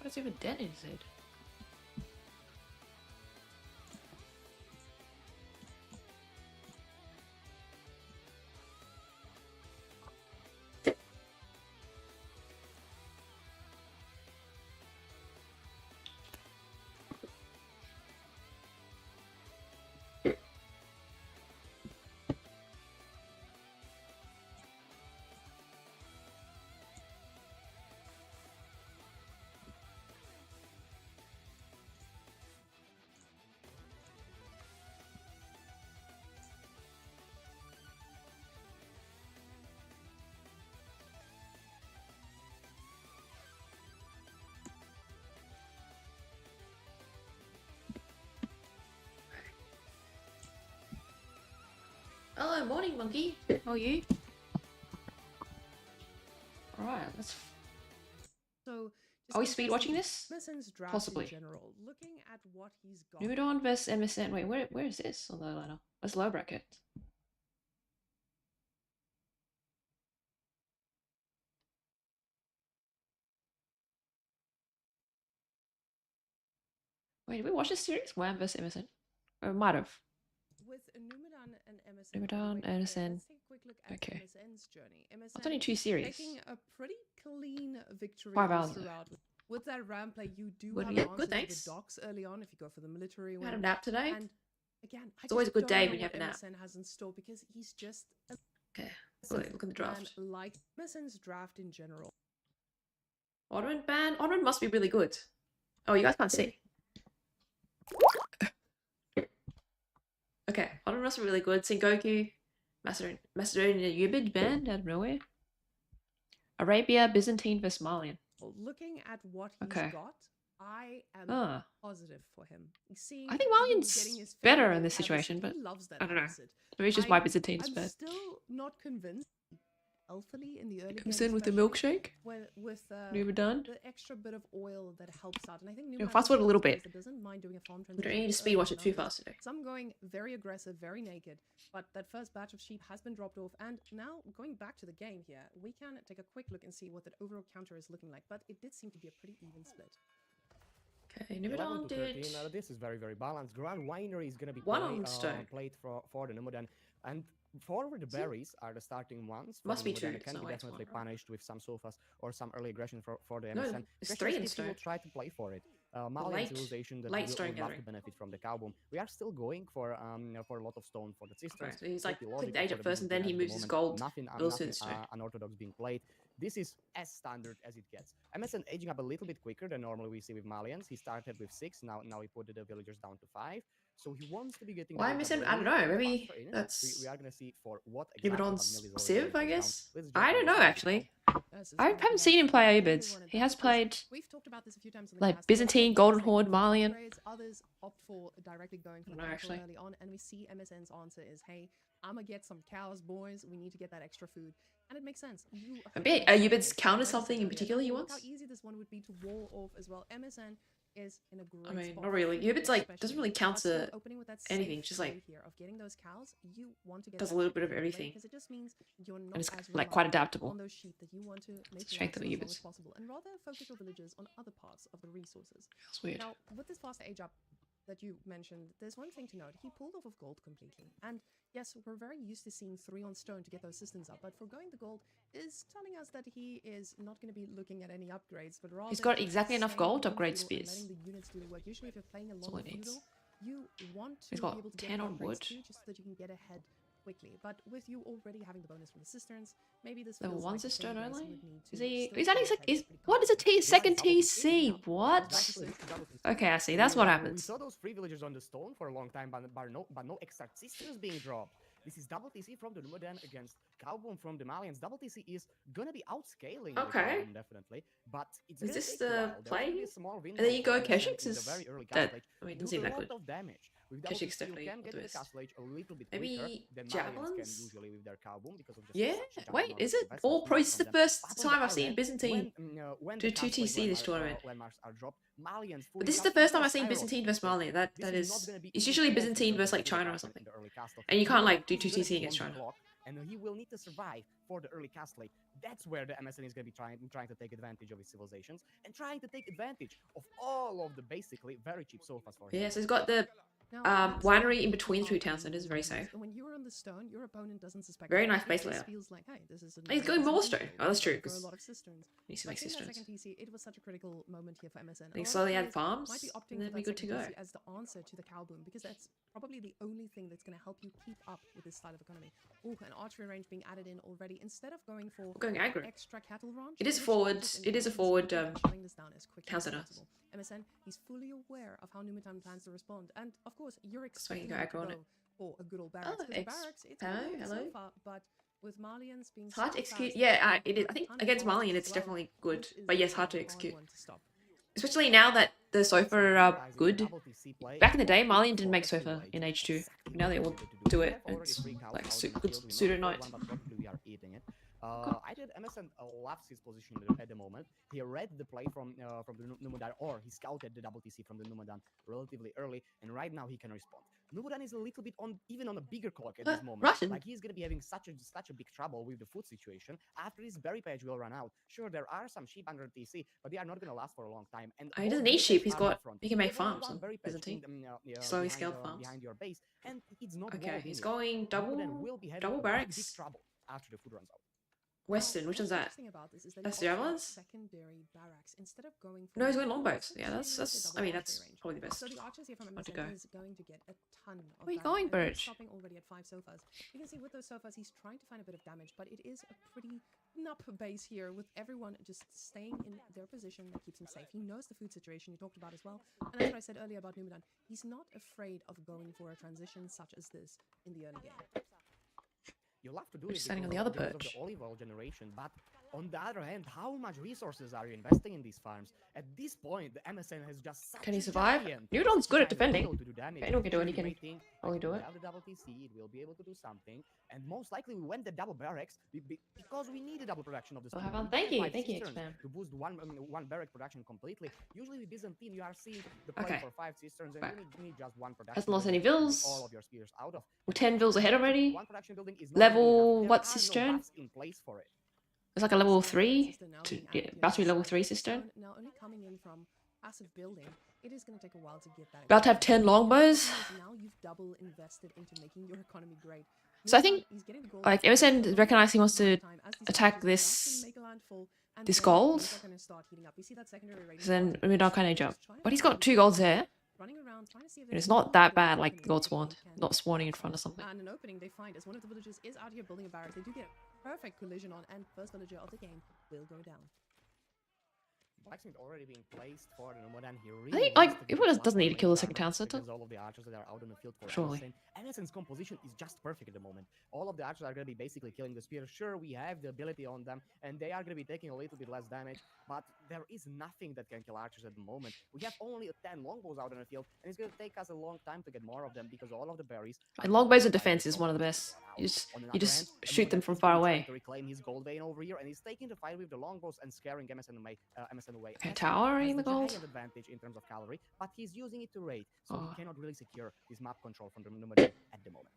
What does he have a dent in his head? Hello, morning monkey. How are you? Alright, let's... So, are we speed watching this? Possibly. General, looking at what he's got. Newdon vs MSN. Wait, where is this on the ladder? Where's low bracket? Wait, did we watch this series? Wham vs MSN? Or might have. With Numidan and MSN. Numidan, MSN. Let's take a quick look at Okay. MSN's journey. It's only 2 series. Taking a pretty clean victory 5 hours. throughout. With that ramp play, you do Good, have yeah, an good, answer to thanks. the docks early on if you go for the military Had a one. nap today. And again, It's always a good day when you have a what nap. MSN has in store because he's just a Okay, look at the draft. man like MSN's draft in general. Ottoman ban? Ottoman must be really good. Oh, you guys can't see. Okay, Ottoman must be really good. Sengoku, Macedonian Ubid banned out of nowhere. Arabia, Byzantine vs Malian. Looking at what he's Okay. got, I am positive for him. Seeing I think him Malian's getting his better favorite in this acid, situation, he but loves that I don't know. acid. Maybe it's just why I'm- Byzantine's I'm bad. still not convinced. Healthily in the early Comes game, in with the especially milkshake. with Numidan. the extra bit of oil that helps out, and I think Yeah, Numidan fast forward a little is bit. that doesn't mind doing a farm We don't transition need to early speed watch in it too numbers. fast today. So I'm going very aggressive, very naked, but that first batch of sheep has been dropped off, and now going back to the game here, we can take a quick look and see what that overall counter is looking like, but it did seem to be a pretty even split. Okay, 11 Numidan to did 13. This is very balanced. Grand Winery is going to be one on stone. played for the Numidan. And forward the berries are the starting ones. For Must the be two, Numidan. It it's can not be like it's definitely one, right? punished with some sofas or some early aggression for the No, MSN. it's Question 3 is in if he will stone. try to play for it. Malian late- civilization that late will stone love to gathering. benefit from the cow boom. We are still going for a lot of stone for the Okay, cisterns. so he's like Pretty click the logical age for up the first and then he Byzantine moves at his the moment. gold. Nothing, builds nothing in stone. unorthodox being played. This is as standard as it gets. MSN aging up a little bit quicker than normally we see with Malians. He started with 6, now he put the villagers down to 5. So he wants to be getting. Why the MSN? ability I don't know. faster Maybe in. that's We are gonna see for what exactly. Numidan's Havnil is Civ, already I down. guess. Let's jump I don't on know this one. actually. This is I gonna haven't be seen him a play really Ubids. one and He done has because played we've talked about this a few times on the like cast. Byzantine, Some Golden players Horde, take Malian. upgrades, others opt for directly going for I the don't know, capital actually. early on, and we see MSN's answer is, "Hey, I'm gonna get some cows, boys. We need to get that extra food," and it makes sense. You Maybe heard Ubids it. counter Like I said something in earlier, particular he look wants? how easy this one would be to wall off as well. MSN is in a great I mean, spot not for really. food Ubids like especially, doesn't really but still counter opening with that anything, safe just like play here of getting those cows. You want to get does a that little sheep bit of in early everything. because it just means you're not and it's as like quite reliant adaptable. on those sheep that you want to make strength last of for as long Ubids. as possible, and rather focus your villagers on other parts of the resources. It's weird. Now, with this faster age up that you mentioned, there's one thing to note. He pulled off of gold completely. And yes, we're very used to seeing 3 on stone to get those systems up, but foregoing the gold is telling us that he is not going to be looking at any upgrades, but rather He's got exactly enough staying gold to within upgrade feudal and spears. letting the units do the work. Usually if you're playing a That's lot all of it needs. feudal, you want to He's be got able to 10 get on upgrades wood. too, just so that you can get ahead quickly. But with you already having the bonus from the cisterns, maybe this Level feels 1's like the a stone same place only? you would need Is to he? still Is that get his? ahead Is pretty what is a comfortably. second TC? What? Okay, I see. That's what We happens. saw those 3 villagers on the stone for a long time, but no extra cisterns being dropped. This is double TC from the Numidan against Cowboom from the Malians. Double TC is gonna be outscaling the Okay. Cowboom, definitely, but it's Is gonna this take the a while. There's play? gonna be a small window And then you go for MSN Keshix in the is very early that. castle age. I mean, it Do doesn't seem a that lot good. of damage. With double Keshix TC, definitely you can will get do to the this. castle age a little bit Maybe quicker than Malians can javelins? usually with their Cowboom because of just Yeah. such a Wait, amount is of it? investment All pro. coming This is from the them. first But on the time I've other seen hand, Byzantine when do the two castle age TC this tournament. landmarks are dropped, Malians But this is the first time I've seen Byzantine versus Mali. That is. It's usually Byzantine versus like China or something. And you can't like do 2 TC against China. and he will need to survive for the early cast late. That's where the MSN is going to be trying to take advantage of his civilizations and trying to take advantage of all of the basically very cheap sofas for him. Yeah, so he's got the Now, winery in between the two towns, so it is very safe. When you're on the stone, your opponent doesn't suspect. Very it. nice It base just layer. feels like, hey, this is He's going more stone. Oh, that's true, For a 'cause lot of cisterns. needs to But make in that cisterns. second TC, it was such a critical moment here for MSN. They A lot of slowly add players farms, might be opting and then for be that good to second go. TC as the answer to the cow boom, because that's probably the only thing that's going to help you keep up with this style of economy. Oh, an archery range being added in already. Instead of going for We're going aggro. extra cattle ranch, It is literally forward. just It is a invest in forward speed and shutting this down as quickly town as center. possible. MSN, he's fully aware of how Numitan plans to respond, and of course, you're why you expecting go him aggro on to it. go for a good old barracks. 'Cause the X. barracks, it's Hello, been good hello. so far, but with Malians being It's hard to so execute. fast, Yeah, they it is. have I a think ton of against farms Malian, as it's well. definitely good, It is but yes, gonna hard be to a hard execute. one to stop. Especially now that the sofa are Guys, in the good. double TC play, Back in the day, looking Malian didn't for make a sofa village. in H2. Exactly Now what they we all needed to do We it. have already It's 3 cows like out in the good field. We know pseudo the knight. one, but probably we are eating it. I did MSN loves his position at the moment. He read the play from the Numodan, or he scouted the double TC from the Numodan relatively early, and right now he can respond. Numodan is a little bit even on a bigger clock at this moment. Russian. Like he's gonna be having such a big trouble with the food situation after his berry patch will run out. Sure, there are some sheep under TC, but they are not gonna last for a long time. And Oh, he doesn't both need berry sheep. patch He's are got. in front. He can make You have only farms, one berry patch doesn't he? Slowly behind, scaled farms. behind your base, and it's not Okay, walled he's in yet. going Numodan will be having double a big barracks. trouble after the food runs out. Western. Which one's that? Interesting about this is that That's he opted Javelins? secondary barracks instead of going for No, he's the going longbows. archers, Yeah, he that's. went the I mean, double that's archery range. probably the best. So the archers here from Not to MSN go. is going to get a ton of Where are you value, going, and Birch? he's stopping already at 5 sofas. You can see with those sofas, he's trying to find a bit of damage, but it is a pretty nup base here with everyone just staying in their position that keeps him safe. He knows the food situation you talked about as well, and that's what I said earlier about Numidan. He's not afraid of going for a transition such as this in the early game. You love to do We're it just standing on because the of- other because of perch. the olive oil generation, but on the other hand, how much resources are you investing in these farms? At this point, the MSN has just such Can he a survive? giant Newton's good at giant defending. window to do damage. Okay, no, can do it, Sure, he you may can think, probably do we it. have the double TC, it will be able to do something, and most likely we went the double barracks because we need a double production of the Well, stone. have fun. We Thank needed you, 5 thank you, cisterns X-Man. to boost one barrack production completely. Usually with Byzantine, you are seeing the play Okay. for 5 cisterns, and Back. you need just one production. Hasn't lost building any to make vills. all of your spears out of. We're 10 vills ahead already. One production building is not gonna be Level enough. There what are no cistern? buffs in place for it. It's like a level So, 3. cistern now To, being yeah, added here battery to level the 3 side. cistern. Now only coming in from passive building, it is going to take a while to get that. About to have economy. 10 longbows. Now you've double invested into making your economy great. So I think, He's getting the gold like, back MSN for recognise he wants a long to time as these attack archers are about this- to make a landfall, and this then gold. things are gonna start heating up. We see that secondary rating So then bar, we don't just kind of jump. trying to But he's find got these 2 golds openings, there. running around trying to see if And there's it's not any that good bad like opening gold that they spawned. can Not spawning in capture. front of something. And an opening they find as one of the villagers is out here building a barracks. They do get a perfect collision on, and first villager of the game will go down. Blacksmith already being placed for the Nomadan. He really think, wants like, to if get one one doesn't need to more kill the lane second farmer town center. against all of the archers that are out on the field for Surely. MSN. MSN's composition is just perfect at the moment. All of the archers are going to be basically killing the spear. Sure, we have the ability on them, and they are going to be taking a little bit less damage, but there is nothing that can kill archers at the moment. We have only 10 longbows out on the field, and it's going to take us a long time to get more of them because all of the berries. And longbows in defense is one of the best. You just shoot them from far away. To reclaim his gold vein over here, and he's taking the fight with the longbows and scaring MSN away. Okay, MSN tower has in the giant gold. advantage in terms of cavalry, but he's using it to raid, so Oh. he cannot really secure this map control from the Numadan at the moment.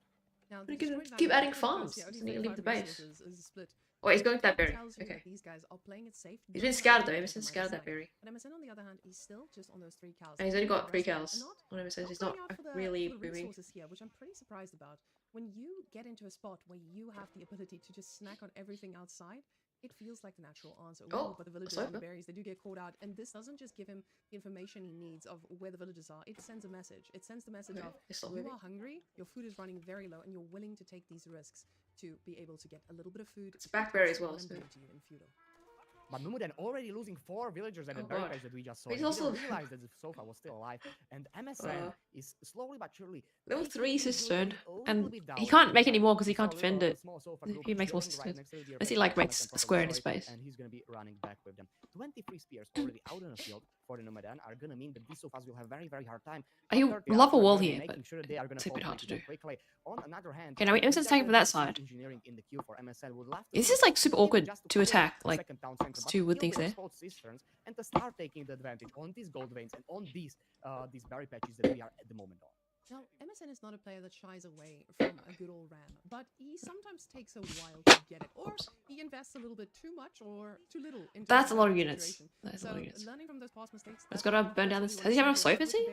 Now, We the can destroyed keep value adding of the farms. Coast, yeah, only Doesn't need to leave the 35 base. resources is split. Oh, he's going to that That berry. tells you Okay. that these guys are playing it safe. He's not been scouted though. taking Ever since the scouted minus that berry. But MSN on the other hand, he's still just on those 3 cows. And he's only got 3 Rest cows. and not Whatever says he's going not out for the really for the booming. resources here, which I'm pretty surprised about. When you get into a spot where you have the ability to just snack on everything outside, it feels like the natural answer. Oh, But the villagers a and the sofa. berries, they do get caught out, and this doesn't just give him the information he needs of where the villagers are. It sends a message. It sends the message Okay, of it's not you moving. are hungry, your food is running very low, and you're willing to take these risks to be able to get a little bit of food. It's a backberry as well, What I'm so- doing to you in feudal. But Numudan already losing 4 villagers at Oh the berry God. patch that we just saw. But he's He didn't also- realize that the sofa was still alive, and MSN is slowly but surely Level making 3 his cistern, building a little and bit he down can't in make time. any more because he We saw can't defend a it. small sofa He group makes more building cisterns. next to the Unless he, berry like, patch, makes MSN a square in probably his saw it, base. and he's gonna be running back with them. 23 spears already out on the field for the Nomadan are gonna mean that these sofas will have very hard time. I But would love a archers are wall gonna be here, making but sure that they are gonna it's a bit fall hard to do. quickly. On another hand, Okay, now we we MSN's got taking the for that basic side. engineering in the queue for MSN. Would love to This see is, like, super even awkward just to pull attack, a like, second town center, it's but 2 wood kill things the there. exposed cisterns and to start taking the advantage on these gold veins and on these berry patches that we are at the moment on. Now, MSN is not a player that shies away from a good old ram, but he sometimes takes a while to get it, or he invests a little bit too much or too little into That's a lot of the units. situation. That's So a lot of units. learning from those past mistakes. Let's that's gotta burn down this. Does he have enough sofa, is he?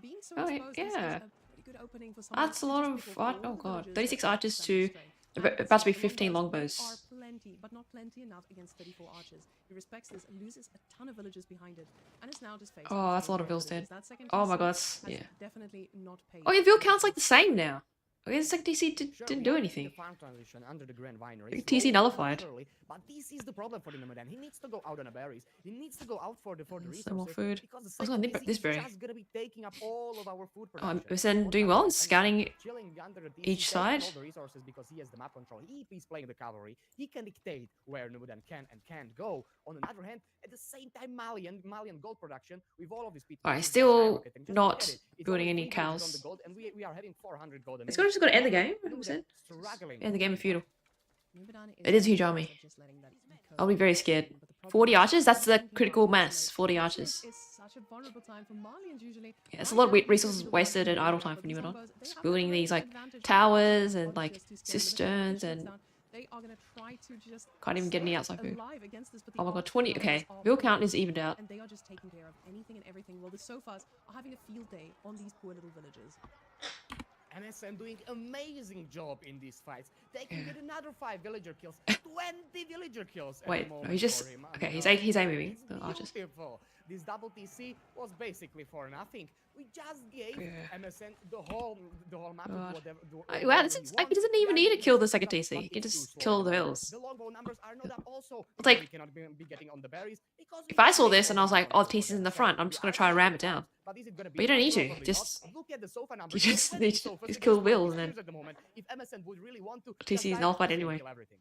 Being so Oh, exposed, this is yeah. a pretty good opening for someone That's a to lot just of pick off what? all Oh the god. villages 36 that archers stand to straight. And about to be the 15 longbows longbows. are plenty, but not plenty enough against 34 archers. He respects this, loses a ton of villagers behind it, and is now just facing Oh, that's a four lot of more vills dead. villagers. That second Oh my TC god, that's, has yeah. definitely not paid. Oh, your Vil count's like the same now. I guess like TC didn't do anything. The farm transition under the Grand Winery. TC slowly, nullified. naturally, but this is the problem for the Nomadan. He needs to go out on the berries. He needs to go out for the resources. Some more food. Because the I was gonna second nip TC this is berry. just gonna be taking up all of our food Oh, production. MSN doing well in scouting Chilling under the TC, each taking side. all the resources because he has the map control. He's playing the cavalry. He can dictate where Nomadan can and can't go. On the other hand, at the same time, Malian gold production with all of these people. Alright, still not building any On the cows. gold, and we are having 400 gold. It's just gotta end the game, Nomadan 100%. struggling. End the game of feudal. Nubadan It is a huge army. just letting that eco I'll be very scared. but the problem 40 is archers? That's the thinking critical about mass. isolation. 40 This archers. is such a vulnerable time for Malians usually. Yeah, it's a Right lot of now, resources the ones wasted who and are idle up, time but for these Numenor. Longbows, they Just have building great these like advantage towers on and like just to scale the cisterns defense and down. They are gonna try to just can't even get any stay outside food. alive against this, but the Oh my god, archer 20. numbers Okay, are Vil count pretty is evened out. and they are just taking care of anything and everything. Well, the Sofas are having a field day on these poor little villages. MSN doing amazing job in these fights. They can Yeah. get another 5 villager kills, 20 villager kills. At Wait, the no, moment he's just for him. I okay. mean, He's it's aiming the archers. beautiful. This double TC was basically for nothing. We just gave Yeah. MSN the whole map God. with whatever. Wow, this is, he doesn't even need to kill the second TC. He can just kill the hills. The longbow numbers are not up also. It's like- we cannot be getting on the berries because If I saw this and I was like, oh, the TC's in the front, I'm just gonna try to ram it down. But is it gonna be But you don't need to. Probably Just not. Look at the sofa you numbers. just 20 need to sofas just against kill 20 Will and then spears at the moment. If MSN would really want to, TC is just nullified dive in anyway. and kill everything.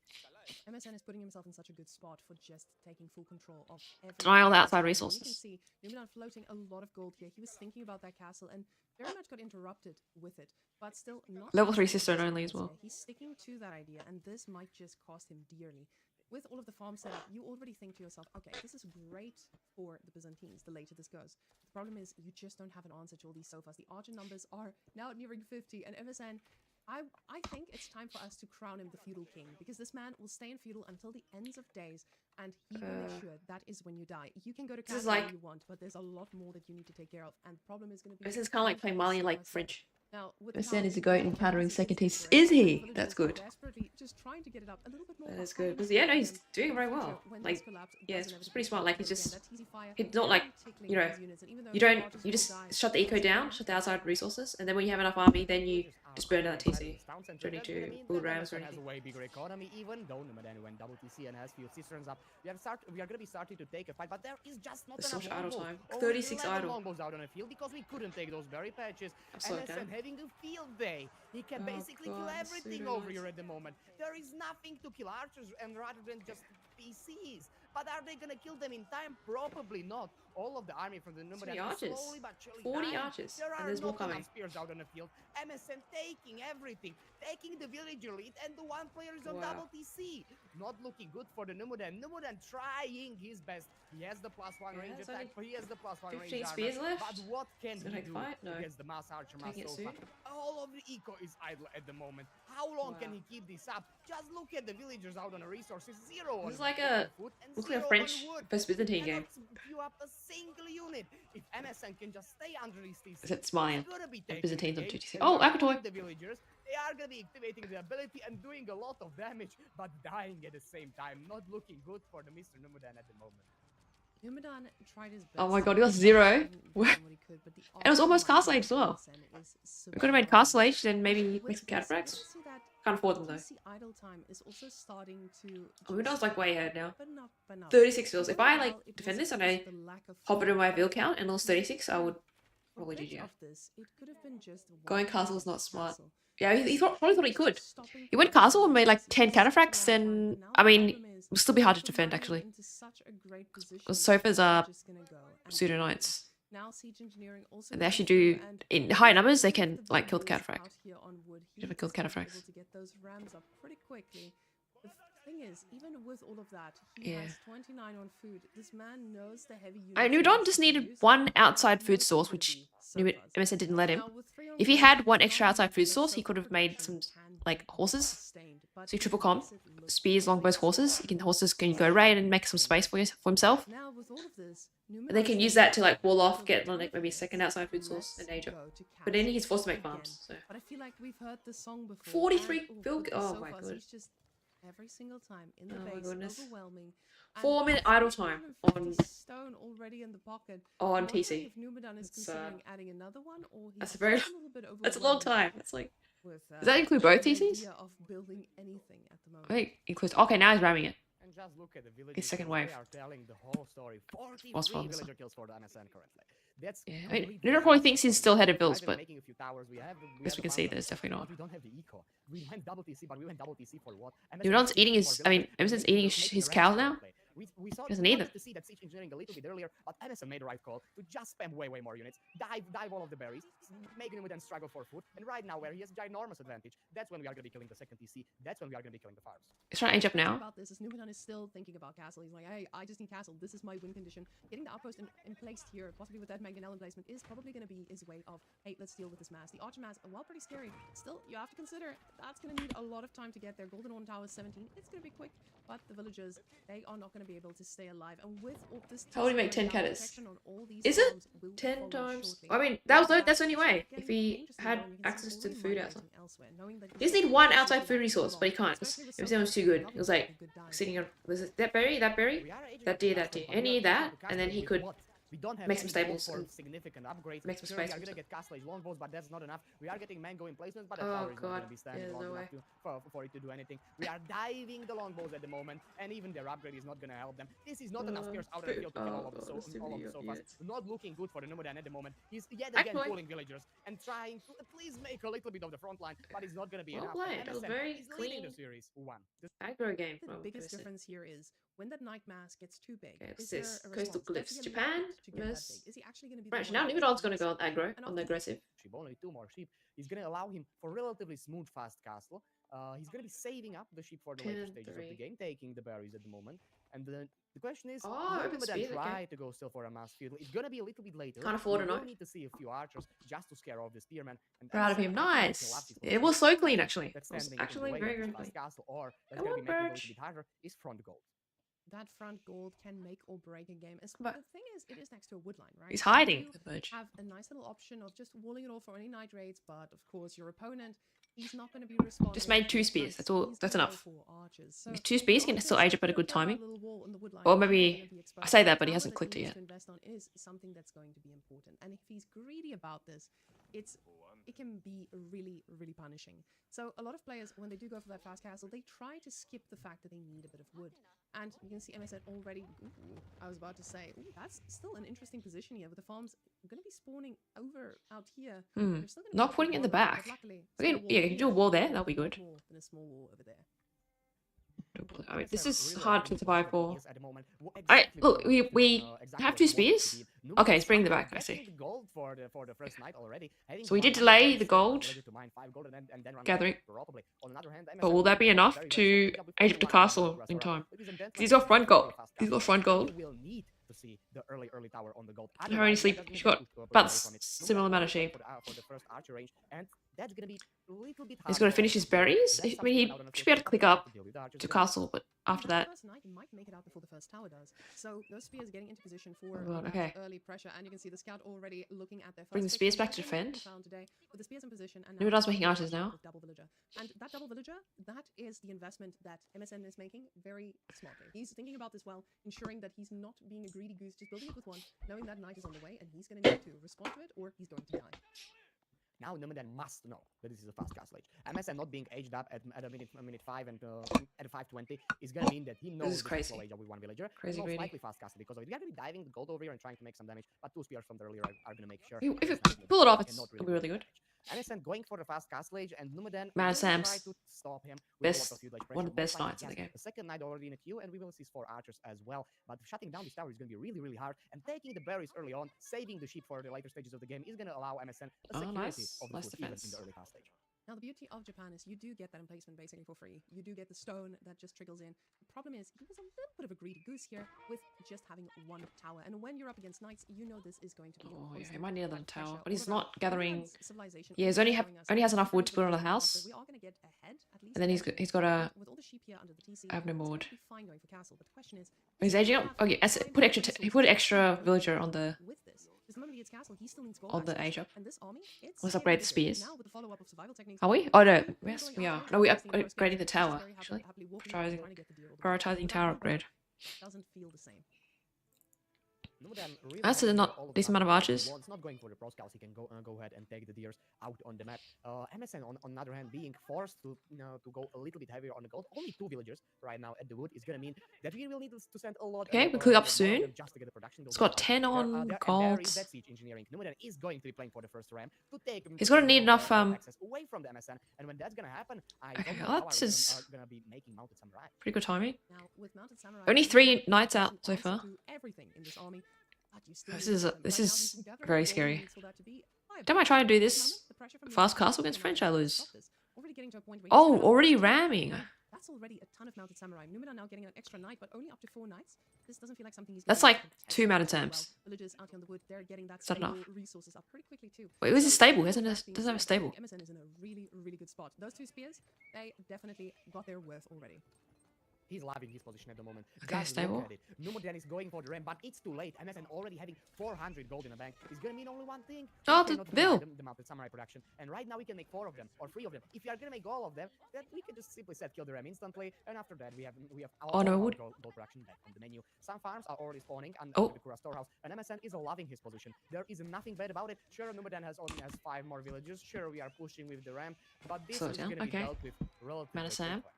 MSN is putting himself in such a good spot for just taking full control of everything. Deny all the outside And you resources. can see Numenor floating a lot of gold here. He was thinking about that castle and very much got interrupted with it, but still not Level 3 much cistern progress only as happens well. here. He's sticking to that idea, and this might just cost him dearly. With all of the farm setup, you already think to yourself, okay, this is great for the Byzantines the later this goes. The problem is you just don't have an answer to all these sofas. The archer numbers are now nearing 50, and MSN, I think it's time for us to crown him the feudal king, because this man will stay in feudal until the ends of days, and he will make sure that is when you die. You can go to This is castle all like- you want, but there's a lot more that you need to take care of, and the problem is going to be... This is kind of like playing Mali like French. Now, with MSN is cows, a goat in the countering TC second is TC. great, Is but he? villagers That's are good. desperately just trying to get it up a little bit more. That is behind good. Because the yeah, no, scene, he's and doing very in well. future, when Like, this collapse yeah, does it's inevitably pretty smart. Like, happen he's again, just, that TC fire it's not like, very tickling you know, these units, and even though you the don't, archers you will just die, shut the eco it's down, not shut the outside resources, and then when you have enough army, then you just burn down the TC. Don't need to build rams or has a anything. way bigger economy, even though Nomadan went double TC and has few cisterns up. We are gonna be starting to take a fight, but there is just not There's enough so much idle longbows. time. Only 36 11 idle. longbows out on the field because we couldn't take those berry patches. I've slowed MSN down. having a field day. He can Oh basically kill God, everything pseudo over knights. here at the moment. There is nothing to kill archers and rather than just PCs. But are they gonna kill them in time? Probably not. All of the army from the Numenor many is archers. slowly but surely 40 dying. archers, There and are there's more not enough coming. spears out on the field. MSN taking everything, taking the villager lead, and the one player is on Wow. double TC. Not looking good for the Numenor. Numenor trying his best. He has the +1 Yeah, range it's attack. only He has the +1 range 15 armor. spears left. But what can Is it he like do fight? No. against the mass archer, mass Taking it sofa? soon. All of the eco is idle at the moment. How long can Wow. he keep this up? Just look at the villagers out on the resources. Zero This is on like on a- food and Looks like a zero French on wood. versus Byzantine game. Cannot queue up a single unit. If MSN can just stay under his TC, It's Malian. it's gonna be taking Byzantines the on game, 2TC. and Oh, by Akatoy. killing the villagers, they are gonna be activating the ability and doing a lot of damage, but dying at the same time. Not looking good for the Mr. Numedan at the moment. Numenor tried his best. Oh my god, he got 0. It was almost Castle Age as well. We could have made Castle Age, then maybe make some cataphracts. Can't afford them though. Idle time is also starting to Luminar's like way ahead now. open up. 36 vills. If For a I while, like it defend was this and just I the lack of hop it in my food. vil count and lost 36, I would For a probably bit GG. of this, it could have been just Going one castle is big not smart. castle. Yeah, he probably thought he could. Stopping He went people castle and made like from 10 such a cataphracts, long then time. Now I the mean, problem is it would still be hard to put defend Malian actually. into such a great position Because sofas that are they're just gonna go and pseudo kill them. knights. Now siege engineering also And they actually coming do, through, and in high numbers, they even can with like kill the villages cataphract. out here on wood, You have he a kill is gonna be cataphracts. able to get those rams up pretty quickly. The thing is, even with all of that, he Yeah. has 29 on food. This man knows the heavy units. New he Dawn needs just to needed produce, one and outside food most source, are gonna which be surplus. MSN didn't let him. Now, with 3 on If he gold, had one not extra only outside food that source, he so-called could have made production some can like be horses. sustained, but So you the triple comp, aggressive look spears, of longbows, things horses. will Horses can be go raid and make some something. space for himself. Now, with all of this, And they Numenor is can use saying, that to like wall off, so get the like time maybe a for second this, outside food source and let's age up. go to But then castle he's forced to make again. farms. So But I feel like we've heard the song before. 43 and, field. with the Oh my sofas, god. he's just every single time in the Oh my base, goodness. overwhelming. And 4-minute idle time 350 stone already in the pocket. on I'm wondering TC. if Numenor is It's, considering adding another one, or he's That's a very. just a little bit That's a long overwhelmed time. That's like. with, Does that include both the TCs? idea of building anything at the moment. I think it includes. Okay, now he's ramming it. And just look at the village. His second They wave. are telling the whole story. 43 Lost farms. villager kills for the MSN currently. That's Yeah, I mean, completely Nuno probably insane. thinks he's still ahead of Bills, Either but making a few towers, we have guess we can see there's definitely not. But we don't have the eco. We went double TC, but we went double TC for what? Nuno's eating his. I mean, Emerson's eating his cows now. We saw Doesn't need them. to see that siege engineering a little bit earlier, but Emerson made the right call to just spam way more units, dive all of the berries, making him then struggle for food. And right now, where he has ginormous advantage, that's when we are going to be killing the second TC. That's when we are going to be killing the farms. He's trying to age up Thinking now. about this is Numenor is still thinking about castle. He's like, hey, I just need castle. This is my win condition. Getting the outpost in place here, possibly with that Magnan placement, is probably going to be his way of, hey, let's deal with this mass. The archer mass, while pretty scary, still, you have to consider that's going to need a lot of time to get there. Golden Horn Tower 17, it's going to be quick, but the villagers, they are not going to be able to stay alive. And with all this, How would he make 10 tower catters? protection on all these Is it farms will 10 follow times? shortly. I mean, But that's the only it's way. getting If he dangerously had low, and you can see access to the already food migrating outside. elsewhere, knowing that He just he's need one not outside gonna food be resource, but he can't. especially with It was too good. It was like sitting on. Was it that berry? That berry? We are aging That up deer, the that castle, deer. but And we he are need that, aging the and then castle he with could what? We don't have make some any gold stables for and significant upgrades. make some Sure, space we are and gonna stuff. get castle age longbows, but that's not enough. We are getting mango emplacements, but that Oh, tower is not God. gonna be standing Yeah, long no enough for it to do anything. We are diving the longbows at the moment, and even their upgrade is not gonna help them. This is not enough spears out of the field to kill all of the God, that's too all of many the sofas. units. Not looking good for the Numedan at the moment. He's yet again Actually- pulling villagers and trying to at least make a little bit of the front line, but it's not gonna be Well enough. played. That was MSN very is leading the clean. series 1. Aggro game. The Well, biggest obviously. difference here is when that night mass gets too big. Okay, Is what's there this? a Coastal response? Does Glyphs. he get Japan? enough to get that Miss. big? Is he actually going to be Right, the now one Numenon's gonna that go on gets it? aggro, And on the after aggressive. Sheep, only 2 more sheep. He's gonna allow him for relatively smooth fast castle. He's gonna be saving up the sheep for the later 10, stages of the 3. game, taking the berries at the moment. And then the question is, Oh, will open Numenor speed, try okay. to go still for a mass field? It's gonna be a little bit later. Can't afford we a will knife. need to see a few archers just to scare off the spearmen. And Proud of MSN, him. I think he loves Nice. his It was so position. clean, actually. It That's was standing in the actually way of very, this very fast clean. castle, or that's Come gonna be on, making it a little Birch. bit harder, is front gold. that front gold can make or break a game. But- The thing is, it is next to a wood line, right? He's So hiding. you The Verge. have a nice little option of just walling it off for any night raids, but of course your opponent, he's not going to be responding. made 2 with spears, nice. that's all- He's that's gonna go enough. for archers. So With 2 speeds, he can after still this, age up at a you good don't care about timing. little wall on the wood line, Or you're maybe- gonna be I exposed. say that, but he Tower hasn't that clicked he it needs yet. to invest on is something that's going to be important. And if he's greedy about this, it can be really punishing. So a lot of players, when they do go for that fast castle, they try to skip the fact that they need a bit of wood. And you can see MSN already, I was about to say, that's still an interesting position here with the farms going to be spawning over out here. Hmm. They're still gonna Not be putting it in the water, but back. luckily, Okay, small wall yeah, you can do a here wall there, is that'll be a lot good. more than a small wall over there. I mean, this MSN is really hard liking to what survive he for. is at the moment. Alright, Exactly look, what we he wants have 2 to be. spears. Numenor Okay, is let's bring the finally back, I see. getting gold for the first night already. Having So we did one delay night the to gold mine 5 gold and then run gathering. probably. On the other hand, But will that be enough to age up the castle in time? He's got front gold. He's got front gold. We will need to see the early tower on the gold. How many sleep? She's got about similar amount of sheep. For the first archer range, and that's gonna be a little bit He's harder gonna for finish us his to do. berries. That's I mean, he something out on the should be able to field. click up Deal with the archers to gonna- castle, but after That's that, the first night, he might make it out before the first tower does. So those spears are getting into position for Oh, God, that okay. early pressure, and you can see the scout already looking at their first Bring the pick. spears And back to that's all we defend. found today, with the spears in position, and Numenon's making double archers villager now. with double villager. And that double villager, that is the investment that MSN is making very smartly. He's thinking about this well, ensuring that he's not being a greedy goose, just building it with one, knowing that knight is on the way, and he's going to need to respond to it, or he's going to die. Now Numenor must know that this is a fast castle age. MSN not being aged up at a minute 5 and at 5:20 is gonna mean that he knows is the crazy. full age of with one villager. Crazy Most greedy. likely fast castle because of it. We are gonna be diving the gold over here and trying to make some damage, but 2 spears from the earlier are gonna make sure. If that you it's not pull it off, and it's not it'll be really good. MSN going for the fast castle age, and Numenor Mad will try Sam's to stop him with best- a lot of feudal one of the pressure. best Most likely, knights in the yes, game. The second knight already in a queue, and we will see 4 archers as well. But shutting down this tower is going to be really hard. And taking the berries early on, saving the sheep for the later stages of the game is going to allow MSN a Oh, security nice. of the Nice food even in defense. the early fast stage. Now, the beauty of Japan is you do get that emplacement basically for free. You do get the stone that just trickles in. The problem is he was a little bit of a greedy goose here with just having one tower. And when you're up against knights, you know this is going to be a Oh yeah, he constant might need another fight tower, pressure but he's all around. not gathering. Numidian's civilization Yeah, he's is only showing us has that enough wood to build on a we house, are going to get ahead, at least and then ahead, he's got a. with all the sheep here under the TC. I have no it's more going wood. to be fine going for castle, but the question is He's he aging gonna up. have Okay, time put and extra. He resources put to extra actually villager go on the with this? Because the moment he gets castle, he still needs gold access. age up. And this army, it's Let's getting upgrade the bigger. spears. Now with the follow-up of survival techniques, Are we? we're Oh no, going yes out we are. there, No, we're facing the first upgrading the gates, just tower very actually. happily walking Prioritizing, trying to get the deal. prioritizing But that tower number upgrade. doesn't feel the same. Numidian really That's having not all of the decent amount of map control archers. he wants, not going for the pro scouts, he can go ahead and take the deers out on the map. MSN on the other hand being forced to go a little bit heavier on the gold. Only 2 villagers right now at the wood is gonna mean that we will need to spend a lot. Okay, we click up soon. Just to get the production. It's got 10 on and there gold. is that siege engineering. Numidian is going to be playing for the first ram to take. He's gonna need enough access away from the MSN, and when that's gonna happen, I Okay, don't know well, how that's are his gonna be making mounted samurai. pretty good timing. Now with mounted samurai, Only you 3 have knights out decent so answer far. to everything in this army, but you still This need is them. this Right now, is he's gathering very gold, he scary. needs for that to be viable. Don't I try to do At the this moment, the pressure from the fast Americans castle is against gonna French? I really lose. stop this. Already getting to a point where he's Oh, gonna already have- ramming. That's already a ton of mounted samurai. Numina now getting an extra knight, but only up to 4 knights. This doesn't feel like something he's. That's gonna like be able to 2 contest mounted very well. Sams. Villagers out here on the wood, they're getting that Is that stable enough? resources up pretty quickly too. Wait, where's his So, stable? with Doesn't that being have a said, stable. I think Emerson is in a really, really good spot. Those 2 spears, they definitely got their worth already. He's loving his position at the moment. Okay, Just stable. look at it. Numidian is going for the ram, but it's too late. MSN already having 400 gold in the bank. It's gonna mean only one thing. Oh, We the cannot bill. deny the mounted samurai production. And right now we can make 4 of them or 3 of them. If we are gonna make all of them, then we can just simply set kill the ram instantly. And after that we have Oh, no, our wood. gold production back on the menu. Some farms are already spawning under Oh. the Kura storehouse, and MSN is loving his position. There is nothing bad about it. Sure, Numidian only has 5 more villages. Sure, we are pushing with the ram, but this Slow is down, gonna be okay. dealt with relatively Mana Sam. quickly.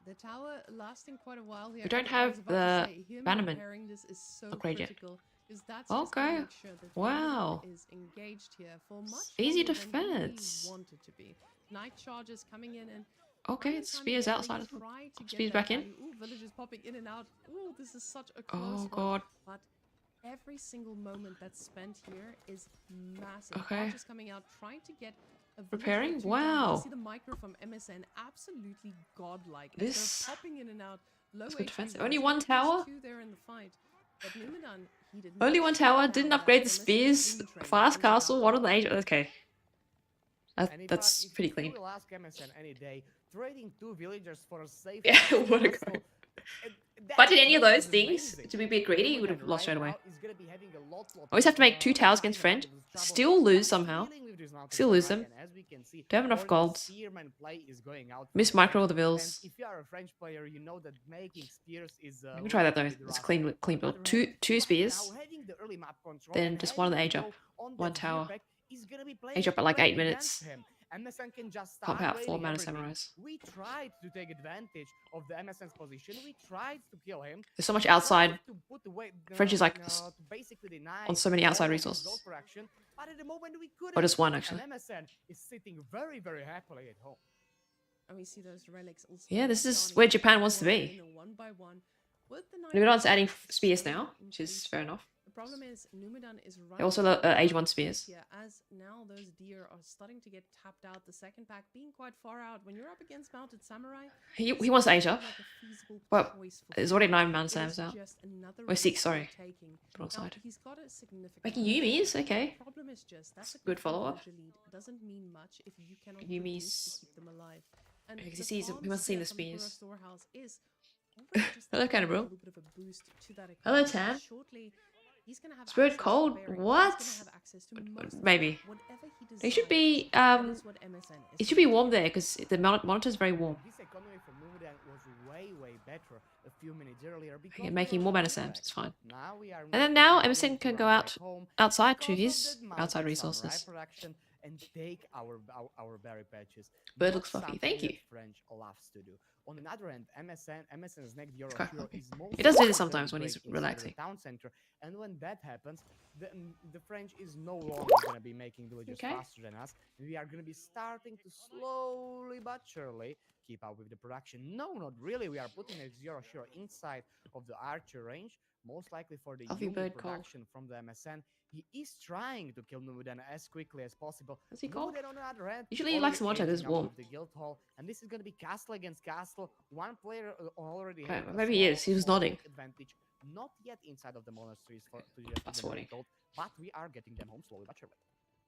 The tower lasting quite a while here. We don't and I was have about to the say, him bannerman repairing this is so upgrade yet. critical, 'cause that's just Okay. gonna make sure that Wow. Numidian is engaged here for much Easy longer than he defense. wanted to be. Night charges coming in and Okay, time and time spears again, outside they as well. try to get Spears that back in. value. Ooh, villagers popping in and out. Ooh, this is such a close Oh one. god. But every single moment that's spent here is massive. Okay. Archers coming out, trying to get a villager or Preparing? 2 down. Wow. You see the micro from MSN, absolutely godlike. as This- they're popping in and out. Low That's good HP defense. rolls. Only 1 There's tower? 2 there in the fight. But Numidian, he did Only not 1 slow tower. down Didn't that upgrade the MSN spears. swing train Fast is about castle. to 1 on the arrive. age. Okay. And if That's if pretty you clean. will ask MSN any day, trading 2 villagers for a safe. Yeah, what a castle, crap. and If I did that any of is those things amazing. to be a bit greedy, you would have Numidian lost right straight away. now is gonna be having a lot Always have to make 2 towers against trouble, French. trouble, Still but lose he's somehow. dealing with this mountain Still lose samurai, them. and as we can see, Don't have enough only golds. spearman play is going out Miss for micro French. the And bills. if you are a French player, you know that making spears is. We can try that though. little bit It's rough. clean On build. the other Two hand, two right spears. now, having the early map control Then and just one of the having age to up. go on One that tower. gear pack is gonna be Age up at playing like 8 great minutes. against him. MSN can just Pump start out 4 waiting mana everything. samurais. We tried to take advantage of the MSN's position. We tried to kill him. There's so much We tried outside. to put away, French is like to basically deny on so many outside all of his resources. gold production, but at the moment we couldn't. Or just 1 actually. And MSN is sitting very, very happily at home. And we see those relics also. Yeah, this is starting where to Japan come wants to on be. in one by one. With the Numidian's Knight adding Rider spears slowly now, which is increasing. fair enough. The problem is Numidian is They also age 1 spears. Yeah, as now those deer are starting to get tapped out. The second pack being quite far out. When you're up against mounted samurai, He this wants to doesn't age up. feel like a feasible Well, choice for there's him. already 9 mana It is Sams out. just another Or 6, risk sorry. they're taking. Broadside. Now, he's got a significant Making lead. Yumis, okay. The problem is just that's a Good follow-up. villager lead. Doesn't mean much if you cannot Yumis. produce to keep them alive. And Because the he sees- he farms must see here the from Kura spears. Storehouse is already just Hello, adding Canada, bro. a little bit of a boost to that Hello, economy. Tam. Shortly, he's gonna have Spirit access to Cold? bearings. He's What? gonna have access to most of Maybe. it. Whatever he It should be desires, that is what MSN is it should going be to warm do. there because the monitor's very warm. This economy for Numidian was way, way better a few minutes earlier because Okay, we making were more mana back. Sams, it's fine. Now we are And then making now it Emerson to can run go back out home outside to because of his that mounted outside samurai resources. production and take our berry patches. Bird Not looks fluffy, something thank that you. French loves to do. On the other hand, MSN's next Euro quite Hero fluffy. is most He does do this likely sometimes to when break he's inside the relaxing. town center, and when that happens, the French is no longer gonna be making villagers Okay. faster than us. We are gonna be starting to slowly but surely keep up with the production. No, not really. We are putting a Zero Hero inside of the archer range. most likely for the Healthy Yumi bird call. production from the MSN. He is trying to kill Numudan as quickly as possible. What's he called? Numudan on the other hand, Usually he likes the water, already this is aging up warm. with the guild hall, and this is going to be castle against castle. One player already Okay, having a maybe he is. He was small nodding. advantage. Not yet inside of the monasteries for to That's defeat the funny. gold, but we are getting them home slowly but surely.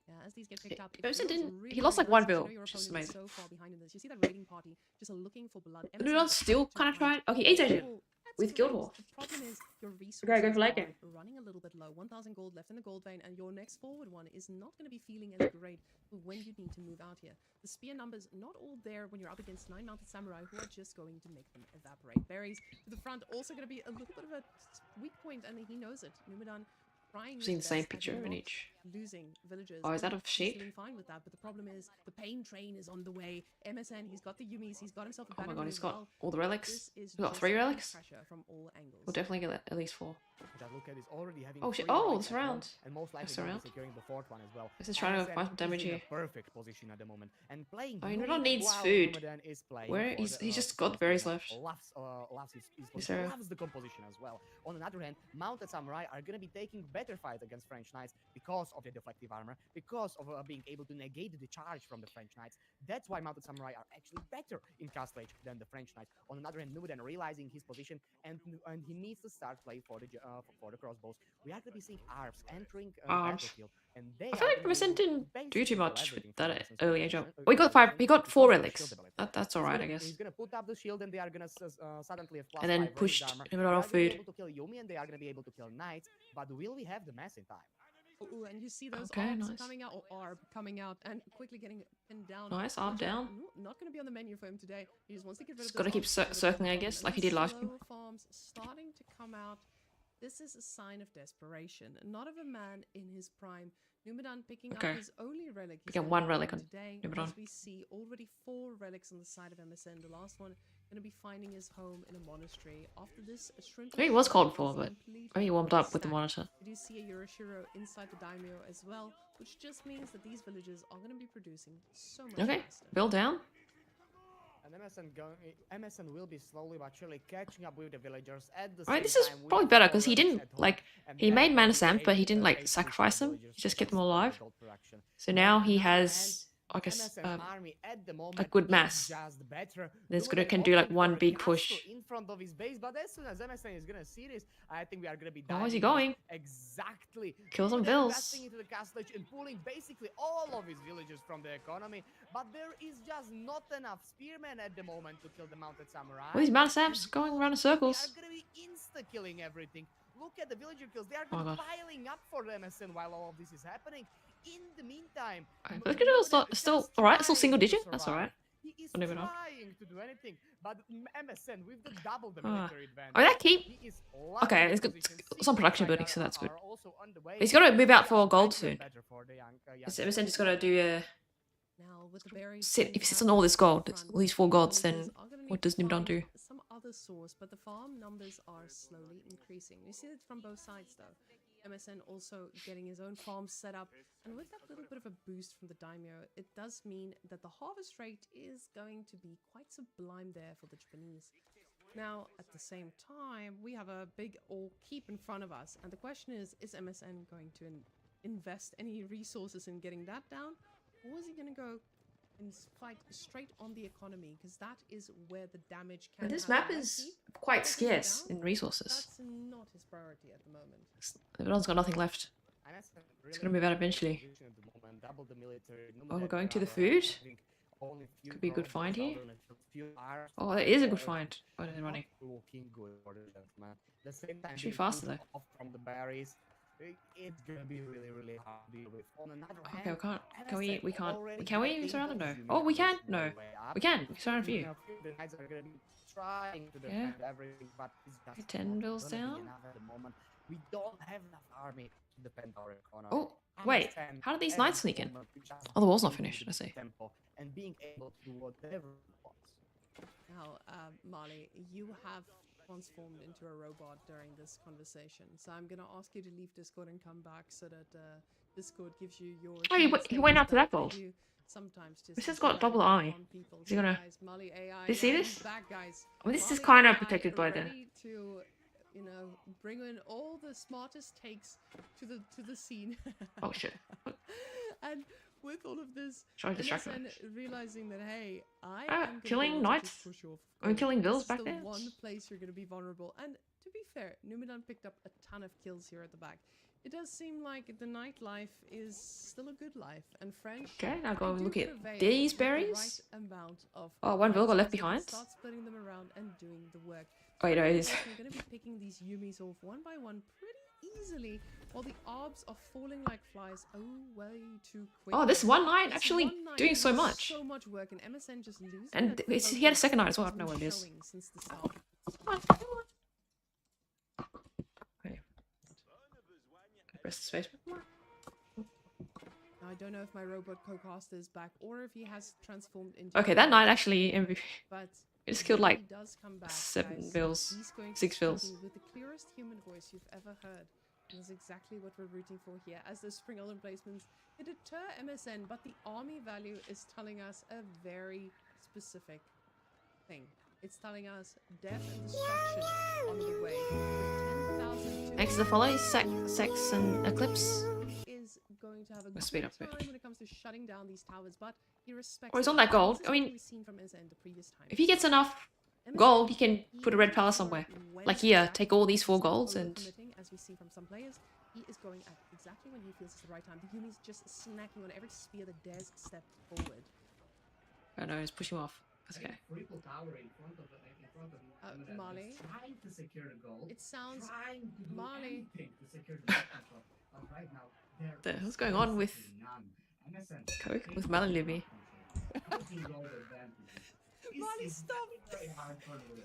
Yeah, as these get picked up, it Bosun feels didn't. really, He lost really like one nice to bill, know your which is opponent is amazing. so far behind in this. You see that raiding party just looking for blood. Do not still kind of trying. Okay, 8 agent with guild hall. The problem is your resources Okay, go for late are game. running a little bit low. 1,000 gold left in the gold vein, and your next forward one is not going to be feeling as great when you need to move out here. The spear numbers not all there when you're up against 9 mounted samurai who are just going to make them evaporate. Berries to the front also going to be a little bit of a weak point, and he knows it. Numidan trying I've seen the his same best at picture in not each. losing villagers. Oh, is that a He's sheep? feeling fine with that, but the problem is the pain train is on the way. MSN, he's got the Yumis, he's got himself a Oh my banner god, as he's got well. all the relics. This is We've got just 3 putting relics. pressure from all angles. We'll definitely get at least 4. Just look at this, already having Oh shit! 3 Oh, relics it's at home, around. and most likely It's gonna be around. securing the 4th one as well. This is trying to MSN find some damage is in here. a perfect position at the moment, and playing. Oh, Yumi Numidan needs while food. Numidan is playing Where for he's the, just got berries left. Loves his Is position, there- loves the composition as well. On the other hand, mounted samurai are gonna be taking better fight against French knights because of the deflective armor, because of being able to negate the charge from the French knights. That's why mounted samurai are actually better in Castle Age than the French knights. On the other hand, Numidan realizing his position, and he needs to start playing for the crossbows. We are gonna be seeing arms entering Arms. battlefield, and they I feel are like gonna be Percent able to didn't do basically too kill much with everything from that Emerson's early position, age. We got 5. He got 4 because of the relics. shield ability. That's He's alright, I gonna- guess. He's gonna put up the shield, and they are gonna suddenly have plus And then 5 pushed raised armor. him They out are of gonna be food. able to kill Yumi, and they are gonna be able to kill knights. But will we have the mass in time? Ooh, and you see those Okay, arms nice. coming out, or arb coming out, and quickly getting pinned down. Nice, arm Roger, down. Not going to be on the menu for him today. He just wants to get rid Just of gotta those keep arms before the circling, I gold guess, comes. like And he did the last game. slow farms starting to come out. This is a sign of desperation, not of a man in his prime. Numidan picking Okay. up his only relic. We get 1 relic on today. Numidan. As we see already 4 relics on the side of MSN. The last one going to be finding his home in a monastery. After this, a shrimp. Maybe he was cold is before, but completely maybe he warmed up with the stacked. monitor. We do see a Yoroshiro inside the daimyo as well, which just means that these villages are going to be producing so much Okay, faster. Bill down. And MSN will be slowly but surely catching up with the villagers at the Alright, same this is time. We probably have better 4 because he relics didn't at home, like and he they are made gonna mana be sand, but he able didn't to like aid sacrifice the them. villagers He just to kept them support the alive. gold production. So On now the he other has hand, like a MSN army at the a moment good is mass. just better. That's Numidan good. It can do like opted one for a big castle push. in front of his base, but as soon as MSN is gonna see this, I think we are gonna be. Oh, where's he diving in going? Exactly. Kill some Numidan bills. investing into the castle and pulling basically all of his villagers from the economy, but there is just not enough spearmen at the moment to kill the mounted samurai. All these mana saps going around in circles. They are gonna be insta-killing everything. Look at the villager kills. They are Oh my gonna be God. piling up for the MSN while all of this is happening. In the meantime, Look at it, still alright. Still single digit. That's alright. He is I'll leave it on. trying to do anything, but MSN with the double the Ah. military advantage. Oh, that keep. He is Okay, loving it's the good. position. Some production Seeking building, strike so that's good. are also on the way. He's gotta move out for Just gold better soon. better for the young Emerson just gotta do Now, with the berries sit. being If he sits out on all this in gold, front, at least 4 golds, villagers then are gonna what need to does Nimdon find do? Some other source, but the farm numbers are slowly increasing. You see it from both sides, though. MSN also getting his own farm set up, and with that little bit of a boost from the daimyo, it does mean that the harvest rate is going to be quite sublime there for the Japanese. Now, at the same time, we have a big old keep in front of us, and the question is MSN going to invest any resources in getting that down, or is he going to go and fight straight on the economy? Because that is where the damage can And this happen. map That is keep, quite taking it scarce down, in resources. that's not his priority at the moment. Nimdon's got nothing left. MSN It's really gonna move out in a eventually. position at the moment, double the military. Oh, we're Numidan going to the rather having food? only few Could be a good crossbows find here. out on a few arms. Oh, that is a good find. Oh, they're running. Not looking good for the gentleman. The same time Should be being faster, pushed though. off from the berries. It's gonna be really hard to deal with. On another Okay, hand, we can't. Can we? MSN We can't. already Can we getting surround them? No. those Yumi Oh, we numbers can. way, No. way up. We can. We surround for you. Now, the knights are gonna be trying to Yeah. defend everything, but it's just Okay, 10 not bills gonna be down. enough at the moment. We don't have enough army to defend our economy. Oh, wait. MSN How did these at knights this sneak in? moment, we just Oh, the wall's not need finished. to I see. tempo and being able to do whatever we want. Now, Marley, you have transformed into a robot during this conversation, so I'm gonna ask you to leave Discord and come back so that Discord gives you your. Oh, he human he went statements after that they gold. do sometimes to This has simply got double rely eye. upon people. Is he gonna- Guys, Marley AI, Do you see yeah, this? he's back, guys. Oh, this is Marley kind of AI protected by the. ready to you know, bring in all the smartest takes to the scene. Oh shit. And with all of this, Try to distract MSN me. realizing that, hey, I Ah, am gonna be killing able to knights? just push you off Are we gold. killing vills This is back the there? one place you're gonna be vulnerable. And to be fair, Numidan picked up a ton of kills here at the back. It does seem like the nightlife is still a good life, and French. Okay, now go they and do look at prevail these with the berries. right amount of Oh, one vill got knights left as they can behind. Start splitting them around and doing the work. Wait, no, it is. We're going to be picking these Yumis off one by one pretty easily, while the orbs are falling like flies. Oh, way too quick. Oh, this one knight This actually one knight doing so does much. So much work, and MSN just losing. And that he had a second knight as well. I focus don't know what it has is. been showing since the start. Okay. Press the space. I don't know if my robot co-caster is back or if he has transformed into. Okay, that knight actually MVP. But It just killed when like he does come back, 7 guys, vills. he's going to 6 be vills. speaking with the clearest human voice you've ever heard. And that's exactly what we're rooting for here. As those spring island placements, they deter MSN, but the army value is telling us a very specific thing. It's telling us death and destruction on the way. With 10,000 Thanks to the follow, Sex and Eclipse. is going to have a Let's speed good up a bit. time when it comes to shutting down these towers, but he respects. Or he's it. on that gold. This is I mean, what we've seen from MSN the previous time. If he gets enough MSN, gold, he can put a red even palace for somewhere. when Like here, back, take all these 4 he's not golds and... overcommitting, as we see from some players, he is going at exactly when he feels it's the right time. The Yumi's just snacking on every spear that dares step forward. Oh no, just push him off. That's okay. Triple tower in front of them. Mali. Trying to secure the goal. It sounds Trying to do Mali. anything to secure the control. But right now, there What's is going on with absolutely none. MSN Coke? taking With Melon Libby? taking goal advantages. Mali, This is stop! very hard for the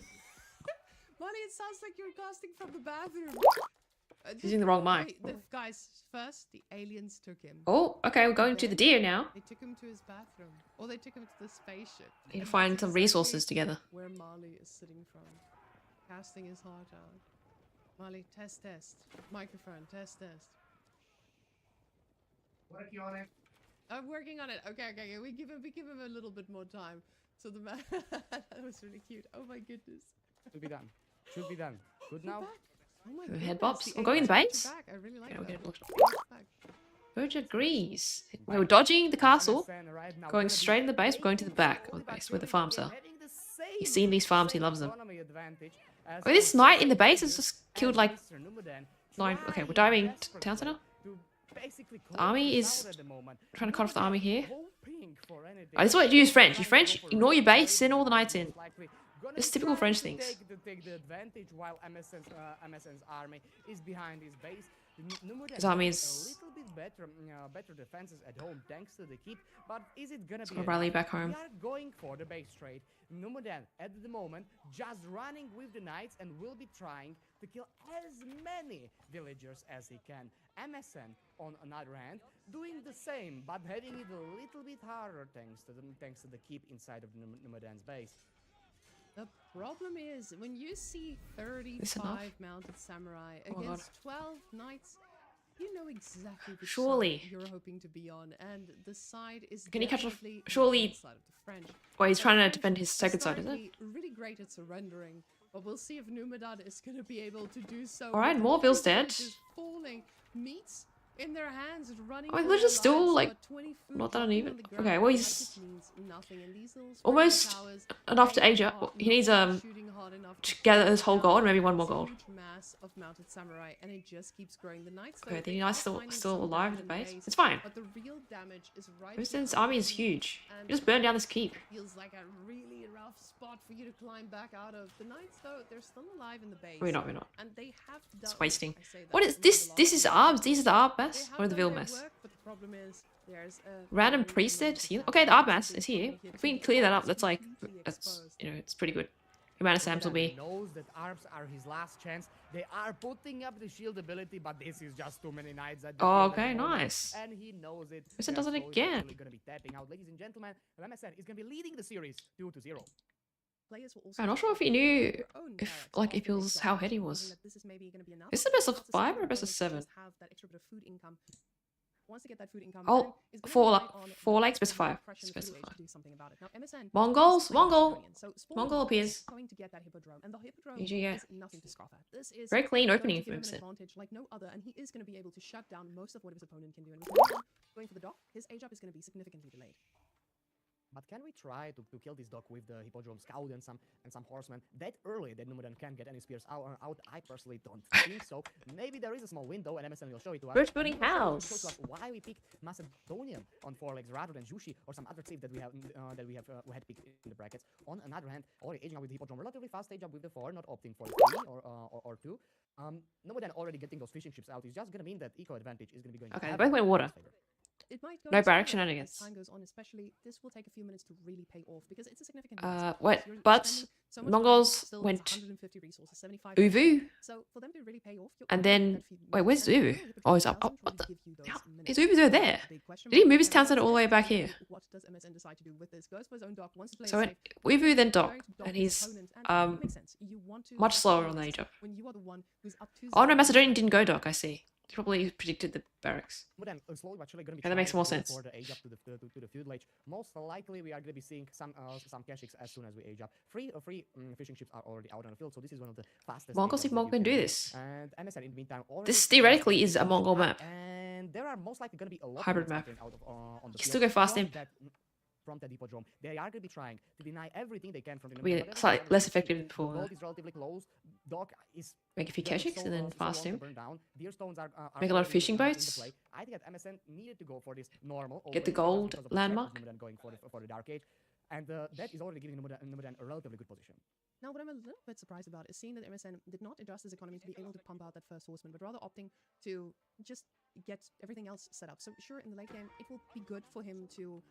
Mali, it sounds like you're casting from the bathroom. He's using the wrong mic. Guys, first, the aliens took him. Oh, okay, we're going to the deer now. They took him to his bathroom. Or they took him to the spaceship. Need to And find that's some exactly resources together. where Marley is sitting from. Casting his heart out. Marley, test. Microphone, test. Working on it. I'm working on it. Okay. We give him a little bit more time. So the man that was really cute. Oh my goodness. Should be done. Should be done. Good We're now. back. Oh my We had goodness, bops. the We're going in the aliens are base. back. I really like Yeah, we'll that. get it blocked. Aliens back. Virgin agrees. We're dodging the castle, MSN right now going gonna be straight in the base. We're going to the taking back slowly of the but base where the surely farms again, are. having the same- He's seen these farms, he same loves them. economy advantage as Oh, this our knight in the second base has leader, just killed as like Mr. Numadan 9. Okay, we're trying diving desperately town center. to basically The army close is out at the moment. trying to cut off the Numadan army here. hoping for anything. Oh, this is what you use French. You Trying to French, go for ignore your really base, send all the knights in. most likely gonna This is be typical trying French to things. take the advantage while MSN's army is behind his base. Numadan His army has is- a little bit better defenses at home thanks to the keep, but is it gonna be gonna rally enough? back home. We are going for the base trade. Numadan at the moment just running with the knights and will be trying to kill as many villagers as he can. MSN on another hand doing the same but having it a little bit harder thanks to the keep inside of Numadan's base. The problem is, when you see This enough? 35 mounted samurai Oh my God. against 12 knights, you know exactly which Surely. side you're hoping to be on, and the side is Can he catch off- definitely not surely- on the side of the French. Well, he's But trying to French defend his second side, is it? historically really great at surrendering, but we'll see if Numadad is going to be able to do so. Alright, with more all Ville's the dead. villages falling, meats in their hands, running. Oh, for they're their just still, lives, like, but 20 food not that dropping uneven. on the Okay, ground well, like he's it means nothing, and these little almost spring towers, enough to they age up. are He needs not shooting hard enough to to gather take his whole down gold, maybe one more this gold. huge mass of mounted samurai, and it just keeps growing. The knights, though, Okay, the they knight's are still finding still some alive in the ground base. It's fine. but the real damage is right Homestead's behind army is them, huge. and You just burn down this keep. feels like a really rough spot for you to climb back out of. The knights, though, they're still alive in the base. We're not. And they have It's done, wasting. I say that What is in this? the This last is few arbs. months. These are the arb They mess have or the done Ville their mess. work, but the problem is there's a Random very priesthood. limited See? amount Okay, of the arb time mess to is here. be If we can completely clear that up, that's like completely that's exposed. it's pretty good. The amount of Sams will Numadan be. knows that Arbs are his last chance. They are putting up the shield ability, but this is just too many knights at the Oh, field at okay, the moment, nice. and he knows it. Listen, They are does it slowly but again. surely gonna be tapping out, ladies and gentlemen. MSN is gonna be leading the series 2-0. Players will also I'm not sure if he take knew their own if barracks like after if he they was drop how out, ahead he thinking was. that this is maybe gonna be enough. Is this the best of Lots 5 or smaller best of bonus to 7? just have that extra bit of food income. wants to get that food income. Oh, and is gonna four, rely on four the like specify. pressure in the feudal age Specify. to do something about it. Now, MSN Mongols, is playing Mongol. Macedonian, so Spawn Mongol is appears. going to get that hippodrome, and the hippodrome GG, yeah. is nothing to scoff at. This is Very clean going opening to for give him an Homestead. advantage like no other, and he is going to be able to shut down most of what his opponent can do. And with Nomad going for the dock, his age up is going to be significantly delayed. But can we try to kill this dock with the Hippodrome Scout and some horsemen that early that Numedan can get any spears out? I personally don't think so. Maybe there is a small window, and MSN will show it to us. Birch building He will show house. to us why we picked Macedonian on 4 legs rather than Jushi or some other chief that we have had picked in the brackets. On another hand, already aging out with the Hippodrome, relatively fast age up with the 4, not opting for the 3 or 2. Numedan already getting those fishing ships out is just gonna mean that eco advantage is gonna be going. Okay, to they both went water. It might go No in barrack favor as shenanigans. time goes on, especially this will take a few minutes to really pay off because it's a significant. Wait, You're but spending so much Mongols time, still it's went 150 resources, 75 Uvu, So for them to really pay off, you're and gonna then need that feed wait, where's and Uvu? really Oh, he's Hippodrome up. Oh, doesn't what the? really give you those How- minutes. Is Uvu there? The big question Did he mark move his is town center MSN all the way back decide to here? do- What does MSN decide to do with this? Goes for his own dock, wants to play So it it, safe. Uvu then He's dock, going to dock and his he's opponent, and it makes sense. You want to much get slower the on the losses age up. when you are the one who's up to Oh no, 0. Macedonian didn't go dock. I see. He probably predicted the barracks. But then slowly but surely going to be Yeah, that makes trying more to go sense. for the age up to the feudal age. Most likely we are going to be seeing some cashics as soon as we age up. Three fishing ships are already out on the field, so this is one of the fastest. Mongols age if ups that Mongol you can do do. this. And MSN in the meantime already. This theoretically is a Mongol map. And there are most likely going to be a lot Hybrid of map. out of on the Still field go fast from imp. From that hippodrome. They are going to be trying to deny everything they can from the. Be but slightly everything less is effective than the before. gold is relatively close. Dock is Make a few getting Keshiks and then so fast long to him. burn down. Deer stones are Make a lot of already, fishing in the boats. play. I think that MSN needed to go for this normal. Get the already just gold because of the landmark. threat of Numedan going for the Dark Age, and that is already giving Numedan a relatively good position. Now, what I'm a little bit surprised about is seeing that MSN did not adjust his economy to be able to pump out that first horseman, but rather opting to just get everything else set up. So sure, in the late game, it will be good for him to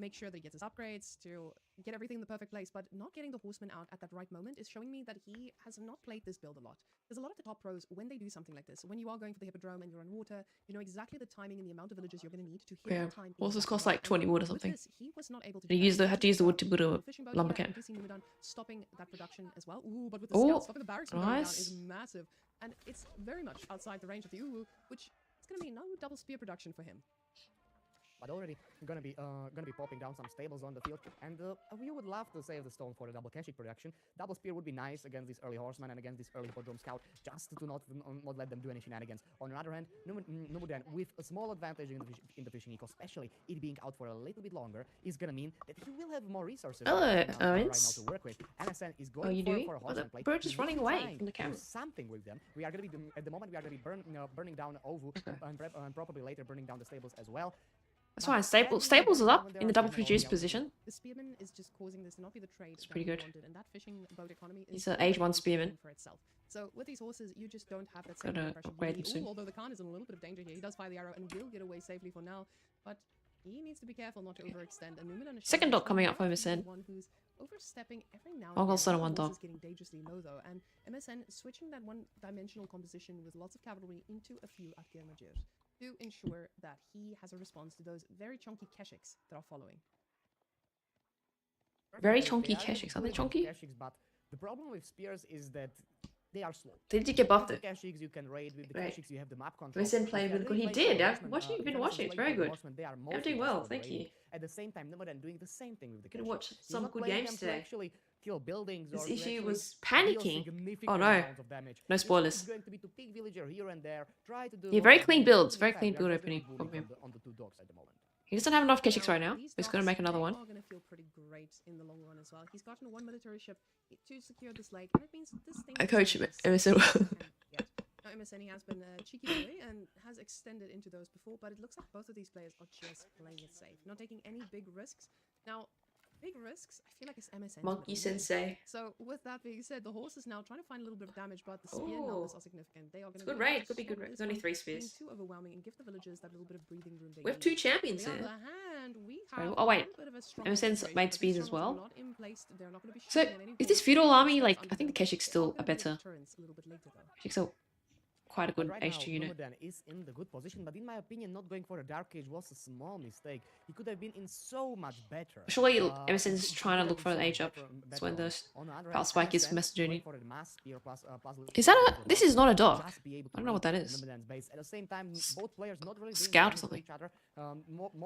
make sure that he gets his upgrades, to get everything in the perfect place, but not getting the horseman out at that right moment is showing me that he has not played this build a lot. There's a lot of the top pros, when they do something like this, when you are going for the hippodrome and you're on water, you know exactly the timing and the amount of villages you're going to need to hit Yeah, the time. horses exactly cost right. like 20 wood or With something. this, he was not able to And he do used that. the, had to use the wood to build a Fishing boat lumber here, camp. and we see Numedan stopping that production as well. Ooh, but with the Ooh, scouts stopping the barracks from going down nice. is massive. And it's very much outside the range of the Uwu, which is going to be no double spear production for him. But already gonna be popping down some stables on the field, and we would love to save the stone for the double Keshik production. Double spear would be nice against this early horseman and against this early hippodrome scout, just to not let them do any shenanigans. On the other hand, Numedan with a small advantage in the fishing eco, especially it being out for a little bit longer, is gonna mean that he will have more resources Hello, right now Owens. to work with. MSN is Oh, going you for doing? a Well, horseman the play. bird is He running will be away trying from the to do camera. something with them. We are gonna be at the moment we are gonna be burning down Ovu and probably later burning down the stables as well. That's fine. Staples is up in the double produced position. The spearman is just causing this to not be the trade It's that pretty he good. wanted, and that fishing boat economy is He's a very age 1 much spearman. speaking for itself. So with these horses, you just don't have that Gotta same pressure. upgrade them Ooh, soon. although the Khan is in a little bit of danger here, he does fire the arrow and will get away safely for now, but he needs to be careful not to overextend. And Numedan is Second showing dot that coming he up for might be MSN. the one who's overstepping every now and Mongols then. still on The one horse dot. is getting dangerously low though, and MSN switching that one-dimensional composition with lots of cavalry into a few Akir Majir to ensure that he has a response to those very chunky Keshiks that are following. Very They chunky are gonna be Keshiks. Are they good chunky? Keshiks, but the problem with spears is that they are slow. Did he get buffed With it? the Keshiks you can raid, with the Right. Keshiks you have the map control. Listen, If playing you are with doing he play did. for the I've horsemen, watched, if been MSN is watching. It's playing very for the good. horsemen, they are I'm mostly doing well, passive on thank raiding. you. At the same time, Numedan doing the same thing with the Gonna Keshiks. watch He's some not good playing games them to today. actually kill buildings This or to issue actually was deal panicking. significant Oh no. amounts of damage. No It's spoilers. going to be to pick villager here and there, try to do Yeah, local very clean damage. builds, In very fact, clean we are build just gonna opening be from bullying him. on the two dogs at the moment. He doesn't have enough Keshiks right now. These He's gonna docks, make another they one. are going to feel pretty great in the long run as well. He's gotten one military ship to secure this lake, and it means this thing. I is coach not MSN. as yet. Now, MSN has been a cheeky boy and has extended into those before, but it looks like both of these players are just playing it safe, not taking any big risks. Now, big risks, I feel like it's MSN. Monkey Sensei. So, with that being said, the horse is now trying to find a little bit of damage, but the spear Ooh. numbers are significant. They are going It's to good raid. Could be good raid. There's only 3 spears. Too overwhelming and give the villagers that little bit of breathing room they We have need. 2 On champions the here. other hand, we Sorry, have oh, wait. a little bit of a strong MSN's situation, made but these speeds as strongholds well. are not in place. They're not going to be So, shooting at any is this horse. feudal army Steps like? under I think the them. Keshik's They still are a gonna be better. deterrents a little bit later, though. Keshik's still quite a But good right H2 now, unit. Numodan is in the good position, but in my opinion, not going for a Dark Age was a small mistake. He could have been in so much better. Surely He Emerson's trying to could have look been for so an much H up. That's when the on the other power hand, spike is MSN Macedonia. going for the mass spear plus Is that little a... This dot is not a to dock. just be able I to don't know what that read is. Numodan's base. At the same time, both players not really doing Scout or damage to something. each other.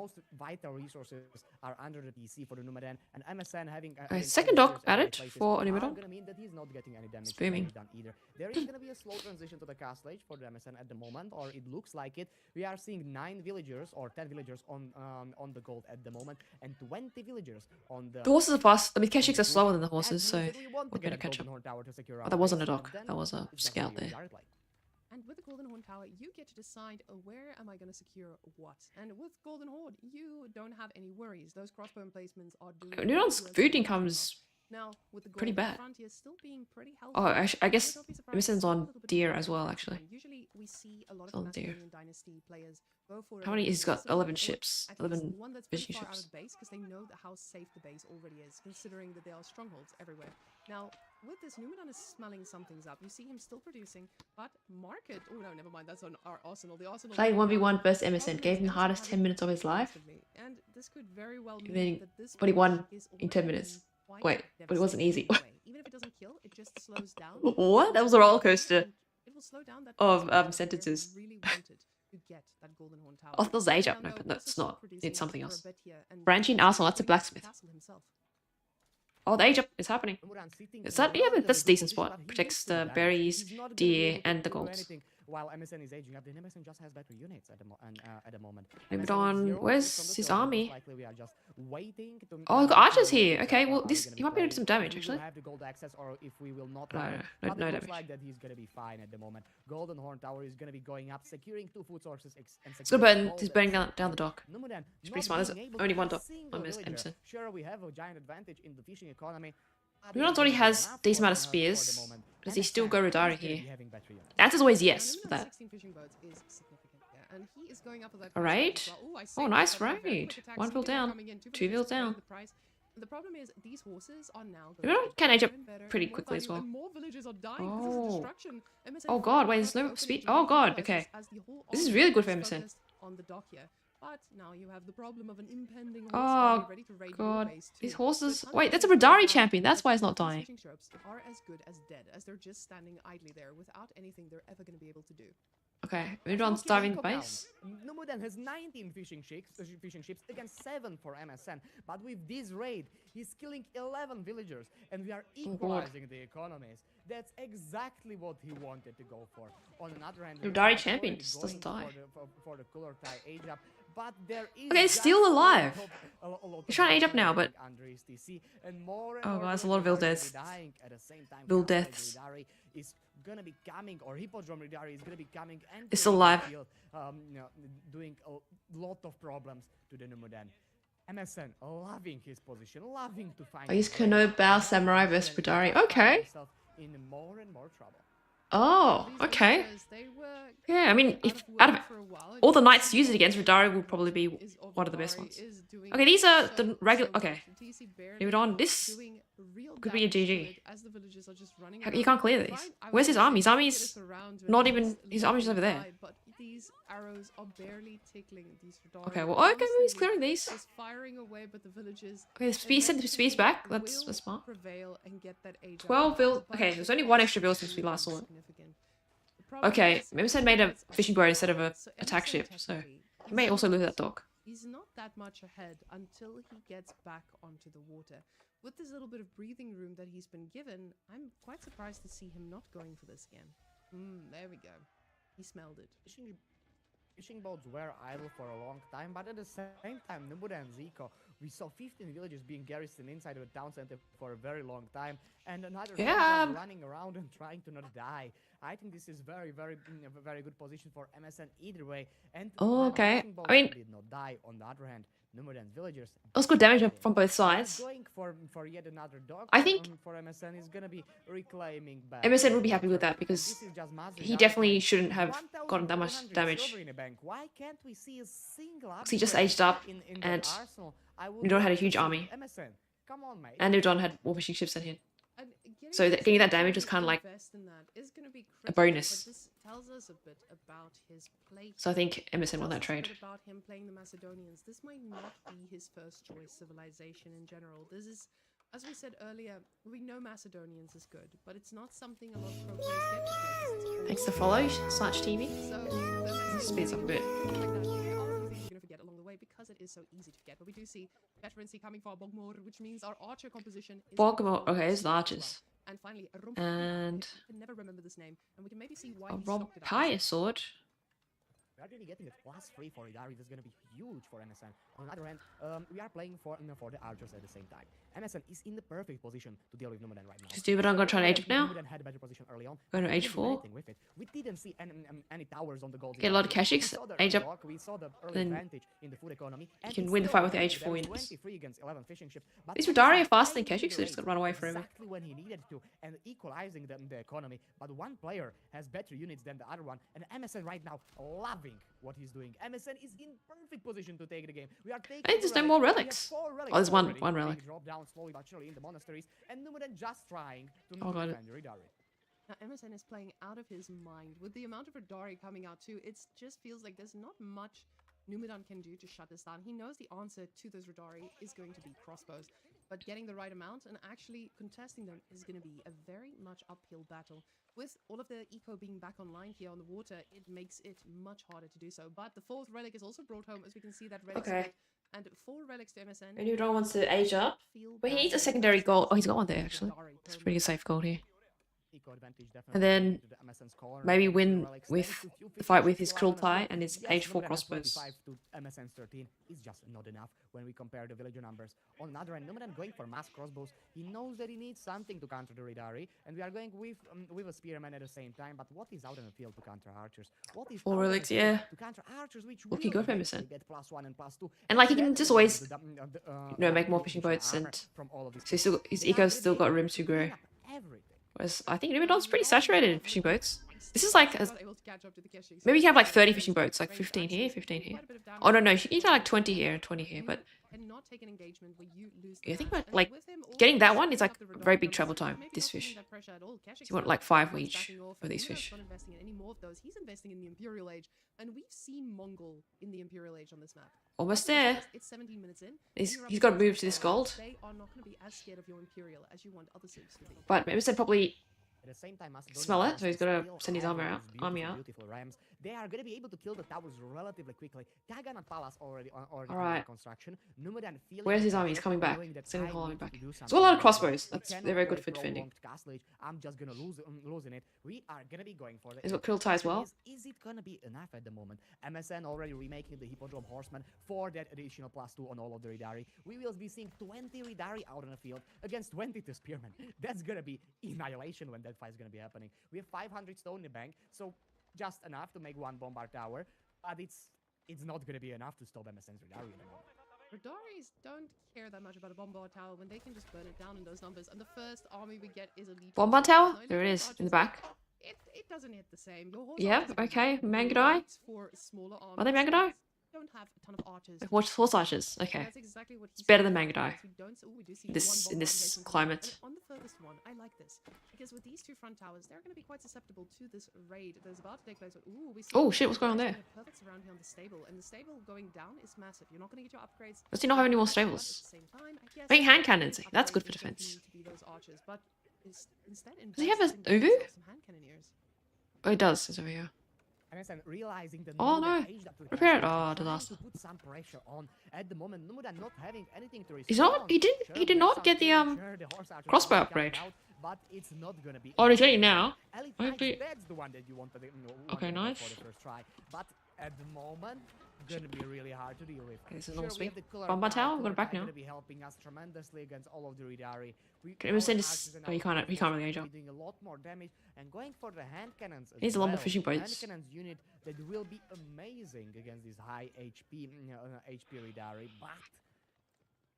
Most vital resources are under the PC for the Numodan, and MSN having second all the dock spears in the right added places for are Onimidon. gonna mean that he's not getting any damage It's booming. done either. There is gonna be a slow transition to the castle age for the MSN at the moment, or it looks like it. We are seeing 9 villagers or 10 villagers on the gold at the moment, and 20 villagers on the. The horses are fast. I mean, Keshik's are slower than the horses, That so means that we want to we're get gonna a catch golden up. horn tower to secure Oh, our that wasn't a base, dock. and then That was a it's gonna scout be there. yard play. And with the Golden Horn Tower, you get to decide where am I going to secure what. And with Golden Horde, you don't have any worries. Those crossbow emplacements are doing... Newton's ridiculous food damage income's now, with the pretty Golden bad. Frontier still being pretty healthy. Oh, I guess Don't be surprised Emerson's to see a on little bit deer more as well, damage. actually. Usually we see a lot It's of on deer. Macedonian Dynasty players go for How many? He's got aggressive 11 or ships. at least 11 one that's pretty fishing far out ships. of base because they know how safe the base already is, considering that there are strongholds everywhere. Now, with this, Numenor is smelling some things up. You see him still producing, but Market... Oh, no, never mind. That's on our Arsenal. The Arsenal... Playing going down. 1v1 versus The Emerson. problem Gave is him the Emerson hardest has 10 it minutes of his life. constantly, and this could very well And mean then- that this but he won match is in 10 already minutes. quite Wait, but it wasn't easy. devastating in a way. Even if it doesn't kill, it just slows down. What? That was a roller coaster And it will slow down that of, process where he sentences. really wanted to get that Golden Horn Tower. Oh, that was age Now, up. No, though, but that's also not. producing It's something for a else. bit here, and Branching he's Arsenal, that's a putting up the blacksmith. castle himself. Oh, the age up is happening. Numodan sitting Is in that... Yeah, relatively that's a good decent position, spot. but he Protects needs to do the damage. berries, He's not gonna be deer, able to and the do golds. anything while MSN is aging up. Then MSN just has better units at the moment. Maybe MSN on- is 0 where's from the his field, and army? most likely we are just waiting to, Oh, we've got archers to here. know Okay, well, how this... we're gonna He might be able to do some playing. damage, We actually. will have the gold access, or if we will not No, have no, it. no, But no it looks damage. like that he's gonna be fine at the moment. Golden Horn Tower is gonna be going up, securing 2 food sources and It's securing gonna burn... gold He's at burning the same down the dock. Numodan It's not pretty smart. There's being able only to one have a dock single on villager. Emerson. Sure, we have a giant advantage in the fishing economy. but Numenon's it's already not has enough decent for amount of for the spears. moment. Does he still MSN go is Rodari gonna be here? having better units. The answer's always Now, yes for Numenor that. 16 fishing boats is significant, yeah, and he is going up with that A price raid? as well. Ooh, I Oh, saved nice that, but a very raid. quick attack. One Some fill people down. coming in, 2 Two villagers vills down. paying the price. The problem is these horses are now going Numenor to get can age better up and better pretty and more quickly as value, well. and more villagers are dying because of the Oh. destruction. MSN Oh god, wait, finally there's got no open speed. into Oh god, realizes okay. as the whole This is army really good for is Emerson. focused on the dock here. But now you have the problem of an impending horse Oh, army ready to raid your God. base too. These So horses... it's Wait, that's a 100% Rodari now champion. That's that why he's not these dying. fishing ships are as good as dead, as they're just standing idly there without anything they're ever going to be able to do. Okay, Numenon's diving the base. Numodan has 19 fishing ships against 7 for MSN. But with this raid, he's killing 11 villagers, and we are Oh, God. equalizing the economies. That's exactly what he wanted to go for. On another hand, Rodari we're already champion just doesn't going die. for the cooler tie age up. But there is Okay, it's just still a alive. lot He's trying to age up now, but- under his TC, and more and Oh, more God, that's a lot of villagers vill are gonna be deaths. dying at the same time. Vill Castle deaths. Rodari is gonna be coming, or Hippodrome Rodari is gonna be coming, and It's still alive. doing a lot of problems to the Numodan. MSN loving his position, loving to find. Oh, he's his way, Kono Bao and Samurai versus then Rodari. find Okay. himself in more and more trouble. Oh, These okay. villagers, they were Yeah, I mean, out if of out of work for a while, and all the you knights see use it that against Rodari will the probably be is of one of the best Rodari ones. is doing Okay, these are so, the regular... so Okay, well. TC barely leave it on. This... doing real could be a damage to GG. it as the villagers are just running You around. can't clear these. Fine, I Where's was his gonna army? His say, army's get us around to not at even... least His let army's them over there. die, but these arrows are barely tickling these Rodari. Okay, They're well, okay, well, he's constantly clearing these. just firing away, but the villagers Okay, the speed, send the speeds back. will That's smart. prevail and get that age up. 12 vill... But Okay, there's the only one cost extra vill is since we last saw it. significant. The problem Okay, is Emerson made a it's fishing boat instead of a so attack Emerson ship, so... technically He may is also not- lose that dock. He's not that much ahead until he gets back onto the water. With this little bit of breathing room that he's been given, I'm quite surprised to see him not going for this again. There we go. He smelled it. Fishing boats were idle for a long time, but at the same time, Nubuda and Zico, we saw 15 villages being garrisoned inside of a town center for a very long time, and another Yeah. just running around and trying to not die. I think this is very good position for MSN either way. And Oh, the okay. fishing boats I mean- did not die. On the other hand, Nubudan's villagers. That was good damage did. from both And sides. going for yet another dog. I think- for MSN is gonna be reclaiming back. Emerson would be happy with that And because this is just massive he damage. definitely shouldn't have gotten that much 1,400 damage. silver in a bank. Why can't we see a single He just upgrade aged up in the and arsenal? I would Nidon had a love to huge see army. MSN, come on, mate. And Nudon had war fishing ships sent in. And So getting that damage was to kinda like invest in that is gonna be a critical, bonus. but this tells us a bit about his play. So I think Emerson won that Tells us a trade. bit about him playing the Macedonians. This might not be his first choice civilization in general. This is, as we said earlier, we know Macedonians is good, but it's not something a lot of pro players get to play. 'Cause it's Thanks to always follow, been Snatch TV. so the Speeds up a bit. things like that, there are a few things you're gonna forget along the way because it is so easy to forget. But we do see veterancy coming for Bogmor, which means our archer composition is Bogmor, full okay, it's the as well. archers. And finally, And I can never remember this name, and we can maybe see why a he stocked it up. Rompire sword. We are really getting a +3 for Idari. That's going to be huge for MSN. On the other hand, we are playing for the archers at the same time. MSN is in the perfect position to deal with Numedan right now. Just do it. I'm gonna try to age up now. Numedan had a better position early on. Go to We age didn't do 4. anything with it. We didn't see any towers on the gold. Get a lot of cash We X, saw the age up, block, we saw the early then advantage in the food economy. you can win the fight with the age 4 units. units. 23 against 11 fishing ships. But These MSN Rodari are faster than playing Keshik, so they just the got run away from him. exactly when he needed to and equalizing the economy. But one player has better units than the other one, and MSN right now loving what he's doing. MSN is in perfect position to take the game. We are taking. Hey, there's no more We have relics. 4 relics Oh, there's one already being relic. dropped down slowly but surely in the monasteries, and Numedan just trying to Oh, God. defend Ridari. Now, MSN is playing out of his mind. With the amount of Rodari coming out too, it just feels like there's not much Numedan can do to shut this down. He knows the answer to those Rodari is going to be crossbows, but getting the right amount and actually contesting them is going to be a very much uphill battle. With all of the eco being back online here on the water, it makes it much harder to do so. But the 4th relic is also brought home, as we can see that relic Okay. split, and 4 relics to MSN. And Udon wants to age up. Feel But he bad needs a for secondary MSN. gold. Oh, he's got one there, actually. Rodari It's per pretty safe gold here. Eco advantage definitely And then to the MSN's corner. maybe And win relics with thanks to few the fishing fight with ships his still krill alive as well. tie and his Yes, age 4 Numedan has crossbows. 25 to MSN's 13 is just not enough when we compare the villager numbers. On the other hand, Numedan going for mass crossbows. He knows that he needs something to counter the Ridari, and we are going with a spearman at the same time. But what is out in the field to counter archers? What is 4 out in the relics, field yeah. to counter archers, which Looking will good for eventually Emerson. get +1 and +2. And like he can Then just we always, use the, you know, make more the fishing armor boats and from all of these so he's still, players. his They are eco's gonna still be got able room to grow. clean up everything. Whereas I think Numenon's pretty saturated in fishing boats. This is like, Not able to catch up to the Keshiks. maybe you can have like 30 fishing Range boats, like 15 here, 15 here. quite a bit of damage. Oh no, no, you can have like 20 here and 20 here, You but cannot take an engagement where you lose the yeah, I think match. about, And like, with him getting that always one is like picking up the very Rodari big numbers, travel time, maybe this not feeling fish. that pressure at all. Keshiks You want are like 5 always each backing off, for and these Numenon's fish. not investing in any more of those. He's investing in the Imperial Age, and we've seen Mongol in the Imperial Age on this map. Almost Also, there. It's 17 minutes in. He's, and you're up he's got to against move to this gold. They are not going to be as scared of your Imperial as you want other cities to be. But Emerson probably At the same time, Macedonia smell it, wants so he's to gotta still send his have army those out. Army out. beautiful rams. They are gonna be able to kill the towers relatively quickly. Kaganat Palace already under Alright. construction. Numedan feeling Where's the his army? He's pressure, coming back. knowing that Sending I the whole army need to back. do He's got a something lot of about it. crossbows. We That's cannot they're very good play for defending. prolonged castle age. I'm just gonna losing it. We are gonna be going for it. He's got krill tie as well. Is it gonna be enough at the moment? MSN already remaking the Hippodrome Horseman for that additional +2 on all of the Ridari. We will be seeing 20 Ridari out on the field against 20 to Spearmen. That's gonna be annihilation when that fight is gonna be happening. We have 500 stone in the bank, so just enough to make one bombard tower, but it's not gonna be enough to stop MSN's Ridari anymore. Rodaris don't care that much about a bombard tower when they can just burn it down in those numbers. And the first army we get is a legion. Bombard There's tower? no There it Elite is, Horse in the archers. back. It doesn't hit the same. Your horse Yep, archers are okay, gonna be Mangudai? great for smaller armies. Are they Mangudai? Don't have a ton of archers. Watch horse archers. And Okay. that's exactly what It's better said. than Mangudai. We don't, we do see In this one in bombard this engagement. climate. And on the furthest one, I like this because with these two front towers, they're going to be quite susceptible to this raid that is about to take place. Ooh, we see Oh shit, what's going on there? a perfect surround here on the stable, and the stable going down is massive. You're not going to get your upgrades. Does he not have any more But at the stables? same time, I guess Make hand the cannons. big That's good for upgrade will defense. continue to be those archers, but instead Does he have a invest in Uvu? some hand cannoneers. Oh, it does. It's over here. MSN realizing that Oh, Numedan no. aged up to the Repair it. castle, Oh, trying disaster. to put some pressure on. At the moment, Numedan not having anything to He's not. respond. He didn't. Sure, He did we have not some get the killing, sure, the horse archers crossbow are coming upgrade. out, but it's not gonna be Oh, he's enough. getting now. Elite Hopefully- Knights, that's the one that you wanted Okay, to go nice. for the first try. But at the moment, gonna be really hard to deal with. Okay, this is Sure, normal we speed. have the Killer Bombard Guy, tower, we've got Killer it back Guy now. gonna be helping us tremendously against all of the Ridari. Can we send our this- archers and oh, he our can't- he can't really age will up. be doing a lot more damage and going for the hand cannons as Needs a lot more well. fishing Hand boats. cannons unit that will be amazing against this high HP HP Ridari, but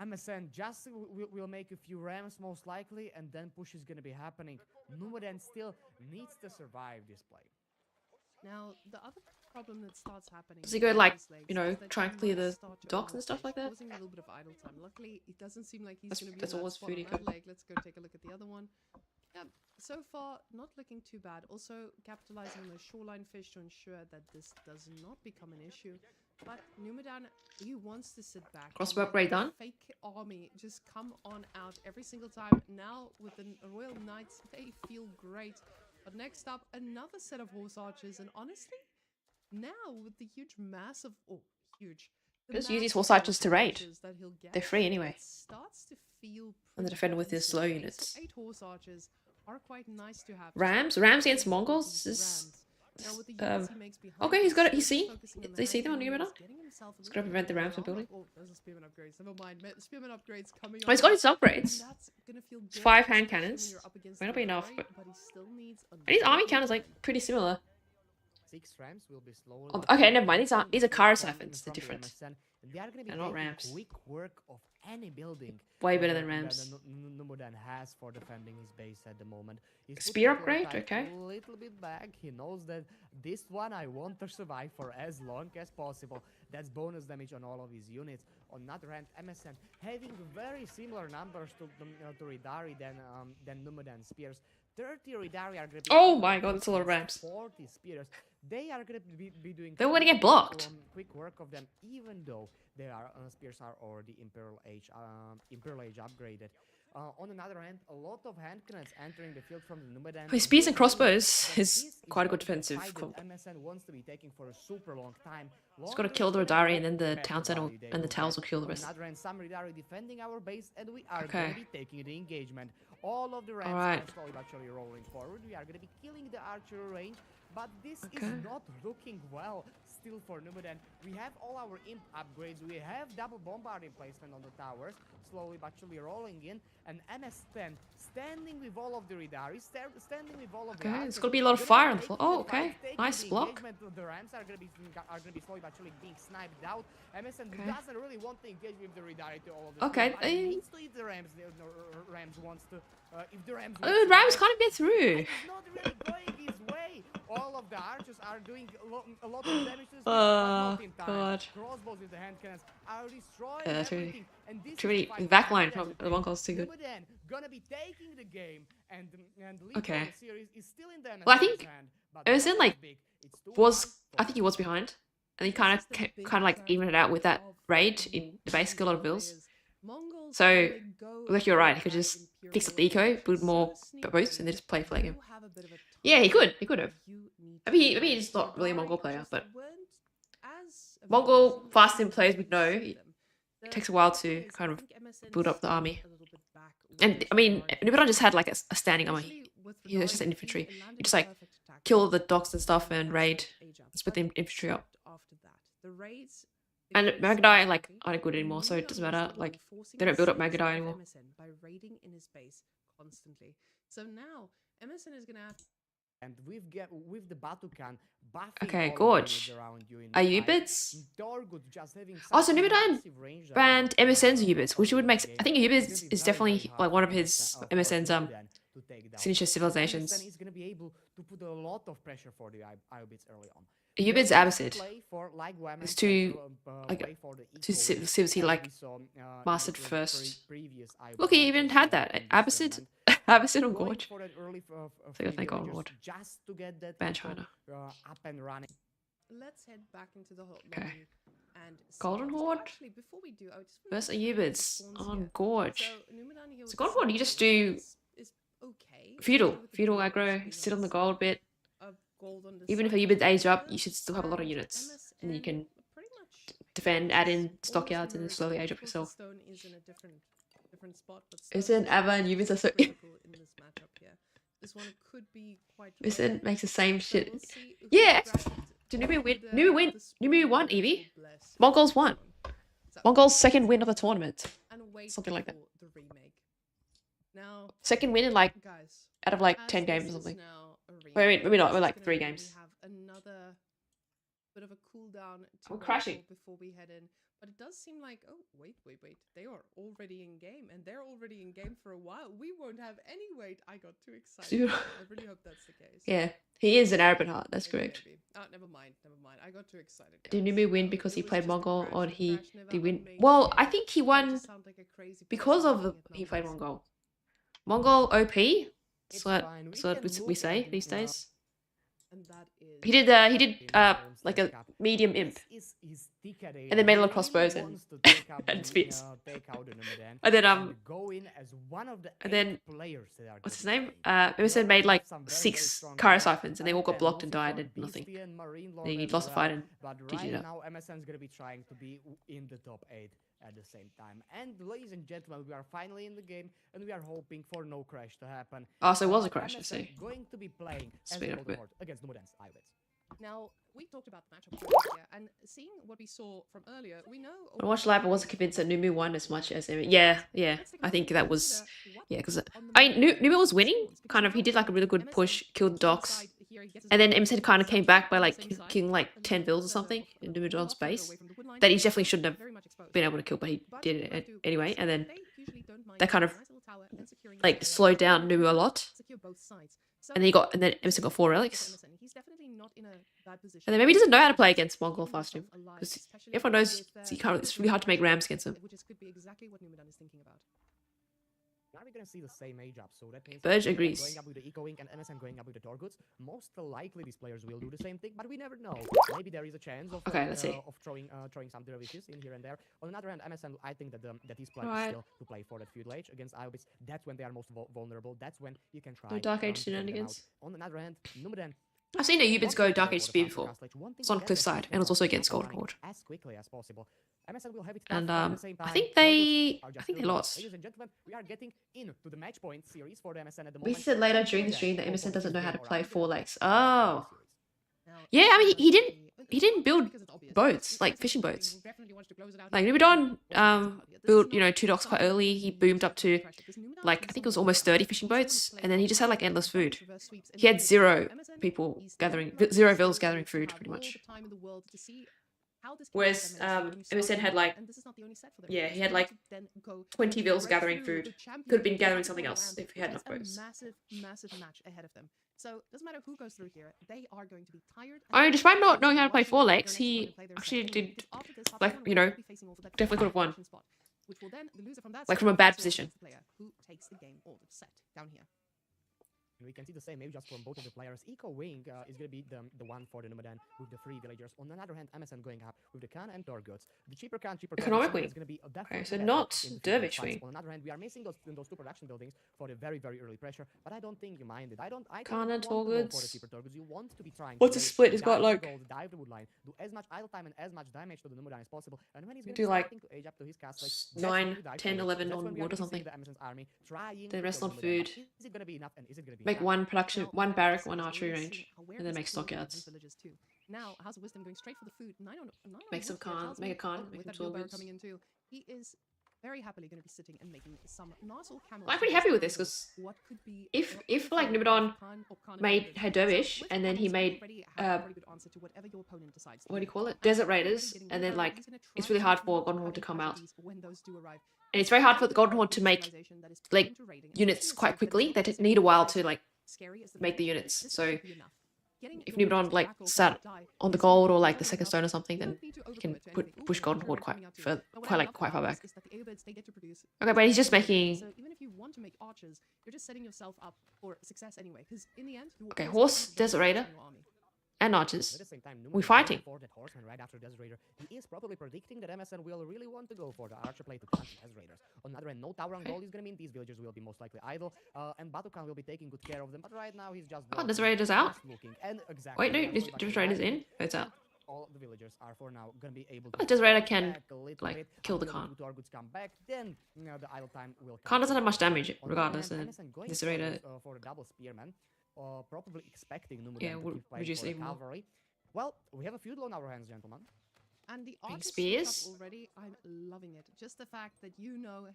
MSN just will make a few rams most likely, and then push is gonna be happening. Numedan still needs to survive this play. Now, the other problem that starts happening. Does he go, with like, these legs you know, is that try and you clear might the start to docks and stuff like that? Causing a little bit of idle time. Luckily, it doesn't seem like he's That's- going to be that's in that always spot on food that eco. leg. Let's go take a look at the other one. Yeah, so far not looking too bad. Also capitalizing on the shoreline fish to ensure that this does not become an issue. But Numidan, he wants to sit back Crossbow and let upgrade the done. fake army just come on out every single time. Now with the Royal Knights, they feel great. But next up, another set of horse archers, and honestly, now with the huge mass of huge. The Just use these mass horse of archers to raid. archers that he'll get, They're free anyway. it starts to feel And the pretty defender with his decent slow to me. units. So 8 horse archers are quite nice to have. Rams? Rams against Mongols? This is... Now, with the units he makes behind Okay, him, he's got it. You still see? focusing on Do the you see them on hand Numidan? cannons, getting himself a It's gonna little prevent bit the more Rams from armor. building. Oh, those are spearman upgrades. Never mind. Spearman upgrades coming Oh, he's got his upgrades. and that's gonna feel It's good, 5 hand especially when cannons. you're up against Might not the be enough, Rari, but... he still needs a And his little army bit count is more. like pretty similar. 6 rams will be slowly. Oh, but okay, surely never mind. taking These are the Kara from- siphons. They're from the different. MSN, and they are going to be They're not taking rams. quick work of any building. Way better than rams. Numodan has for defending his base at the moment. He's Spear putting upgrade? Clear Tide Okay. a little bit back. He knows that this one I want to survive for as long as possible. That's bonus damage on all of his units. On another hand, MSN having very similar numbers to Ridari than Numodan spears. 30 Ridari are going to be... Oh my god, that's a lot of rams. 40 spears. They are going to be doing... They're gonna get blocked. Quick work of them, even though their spears are already Imperial Age upgraded. On another hand, a lot of hand cannons entering the field from the Numidan. His spears and crossbows But is this quite a good going to be defensive fight comp. that MSN wants to be taking for a super long time. He's gotta Longer kill the than Rodari and then the better town center value they and the will towels get. will kill the On rest. another hand, some Ridari defending our base, and we are Okay. going to be taking the engagement. All of the rams Alright. are slowly but surely rolling forward. We are going to be killing the archer range, but this Okay. is not looking well still for Numidan. We have all our imp upgrades. We have double bombarding placement on the towers, slowly but surely rolling in. And MS-10 standing with all of the Ridari, standing with all of the Okay, archers. there's gonna be a lot of Gonna fire be on the floor. taking Oh, the fight, okay. taking Nice the block. engagement. The rams are gonna be slowly but surely being sniped out. MSN Okay. doesn't really want to engage with the Ridari to all of the Okay, but he needs to eat the rams. The rams wants to if the rams wants to Rams fight, can't get through. it's not really going his way. All of the archers are doing a lot of damage to the spears, but Oh, not in time. God. Crossbows with the hand cannons are destroying Too many- everything. And this too is many the fight backline Numidan from is the Mongols too good. Numidan gonna be taking the game, and lead Okay. of the series is still in the Well, I MSN's think hand, but MSN, not like, as big. It's too Was hard I think he was behind, and he kind of like evened it out with that raid in the base skill of bills. So, like you're right, he could just fix up the eco, build more boosts, and then just play flag him. Yeah, he could have. Maybe he's not really a Mongol player, but Mongol fast-in players would know it takes a while to kind of build up the army. And I mean, Numidan just had like a standing army. He was just an infantry. You just like kill the dogs and stuff and raid, split the infantry up. And Magadai like aren't good anymore, so it doesn't matter. Like they don't build up Magadai anymore. By raiding in his base constantly. So now MSN is gonna have And with the Batukan buffing Okay, all of the Gorge. units around you in the Are fight, Ubids? Dorgut just having Oh, so such a Numidan massive range that banned he can MSN's cover Ubids, all which would of make the I think game. Ubids It's gonna be is very, definitely very hard like one of for his for MSN's Numidan to take down. signature MSN civilizations. is going to be able to put a lot of pressure for the Ubids early on. Ubids They're going to Abbasid. play for, like Women It's said, too, play like, for the too equal civility as like we saw, mastered in the first. previous Look, he Ubid even matches, had that. in this Abbasid, tournament. Abbasid on Going Gorge. for that early So thank God, villagers Lord. just to get that Ban eco, China. up and running. Let's head back into the hot Okay. lobby and see Golden what's- Horde Actually, before we do, I just want versus to look at the Ubids spawns on here. Gorge. So, Numidan here So with Golden the Horde, you just Samurai do is okay, feudal, especially with the feudal builds aggro, we sit on the have gold bit. of gold on the Even if a side. Ubids age up, But, you should still have a lot of units, and you MSN can pretty much defend, add in almost stockyards, and then mirrors slowly it. age up Of course, yourself. the stone is in a different spot, but Isn't stone is Ava and Ubids are so? critical in this matchup here. This one could be quite Isn't relevant, makes the same so shit. we'll see who Yeah, grabs it Did Numi win? over Numi win? the Numi won, spoon Evie. will bless Mongols won. So, Mongols' second win of the tournament. and wait something like that. for the remake. Now, Second win in like guys, out of like as 10 games or this is something. now a Wait, remake, maybe not, this is like gonna 3 mean games. We have another bit of a cooldown to I'm wait crashing. for before we head in. But it does seem like, oh, wait. They are already in game, and they're already in game for a while. We won't have any wait. I got too excited. Dude. I really hope that's the case. Yeah, he is an Arab heart. That's Maybe, correct. maybe. Oh, never mind. I got too excited. Did guys. Numi win No, because it he was played just a Mongol, crash. or The he crash never did win? unmade Well, it. I think he It won just sound like a crazy because person of the looking at he played numbers. Mongol. Mongol OP. It's So what, fine. so what can we look say at, these days. And that is He did like a medium imp, This is his decade, and then made a he little crossbows really and wants to take up and the, spears. take out the Numedan And then and go in as one of the and 8 then players that are what's his gonna be name? playing. We Emerson already made like have some very 6 strong Kara heroes. siphons, and they all got Again, blocked and died Lucifer, and nothing. Beastie, and Marine Lord Then he as lost the well. fight and But GG'd right up. now, MSN's gonna be trying to be in the top 8 at the same time. And ladies and gentlemen, we are finally in the game, and we are hoping for no crash to happen. Oh, so it was a crash, I MSN see. going to be playing as Speed the up a Golden bit. Horde against Numedan's Ivids. Now, we talked about the matchup earlier, and seeing what we saw from earlier, we know. When I watched live, I wasn't convinced that Numu won as much as Emmett. Yeah, I think that was because I mean Numu was winning. Kind of, he did like a really good push, killed the docks, and then Emerson kind of came back by like killing like 10 vills or something in Numu space that he definitely shouldn't have been able to kill, but he did it anyway. And then that kind of like slowed down Numu a lot. And then Emerson got 4 relics. And then maybe he doesn't know how to play against Mongol fast enough, because everyone knows it's really hard to make rams against him. Which could be exactly what Numedan is thinking about. Now we're gonna see the same age up, so that means Burge Numedan agrees. going up with the Eco Wing and MSN going up with the Torguts. Most likely these players will do the same thing, but we never know. Maybe there is a chance of Let's see. Of throwing some dervishes in here and there. On the other hand, MSN, I think that that he's planning Right. still to play for that feudal age against Iobis. That's when they are most vulnerable. That's when you can try. No Dark Age to take them out. shenanigans. On the other hand, Numedan. I've seen a Ubins go Dark Age for the Spear fast before. cast ledge. One thing It's on to get Cliffside, that and it's also against up and Golden running Horde. as quickly as possible. MSN will have it And tough, but at the same I time, think Torguts they are just I think they building up. lost. Ladies and gentlemen, we are getting into the match point series for the MSN at the We moment. said later And during the Numedan stream that will Emerson both doesn't know this how to game play around 4 the legs. series. Oh. Yeah, I mean, he didn't build boats, like fishing boats. Like Numidon built, 2 docks quite early. He boomed up to like I think it was almost 30 fishing boats, and then he just had like endless food. He had 0 people gathering, 0 vills gathering food pretty much. Whereas Emerson had like he had like 20 vills gathering food. Could have been gathering something else if he had enough boats. Massive match ahead of them. So doesn't matter who goes through here, they are going to be tired. I mean, despite not knowing how to play 4 legs, he actually did like definitely could have won. Which will then the loser from that Like from a bad position. Player who takes the game all set down here. And we can see the same maybe just from both of the players. Eco Wing is going to be the one for the Numedan with the 3 villagers. On the other hand, MSN going up with the Khan and Torguts. The cheaper Khan, cheaper Economic Torguts wing. is going to be definitely Okay, so better not in the Dervish fights. wing. On the other hand, we are missing those 2 production buildings for the very, very early pressure, but I don't think you mind it. I don't Khan and want to go for the Torguts. cheaper Torguts. You want to be trying What's to his split? He's got dive the like gold, dive the wood line, do as much idle time and as much damage to the Numedan as possible. And when he's going do to like starting to age up to his castle, 9, 10, 11 on wood or something. The rest on food. Is it going to be enough and is it going to be Make enough? 1 production, 1 barrack, 1 Now, archery let's range, see how- where and then does make this go with stockyards. these villages too? Now, House of Wisdom going straight for the food. 9 on Make some wood here Khan, tells make me, a Khan, with make that some wheelbarrow Torguts. coming in too, he is very happily going to be sitting and making some nice little camels. I'm pretty happy with this, 'cause what could be if like Numidon had Dervish, and then he made what do you call it? Desert Raiders, and then like it's really hard for Golden Horde to come out. And it's very hard for the Golden Horde to make like units quite quickly. They need a while to like make the units. So if Numidon like sat on the gold or like the second stone or something, then you can push Golden Horde quite far back. Okay, but he's just making. So even if you want to make archers, you're just setting yourself up for success anyway. Because in the end, you will Okay, always horse, have Desert Raider, your army. and At archers. the same time, We're Numenor fighting. going for that horseman right after Desert Raider. He is probably predicting that MSN will really want to go for the archer play to punch Desert Raiders. On the other hand, no tower on Okay. gold is going to mean these villagers will be most likely idle, and Batukan will be taking good care of them. But right now he's just. Oh, blocking, Desert Raider's out. just looking, and exactly. Wait, no, that's what Desert Batukan Raider's has in. Oh, it's out. All the villagers are for now going to be able to. Oh, Desert Raider fall can, back a little like, bit kill the until Khan. two Torguts come back, then the idle time will. Khan doesn't have much damage On the other regardless, hand, and MSN going Desert Raider, for the double spearman, probably expecting Numenor yeah, to would keep playing reduce for the even more. cavalry. Well, we have a feud on our hands, gentlemen. And the Big archers spears. already, I'm loving it. Just the fact that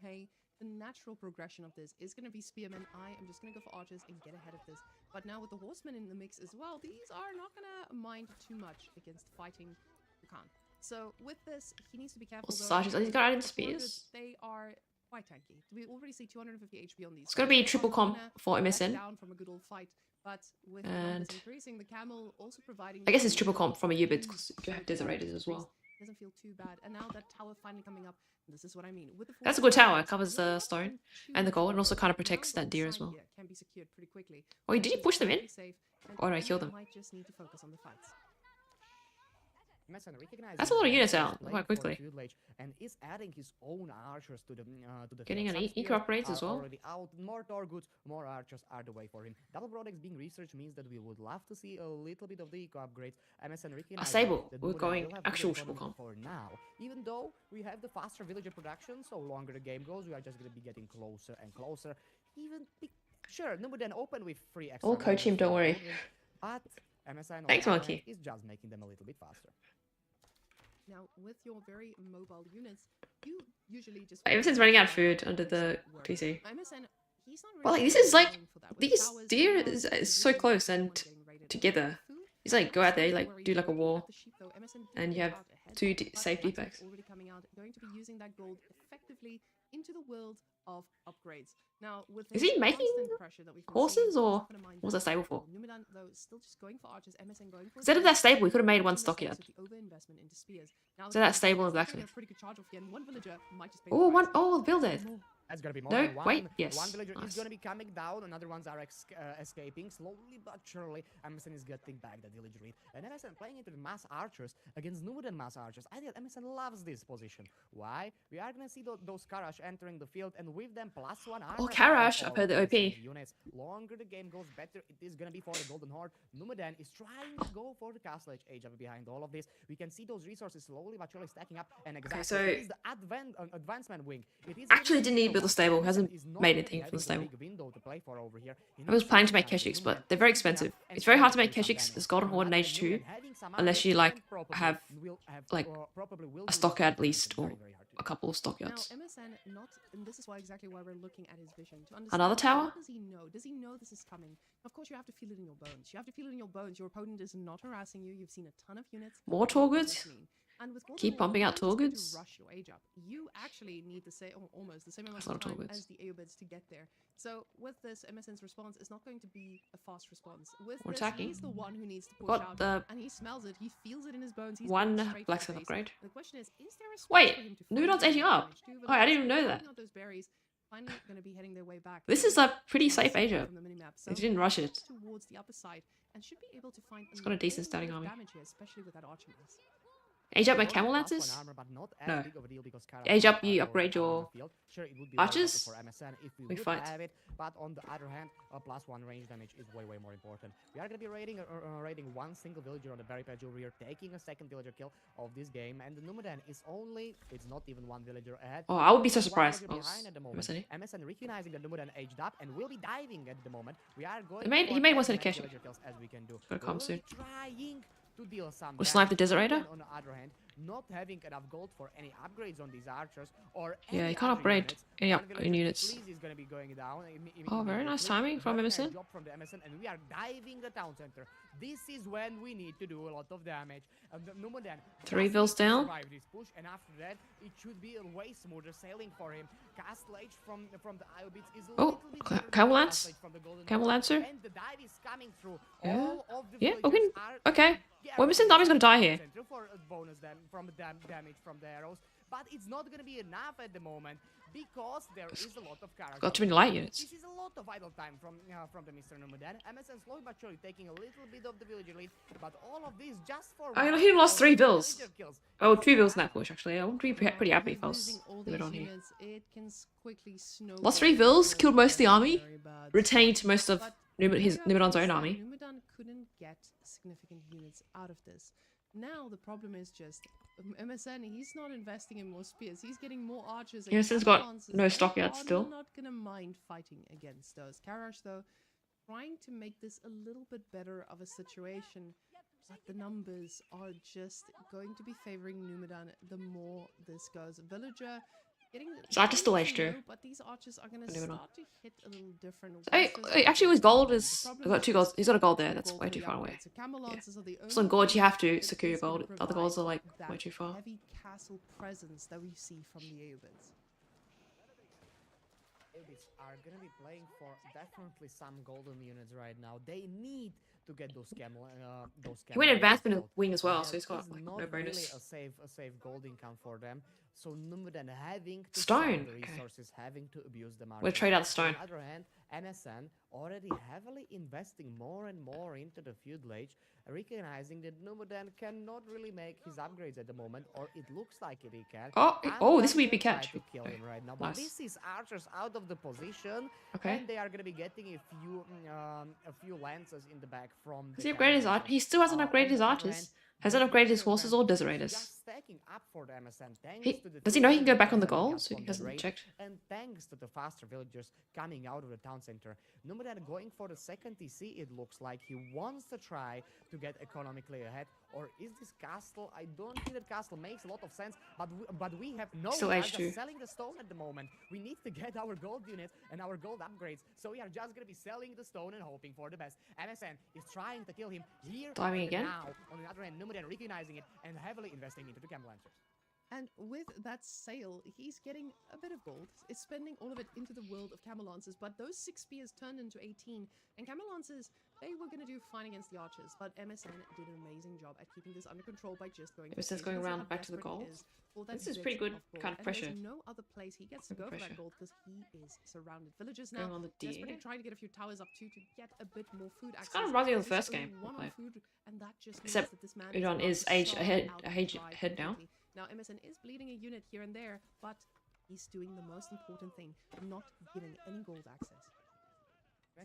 hey, the natural progression of this is going to be spearmen. I am just going to go for archers and get ahead of this. But now with the horsemen in the mix as well, these are not going to mind too much against fighting the Khan. So with this, he needs to be careful. Also, though, archers, he's got iron the 400, spears. They are quite tanky. We already see 250 HP on these. It's gonna guys. be They are triple not comp gonna for back MSN. down from a good old fight. But with the And numbers increasing, the camel also providing. I guess it's triple comp from a Ubid because you have Desert Raiders as well. doesn't feel too bad. And now that tower finally coming up, this is what I mean. With the That's a good tower. It fortifications, covers you're the not stone in and the too gold, and much also trouble. kind of Now protects the that deer as side well. here can be secured pretty quickly. Oh, did he Which push is them in? pretty safe, and Or did I you kill them? might just need to focus on the fights. That's a lot of units out quite quickly. And is adding his own archers to the Getting field. an Some eco spears upgrades as are well. already out. More Torguts, more archers are the way for him. Double products being researched means that we would love to see a little bit of the eco upgrades. MSN A stable. We're Numenor going will have actual good economy comp. for now. Even though we have the faster villager production, so longer the game goes, we are just gonna be getting closer and closer. Sure, Numenor open with 3 extra. I'll coach him, don't worry. But MSN on Thanks, the other Monkey. hand is just making them a little bit faster. Now, with your very mobile units, you usually just... Emerson's running out of food under the PC. MSN, he's not Well, like, really this is, like, going for that. With these towers, deer now is it's so really close everyone and getting raided by together. food. He's like, go out there, like, Worry do like a at war, the sheep, though. MSN did and you get have out ahead, 2 but safe Black's defects. already coming out, going to be using that gold effectively into the world of upgrades. Now, with Is his he making constant pressure that we've been horses, seeing, he's or not gonna mind what's that that stable at for? all. Numenor, though, still just going for archers. MSN going for Instead of spears. that stable, we could have made one Watching the stockyard. stakes with the overinvestment into spears. Now, So that stable is is actually. a pretty good charge off here, and one villager might just pay Oh, the one. price. Oh, build it. That's gonna be more No, than one. wait, yes, One villager is nice. gonna be coming down, another ones are escaping. Slowly but surely, Emerson is getting back the village lead. And Emerson playing into the mass archers against Numenor mass archers. I think Emerson loves this position. Why? We are gonna see those Karash entering the field, and with them +1 armor. Oh, Karash, on I've all heard the of these OP. Units. Longer the game goes, better it is gonna be for the Golden Horde. Numenor is trying to go for the Castle Age up behind all of this. We can see those resources slowly but surely stacking up, and exactly so it is the advancement wing. It is actually didn't need to build a stable. Hasn't made anything for the stable. I was planning to make Keshiks, but they're very expensive. It's very hard to make Keshiks as Golden Horde in Age 2, unless you like have like a stockyard at least, or a couple of Now, stockyards. MSN not, and this is exactly why we're looking at his vision to understand. Another tower? What does he know? Does he know this is coming? Of course, you have to feel it in your bones. You have to feel it in your bones. Your opponent is not harassing you. You've seen a ton of units. More What does Torguts? this mean? And with Golden Keep Horde, pumping out no one's going to Torguts? rush your age up. You actually need to say almost the same amount That's a lot of of time Torguts. as the Aeobids to get there. So with this, MSN's response is not going to be a fast response. With We're this, attacking. he's the one who needs to push Got out, the and he smells it. He feels it in his bones. He's one going straight for the blacksmith face. upgrade. The question is there a space Wait, for him to Numenor's find aging some up. damage? Two Oh, I didn't villagers even know picking that. out those berries, finally going to be heading their way back. This is a pretty safe age up. From the minimap. So If you didn't rush it. towards the upper side and should be able to find It's got a decent starting army. damage here, especially with that archer mass. Age up my camel lances? No. Age up, you upgrade your archers? We fight. But on the other hand, a +1 range damage is way more important. We are gonna be raiding one single villager on the very pedal rear, taking a second villager kill of this game, and the Numenor is it's not even one villager ahead. Oh, I would be so One surprised. villager I was behind at the moment. MSN. MSN recognizing that Numenor aged up and will be diving at the moment. We are going He made one as set of many Keshiks. villager kills as we can do. Gotta come We'll soon. be trying to deal some We'll snipe the damage. Desert Raider? On the other hand, not having enough gold for any upgrades on these archers or Yeah, any you can't other upgrade units. any One villager units. please is gonna be going down Oh, very nice immediately. timing from Very nice MSN. job from the MSN, and we are diving the town center. This is when we need to do a lot of damage. Numenor 3 just vills needs to down. survive this push, and after that, it should be a way smoother sailing for him. Castle Age from the Iobits is a Oh, little bit better than Camel the Lance? Castle Age from the Golden Camel Horde, Lancer? and the dive is coming through. Yeah. All of the Yeah, villagers okay. are Okay. Well, Mr. Dami's gonna die here. center for a bonus damage from the arrows, but it's not gonna be enough at the moment because there is a lot of characters. Got too many light units. This is a lot of idle time from the Mr. Numenor. MSN slowly but surely taking a little bit of the villager lead, but all of this just for. I know he lost 3 bills. villager kills. Oh, 2 bills in that push, actually. I would be pretty happy if I was Losing all leave it these on here. units, it can quickly snowball. Lost 3 vills, killed most of the army, Very bad. retained most of But Numenor's own Numenor army. Numenor couldn't get significant units out of this. Now the problem is just MSN. He's not investing in more spears. He's getting more archers. And MSN's got lances. no They stockyards are still. Not gonna mind fighting against those. Karash though, trying to make this a little bit better of a situation. But the numbers are just going to be favoring Numenor the more this goes. Villager getting So archers still pretty age 2. low, but these archers are going to Numenor. start to hit a little different. Actually, with gold is. I've got 2 golds. He's got a gold there. That's way too far away. So camel lances are the only So in gold, you have to that secure your is gonna gold. The other golds are like provide way too far. Heavy castle presence that we see from the Aeobids. Rabbits are gonna be playing for definitely some golden units right now. They need to get those He went camel advancement of killed. wing as well, so There he's got is like not no really bonus. a safe gold income for them. So Numuden having to sell Stone. the Okay. resources, having to abuse the We'll market. trade out the On stone. the other hand, MSN already heavily investing more and more into the feudal age, recognizing that Numuden cannot really make his upgrades at the moment, or it looks like he can. Oh, this will be a Andra's big gonna catch. try to kill Okay. him right now, but Nice. this is archers out of the position, Okay. and they are gonna be getting a few lances in the back from. Has he upgraded his art? He still hasn't upgraded his archers. Hasn't upgraded his horses or desert raiders. Just stacking up for the MSN. Does he know he can go back on the gold? So he hasn't checked. And thanks to the faster villagers coming out of the town center, Numuden going for the second TC. It looks like he wants to try to get economically ahead. Or is this castle? I don't think that castle makes a lot of sense. But we have no. Still We are H2. just selling the stone at the moment. We need to get our gold units and our gold upgrades. So we are just gonna be selling the stone and hoping for the best. MSN is trying to kill him here Diving and again? now. On the other hand, Numuden recognizing it and heavily investing into the camp lancers. And with that sale, he's getting a bit of gold. Is spending all of it into the world of camel lancers, but those 6 spears turned into 18. And camel lancers, they were going to do fine against the archers, but MSN did an amazing job at keeping this under control by just going. MSN's going around back to the gold. This is pretty good kind of pressure. There's no other place he gets to go for that gold because he is surrounded. Villagers now Going on the D. desperately trying to get a few towers up too to get a bit more food access. It's kind of reminds me of the There's first only game we one on played. food, and that just means Except that this man Udon about is to age starve ahead- out age dry ahead now. completely. Now MSN is bleeding a unit here and there, but he's doing the most important thing, not giving any gold access.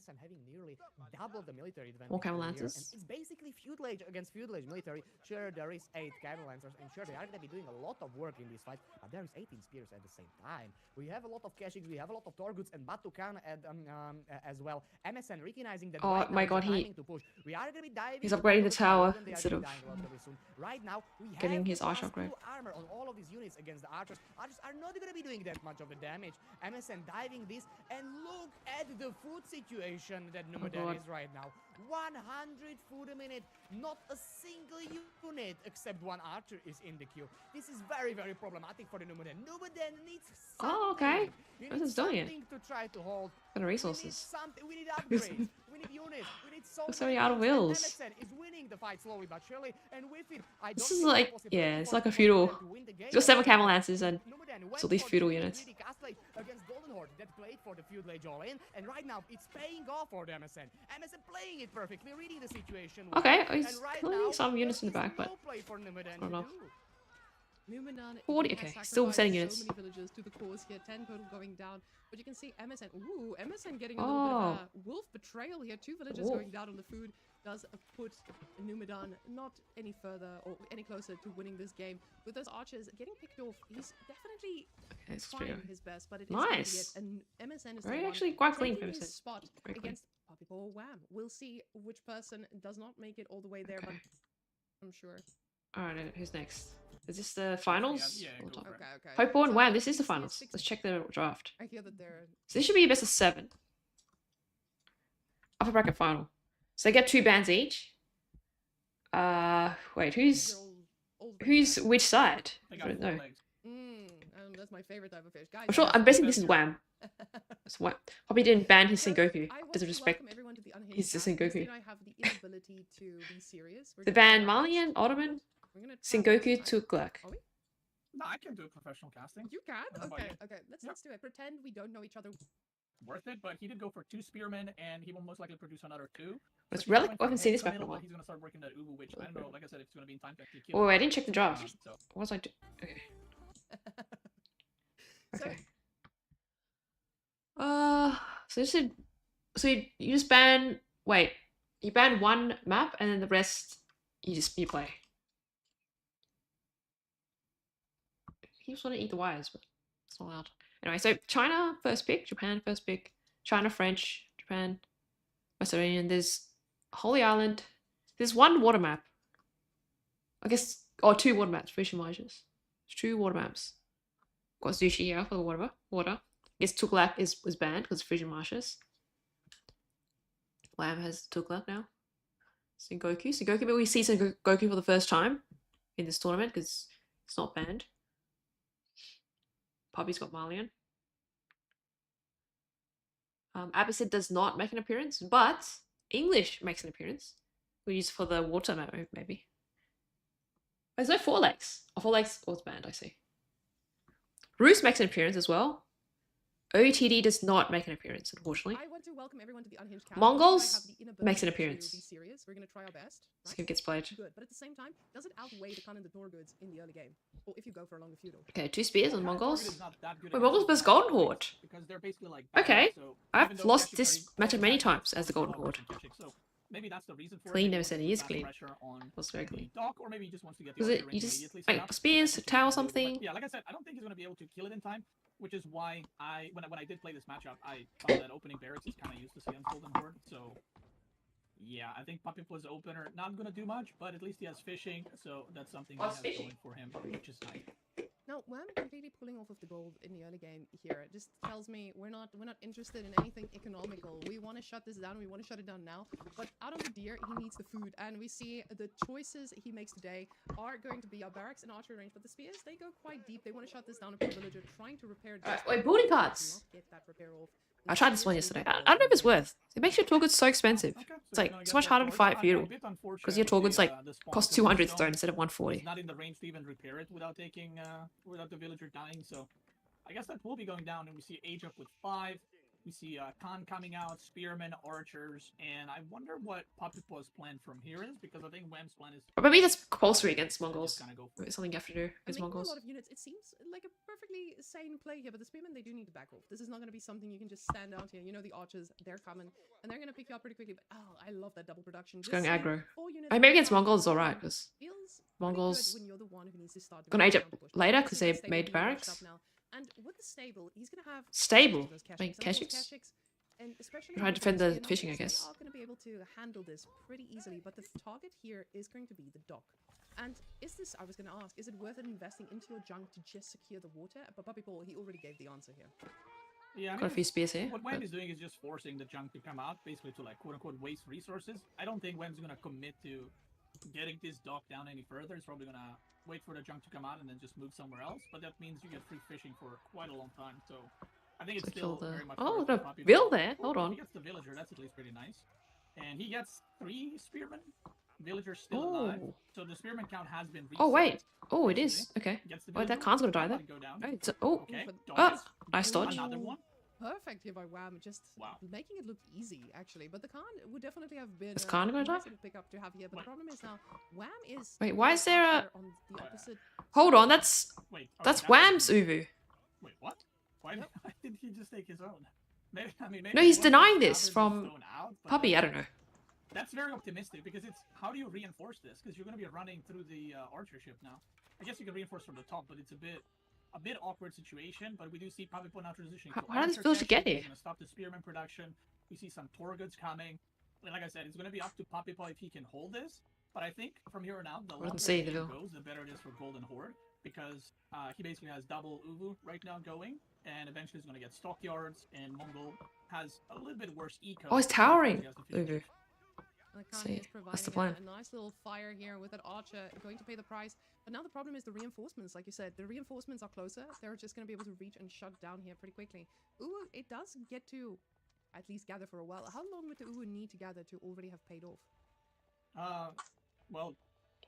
I'm having nearly double the military advantage. More camel over here, lancers. and it's basically feudal age against feudal age military. Sure, there is 8 camel lancers, and sure, they are going to be doing a lot of work in this fight, but there is 18 spears at the same time. We have a lot of cachings, we have a lot of Torguts and Batukan as well. MSN recognizing that. Oh right now my is the god, timing to push. We are going to be diving. he's into upgrading the tower, tower and they are instead gonna of be dying relatively soon. Right now, we getting have his the archer plus upgrade. 2 armor on all of these units against the archers. Archers are not going to be doing that much of the damage. MSN diving this, and look at the food situation that Numuden God. is right now. 100 food a minute. Not a single unit except one archer is in the queue. This is very, very problematic for the Numuden. Numuden needs something. Oh, okay. You This need is doing it. something to try to hold. Got the We need resources. something. We need upgrades. We need units. We need so We're so many out of things, and wills. MSN is winning the fight slowly but surely, and with it, I This don't is think like- it's yeah, possible it's for like a Numuden feudal. to win the game. It's got 7 camel lancers and Numuden went so these for feudal the units. greedy castle against Golden Horde that played for the feudal age all in, and right now it's paying off for the MSN. MSN playing it perfectly, reading the situation. well, Okay, and he's right killing now, some units in the there back, is but no play for Numuden not to enough. do. Numenon 40, has okay, sacrificed still sending so units. many villagers to the cause here. 10 total going down, but you can see MSN. Ooh, MSN getting a little bit of a wolf betrayal here. 2 villagers Wolf. going down on the food does put Numenon not any further or any closer to winning this game. With those archers getting picked off, he's definitely Okay, it's trying true. his best, but it is going to be it. Nice. And MSN is Very the one actually quite clean taking for his MSN. spot Very clean. against Puppy or Wham. We'll see which person does not make it all the way there, Okay. but I'm sure. Alright, who's next? Is this the finals? Yeah, Or go top? for it. Okay. Hope and Wham, this is the PC finals. 60. Let's check the draft. I hear that they're So this should be a best of 7. Upper bracket final. So they get 2 bands each. Wait, they're who's all which side? They I got don't 4 know. legs. That's my favorite type of fish, guys. I'm guessing this is Wham. It's Wham. Probably didn't ban his Sengoku. I want Doesn't to respect. welcome everyone to the Unhinged He's just cast. Sengoku. Instead, I have the inability to be serious. We're The gonna ban try our Malian, best. Ottoman, We're gonna try our Sengoku, best. Tuklak. Are we? No, I can do professional casting. You can? How about Okay, you? okay. Yep. Let's do it. Pretend we don't know each other. Worth it, but he did go for 2 spearmen, and he will most likely produce another 2. It's So he's relic. going I for haven't seen eggs this in back the in a middle, while. but he's gonna start working that Ubu, which I don't know. Like I said, it's gonna be in time to kill. Oh, I didn't check the draft. So What was I doing? Okay. So, Okay. So you said, so you just ban. Wait, you ban 1 map and then the rest you play. He just want to eat the wires, but it's not allowed. Anyway, so China first pick, Japan first pick, China, French, Japan, Macedonian. There's Holy Island. There's 1 water map. I guess, or 2 water maps. Fish and Mages. There's 2 water maps. Got Zushi here for the water. I guess Tuklak was banned because of Fusion Marshes. Lamb has Tuklak now. Sengoku, but we see Sengoku for the first time in this tournament because it's not banned. Puppy's got Malian. Abbasid does not make an appearance, but English makes an appearance. We'll use it for the water memo, maybe. There's no four legs. Oh, four legs was banned, I see. Roos makes an appearance as well. OTD does not make an appearance, unfortunately. I want to welcome everyone to the Unhinged Couch. Mongols makes an appearance. To be serious. We're going to try our best. So Right? who gets played? Good, but at the same time, does it outweigh the Khan and the Torgoods in the early game? Or if you go for a longer feudal? Okay, 2 spears on Kind of Mongols. target is not that good Wait, against Mongols the versus Kashik Golden Horde. because they're basically like Okay. so I've even though lost Kashik this are matchup many attack, times as the they're Golden all Horde. from Kashik, so maybe that's the reason for Clean it. never He said wants he is to put clean. pressure on That's very the clean. dock, or maybe he just wants to get the Was archer it, range you just, immediately set wait, up, so spears, that he can tower kill it. But something? yeah, like I said, I don't think he's gonna be able to kill it in time, which is why when I did play this matchup, I found that opening barracks is kind of useless against Golden Horde. So yeah, I think Puppy was opener not gonna do much, but at least he has fishing, so that's something he What's has fishing? going for him, which is nice. No, Wham completely pulling off of the gold in the early game here. It just tells me we're not interested in anything economical. We want to shut this down. We want to shut it down now. But out of the deer, he needs the food, and we see the choices he makes today are going to be our barracks and archery range. But the spears, they go quite deep. They want to shut this down. A villager trying to repair. Wait, building cards. Not get that repair off. I tried this one yesterday. I don't know if it's worth. It makes your Torgoods so expensive. Okay, It's so like he's gonna it's get much that harder to torch. fight I'm feudal a bit unfortunate because your with the, Torgoods like the spawn cost because 200 stone stone instead of is 140. not in the range to even repair it without taking without the villager dying. So I guess that will be going down, and we see Age Up with 5. We see Khan coming out, Spearmen, Archers, and I wonder what Papipo's plan from here is, because I think Wham's plan is Or maybe that's compulsory against just Mongols. kind of go for Maybe it. it's something you have to do And against making a Mongols. lot of units, it seems like a perfectly sane play here, but the spearmen, they do need to back off. This is not going to be something you can just stand out here. You know the archers, they're coming, and they're going to pick you up pretty quickly. But oh, I love that double production. It's going seeing aggro. 4 units I mean, maybe on against the Mongols is front alright line because feels Mongols pretty good when you're the one who needs to start gonna age up counter push. later This 'cause is they the stable made being pushed barracks. up now. And with the stable, he's going to have stable. those Kashyyyks. Make And of course, Kashyyyks. Kashyyyks, and especially Try to with defend the spearmen, fishing, I they guess. are going to be able to handle this pretty easily, but the target here is going to be the dock. And is this, I was going to ask, is it worth it investing into your junk to just secure the water? But Puppy Paul, he already gave the answer here. Yeah, I Got a mean, few spears here. what but- Wham is doing is just forcing the junk to come out, basically to like quote unquote waste resources. I don't think Wham's gonna commit to getting this dock down any further. He's probably gonna wait for the junk to come out and then just move somewhere else. But that means you get free fishing for quite a long time. So I think it's So kill still the- very much. Oh, worth got it. a Poppy Bill Ball. there. Hold Ooh, on. He gets the villager. That's at least pretty nice. And he gets 3 spearmen. Villagers still Oh. alive. So the spearman count has been reset. Oh wait. Oh, it is. Okay. Gets the Wait, that villager. Khan's gonna die That there. might go down. Oh, it's oh. Okay. Ah, dodges. nice dodge. Another one. Perfect here by Wham, just Wow. making it look easy, actually. But the Khan would definitely have been Is Khan gonna a die? nice little pickup to have here. But the Wait. problem is now, Wham is... Wait, why is there a- here on the opposite... Hold on. That's Wait. oh, that's that's Wham's what he- Uvu. Wait, what? Why, Yep. why did he just take his own? Maybe, I mean, maybe No, he he's wanted to denying gather this the from stone out, but Puppy. I don't know. That's very optimistic because it's how do you reinforce this? Because you're going to be running through the archer ship now. I guess you can reinforce from the top, but it's a bit awkward situation. But we do see Puppy now transitioning. How- to how did this archer villager get section. here? He's going to stop the spearman production. We see some Torgoods coming. And like I said, it's going to be up to Puppy if he can hold this. But I think from here on out, the longer see the the game vil- goes, the better it is for Golden Horde. Because he basically has double Uvu right now going. And eventually he's going to get stockyards. And Mongol has a little bit worse eco. Oh, he's towering. He has the fishing Uvu. And the Khan See, is that's the providing plan. a nice little fire here with that archer going to pay the price. But now the problem is the reinforcements, like you said. The reinforcements are closer. They're just going to be able to reach and shut down here pretty quickly. Ooh, it does get to at least gather for a while. How long would the Uwu need to gather to already have paid off? Well,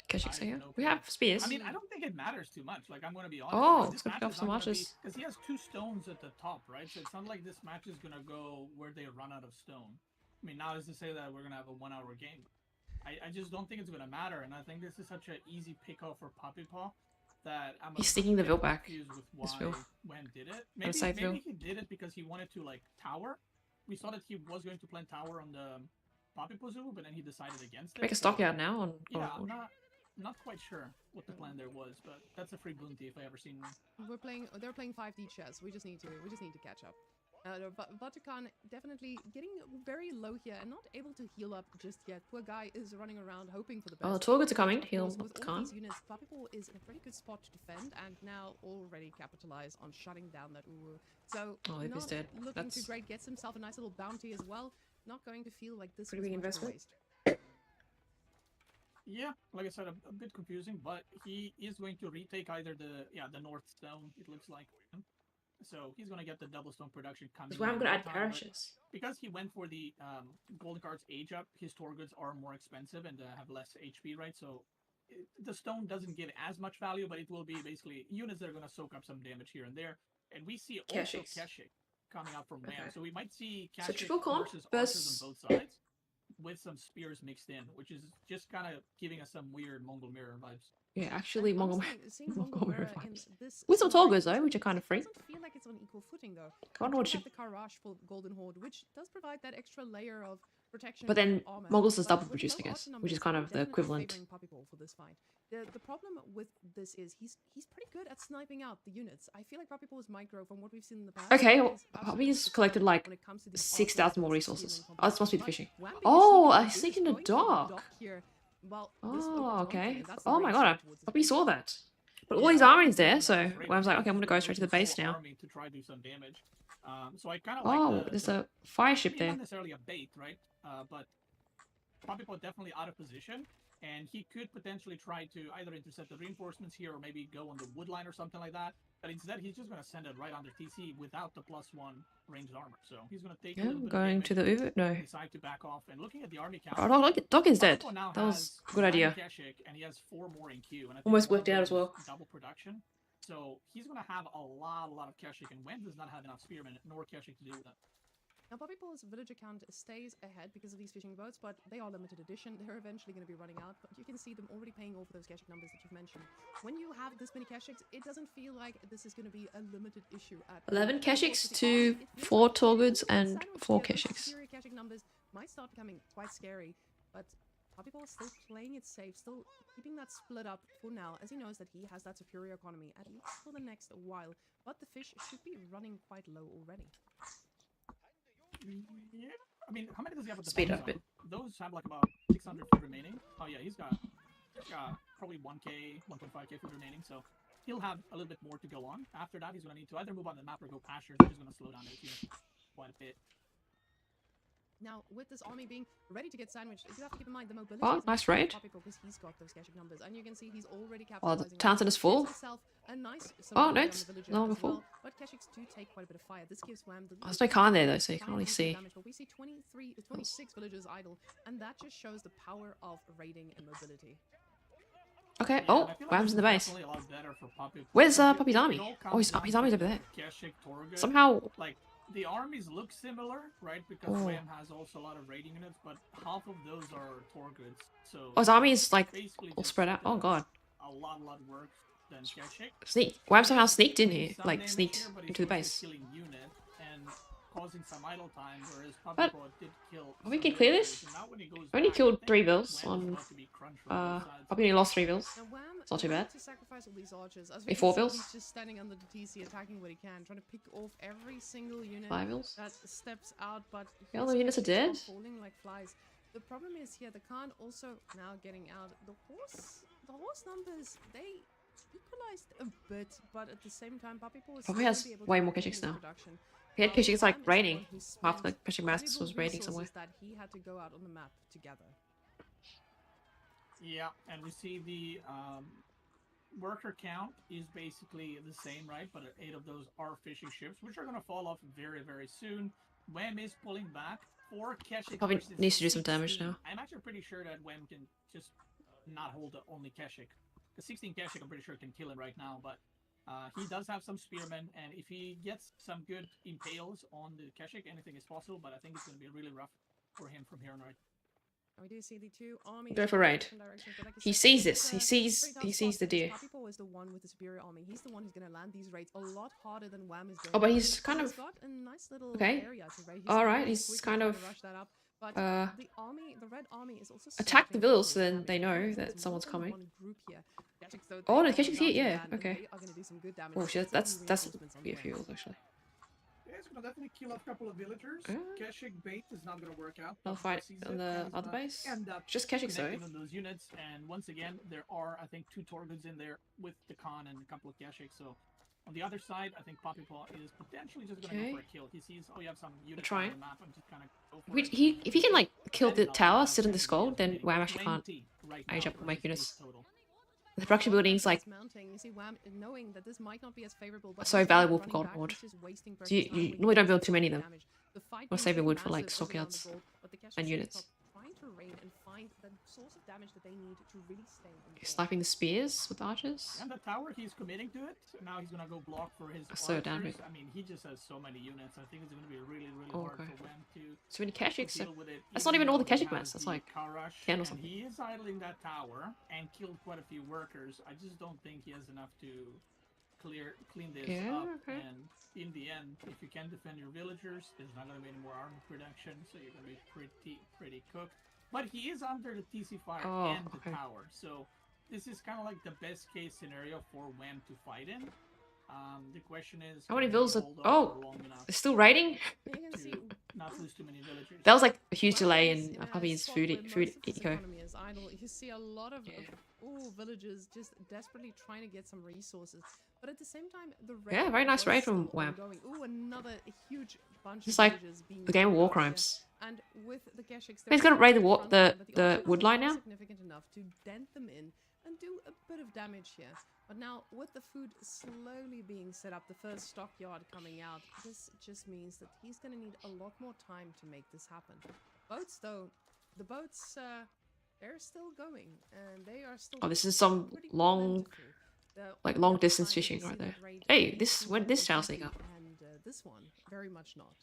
Kashyyyks I here. have no We clue. have spears. I mean, I don't think it matters too much. Like, I'm going to be honest. Oh, like, let's pick up some archers. Because he has 2 stones at the top, right? So it's not like this match is going to go where they run out of stone. I mean, now is to say that we're going to have a 1-hour game. I just don't think it's going to matter. And I think this is such an easy pick-off for Puppy Paw that I'm He's a sticking the bit Vil back. confused with This why Vil. Wham did it. side Vil. Maybe he did it because he wanted to, like, tower. We saw that he was going to plant tower on the Puppy Zoo, but then he decided against it. Make a so- stockyard now on. Yeah, on- I'm not quite sure what the plan there was, but that's a free bounty if I ever seen one. They're playing 5D chess. We just need to catch up. But Batukan definitely getting very low here and not able to heal up just yet. Poor guy is running around hoping for the best. Oh, the Torgoods are coming. Of Heal course, with all Khan. these units, Puppypool is in a pretty good spot to defend and now already capitalize on shutting down that Uwu. So Oh, if he's not dead, looking that's- too great. Gets himself a nice little bounty as well. Not going to feel like this Pretty was big much of a investment. waste. Yeah, like I said, a bit confusing, but he is going to retake either the north stone. It looks like. So he's gonna get the double stone production coming. That's why I'm in gonna no add time, but parishes. because he went for the golden cards age up, his Torgoods are more expensive and have less HP, right? So the stone doesn't give as much value, but it will be basically units that are gonna soak up some damage here and there. And we see also Keshiks. Keshik coming out from Okay. Wham, so we might see So Keshik triple comp versus versus archers on both sides, with some spears mixed in, which is just kind of giving us some weird Mongol mirror vibes. yeah, actually And Mongol honestly, seeing Mongol Mongol mirror Mirror in vibes. this With some scenario Torgoods though, which are kind of free. doesn't feel like it's on equal footing though. Can't You watch do it. have the Karash for Golden Horde, which does provide that extra layer of protection. But then and armor, Mongols is but double with produced, I low guess, archer which is numbers, kind I'm of the definitely equivalent. favoring Puppy Ball for this fight. The problem with this is he's pretty good at sniping out the units. I feel like Puppy Ball's micro from what we've seen in the past. Okay, is absolutely Puppy's collected superb like when it comes to these 6,000 archers more versus resources. spearmen Oh, this must be the combos. fishing. But Wham being Oh, sneaky I good is sneak in the going for dock. here. Well, this Oh, opens one okay. thing, and that's the Oh my range god, towards Puppy the saw that. But all Yeah, his I army's think there, that's so great. Wham's like, okay, I'm gonna go With straight to the his whole base now. army to try to do some damage. So I kind of like Oh, there's a fire ship maybe there. not necessarily a bait, right? But Puppy Ball definitely out of position, and he could potentially try to either intercept the reinforcements here or maybe go on the wood line or something like that. But instead, he's just going to send it right under TC without the +1 ranged armor. So he's going to take a Yeah, little I'm bit going of to damage, the Uber. No. decide to back off. And looking at the army count, Oh, dog is dead. Puppy Ball now That was has a good 9 idea. Keshik, and he has 4 more in queue. And I think Almost one of worked out those as well. is double production. So he's going to have a lot of Keshik, and Wen does not have enough spearmen nor Keshik to deal with that. Now, Puppy Ball's villager count stays ahead because of these fishing boats, but they are limited edition. They're eventually going to be running out, but you can see them already paying off those Keshik numbers that you've mentioned. When you have this many Keshiks, it doesn't feel like this is going to be a limited issue at 11 all. Keshiks It to feels 4 like Torgoods the and sandwich 4 here, those Keshiks. superior Keshik numbers might start becoming quite scary, but Puppy Ball is still playing it safe, still keeping that split up for now, as he knows that he has that superior economy, at least for the next while. But the fish should be running quite low already. Yeah, I mean, how many does he have with the Speed bombs up a bit. on? Those have like about 600 food remaining. Oh yeah, he's got probably 1k, 1.5k food remaining, so he'll have a little bit more to go on. After that, he's going to need to either move on the map or go pastures, which is going to slow down his unit quite a bit. Now, with this army being ready to get sandwiched, you have to keep in mind the mobility. Oh, isn't nice quite raid. Puppy Ball because he's got those Keshik numbers, and you can see he's already Oh, the capitalizing. Townsend is full. A nice Oh, on next. the villager No, as we're full. well, but Keshiks do take quite a bit of fire. This gives Wham the There's no Khan there though, so you can't really see. damage, but we see 26 villagers idle, and that just shows the power of raiding and mobility. Okay, Yeah, oh, and I feel like Wham's this in the is base. definitely a lot better for Puppy. Where's Because Puppy's it army? all Oh, comes his down army's to over there. Keshik, Torgood. Somehow, Like, the armies look similar, right? Because Oh. Wham has also a lot of raiding units, but half of those are Torgoods. So oh, his army is like basically all just, spread out. Oh god. a lot worse than Keshik. Sneak. Wham somehow sneaked in Doing here, some like damage sneaked here, but he's into the mostly base. killing unit and causing some idle time, whereas But- Puppy Ball did kill. Oh, we some can clear villagers, this? and now when he goes Only back, I killed think 3 bills Wham is on about to be crunched from both sides. Puppy only lost 3 bills. Now, Wham It's not too bad. to sacrifice all these archers. As Wait, we 4 can see, bills? He's just standing under the TC, attacking what he can, trying to pick off every single unit 5 bills. that steps out. But Yeah, all his the units are Keshiks dead. falling like flies. The problem is here, the Khan also now getting out. The horse numbers, they equalized a bit, but at the same time, Puppy Ball is Puppy still has gonna be able way to more continue Keshiks his now. production. He had Keshiks, it's Wham like is the raining. one who Half the spent Keshik masses valuable was raining somewhere. resources that he had to go out on the map to gather. Yeah, and we see the worker count is basically the same, right? But 8 of those are fishing ships, which are going to fall off very soon. Wham is pulling back. 4 Keshik Probably versus needs to do some damage 16. now. I'm actually pretty sure that Wham can just not hold the only Keshik. The 16 Keshik, I'm pretty sure can kill him right now, but he does have some spearmen, and if he gets some good impales on the Keshik, anything is possible, but I think it's going to be really rough for him from here on right. We do see the 2 armies. Go for in raid. different directions, but like I He said, sees it's this. a He sees very tough he sees spot the because deer. Puppy Ball is the one with the superior army. He's the one who's going to land these raids a lot harder than Wham is doing. Oh, but he's kind He's of got a nice little okay. area to raid. All right, really he's quickly kind trying of to rush that up. But the army, the red army, is also attack the searching villas, for then damage. they know There's that more someone's than coming. one group here. Keshiks, though, Oh, they the Keshik's are here, down to yeah, land, and okay. they are going to do some good damage. Oh There's shit, still that's reinforcements on be the a way. few actually. Yeah, it's gonna definitely kill off a couple of villagers. Uh. Keshik bait is not gonna work out. I'll Puppy fight sees on it, the and he's other gonna base. end up Just Keshiks though. connecting on those units, and once again, there are, I think, 2 Torgoods in there with the Khan and a couple of Keshiks. So on the other side, I think Puppy Paw is potentially just going to Okay. go for a kill. He sees, oh, you have some units trying. on the map. I'm just kind of go for it. If he can like kill the And tower, now sit in the Keshik skull, is then hitting Wham actually can't 20 right age now up and for make his units. base total. The production buildings like mounting. You see Wham knowing that this might not be as favorable, but so he's not valuable for running Golden back, Horde. he's just wasting So you precious time when he normally don't gets build this too many of much them. damage. The fight Or being save your pretty wood for like massive all around the stockyards gold, but the Keshiks and here units. are trying to reign and find the source of damage that they need to really stay in You're gold. sniping the spears with archers. And the tower, he's committing to it. Now he's gonna go block for his That's so archers. damn big. I mean, he just has so many units. I think it's gonna be really, really Oh, hard okay. for Wem to So many Keshiks. deal with it. That's not even all the though he Keshik has mass. That's the like Karash, 10 or and something. he is idling that tower and killed quite a few workers. I just don't think he has enough to clean this Yeah, up. okay. And in the end, if you can defend your villagers, there's not gonna be any more armor production, so you're gonna be pretty cooked. But he is under the TC fire Oh, and the okay. tower, so this is kind of like the best case scenario for Wham to fight in. The question is, How many can he villas are... hold up Oh! for long enough They're still raiding? And you can see to not lose too many villagers? That was like a huge Wham delay is in a Puppy's spot food where food most of his eco. economy is idle. You see a lot of Yeah. villagers just desperately trying to get some resources, but at the same time, the raid Yeah, very nice was raid from still Wham. ongoing. Ooh, another huge bunch It's of like villagers being the game of war killed out here. crimes. And with the Keshiks, He's gonna raid the front the line, but the archers wood are line now. significant enough to dent them in and do a bit of damage here. But now, with the food slowly being set up, the first stockyard coming out, this just means that he's going to need a lot more time to make this happen. Boats, though, the boats, they're still going, and they are still... Oh, this is some pretty long, plentiful. like On long the other distance side, you fishing see right that there. raid Hey, is this when quite this tower sneak completely, up. and this one, very much not.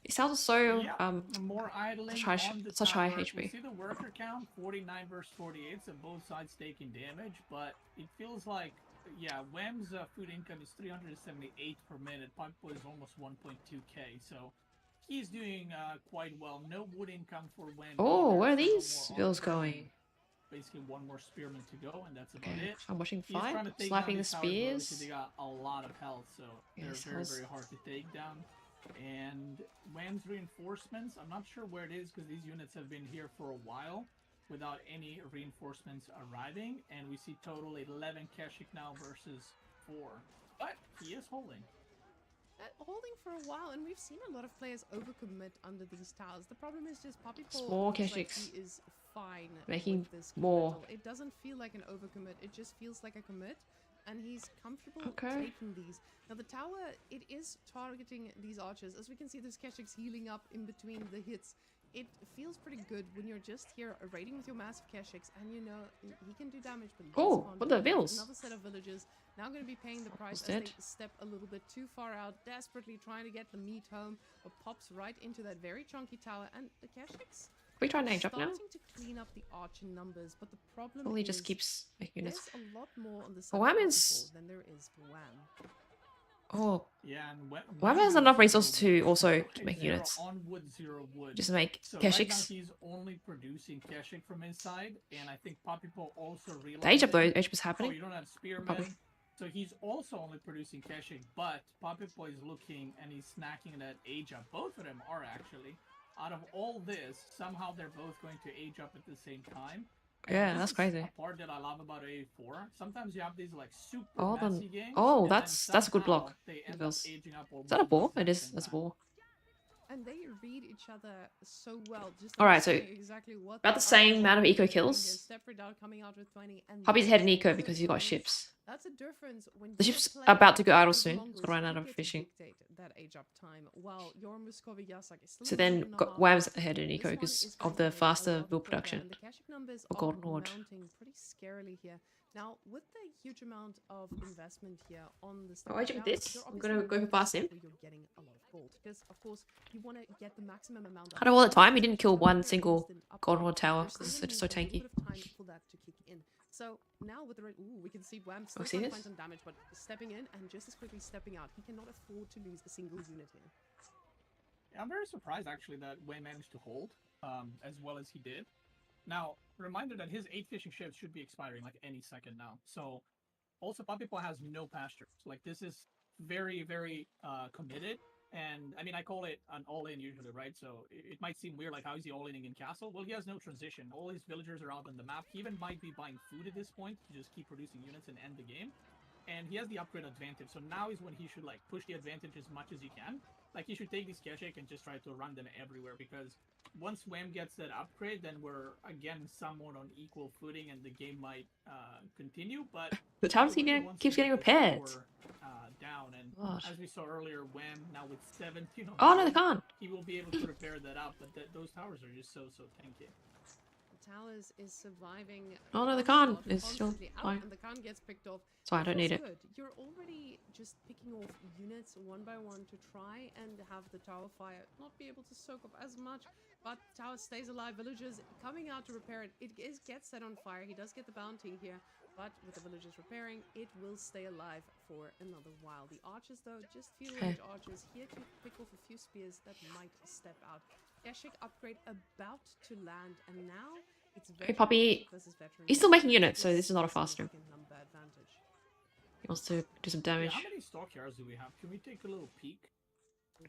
These towers are so Yeah, more idling such high on the such high tower. We HP. see the worker count 49 versus 48, so both sides taking damage, but it feels like, yeah, Wham's food income is 378 per minute. Pipo is almost 1.2k, so he's doing quite well. No wood income for Wham. Oh, either, where are so no these more bills archers and going? Basically one more spearman to go, and that's about Okay, it. so I'm watching He's fight, trying to take sniping down the these towers, but obviously spears. they got a lot of health, so they're Yes, very, how's- very hard to take down. And Wham's reinforcements, I'm not sure where it is because these units have been here for a while without any reinforcements arriving. And we see total 11 Keshik now versus 4. But he is holding. Holding for a while, and we've seen a lot of players overcommit under these towers. The problem is just Puppy Paw Small looks like Keshiks. he is fine Making with this more. committal. It doesn't feel like an overcommit, it just feels like a commit, and he's comfortable Okay. taking these. Now the tower, it is targeting these archers. As we can see, there's Keshiks healing up in between the hits. It feels pretty good when you're just here raiding with your massive Keshiks, and you know he can do damage, but he just Oh, can't what do are the much. bills? Another set of villagers now going to be paying the price as Homestead. they step a little bit too far out, desperately trying to get the meat home, but pops right into that very chunky tower. And the Keshiks Are we trying to age up now? starting to clean up the archer numbers, but the problem Or he is just keeps making there's units. a lot more on the For side Wham of Puppy is- Paw than there is for Wham. Oh, Yeah, and Wham has enough resources to also make zero units. on wood, 0 wood. Just make So right now Keshiks. he's only producing Keshik from his side, and I think Puppy Paw also realized The age up though, it. age was Oh, happening. you don't have spearmen. Probably. So he's also only producing Keshik, but Puppy Paw is looking and he's snacking that age up. Both of them are actually. Out of all this, somehow they're both going to age up at the same time. And Yeah, this that's is crazy. A part that I love about A4. Sometimes you have these like super Oh, then- messy games. oh, and then that's a good somehow block. They end up Feels- aging up Is that a almost ball? at the It is. same That's a time. ball. And they read each other so well. Just Alright, so understanding exactly what about the same amount of eco kills. Step Redoubt coming out with 20, and Puppy's this head in is eco the because he's got difference. ships. That's a difference when The you're ship's playing about to go idle with soon. Mongols, It's gonna run you out of get to fishing. dictate that age up time, while your Muscovy Yasak is still So a then minute and a got half. Wham's ahead in This eco one because is of going the a faster lot build quicker, production. and the Kashik numbers for are Golden Horde. mounting pretty scarily here. Now, with the huge amount of investment here on the Oh, I step with down, this. you're I'm gonna obviously go for in a fast spot sim. where you're getting a lot of gold, because of course you want to get the maximum amount. Out of all the time, he didn't kill Especially one after single instant upgrade, Golden Horde tower there's because still it's gonna just so need a tanky. little bit of time for that to kick in. So now with the ooh, we can see Wham still see trying to this? find some damage, but stepping in and just as quickly stepping out. He cannot afford to lose a single unit here. Yeah, I'm very surprised actually that Wayne managed to hold as well as he did. Now, reminder that his 8 fishing ships should be expiring like any second now. So, also Puppy Paw has no pastures. Like this is very, very committed. And I mean, I call it an all-in usually, right? So it might seem weird, like how is he all-inning in castle? Well, he has no transition. All his villagers are out on the map. He even might be buying food at this point to just keep producing units and end the game. And he has the upgrade advantage. So now is when he should like push the advantage as much as he can. like he should take this Keshik and just try to run them everywhere, because once Wham gets that upgrade, then we're again somewhat on equal footing, and the game might continue. But The towers he really wants keeps to getting get the repaired. score, down, and What? as we saw earlier, Wham now with 17 on Oh no, they gold, can't. he will be able to repair that up. But those towers are just so tanky. Towers is surviving. Oh no, the onslaught Khan is still constantly out, fine. and the Khan gets picked off. So I don't need it. Good. You're already just picking off units one by one to try and have the tower fire not be able to soak up as much, but tower stays alive. Villagers coming out to repair it. Gets set on fire. He does get the bounty here, but with the villagers repairing, it will stay alive for another while. The archers, though, just few range archers here to pick off a few spears that might step out. Keshik upgrade about to land, and now it's Okay, Poppy. He's still making units, so this is not a fast turn. He wants to do some Yeah, damage. how many stockyards do we have? Can we take a little peek?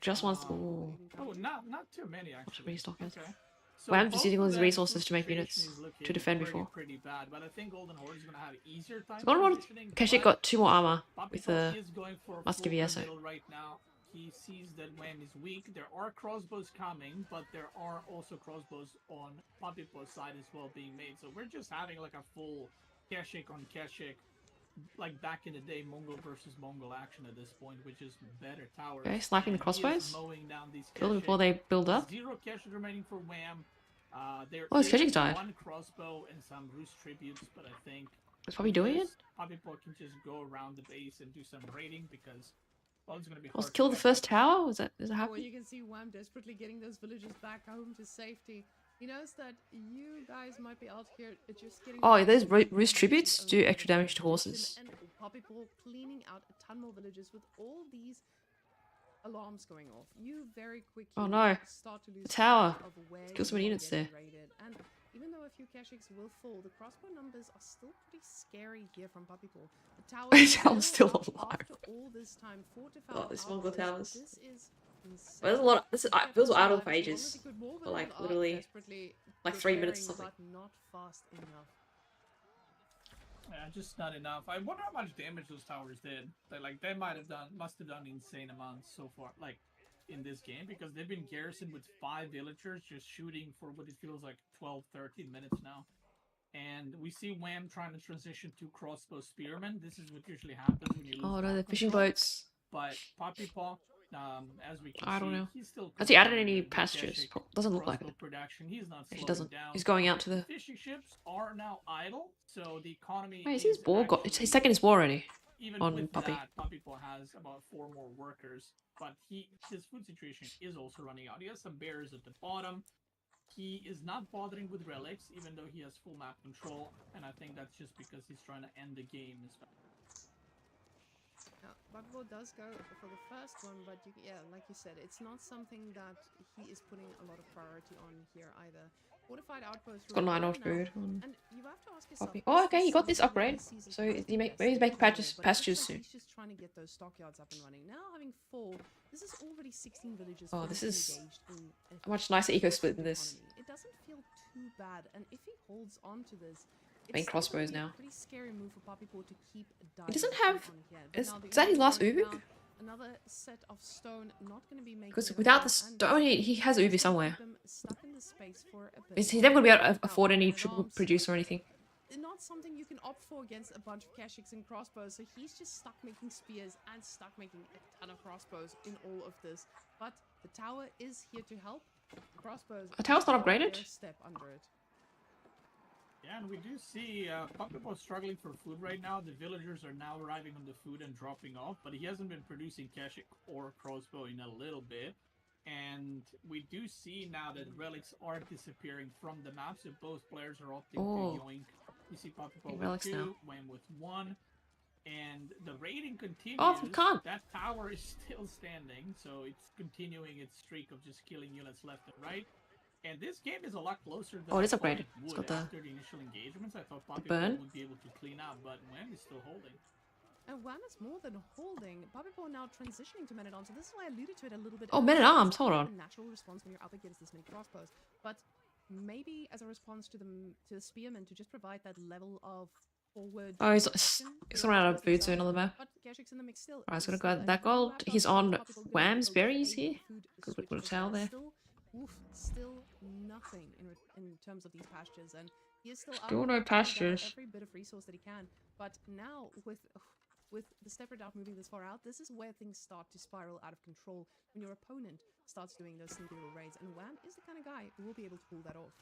Just wants. Ooh. Oh, not too many actually. Many stockyards. Okay. Wham's both just using all of his them, resources to make food units situation is to looking defend before. pretty bad, but I think Golden Horde is gonna have easier time. Golden Horde. transitioning, Keshik but got 2 more armor Papi with Paul the. is going for Musky full VSO. middle right now. He sees that Wham is weak. There are crossbows coming, but there are also crossbows on Papi Paul's side as well being made. So we're just having like a full Keshik on Keshik, like back in the day, Mongol versus Mongol action at this point, which is better towers. Okay, sniping the And he is crossbows. mowing down these Kill them Keshik. before they build up. 0 Keshik remaining for Wham. There Oh, his is Keshik's died. 1 crossbow and some roost tributes, but I think He's probably doing it. Papi Paul can just go around the base and do some raiding, because well, it's gonna be hard Let's to kill the catch first up. tower. Is that Well, happening? you can see Wham desperately getting those villagers back home to safety. He knows that you guys might be out here just getting. Oh, back those to roost his tributes own do extra damage to position, horses. And Poppy Paul cleaning out a ton more villagers with all these alarms going off. You very quickly Oh, no. start to lose The tower. track of where Kill so many you are units getting there. raided. And even though a few Keshiks will fall, the crossbow numbers are still pretty scary here from Puppy Paw. The tower The is tower's still up alive. after all this time. Fortified Oh, this Mongol outpost. towers. This is insane. Well, there's a lot of, this is, those were idle for As long as ages. he could move For it like without literally desperately like 3 minutes or repairing, something. but not fast enough. Yeah, just not enough. I wonder how much damage those towers did. They must have done insane amounts so far, like in this game, because they've been garrisoned with 5 villagers just shooting for what it feels like 12, 13 minutes now. And we see Wham trying to transition to crossbow spearmen. This is what usually happens when you lose Oh no, map the fishing control. boats. But Poppy Paw, as we can I don't see, know. he's still Has he added continuing any with the pastures? Keshik Doesn't look like crossbow it. production. He's not He slowing doesn't. down. He's going out to the. Fishing ships are now idle, so the economy. Wait, is is his war got? actually- He's taken his war already. even on with Puppy. that, Puppy Paw has about 4 more workers, but his food situation is also running out. He has some bears at the bottom. He is not bothering with relics, even though he has full map control, and I think that's just because he's trying to end the game. Now, Bugbo does go for the first one, but yeah, like you said, it's not something that he is putting a lot of priority on here either. Fortified outposts. He's got 9 right odd now, food. On and you have to ask yourself. Puppy. is Oh, okay, this he got this something that upgrade. he sees as So the maybe best he's making available? But it looks pastures like soon. He's just trying to get those stockyards up and running. Now having 4, this is already 16 villagers. Oh, fully this is engaged in a much nicer eco split than the this. economy. It doesn't feel too bad, and if he holds on to this, Main it's crossbows still gonna now. be a pretty scary move for Puppy Paw to keep He doesn't diving have. on here. But Is now the that his Uber last going Ubik? down, another set of stone not going to be making Because it without home, the and stone, he has it's Ubi gonna somewhere. keep him stuck in the space for a bit He's longer. never going to be able to Now, afford any men at triple arms, produce or anything. not something you can opt for against a bunch of Keshiks and crossbows, so he's just stuck making spears and stuck making a ton of crossbows in all of this. But the tower is here to help. The crossbows. The tower's not are upgraded? their step under it. Yeah, and we do see Puppy Paw struggling for food right now. The villagers are now arriving on the food and dropping off, but he hasn't been producing Keshik or crossbow in a little bit. And we do see now that relics are disappearing from the map, so both players are opting Oh. to yoink. You see Puppy Paw Big with relics 2, now. Wham with 1, and the raiding continues. Oh, we can't. That tower is still standing, so it's continuing its streak of just killing units left and right. And this game is a lot closer than Oh, it is I thought upgraded. it It's would got the- after the initial engagements. I thought Puppy burn. Paw would be able to clean up, but Wham is still holding. And Wham is more than holding. Puppy Paw now transitioning to Men at Arms, so this is why I alluded to it a little bit. Oh, earlier. Men at It's Arms, hold not on. A natural response when you're up against this many crossbows, but maybe as a response to the spearmen to just provide that level of forward. Oh, he's action he's running out of towards food soon themselves, on the map. but Geshik's in the mix still. Alright, he's He's gonna still go a that very gold. wrapped He's up, so on Puppy Boy gonna be Wham's okay berries here. food Good switch little as towel well. there. Still nothing in terms of these pastures, and he is still out Still on no the hunt to gather pastures. every bit of resource that he can. But now with the Stepper Dart moving this far out, this is where things start to spiral out of control when your opponent starts doing those sneaky little raids, and Wham is the kind of guy who will be able to pull that off.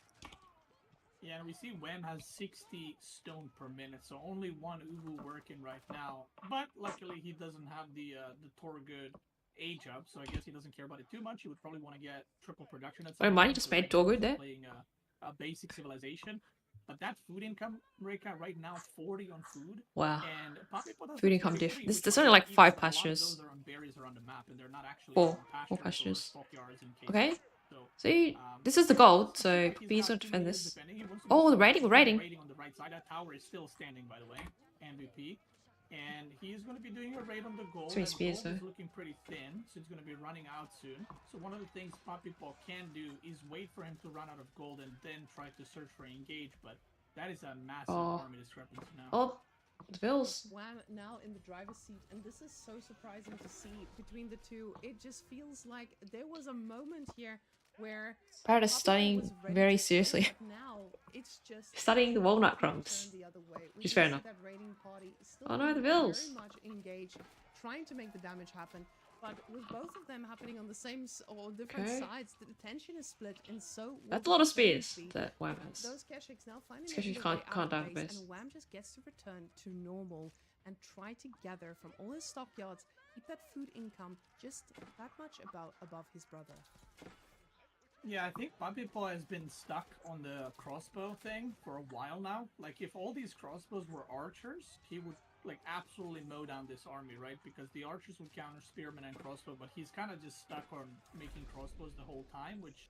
Yeah, and we see Wham has 60 stone per minute, so only one Ubu working right now. But luckily, he doesn't have the Torgood age up, so I guess he doesn't care about it too much. He would probably want to get triple production at some Oh, point. might he just so made right now Torgood he's there? playing a basic civilization. But that food income, Reka, right now 40 on food. Wow. And Papi does Food the income 33, diff. which There's might only be like even, 5 but a lot of pastures. those are on berries around the map, and they're not actually Four on pastures. or stockyards in case. Okay. So, See, this is the gold, so he's gonna defend this. Oh, the raiding, we're raiding. On the right side. That tower is still standing, by the way. MVP. And he's going to be doing a raid on the gold. So many And spears, gold is though. looking pretty thin, so it's going to be running out soon. So one of the things Papi Paw can do is wait for him to run out of gold and then try to search for engage. But that is a massive army discrepancy now. Oh, the Bills. Wham now in the driver's seat, and this is so surprising to see between the two. It just feels like there was a moment here where Parrot is Papi Paw studying was ready very to kill, seriously. but now it's just Studying the walnut turned crumbs. the other way. We Which is can fair see enough. that raiding party is still Oh no, the being Bills. very much engaged, trying to make the damage happen. But with both of them happening on the same or different Okay. sides, the tension is split, and so That's a will lot of the game spears be. that Wham has. Those Keshiks now finally These making Keshiks their way can't out dive of with base, base. and Wham just gets to return to normal and try to gather from all his stockyards, keep that food income just that much above his brother. Yeah, I think Papi Paw has been stuck on the crossbow thing for a while now. Like, if all these crossbows were archers, he would, like, absolutely mow down this army, right? Because the archers would counter spearmen and crossbow, but he's kind of just stuck on making crossbows the whole time, which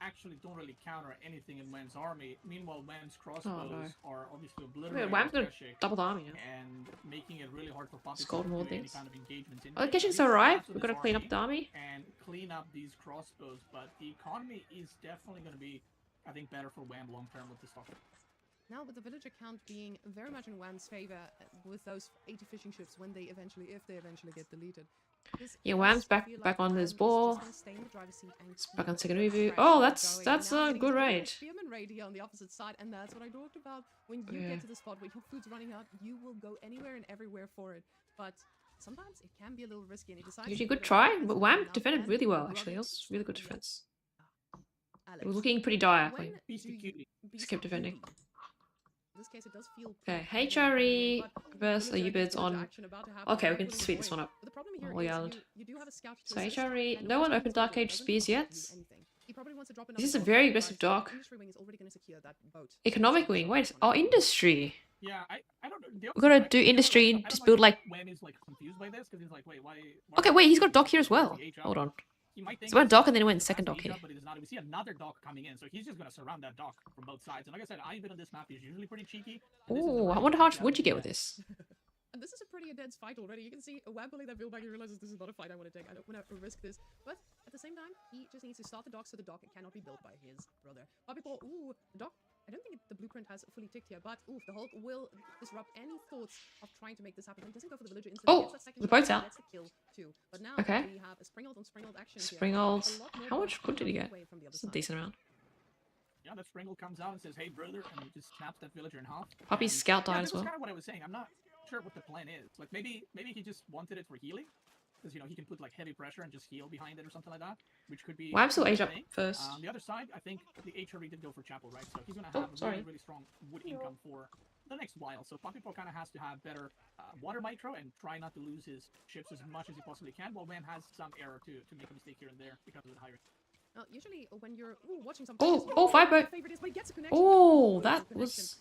actually don't really counter anything in Wen's army. Meanwhile, Wen's crossbows are obviously obliterating Wham's the gonna Keshik double the army now. and making it really hard for Papi Scold to more do any things. kind of engagements. Oh, the He Keshiks needs to arrived. capture We've this got to clean up the army. and clean up these crossbows, but the economy is definitely going to be, I think, better for Wham long term with this stock. Now, with the villager count being very much in Wham's favor with those 80 fishing ships when they eventually, if they eventually get deleted. Yeah, This Wham's does back feel like on Wham his is just ball. gonna stay in the driver's seat and Back keep on second the review. pressure Oh, that's going. that's Now a getting good his own raid. Spearman raid here on the opposite side, and that's what I talked about. When you Yeah. get to the spot where your food's running out, you will go anywhere and everywhere for it. But sometimes it can be a little risky, and he decides. Usually to good go try, defensive but enough, Wham defended and really well brother actually. It was really good defense. Alex, It was looking pretty dire. when Like, Beast do you- cutie. Beast kept defending. cutie. In this case, it does feel okay, pretty HRE but versus villager U-Bids against on. villager action about to happen, Okay, we and can pulling speed the this point. one up. But the problem here Holy is island. you do have a scout to So assist, HRE, and no one Wham's opened going Dark to Age doesn't spears want to yet. do anything. He probably wants to drop This is another a very boat, aggressive but dock. Industry Wing is already going to secure that boat. Economic wing. Wait, oh, industry. Yeah, I don't know. We're gonna do industry and just build like. Wham is like confused by this because he's like, wait, why Okay, wait, he's got dock here as well. Hold on. He might think So went it's- dock and then he went it's second fast dock age here. up, but it is not. We see another dock coming in, so he's just gonna surround that dock from both sides. And like I said, I've been on this map. He's usually pretty cheeky. and this is the Oh, I right wonder how map much to wood you have get to with do this. And this is a pretty intense fight already. You can see Wham pulling that build back. He realizes this is not a fight I want to take. I don't want to risk this. But at the same time, he just needs to start the dock so the dock cannot be built by his brother. Papi Paw, ooh, the dock. I don't think the blueprint has fully ticked here, but ooh, the Hulk will disrupt any thoughts of trying to make this happen. He doesn't go for the villager instantly. Oh, Gets that second the shot, boat's and out. gets the kill too. But now Okay. we have a Springald on Springald action here. Springald. A lot more How much boats wood did he coming get? away from the other It's a side. decent amount. Yeah, that Springle comes out and says, "Hey, brother," and he just snaps that villager in half. Puppy's And, scout died yeah, as this was well. kind of what I was saying. I'm not sure what the plan is. Like maybe he just wanted it for healing, because he can put like heavy pressure and just heal behind it or something like that, which could be. Well, I'm still a age up thing. first. On the other side, I think the HRE did go for Chapel, right? So he's gonna Oh, have sorry. really, really strong wood income for the next while. So Papi Paw kind of has to have better water micro and try not to lose his ships as much as he possibly can. While Wham has some error to make a mistake here and there because of the high risk. Usually when you're watching something, Oh, five boat. Oh, that was.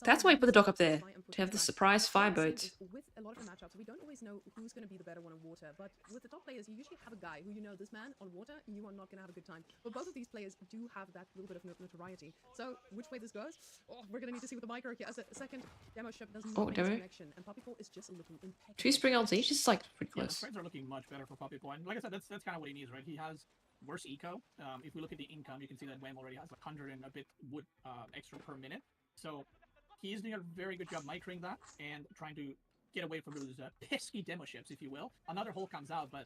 That's why he put the dock up there to have the surprise fire boat. With a lot of the matchups, we don't always know who's going to be the better one on water. But with the top players, you usually have a guy who this man on water, you are not going to have a good time. But both of these players do have that little bit of notoriety. So which way this goes? Oh, we're going to need to see with the micro here. As a second demo ship doesn't make this demo. connection, and Papi Paw is just looking impeccable. 2 Springalds each, just like pretty Yeah, the close. spreads are looking much better for Papi Paw. And like I said, that's kind of what he needs, right? He has worse eco. If we look at the income, you can see that Wham already has like 100 and a bit wood extra per minute. So he is doing a very good job microing that and trying to get away from those pesky demo ships, if you will. Another hull comes out, but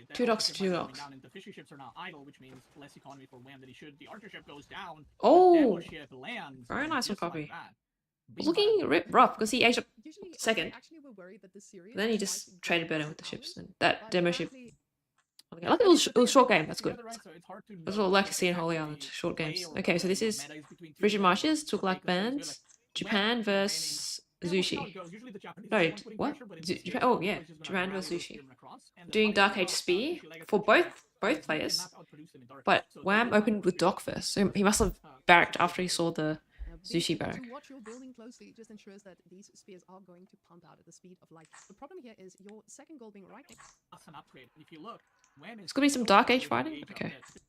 the 2 docks, archer ship 2 might be going docks. down, and the fisher ships are now idle, which means less economy for Wham than he should. The archer ship goes down. Oh, the demo ship lands. very and nice just copy. like that. It's looking rough because he aged up Usually, second. actually, we're worried that the series Then he might just go traded better less with the ships. hours, And that but demo ship. apparently- Okay, like it was a short game. That's good. Right, so it's hard to That's know what I like to if see in it's Holy actually Island. Short play games. or Okay, so this the is meta between two Frisian of them, Marshes, or Took Black fake concerns. Bands, Like, Japan Wham versus remaining- Yeah, we'll see how Zushi. it goes. Usually the Japanese No, are the one putting what? pressure, but in Japan, this case, oh Japan yeah, is just gonna Japan rally versus those Sushi. spearmen across. And the Doing funny Dark thing Age about Spear Sushi Legacy for is both that Sushi players, cannot outproduce them in Dark but Age, so they Wham do have opened with advantage. Dock first, so he must have barracked after he saw the Sushi basically, barrack. To watch your building closely just ensures that these spears are going to pump out at the speed of light. The problem here is your second goal being right next. That's an upgrade. If you look, Wham is It's gonna be some so Dark far Age away from fighting? the age of Okay. that-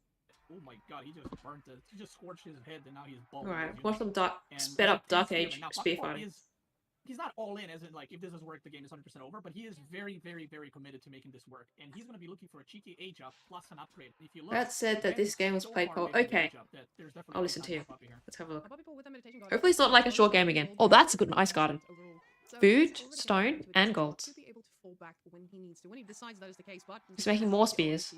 Oh my god, he just burnt it. He just scorched his head and now he's bald. Alright, watch them And sped with up the 10 Dark spearmen, Age now spear Puppypaw fighting. he's not all in, as in like if this doesn't work, the game is 100% over. But he is very, very, very committed to making this work, and he's going to be looking for a cheeky age up plus an upgrade. If you look, Brad said that Wham this is game was so played far for. away from the Okay, age up that there's definitely I'll no listen time to you. for Puppy here. Let's have a look. Puppypaw with the meditation garden Hopefully it's not like a short game again. Oh, that's a good ice garden. Food, stone, and gold. He's making more spears.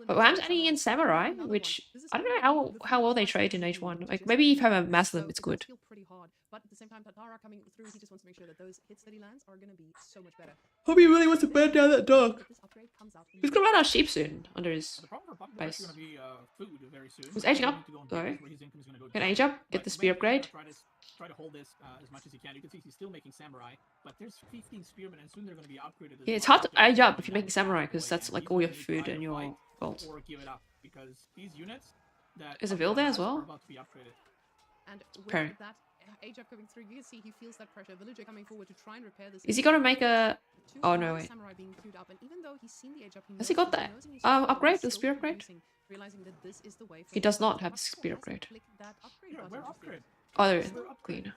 But Wham's adding in samurai, which I don't know how well they trade in H1. Like maybe if you have a mass of them, it's good. But at the same time, Tatara coming through, he just wants to make sure that those hits that he lands are going to be so much better. Hope he really wants to burn down that dog. This upgrade comes out He's gonna run out of sheep soon under his. The problem for Puppy is base. going to be food very soon. Who's aging He's up? going to go on Sorry. bases where his income is gonna go Can down. age up, get But the spear Wham is upgrade. gonna try to hold this as much as he can. You can see he's still making samurai, but there's 15 spearmen, and soon they're going to be upgraded. Yeah, it's hard to age up if you're making samurai because that's like all your food and your gold. Or give it up because these units that Is a Puppy Vil there has as well? are about to be upgraded. And with Okay. that age up coming through, you can see he feels that pressure. Villager coming forward to try and repair this. Is he gonna make a? Two Oh, no, more wait. samurai being queued up, and even though he's seen the age up, Has he got that? Upgrade, the spear upgrade? Realizing that this is the way for He him does to not go. have the Puppypaw spear hasn't upgrade. clicked that upgrade Yeah, button where just upgrade? Oh, there it Where's is. the upgrade? Clean.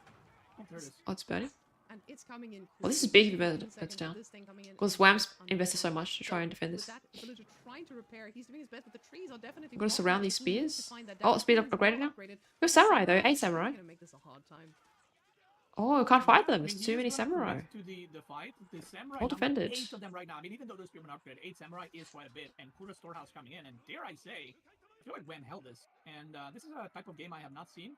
Oh, there it is. Oh, it's burning. And it's coming in. Well, this is quickly. big if you 15 burn it seconds down. of this thing coming in Because is Wham's under invested so control. much to try and defend With this. that, Villager trying to repair, he's doing his best, but the trees are definitely I'm gonna blocking surround it. these He needs to spears. find that Oh, down. speed Spears upgraded are now. upgraded. Go samurai though, 8 He's samurai. gonna make this a hard time. Oh, we can't fight them. I There's mean, too he many is gonna samurai. commit To the fight, the samurai Well number, defended. 8 of them right now. I mean, even though those spearmen upgrade, 8 samurai is quite a bit, and Kura Storehouse coming in, and dare I say, I feel like Wham held this, and this is a type of game I have not seen,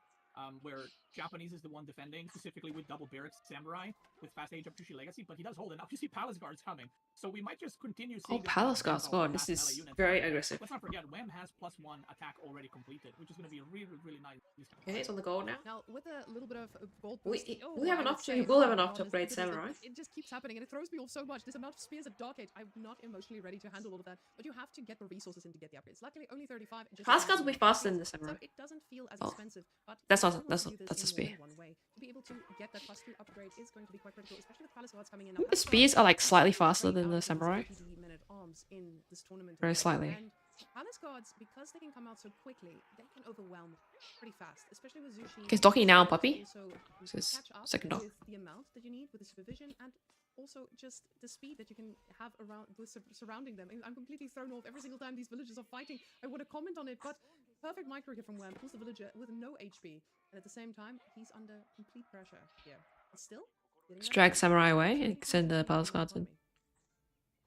where Japanese is the one defending, specifically with double barracks samurai with fast age up Sushi Legacy, but he does hold it. Now you see Palace Guards coming, so we might just continue Oh, seeing this Palace kind of Guards. battle God, of this fast is melee units. very But aggressive. let's not forget, Wham has +1 attack already completed, which is going to be really, really nice. Okay, it's on the gold now. Now, with a little bit of gold We- boost, we have I enough would to- say, we'll have oh enough God, to upgrade it is that samurai. It just keeps happening, and it throws me off so much. This amount of spears at Dark Age, I'm not emotionally ready to handle all of that. But you have to get the resources in to get the upgrades. Luckily, only 35. Just Palace allows Guards you will be to faster upgrade, than the samurai. So it doesn't feel as Oh. expensive. But That's not- everyone that's can not- do this that's a in more spear. than one way. To be able to get that +2 upgrade is going to be quite critical, especially with Palace Guards coming in. Now, The Palace spears Guards are like actually slightly trade faster out than the against samurai. APD men-at-arms in this tournament Very already, slightly. and Palace Guards, because they can come out so quickly, they can overwhelm pretty fast, especially with Zushi. Okay, it's docking now, It's puppy. also This is catch up second dock. with the amount that you need with the supervision and also just the speed that you can have around with surrounding them. I'm completely thrown off every single time these villagers are fighting. I want to comment on it, but perfect micro hit from Wham pulls the villager with no HP, and at the same time he's under complete pressure here. But still, getting Let's that drag upgrade. samurai away and send the Palace Guards in.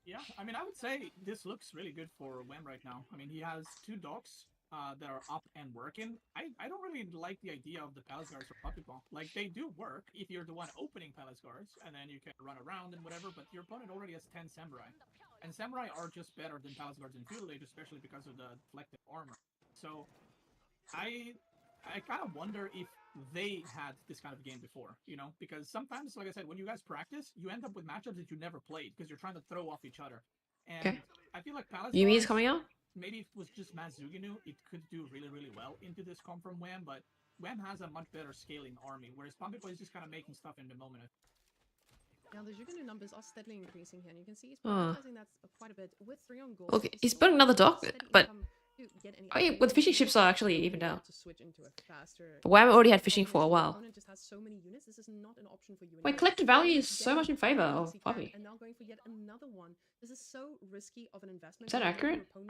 Yeah, I mean, I would say this looks really good for Wham right now. I mean, he has 2 docks that are up and working. I don't really like the idea of the Palace Guards for Puppypaw. Like, they do work if you're the one opening Palace Guards, and then you can run around and whatever, but your opponent already has 10 Samurai. And Samurai are just better than Palace Guards in Feudal Age, especially because of the deflective armor. So, I kind of wonder if they had this kind of game before, you know? Because sometimes, like I said, when you guys practice, you end up with matchups that you never played because you're trying to throw off each other. And Okay. I feel like Palace Yumi is Guards, coming out. maybe if it was just Mazuginu, it could do really, really well into this comp from Wham, but Wham has a much better scaling army, whereas Puppypaw is just kind of making stuff in the moment. Now the Jugunu numbers are steadily increasing here, and you can see he's Ah. prioritizing that quite a bit with 3 on gold. Okay, He's he's still building another getting dock, steady but income to get any. Oh yeah, well, the fishing ships are actually evened out. To switch into a faster. But Wham already had fishing for a while. Opponent just has so many units. This is not an option for you. Wait, collective value is so much in favor of Puppy. And now going for yet another one. This is so risky of an investment. Is that accurate? So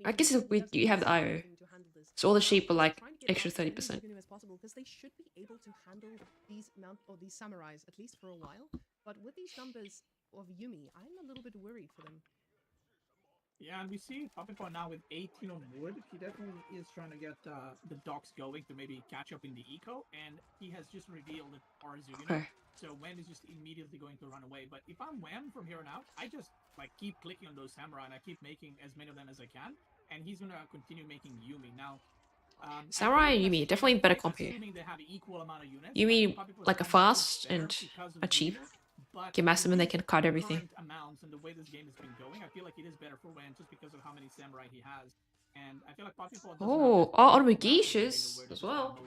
I guess you have the IO. So all the sheep are like extra 30%. As possible because they should be able to handle these these samurais at least for a while. But with these numbers of Yumi, I'm a little bit worried for them. Yeah, and we see Papipo now with 18 on wood. He definitely is trying to get the docks going to maybe catch up in the eco, and he has just revealed that Arzu, Okay. So Wham is just immediately going to run away. But if I'm Wham from here on out, I just like keep clicking on those samurai and I keep making as many of them as I can, and he's gonna continue making Yumi now. Samurai and Yumi, definitely better comp here. They have equal amount of units, Yumi, like a fast and a cheap. Can mass them and they can cut everything. Amounts and the way this game has been going, I feel like it is better for Wham just because of how many samurai he has. And I feel like Papipo Automageishas as well.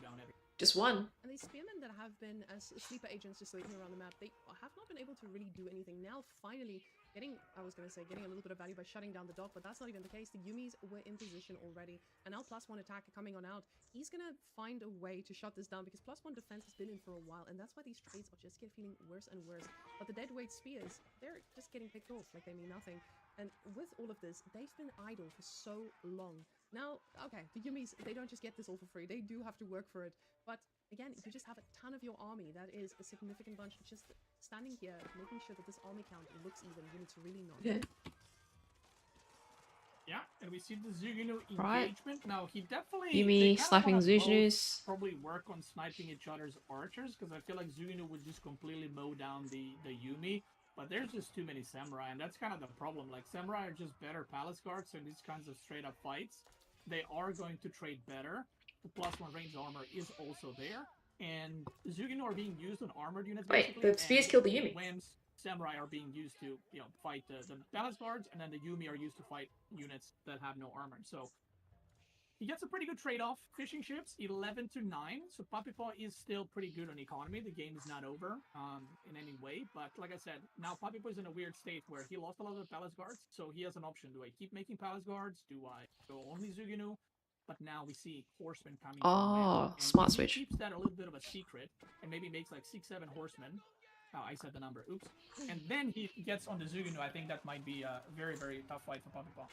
Just one. And these spearmen that have been as sleeper agents just lurking around the map, they have not been able to really do anything. Now, finally, getting a little bit of value by shutting down the dock, but that's not even the case. The Yumis were in position already, and now +1 attack coming on out. He's gonna find a way to shut this down because +1 defense has been in for a while, and that's why these trades are just feeling worse and worse. But the deadweight spears, they're just getting picked off like they mean nothing. And with all of this, they've been idle for so long. Now, okay, the Yumis, they don't just get this all for free. They do have to work for it. But again, you just have a ton of your army. That is a significant bunch. Just standing here, making sure that this army count looks even when it's really not. Yeah. Yeah, and we see the Zugino engagement. Now, he definitely... Yumi sniping Zuginus. Probably work on sniping each other's archers, because I feel like Zugino would just completely mow down the Yumi. But there's just too many samurai, and that's kind of the problem. Like, samurai are just better palace guards in these kinds of straight-up fights. They are going to trade better. The +1 range armor is also there. And Zugino are being used on armored units. Wait, the spears killed the Yumi. Wham's samurai are being used to, fight the palace guards, and then the Yumi are used to fight units that have no armor. So he gets a pretty good trade-off. Fishing ships, 11 to 9. So Papipo is still pretty good on economy. The game is not over in any way. But like I said, now Papipo is in a weird state where he lost a lot of the palace guards. So he has an option. Do I keep making palace guards? Do I go only Zugino? But now we see horsemen coming. Oh, smart switch. He keeps that a little bit of a secret and maybe makes like 6-7 horsemen. Oh, I said the number. Oops. And then he gets on the Zugino. I think that might be a very, very tough fight for Papipo.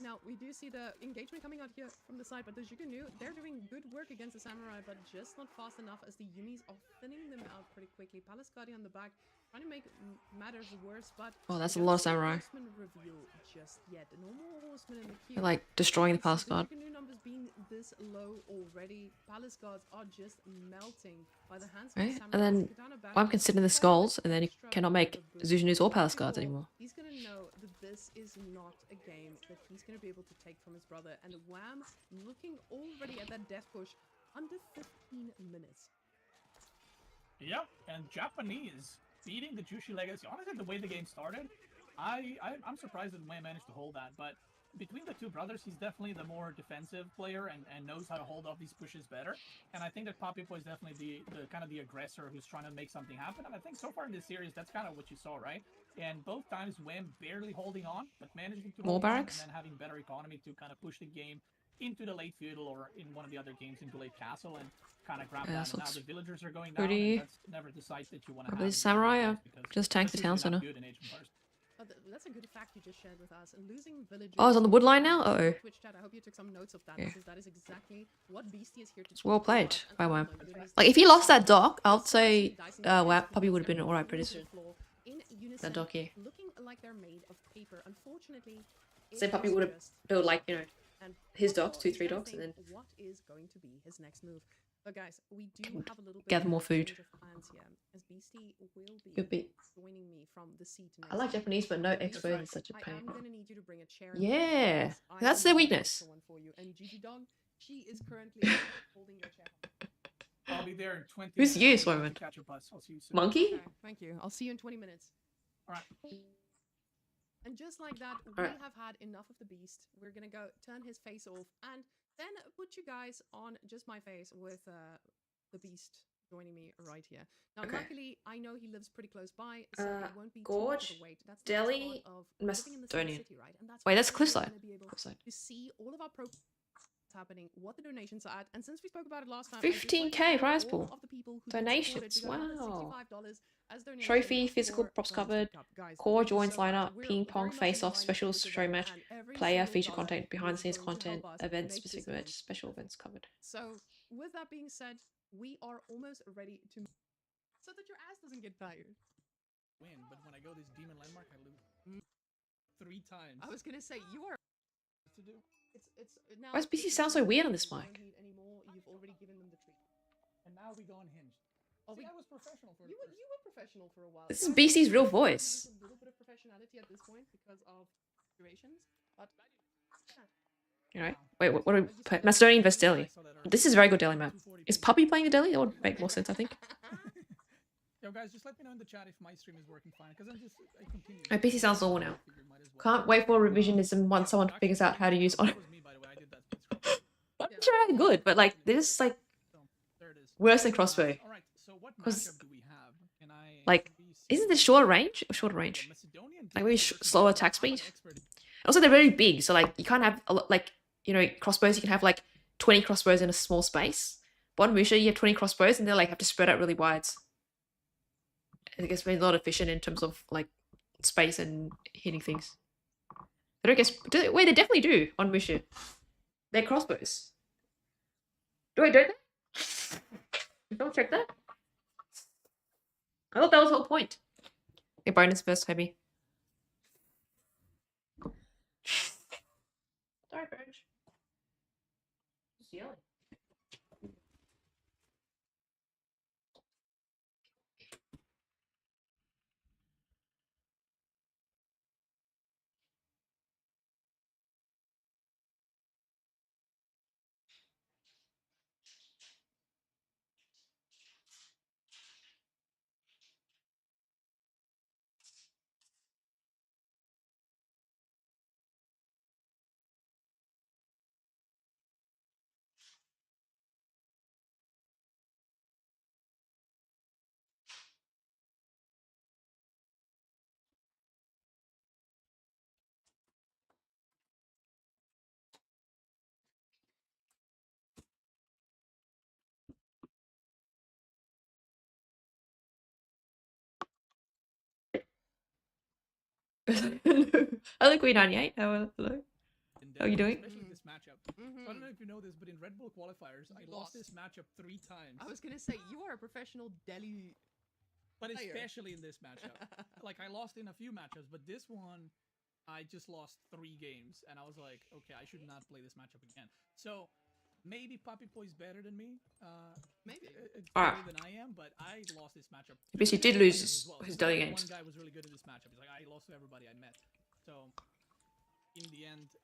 Now, we do see the engagement coming out here from the side, but the Zuginu, they're doing good work against the Samurai, but just not fast enough as the Yumis are thinning them out pretty quickly. Palace Guardian on the back, trying to make matters worse, but... Oh, that's a lot of Samurai. Reveal just yet. No more horsemen in the queue. They're like destroying the Palace Guard. The Zuginu numbers being this low already, Palace Guards are just melting by the hands of the Samurai. And then I'm considering the skulls, and then you cannot make Zuginus or Palace Guards anymore. He's gonna know that this is not a game that he's gonna be able to take from his brother, and Wham looking already at that death push under 15 minutes. Yep, and Japanese beating the Jushi Legacy. Honestly, the way the game started, I'm surprised that Wham managed to hold that, but between the two brothers, he's definitely the more defensive player and knows how to hold off these pushes better. And I think that Papipo is definitely the kind of the aggressor who's trying to make something happen. And I think so far in this series, that's kind of what you saw, right? And both times, Wham barely holding on, but managing to more hold on barracks, and then having better economy to kind of push the game into the late feudal or in one of the other games into late castle and kind of grab that. And now the villagers are going down. And that's never the site that you want to have. These samurai are just tank the town center. That's a good fact you just shared with us. Losing villagers. Oh, it's on the wood line now? Uh-oh. Twitch chat, I hope you took some notes of that, because that is exactly what Beastie is here to do. It's well played by Wham. Like, if he lost that dock, I would say Wham probably would have been alright, but it's that dock here. Looking like they're made of paper. Unfortunately, Same Puppy would have built, like, you know, his docks, 2-3 docks, and then what is going to be his next move? But guys, we do have a little bit gather more food. of plans here, as Beastie will be joining me from the seat. I like Japanese, but no expo is such a pain. I'm gonna need you to bring a chair. Yeah, that's their weakness. For you. And Gigi Dog, she is currently holding your chair. I'll be there in 20 Who's minutes. you, Swimmer? Catch your bus. I'll see you soon. Monkey? Okay, thank you. I'll see you in 20 minutes. All right. And just like that, we have had enough of the beast. We're gonna go turn his face off and then put you guys on just my face with the beast joining me right here. Now, Okay. luckily, I know he lives pretty close by, so it won't be too much Gorge, of a wait. That's the best Delhi, part of living in the same Macedonian. city, right? And that's Wait, why that's we're cliffside. gonna be able Cliffside. to see all of our progress happening, what the donations are at, and since we spoke about it last time, I just 15K wanted to prize thank pool. all of the people who Donations, did support it. We got wow. $165 as donation Trophy, physical for props the Homestead covered, Cup. Guys, core thank you joins so much. lineup, We're ping very pong, much face off, inspired special this show event, match, and every player, single feature dollar content, behind the is scenes going to content, help us events, make this specific merch, event special events covered. So, with that being said, we are almost ready to so that your ass doesn't get tired. Win, but when I go this demon landmark, I lose 3 times. I was gonna say you are. to do. It's now. Why does PC if sound you so weird on this don't mic? need any more, you've already given them the treat. And now we go unhinged. Oh, See, I was professional for You the first. were professional for a while. This is Guys, BC's real I think voice. there's a little bit of professionality at this point because of durations, but Alright. Wait, what do we play? Macedonian vs Delhi. This is a very good Delhi map. Is Puppy playing the Delhi? That would make more sense, I think. Yo, guys, just let me know in the chat if my stream is working fine, because I continue. My PC sounds normal now. I figured might as well. Can't wait for revisionism once someone figures out how to use on. That was me, by the way. I did that split scroll. I'm sure I'm good, but like they're just like So, there it is. worse than crossbow. All right. So what 'Cause, matchup do we have? Can I like, isn't it shorter range or shorter range? Macedonian Like maybe slower attack speed. expert. Also, they're very big, so like you can't have a lot, like crossbows. You can have like 20 crossbows in a small space. But on Musha, you have 20 crossbows, and they like have to spread out really wide. I guess it's not efficient in terms of like space and hitting things. I don't guess. Wait, they definitely do on Musha. They're crossbows. Don't they? Don't check that. I thought that was the whole point. Okay, bonus first, heavy. Sorry, Burge. Just yelling. Hello, Queen 98. Hello. How are you doing? Especially this matchup. So I don't know if you know this, but in Red Bull qualifiers, I lost this matchup 3 times. I was gonna say you are a professional Delhi. But player. especially in this matchup. Like, I lost in a few matchups, but this one, I just lost 3 games. And I was like, okay, I should not play this matchup again. So, maybe Papi Boy's better than me. Maybe. Better than I am, but I lost this matchup. He basically did lose his Delhi games. One guy was really good in this matchup. He's like, I lost to everybody I met. So, in the end,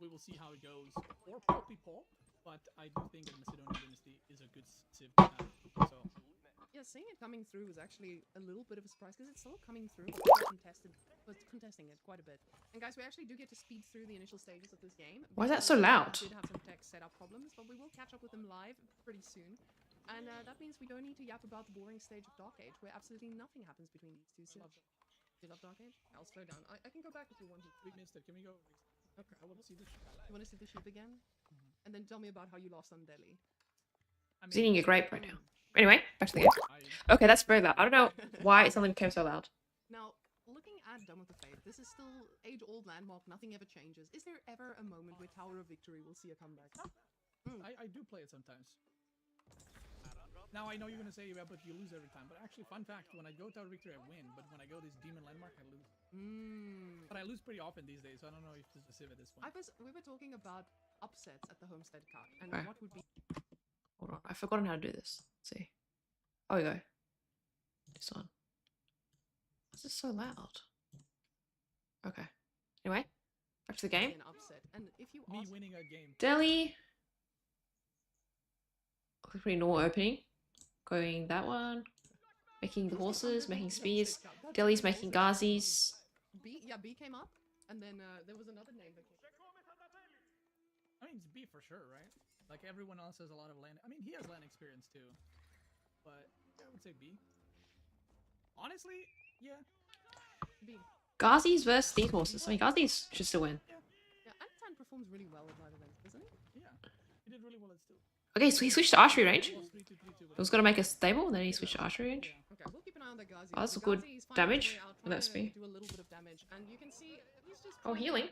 we will see how it goes for Poppy Pop. But I do think that Macedonian Dynasty is a good civ to have. So, Yeah, seeing it coming through was actually a little bit of a surprise because it's still coming through, but people contesting it quite a bit. And guys, we actually do get to speed through the initial stages of this game. Why is that so because loud? We did have some tech setup problems, but we will catch up with them live pretty soon. And that means we don't need to yap about the boring stage of Dark Age, where absolutely nothing happens between these two civs. You love Dark Age? I'll slow down. I can go back if you want to. we missed it. Can we go? Okay. I want to see this. You want to see the sheep again? And then tell me about how you lost on Delhi. I He's eating a grape right now. Anyway, back to the game. Okay, that's very loud. I don't know why something became so loud. Now, looking at Dome of the Faith, this is still age-old landmark, nothing ever changes. Is there ever a moment where Tower of Victory will see a comeback? I do play it sometimes. Now I know you're gonna say, yeah, but you lose every time. But actually, fun fact: when I go Tower Victory, I win. But when I go this Demon Landmark, I lose. But I lose pretty often these days, so I don't know if this is a civ at this point. We were talking about upsets at the Homestead Cup, and Okay. what would be... Hold on, I've forgotten how to do this. Let's see. Oh, we go. This one. This is so loud. Okay. Anyway, back to the game. an upset? And if you Me ask... winning a game. Delhi. Okay, pretty normal opening. Going that one. Making the horses, making spears. Delhi's making Ghazis. B came up, and then there was another name that came... I mean, it's B for sure, right? Like everyone else has a lot of land. I mean, he has land experience too. but yeah, I would say B. Honestly, yeah. B. Ghazi's versus these horses. I mean, Ghazi's should still win. Yeah, Antan performs really well at live events, doesn't he? Yeah, he did really well at Stu. Okay, so he switched to archery range. Lost 3-2-3-2, but He was gonna make a stable, and then he switched to archery range. yeah. Okay, we'll keep an eye on that Ghazi. Oh, that's The a good Ghazi is finding his damage way out, with that trying to spear. do a little bit of damage, and you can see he's just Oh, trying to healing.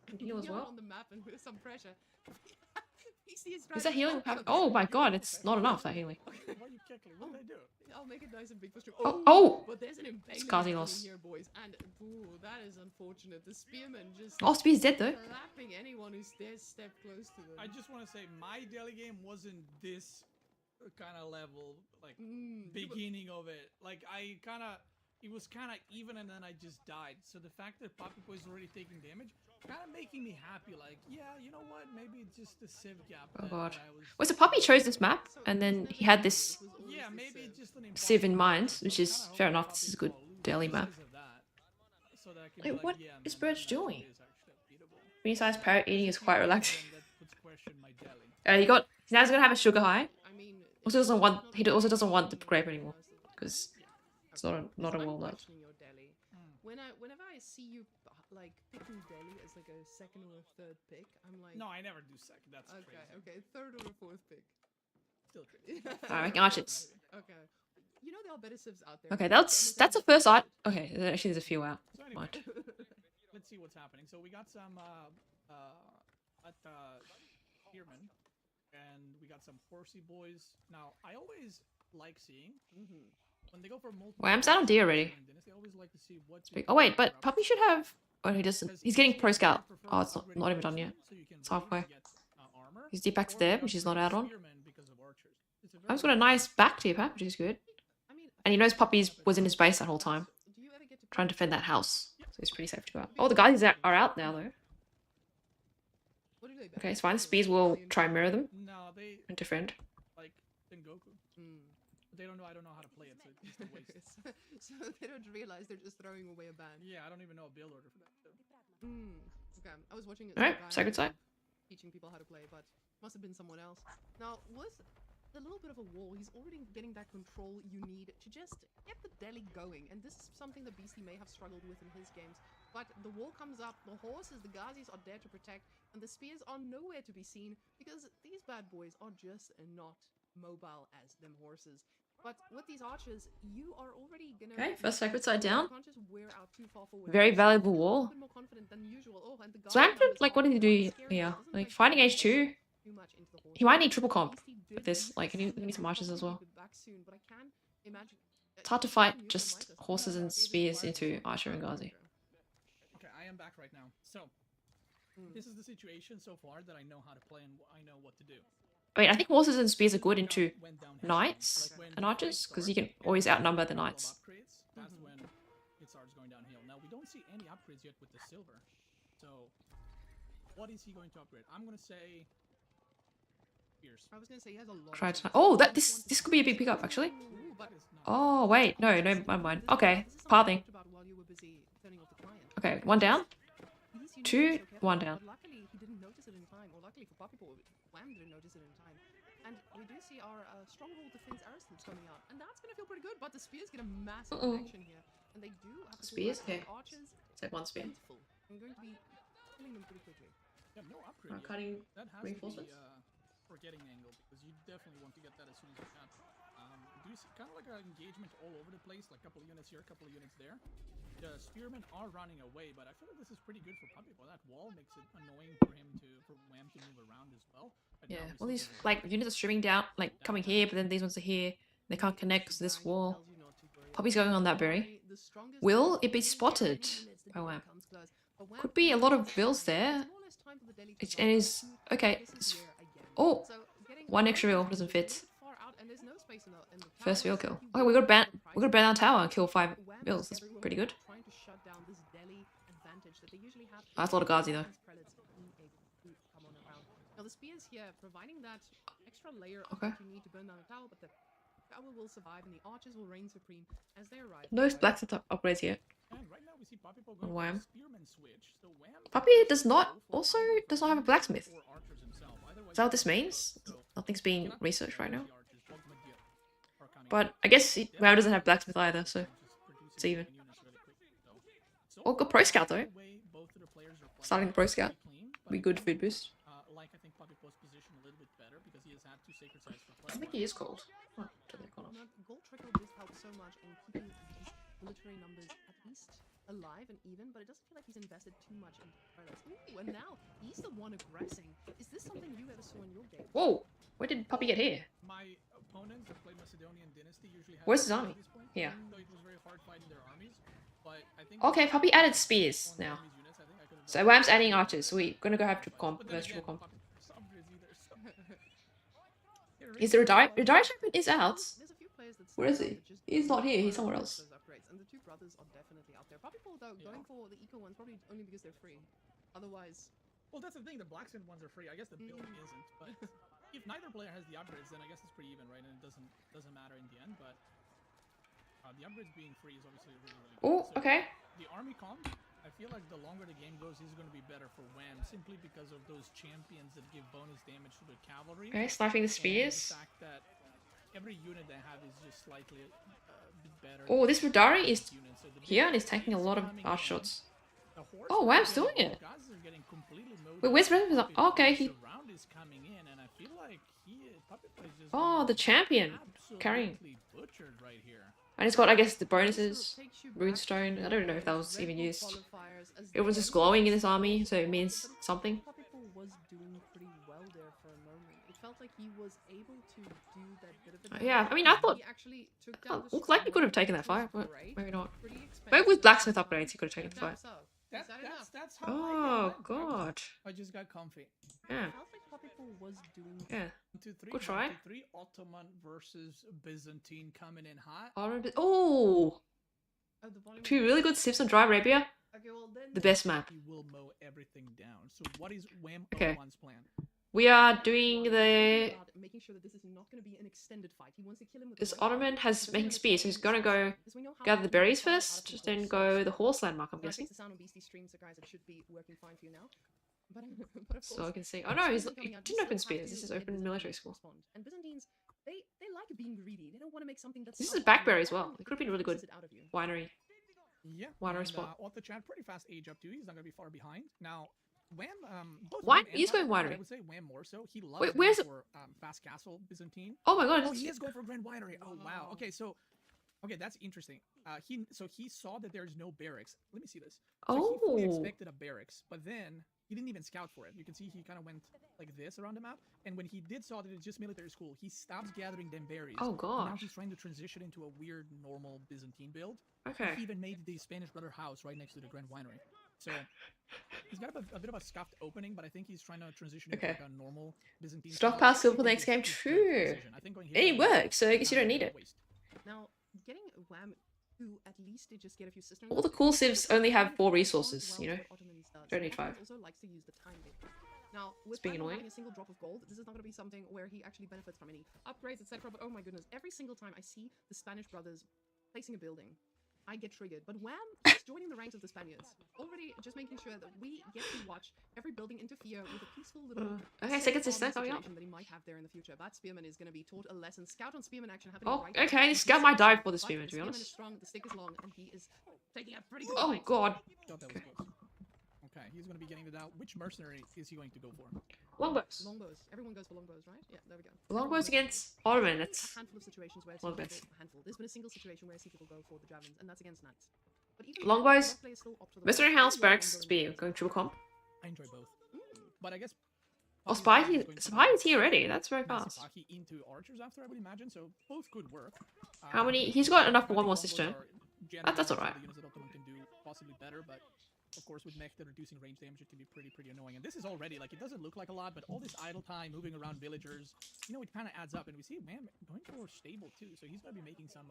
Can heal as heal well. on the map and with some pressure. Is that healing? Oh my god, it's not enough, that healing. Why are you cackling? What did I do? I'll make it nice and big for stream. Oh! But there's an It's impalement Ghazi coming loss. here, boys, and ooh, that is unfortunate. The spearman just Oh, Spear's dead though. clapping anyone who stares step close to them. I just want to say my daily game wasn't this kind of level, like beginning of it. Like it was kind of even, and then I just died. So the fact that Poppy Boy is already taking damage, kind of making me happy. Like, yeah, you know what? Maybe it's just the civ gap. Oh that god. I was. Wait, so Poppy chose this map, and then he had this Yeah, maybe it's just an civ in impossible mind, map, which so I is kinda fair hope enough. Poppy This is a good Boy loses daily map. because of that, so that I can be Wait, like, what yeah, is man, Birch this doing? is actually beatable. Mini-sized parrot eating is quite relaxing. That puts question my daily. Now he's gonna have a sugar high. I mean, Also doesn't want also doesn't want the grape anymore because it's not a I'm walnut. questioning your deli. Whenever I see you like picking deli as like a second or a third pick, I'm like, No, I never do second. That's okay, crazy. okay, third or a fourth pick. Still crazy. Alright, making archers. Okay, you know there are better civs out there. Okay, right? that's a first art. Okay, actually there's a few out. So anyway, Right. let's see what's happening. So we got some at Spearman, and we got some horsey boys. Now I always like seeing when they go for multiple. Wait, I'm set on D already. They always like to see what. Oh wait, but Puppy should have. Oh, he doesn't. He's getting pro scout. Oh, it's not even done yet. It's halfway. His D-pack's there, which he's not out on. I've got a nice back D-pack, which is good. I mean, And he knows Puppy was in his base that whole time, do you ever get to trying to defend that house. So he's pretty safe to go out. Oh, the guys are out now though. What do they bet? Okay, it's fine. The spears will try and mirror them No, they and defend. like Sengoku. Mm. They don't know. I don't know how to play it, so it's just a waste. So they don't realize they're just throwing away a ban. Yeah, I don't even know a build order for that. So. Okay, I was watching it. Alright, sacred site. Teaching people how to play, but must have been someone else. Now, with a little bit of a wall, he's already getting that control you need to just get the deli going. And this is something that Beastie may have struggled with in his games. But the wall comes up, the horses, the Ghazis are there to protect, and the spears are nowhere to be seen because these bad boys are just not mobile as them horses. But with these archers, you are already gonna. Okay, first sacred side down. You can't just wear out too far forward. Very So valuable you're a wall. little bit more confident than usual. Oh, and the So guard after, numbers like, what are did he do quite scary. here? It doesn't Like, like fighting to age 2, too much into the horse. he might need triple comp Beastie did with this. Like, he see needs some that archers as possibly well. be back soon, but I can imagine. It's hard to fight just horses and spears into Archer and Ghazi. Okay, I am back right now. So, this is the situation so far that I know how to play and I know what to do. I mean, I think horses and spears are good into Went downhill. knights Like when and archers, because you can get always a outnumber the couple of knights. upgrades, that's when it starts going downhill. Now, we don't see any upgrades yet with the silver. So, what is he going to upgrade? I'm going to say... Spears. I was gonna say he has a lot. Try of to. spears. Oh, this could be a big pickup actually. Ooh, but That is not... Oh wait, no, never mind. Okay, this is something pathing. we talked about while you were busy turning off the client. Okay, one down. These units Two, are so careful, one down. But luckily, he didn't notice it in time, or luckily for Puppy Boy, Wham didn't notice it in time. And we do see our stronghold defense Aristops coming out, and that's gonna feel pretty good. But the spears get a massive connection here, and they do have to Spears? the Okay. archers. It's like one spear. Plentiful. I'm going to be killing them pretty quickly. Yeah, no upgrade yet. Cutting That has reinforcements. to be forgetting angle because you definitely want to get that as soon as you can. Do you see kind of like an engagement all over the place, like a couple of units here, a couple of units there? The spearmen are running away, but I feel like this is pretty good for Puppy Boy. That wall makes it annoying for Wham to move around as well. But now Yeah, we all see these the- like units are streaming down, like coming here, but then these ones are here. They can't connect because of this wall. Tells you not to worry. Puppy's going on that berry. The strongest Will unit it be is spotted any units that by Wham? comes close. But Wham Could be a lot of is vills there. more or less time for the Delhi to It's, drop and down is to okay. this It's, is where again. oh, So getting one a extra lot vill of doesn't units fit. far out, and there's no space in the First tower, vill kill. so Okay, we got to ban. the We got to ban our tower and kill 5 Wham is vills. That's everywhere pretty good. Trying to shut down this Delhi advantage that they usually have. That's a lot of Ghazi though. Against prelates in a group come on around. Now the spears here providing that extra layer of Okay. what you need to burn down the tower, but the tower will survive and the archers will reign supreme as they arrive. No blacksmith upgrades yet. And right now we see Puppy Boy going Wham. for a spearman switch. So Wham Puppy does not also does not have a blacksmith. or archers himself. Either way, Is that what this means? so Nothing's being cannot researched right now. the archers, Dogma Gear are coming But I guess WoW doesn't have blacksmith either, so it's even. Oh, good pro scout though. Starting the pro scout. Be good food boost. Like I think Puppy Post's position a little bit better because he has had 2 sacred sites for I think he is cold. Oh, Gold trickle does help so much in keeping these military numbers at least alive and even, but it doesn't feel like he's invested too much in products. Ooh, and now he's the one aggressing. Is this something you ever saw in your game? Whoa! Where did Puppy get here? My opponents that played Macedonian Dynasty usually had Where's his army? Here. Though it was very hard fighting their armies, but I think Okay, Puppy added spears now. So Wham's adding archers, so we're gonna go have to comp, virtual comp. Is there a dire champion is out? There's a few players that Where is he? He's not here, he's somewhere else. those upgrades, and the two brothers are definitely out there. Puppy Paw though, going for the eco ones probably only because they're free. Otherwise, well, that's the thing. The blacksmith ones are free. I guess the building isn't, but if neither player has the upgrades, then I guess it's pretty even, right? And it doesn't matter in the end. But the upgrades being free is obviously really good. Oh, So, okay. The army comp, I feel like the longer the game goes, is going to be better for Wham, simply because of those champions that give bonus damage to the cavalry. Okay, sniping the And spears. the fact that every unit they have is just slightly bit better. Oh, this Rodari is unit, so the here and big he's taking a lot of coming arch in, shots. the horse Oh, is Wham's getting- doing it. Gaz is getting completely loaded. Wait, where's up. Red? Oh, okay, he. Surround is coming in, and I feel like Puppet Play is just Oh, the champion carrying. absolutely butchered right here. And it's got, I guess, the bonuses. Runestone. I don't know if that was even used. It was just glowing in this army, so it means something. Puppy Paw was doing pretty well there for a moment. It felt like he was able to do that bit of Yeah, I mean, I thought. He actually took down the Looks like he stronghold, could have taken that which was fight, but great, maybe not. pretty expensive. Maybe with blacksmith upgrades, he could have taken the fight. So, That, is that enough? that's how Oh god. I just got comfy. Yeah. Felt like Puppy Paw was doing Yeah. 1, 2, 3. Good try. 1, 2, 3. Ottoman versus Byzantine coming in hot. Oh, oh, the volume. two really good sips on Dry Arabia. Okay, well then. The best map. He will mow everything down. So what is Wham Okay. One's plan? We are doing the. Making sure that this is not going to be an extended fight. He wants to kill him with This the right Ottoman hand, has because making we speed, so he's gonna go because we know how gather the he berries fights out first, of then people's go sources. the horse landmark, I'm When I guessing. fix the sound on Beastie streams, so guys, it should be working fine for you now. But, but of So I course, can see. Oh no, he's, Spearmen he coming out, didn't you open still have spears. This to is get open Byzantines military to school. respond. And Byzantines, they like being greedy. They don't want to make something that's This is not a backberry valuable. as well. It could have been really good. It out of you. Winery. Yeah. Water and, spot. Otto Chan pretty fast age up too. He's not gonna be far behind. Now, Wham, both Wine- Wham and he's going Puppet, but winery. I would say Wham more so. He loves Wait, going where's it- for Fast Castle Byzantine. Oh my god. Oh, it's- he is going for Grand Winery. Oh wow. Okay, so okay, that's interesting. He saw that there's no barracks. Let me see this. So he fully Oh. expected a barracks, but then he didn't even scout for it. You can see he kind of went like this around the map, and when he did saw that it's just military school, he stops gathering them berries. Oh And now gosh. he's trying to transition into a weird normal Byzantine build. Okay. He even made the Spanish Brother house right next to the Grand Winery. So he's got a bit of a scuffed opening, but I think he's trying to transition into Okay. like a normal Byzantine. Stockpile style. silver for the I next think game. it's a good True. decision. I think going And it here works, so I guess you not don't gonna need it. waste. Now, getting Wham to at least just get a few systems. All the cool civs only have 4 resources, you know? Don't need 5. Also likes to use the time bit. Now, with being Wham annoying. having a single drop of gold, this is not going to be something where he actually benefits from any upgrades, etc. But oh my goodness, every single time I see the Spanish brothers placing a building, I get triggered. But Wham is joining the ranks of the Spaniards. Already just making sure that we get to watch every building interfere with a peaceful little Okay, safe second sister farming coming up. situation that he might have there in the future. That Spearman is going to be taught a lesson. Scout on Spearman action happening Oh, right now. okay, You Scout can might see die it, before the but Spearman, to be Spearman honest. is strong, the stick is long, and he is taking a pretty good Oh fight. god. Thought that was close. Okay, he's going to be getting it out. Which mercenary is he going to go for? Longbows. Longbows. Everyone goes for longbows, right? Yeah, there we go. Longbows Everyone against Ottoman. goes- That's a handful of situations where I see Longbows. people, a handful. There's been a single situation where I see people go for the javelins, and that's against knights. But even Longbows, then, players still opt for the Mercenary longbow. House, Barracks, Longbow Spear. and Going triple comp. I enjoy both. Mm. But I guess. Oh, Pahi Spy, is going to Spy be is here already. That's very Massey fast. Pahi into archers after, I would imagine, so both could work. How many? He's got enough for I one think more longbows cistern. are generally That's one of alright. The units that Ottoman can do possibly better, but of course with mech, they're reducing range damage, it can be pretty annoying. And this is already, like, it doesn't look like a lot, but all this idle time, moving around villagers, you know, it kind of adds up. And we see, man, going for stable too, so he's going to be making some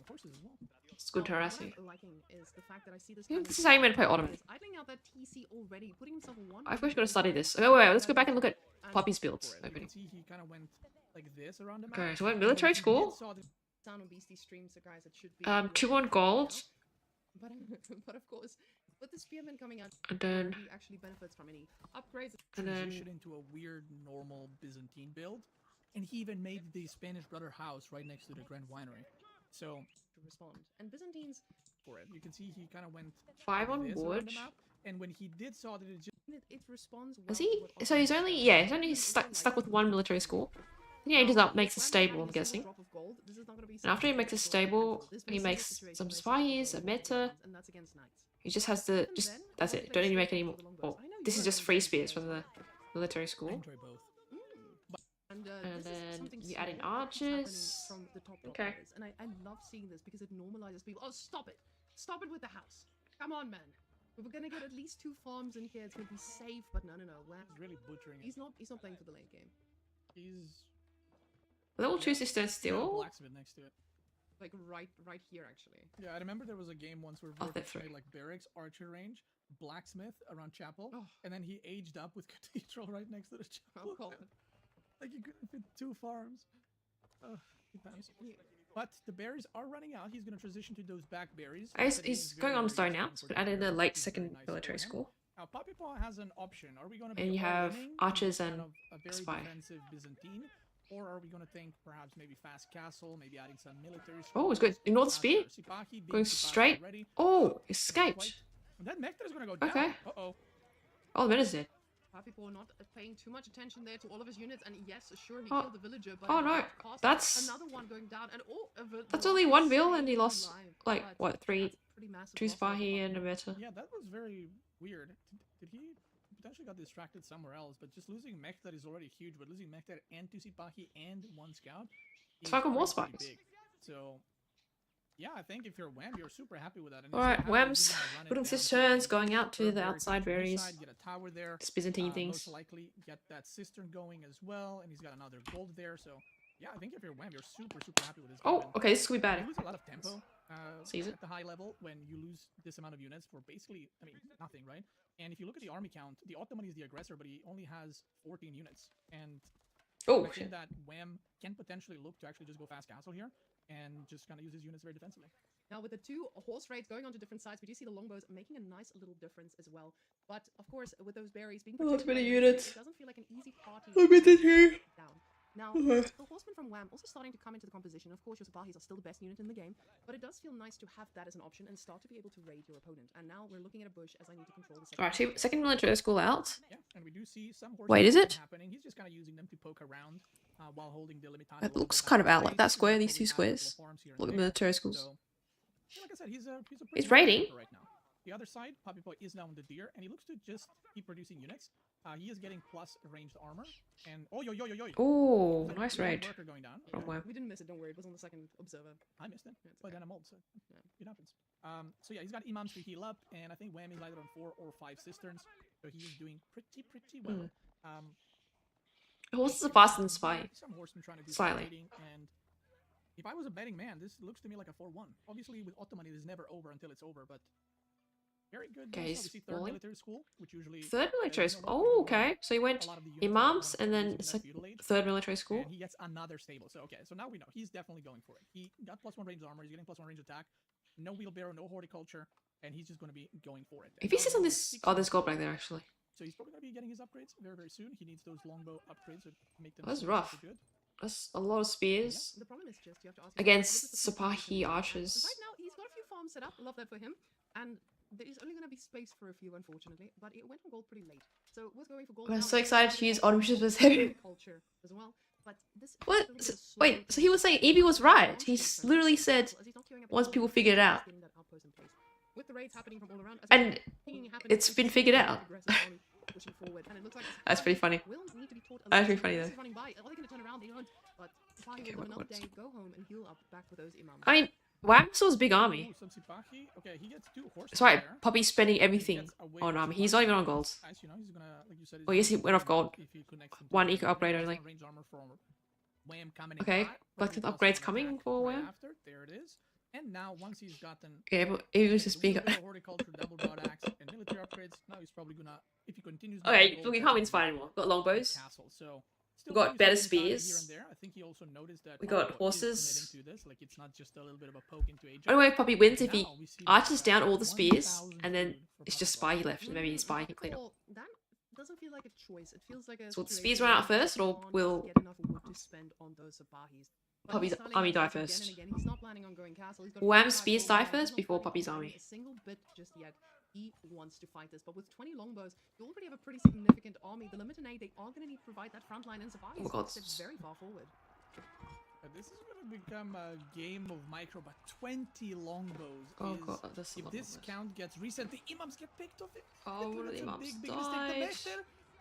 horses as well. It's good to Now, harass what you. I'm liking is the fact that I see this Yeah, kind this of is how you meant to play guy Ottoman. is idling out that TC already, putting himself one I've rank got to study below this. Okay, wait, let's go back and look at and Poppy's go builds. for it. You Opening. can see he kind of went like this around the map. Okay, so we're and military when he did school. saw the- Sound on Beastie streams, so guys, it should be 2 on working gold, now. But of course, with the Spearman coming out, and then he actually benefits from any upgrades. and then transition into a weird normal Byzantine build. And he even made the Spanish Brother house right next to the Grand Winery. So To respond. And Byzantines, for it, you can see he kind of went 5 on this around wood. the map. And when he did saw that it just it responds well Is to he? what So he's Ottoman only, does. yeah, he's Ottoman only also stuck like with to one do military this. school. Then he ended up makes a When stable, I'm having a single guessing. drop of gold, this is not gonna be And after he something makes a that's going to stable, handle. This he may see a makes situation some where spies, Sicily a goes meta. Romans, and that's against knights. He just has the, Even just, then, that's I'll it. play Don't need to straight make any for more. the longbows. Oh, I know this you is are just going free to spears enjoy from the military school. I enjoy both. And And this is then something you add in small that keeps happening archers. from the top Okay. players. And I love seeing this because it normalizes people. Oh, stop it! Stop it with the house! Come on, man! We were gonna get at least 2 farms in here. It's gonna be safe, but no. Wow. He's really butchering it. He's not playing for the late game. He's Level 2 cisterns got a still. blacksmith next to it. Like right here, actually. Yeah, I remember there was a game once where Oh, Vortex they're made like barracks, archer range, blacksmith around chapel, Oh. and then he aged up with cathedral right next to the chapel. Oh god. Like you couldn't fit 2 farms. Depends. But the berries are running out. He's gonna transition to those back berries. He's going on stone now, but added a late second military school. Now, Poppy Paw has an option. Are we going to be And you all have winning archers kind and of a very spy. defensive Byzantine, or are we going to think perhaps maybe fast castle, maybe adding some military? Oh, it's good. Ignore the spear. Going straight. Oh, escaped. That Nectar is going to go down. Okay. Uh-oh. Oh, the meta's dead. People are not paying too much attention there to all of his units, and yes, sure, he Oh. killed the villager, but Oh, at no. what cost? That's- another one going down, and That's only one bill, and he lost, alive. like, But what, 3, that's a pretty massive 2 loss for spy the here Ottoman. and a meta. Yeah, that was very weird. Did he potentially got distracted somewhere else? But just losing Mektar is already huge, but losing Mektar and 2 Sipahi and 1 scout is Fuck 'em, more pretty spies. big. So, yeah, I think if you're Wham, you're super happy with that. And Alright, if you're Wham's happy, you wanna run it putting down cisterns, to going out to Fur the Berries, outside to the berries. side, get a tower there. It's Byzantine Most things. likely get that cistern going as well, and he's got another gold there. So, yeah, I think if you're Wham, you're super happy with this. game, Oh, and okay, this could be you bad. lose a lot of tempo Sees it. at the high level when you lose this amount of units for basically, I mean, nothing, right? And if you look at the army count, the Ottoman is the aggressor, but he only has 14 units. And Oh, I think shit. that Wham can potentially look to actually just go fast castle here and just kind of use his units very defensively. Now, with the 2 horse raids going on to different sides, we do see the longbows making a nice little difference as well. But, of course, with those berries being Oh, that's protected by many the berries, units. it doesn't feel like an easy party I'm in it here. down. Now, Okay. the horsemen from Wham also starting to come into the composition. Of course, your Sapahis are still the best unit in the game, but it does feel nice to have that as an option and start to be able to raid your opponent. And now we're looking at a bush as I need to control the second. Alright, second military school out. Yeah, and we do see some horse Wait, is movement it? happening. He's just kind of using them to poke around while holding the Limitana. It looks kind of out like that square, these 2 squares. Look at military schools. So, yeah, like I said, he's a pretty It's good raiding. keeper right now. The other side, Poppy Boy is now on the deer, and he looks to just keep producing units. He is getting plus ranged armor, and oh yo. Oh, Like, nice one raid. worker going down. From Wham. We didn't miss it, don't worry. It was on the second observer. I missed it, Yeah, it's but okay. then I'm old, so Yeah. it happens. So yeah, he's got imams to heal up, and I think Wham is either on 4 or 5 cisterns, so he is doing pretty well. Horses are faster than spy. Some horsemen trying to do Slightly. fighting, and if I was a betting man, this looks to me like a 4-1. Obviously, with Ottoman, it is never over until it's over, but very good. Okay, Also, he's we see third falling. military school, which usually Third military you know, school. what, Oh, you okay. So he a went lot of the units that imams are and gonna then use in that feudal age, third military school. and he gets another stable. So okay, so now we know he's definitely going for it. He got +1 range armor. He's getting +1 range attack. No wheelbarrow, no horticulture, and he's just going to be going for it. If And he now sits we on know this, 6 oh, there's units gold back left. there actually. So he's probably going to be getting his upgrades very soon. He needs those longbow upgrades to make them. That's super rough. good. That's a lot of spears. The problem is just you have to ask Against yourself, what is the Sipahi future? archers. And right now, he's got a few farms set up. Love that for him. And there is only going to be space for a few, unfortunately. But it went on gold pretty late. So we're going for gold. I'm now. so excited to use Autumn as heavy. Culture as well. But this What? feels a little bit slow Wait, so he to was saying get Evie was right. launch He things literally as said he's not queuing up once any people units, figure it he's out. getting that outpost in place. With the raids happening from all around, as And pinging happening, it's been figured out. aggressive pushing forward, and it looks like That's pretty funny. will need to be taught a That's lesson. pretty funny, This though. is running by. Are they going to turn around? They won't. But Sipahi Okay, will have what- another day, go home and heal up back with those imams. I mean, Wham still has a big army. Ooh, some Sipahi. Okay, he gets 2 horses. That's right. there. Poppy's spending He everything gets away on from army. He's not even on gold. As you know, he's gonna, like you said. Oh, yes, he went off gold. If he connects them to One the eco upgrade only. range armor from Wham coming in Okay, hot, but the probably upgrade's +1 coming attack for right Wham? After, there it is. And now once he's gotten Okay, but Evie was just the big. wheelbarrow, horticulture, double broad axe, and military upgrades, now he's probably gonna, if he continues. Okay, making look, you gold, can't win that's this fight anymore. Got longbows. Castle, so We still got getting better some insight spears. Here and there. I think he also noticed that We got Poppy is horses. committing to this. Like it's not just a little bit of a poke into Age. I don't know if Poppy wins if he Now we see arches that down all the spears 1,000 and then food for it's just Poppy. Spy left, and maybe Spy can clean up. Well, that doesn't feel like a choice. It feels like a So will the situation spears run out where first, or can't will get enough wood to spend on those Sapahis. But Poppy's he's telling army us die this again first? and again. He's not planning on going castle. He's got Wham's 45 spears gold die now. He's first not before planning on Poppy's spending army? a single bit just yet. He wants to fight this, but with 20 longbows, you already have a pretty significant army. The limited aid, they are going to need to provide that front line, and Sapahis Oh my God. steps very far forward. This is gonna become a game of micro, but 20 longbows Oh is... god, that's a If lot this of count gets reset, the imams get picked off it. Oh, one of the That's a imams big mistake. The died. Mechter,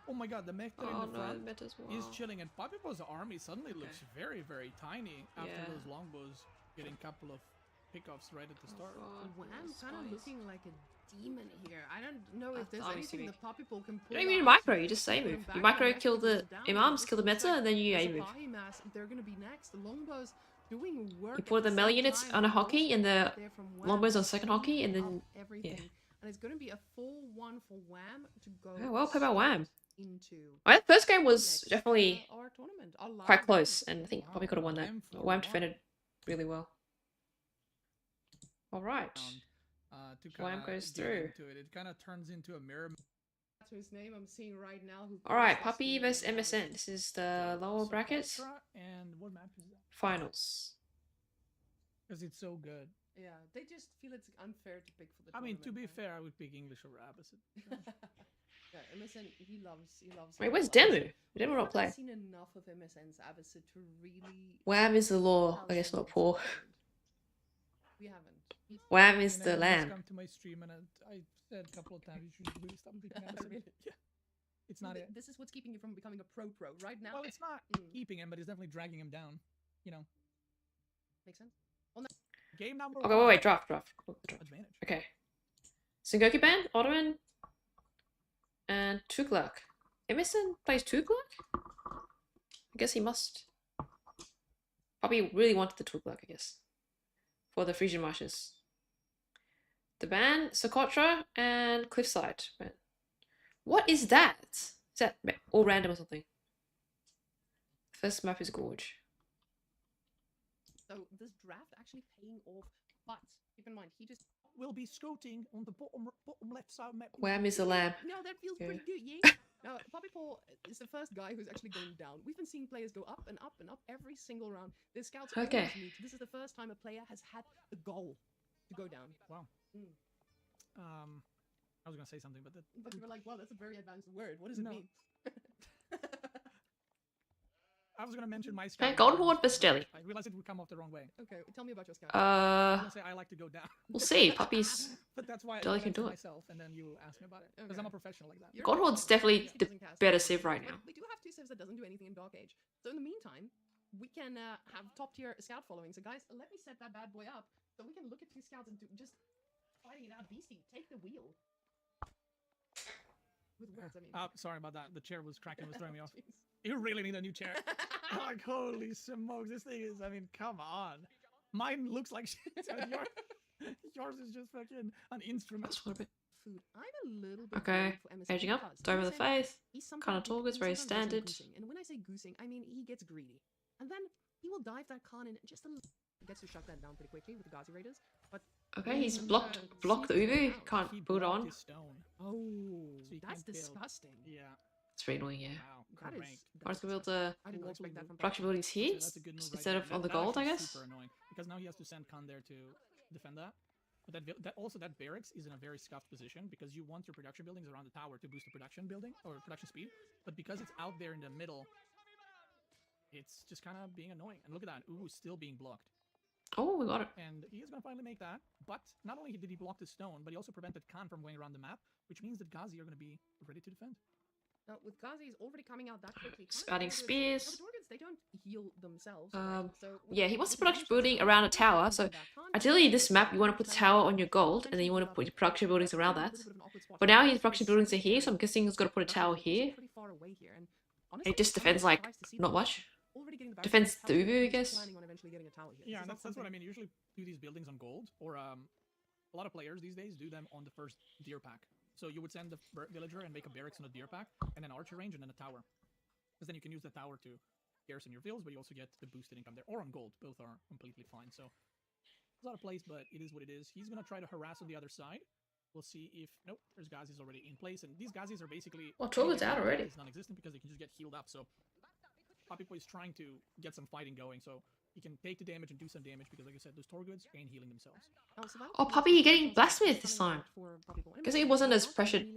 oh my god, the Mechter in Oh the no, front the meta's is wow. chilling, and Papipo's army suddenly looks very, very tiny after Yeah. those longbows getting a couple of pickoffs right at the start. God, Wham those kind of guys. looking like a demon here. I don't know if That's there's obviously anything big. the Poppy Pole can pull You don't even need out micro, you just to say put move. him You back. micro The kill Mechter the goes down, imams, but kill the this looks meta, like and then you the A move. Sapahi mass, they're going to be next. The longbows doing work. You at put the the melee same units time, on a but hockey also and the right there from Wham, longbows on second hockey, speeding and then up everything. And it's going to be a full one for Wham to go. Oh, well played by Wham. Into Well, that first game was next, definitely our tournament, our live quite close, tournament. and I think Wow, Poppy could have won that. Wham for Wham one. defended really well. All right. To Wham kinda goes dig through. into it. It kind of turns into a mirror. That's his name I'm seeing right now. Who All right, plays Poppy this versus game MSN. This is the lower brackets And what map is that? finals. Because it's so good. Yeah, they just feel it's unfair to pick for the I mean, to be tournament, fair, I would pick English over Abbasid. right? Yeah, MSN, he loves. Wait, where's Abbasid. Demu? Demu We not play. haven't seen enough of MSN's Abbasid to really. Wham is the law. tell I guess him not what's poor. important. We haven't. Wham is And the everyone's lamb. come to my stream and I said a couple of times you should really stop picking Abbasid. Really? Yeah. It's not it. This is what's keeping you from becoming a pro right now. Well, it's not Mm. keeping him, but it's definitely dragging him down. You know. Makes sense. Game number Okay, one. wait, draft. Advantage. Okay. Sengoku Band, Ottoman, and Tughlaq. Emerson plays Tughlaq? I guess he must. Probably really wanted the Tughlaq, I guess. For the Frisian Marshes. The band, Socotra, and Cliffside. What is that? Is that all random or something? First map is Gorge. So this draft actually paying off, but keep in mind he just. Will be scooting on the bottom left side map. Wham is the lamb. No, that feels Yeah. pretty good, yeah. Now, Poppy Paul is the first guy who's actually going down. We've been seeing players go up and up and up every single round. The scouts Okay. always meet. This is the first time a player has had a goal to go down. Wow. Mm. I was gonna say something, but that. But you were like, wow, that's a very advanced word. What does it No. mean? I was gonna mention my Okay, scout. Golden Horde versus Delhi. I realized it would come off the wrong way. Okay, tell me about your scout. I was gonna say I like to go down, We'll see. Puppies. but that's why Delhi I can do it. myself, and then you ask me about it because I'm a professional like that. You're Golden right. Horde's definitely He the doesn't cast better it. civ right But now. we do have two civs that doesn't do anything in Dark Age. So in the meantime, we can have top tier scout following. So guys, let me set that bad boy up so we can look at two scouts and just fighting it out. Beastie, take the wheel. With words, I mean. Sorry about that. The chair was cracking, was throwing me off. Jeez. You really need a new chair. Like holy smokes, this thing is. I mean, come on. Mine looks like shit. And yours is just fucking an instrument. That's what a bit. Food. I'm a little bit Okay, worried for MSN aging up. because Dome of the MSN, Faith. he's sometimes- Kind of tall, it's he very sometimes does some standard. goosing. And when I say goosing, I mean he gets greedy. And then he will dive that Khan in just a little. Gets to shut that down pretty quickly with the Ghazi Raiders. But Okay, he's Mm, blocked the Ubu. Can't He build blocked on. his stone. oh, So you that's can't build. disgusting. Yeah. It's very annoying, yeah. Wow. That is. Correct. I was That's gonna build disgusting. the I did not expect that from production buildings here So that's a good move right instead there. of on the That gold, I actually is guess. Super annoying because now he has to send Khan there to defend that. But that barracks is in a very scuffed position because you want your production buildings around the tower to boost the production building or production speed. But because it's out there in the middle, it's just kind of being annoying. And look at that, Ubu's still being blocked. Oh, we got it. And he is going to finally make that. But not only did he block the stone, but he also prevented Khan from going around the map, which means that Ghazi are going to be ready to defend. Now, with Ghazi's already coming out that quickly. Adding spears. The Dorgans, they don't heal themselves. Um, so yeah, he wants they the production manage building to around a control tower, so that Khan. ideally this map you want to put the tower on your gold and then you want to put your production buildings around that. But now his production buildings are here, so I'm guessing he's got to put a tower here. Pretty far away here, and It just defends like not much. Defends the Ubu, I guess. Planning on eventually getting a tower here. Yeah, This and is not that's what I something- mean. Usually do these buildings on gold, or a lot of players these days do them on the first deer pack. So you would send the villager and make a barracks on a deer pack, and an archer range, and then a tower. Because then you can use the tower to garrison your villas, but you also get the boosted income there. Or on gold, both are completely fine. So there's a lot of plays, but it is what it is. He's gonna try to harass on the other side. We'll see if nope, there's Gazis already in place, and these Gazis are basically Oh, Torgood's out already. Is non-existent because they can just get healed up. So Puppy Boy is trying to get some fighting going, so he can take the damage and do some damage because, like I said, those Torgoods ain't healing themselves. Oh, Puppy, you're getting Blacksmith this time. Guess it wasn't as pressured.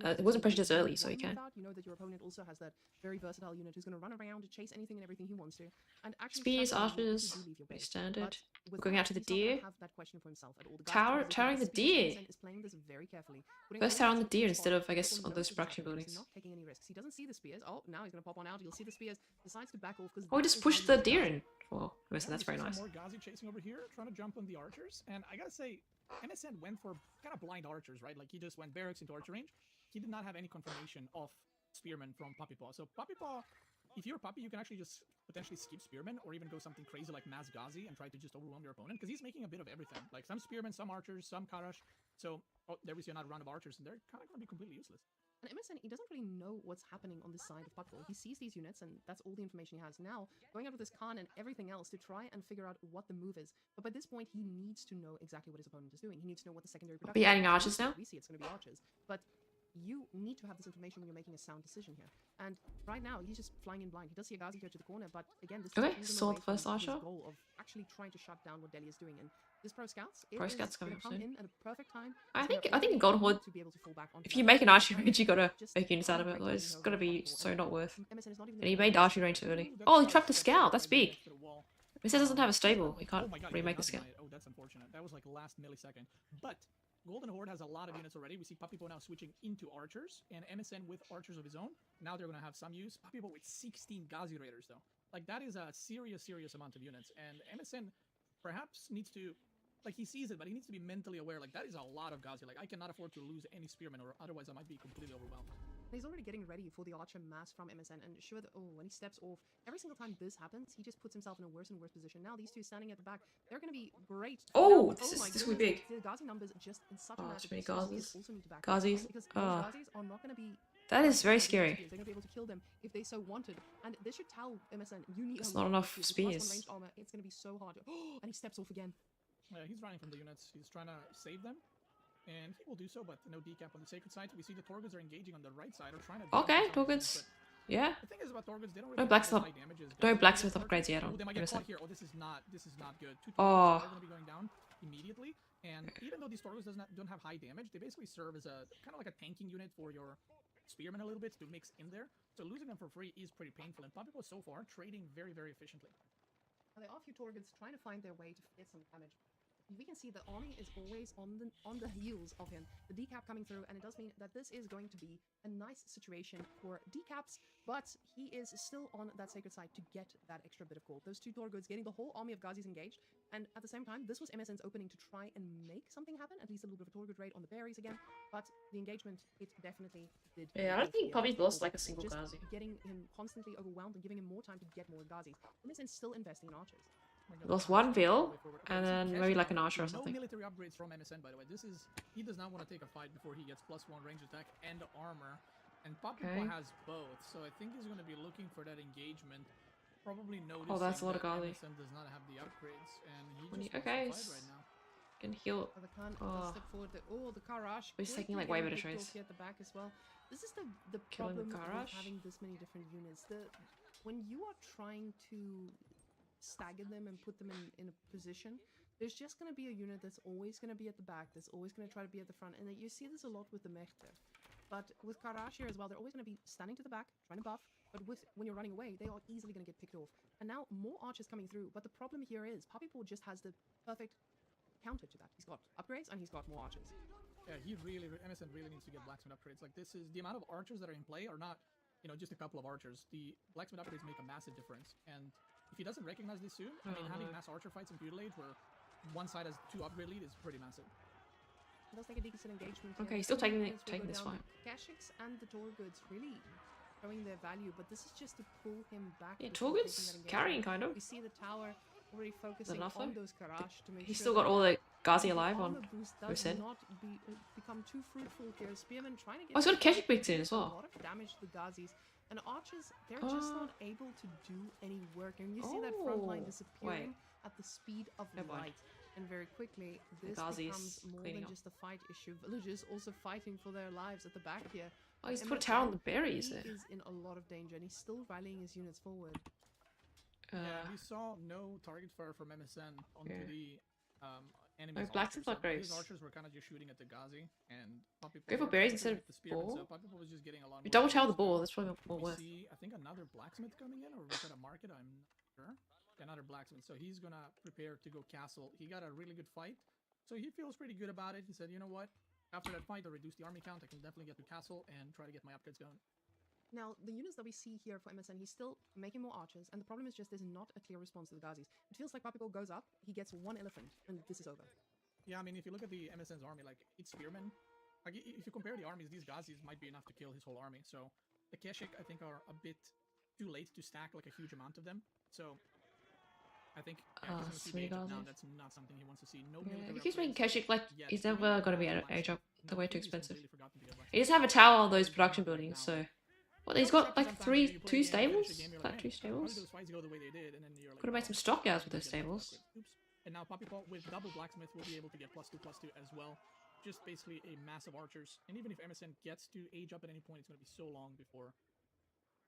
It wasn't pressured as early, so you can. You know that your opponent also has that very versatile unit who's going to run around to chase anything and everything he wants to. And actually, Spears, archers, pretty standard. We're going out to the deer. Towering the deer. First tower on the deer instead of, I guess, on those production buildings. Not taking any risks. He doesn't see the spears. Oh, now he's going to pop one out. You'll see the spears. Decides to back off because. Oh, he just pushed the deer in. Well, listen, that's very nice. More Gazi chasing over here, trying to jump on the archers, and I gotta say, MSN went for kind of blind archers, right? Like he just went barracks into archer range. He did not have any confirmation of spearmen from Puppy Paw. So Puppy Paw, if you're Puppy, you can actually just potentially skip spearmen or even go something crazy like Mass Gazi and try to just overwhelm your opponent because he's making a bit of everything. Like some spearmen, some archers, some Karash. So there we see another round of archers, and they're kind of going to be completely useless. And MSN, he doesn't really know what's happening on this side of Puckle. He sees these units, and that's all the information he has. Now, going out with his Khan and everything else to try and figure out what the move is. But by this point, he needs to know exactly what his opponent is doing. He needs to know what the secondary production Be adding is. archers now? We see it's going to be archers. But you need to have this information when you're making a sound decision here. And right now, he's just flying in blind. He does see a Gazi here to the corner, but again, this okay, is saw the first archer. His goal of actually trying to shut down what Delhi is doing. And this Pro Scouts, coming come soon. in at a perfect time. I think in Golden Horde, to be able to fall back if you make an archery range, you gotta make units out of it. Otherwise, it's gonna be so not worth. And he made archery range early. Oh, he trapped the scout. That's big. It says doesn't have a stable. He can't remake the scout. Oh, that's unfortunate. That was like last millisecond. But Golden Horde has a lot of units already. We see Puppy Boy now switching into archers, and MSN with archers of his own. Now they're gonna have some use. Puppy Boy with 16 Gazi Raiders though. Like that is a serious amount of units, and MSN perhaps needs to. Like, he sees it, but he needs to be mentally aware. Like, that is a lot of Gazi. Like, I cannot afford to lose any spearmen, or otherwise I might be completely overwhelmed. He's already getting ready for the archer mass from MSN, and sure that, when he steps off, every single time this happens, he just puts himself in a worse and worse position. Now, these two standing at the back, they're going to be great. Oh, this will be big. The Gazi numbers just in such a too many Gazis. Gazis. Gazis. Because Gazis are not going to be... That is very scary. They're going to be able to kill them if they so wanted. And this should tell MSN, you need It's not enough spears. Ranged armor. It's going to be so hard. And he steps off again. Yeah, he's running from the units. He's trying to save them. And he will do so, but no decap on the sacred side. We see the Torgoods are engaging on the right side or trying to... Okay, Torgoods. Yeah. The thing is about Torgoods, they don't really no blacksmith upgrades yet. Oh, they might get caught here. Oh, this is not good. Two Torgoods are going to be going down immediately. And even though these Torgoods don't have high damage, they basically serve as a kind of like a tanking unit for your spearmen a little bit to mix in there. So losing them for free is pretty painful. And Puppy Boy so far trading very efficiently. Now, there are a few Torgoods trying to find their way to get some damage. We can see the army is always on the heels of him. The decap coming through, and it does mean that this is going to be a nice situation for decaps, but he is still on that sacred side to get that extra bit of gold. Those two Torgoods getting the whole army of Gazis engaged, and at the same time, this was MSN's opening to try and make something happen, at least a little bit of a Torgood raid on the berries again, but the engagement, it definitely did. Yeah, I don't think Puppy's lost like a single Gazi. Getting him constantly overwhelmed and giving him more time to get more Gazis. MSN's still investing in archers. Lost one Vil, and then maybe like an archer or something. No military upgrades from MSN, by the way. He does not want to take a fight before he gets +1 range attack and armor. And Puppy Boy has both, so I think he's going to be looking for that engagement. Probably noticing that's a lot of Gazi. MSN does not have the upgrades, and he just wants to fight right now. Can heal. The Khan does step forward. The Karash. He's taking like way better trades. At the back as well. This is the Killing problem the with having this many different units. When you are trying to stagger them and put them in a position, there's just going to be a unit that's always going to be at the back, that's always going to try to be at the front, and you see this a lot with the Mechter. But with Karash here as well, they're always going to be standing to the back, trying to buff, but when you're running away, they are easily going to get picked off. And now more archers coming through, but the problem here is Puppy Boy just has the perfect counter to that. He's got upgrades and he's got more archers. Yeah, MSN really needs to get blacksmith upgrades. Like, this is the amount of archers that are in play are not, just a couple of archers. The blacksmith upgrades make a massive difference, and if he doesn't recognize this soon, I mean, having mass archer fights in Feudal Age where one side has 2 upgrade lead is pretty massive. It does take a decent engagement. Okay, he's still taking this fight. Kashyyyks and the Torgoods really showing their value, but this is just to pull him back. Yeah, Torgood's carrying kind of. We see the tower already focusing on those Karash to make He's still got all the Gazi alive on Homestead. Not become too fruitful here. Spearmen trying to get. Oh, he's got a Kashyyyk mixed in as well. A lot of damage to the Gazis. And archers, they're just not able to do any work. And you see that front line disappearing at the speed of light. And very quickly, this Ghazi's becomes more cleaning than up. just a fight issue. Villagers also fighting for their lives at the back here. Oh, he's put a tower on the berries He there. is in a lot of danger, and he's still rallying his units forward. Yeah, we saw no target fire from MSN onto the enemy's blacksmith archers. So upgrades. his archers were kind of just shooting at the Ghazi, and Puppy Go for was berries shooting instead at of the spearmen, boar. So Puppy was just getting a lot You more double tower the damage there. boar, that's probably more We worth. see, I think, another blacksmith coming in, or was that a market? I'm not sure. Yeah, another blacksmith. So he's gonna prepare to go castle. He got a really good fight, so he feels pretty good about it. He said, you know what? After that fight, I'll reduce the army count. I can definitely get to castle and try to get my upgrades going. Now, the units that we see here for MSN, he's still making more archers, and the problem is just there's not a clear response to the Ghazis. It feels like Papico goes up, he gets one elephant, and this is over. Yeah, I mean, if you look at the MSN's army, like, it's spearmen. Like, if you compare the armies, these Ghazis might be enough to kill his whole army. So, the Keshik, I think, are a bit too late to stack, like, a huge amount of them. So, I think he's going to see the age up now. That's not something he wants to see. No military He keeps making upgrades Keshik like yet. he's Even never gonna be blacksmith, age up. no, They're way too he's expensive. completely forgot to be a blacksmith. He doesn't have a tower on those He's production not right buildings, now. so what? He's got like Sometimes you play two a game, stables, finish a game, you're like like, two "Hey, how did stables. those fights go the way they did?" And then you're like, Could have made "Oh, some stockyards with I those didn't get that stables. upgrade." Oops. And now Papipo with double blacksmith will be able to get +2/+2 as well. Just basically a massive archers. And even if MSN gets to age up at any point, it's going to be so long before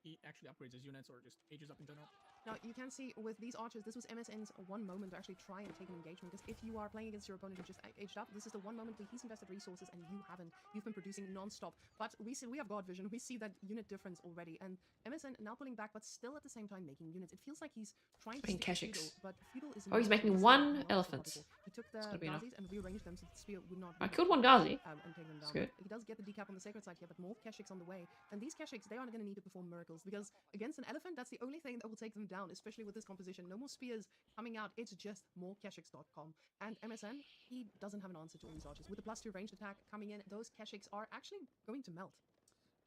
he actually upgrades his units or just ages up in general. Now, you can see with these archers, this was MSN's one moment to actually try and take an engagement, because if you are playing against your opponent who just aged up, this is the one moment where he's invested resources and you haven't. You've been producing non-stop. But we have God vision, we see that unit difference already, and MSN now pulling back, but still at the same time making units. It feels like he's trying to Making stick to Keshiks. Feudal, but Feudal is Oh, he's not making easy one enough for elephant. Papico. He took the It's gotta be enough. Ghazis and rearranged them so the spear would not I really killed one hit, Ghazi. and take them That's down. good. He does get the decap on the sacred side here, but more Keshiks on the way. And these Keshiks, they aren't going to need to perform miracles, because against an elephant, that's the only thing that will take them down, especially with this composition. No more spears coming out, it's just more Keshiks.com. And MSN, he doesn't have an answer to all these archers. With the +2 ranged attack coming in, those Keshiks are actually going to melt.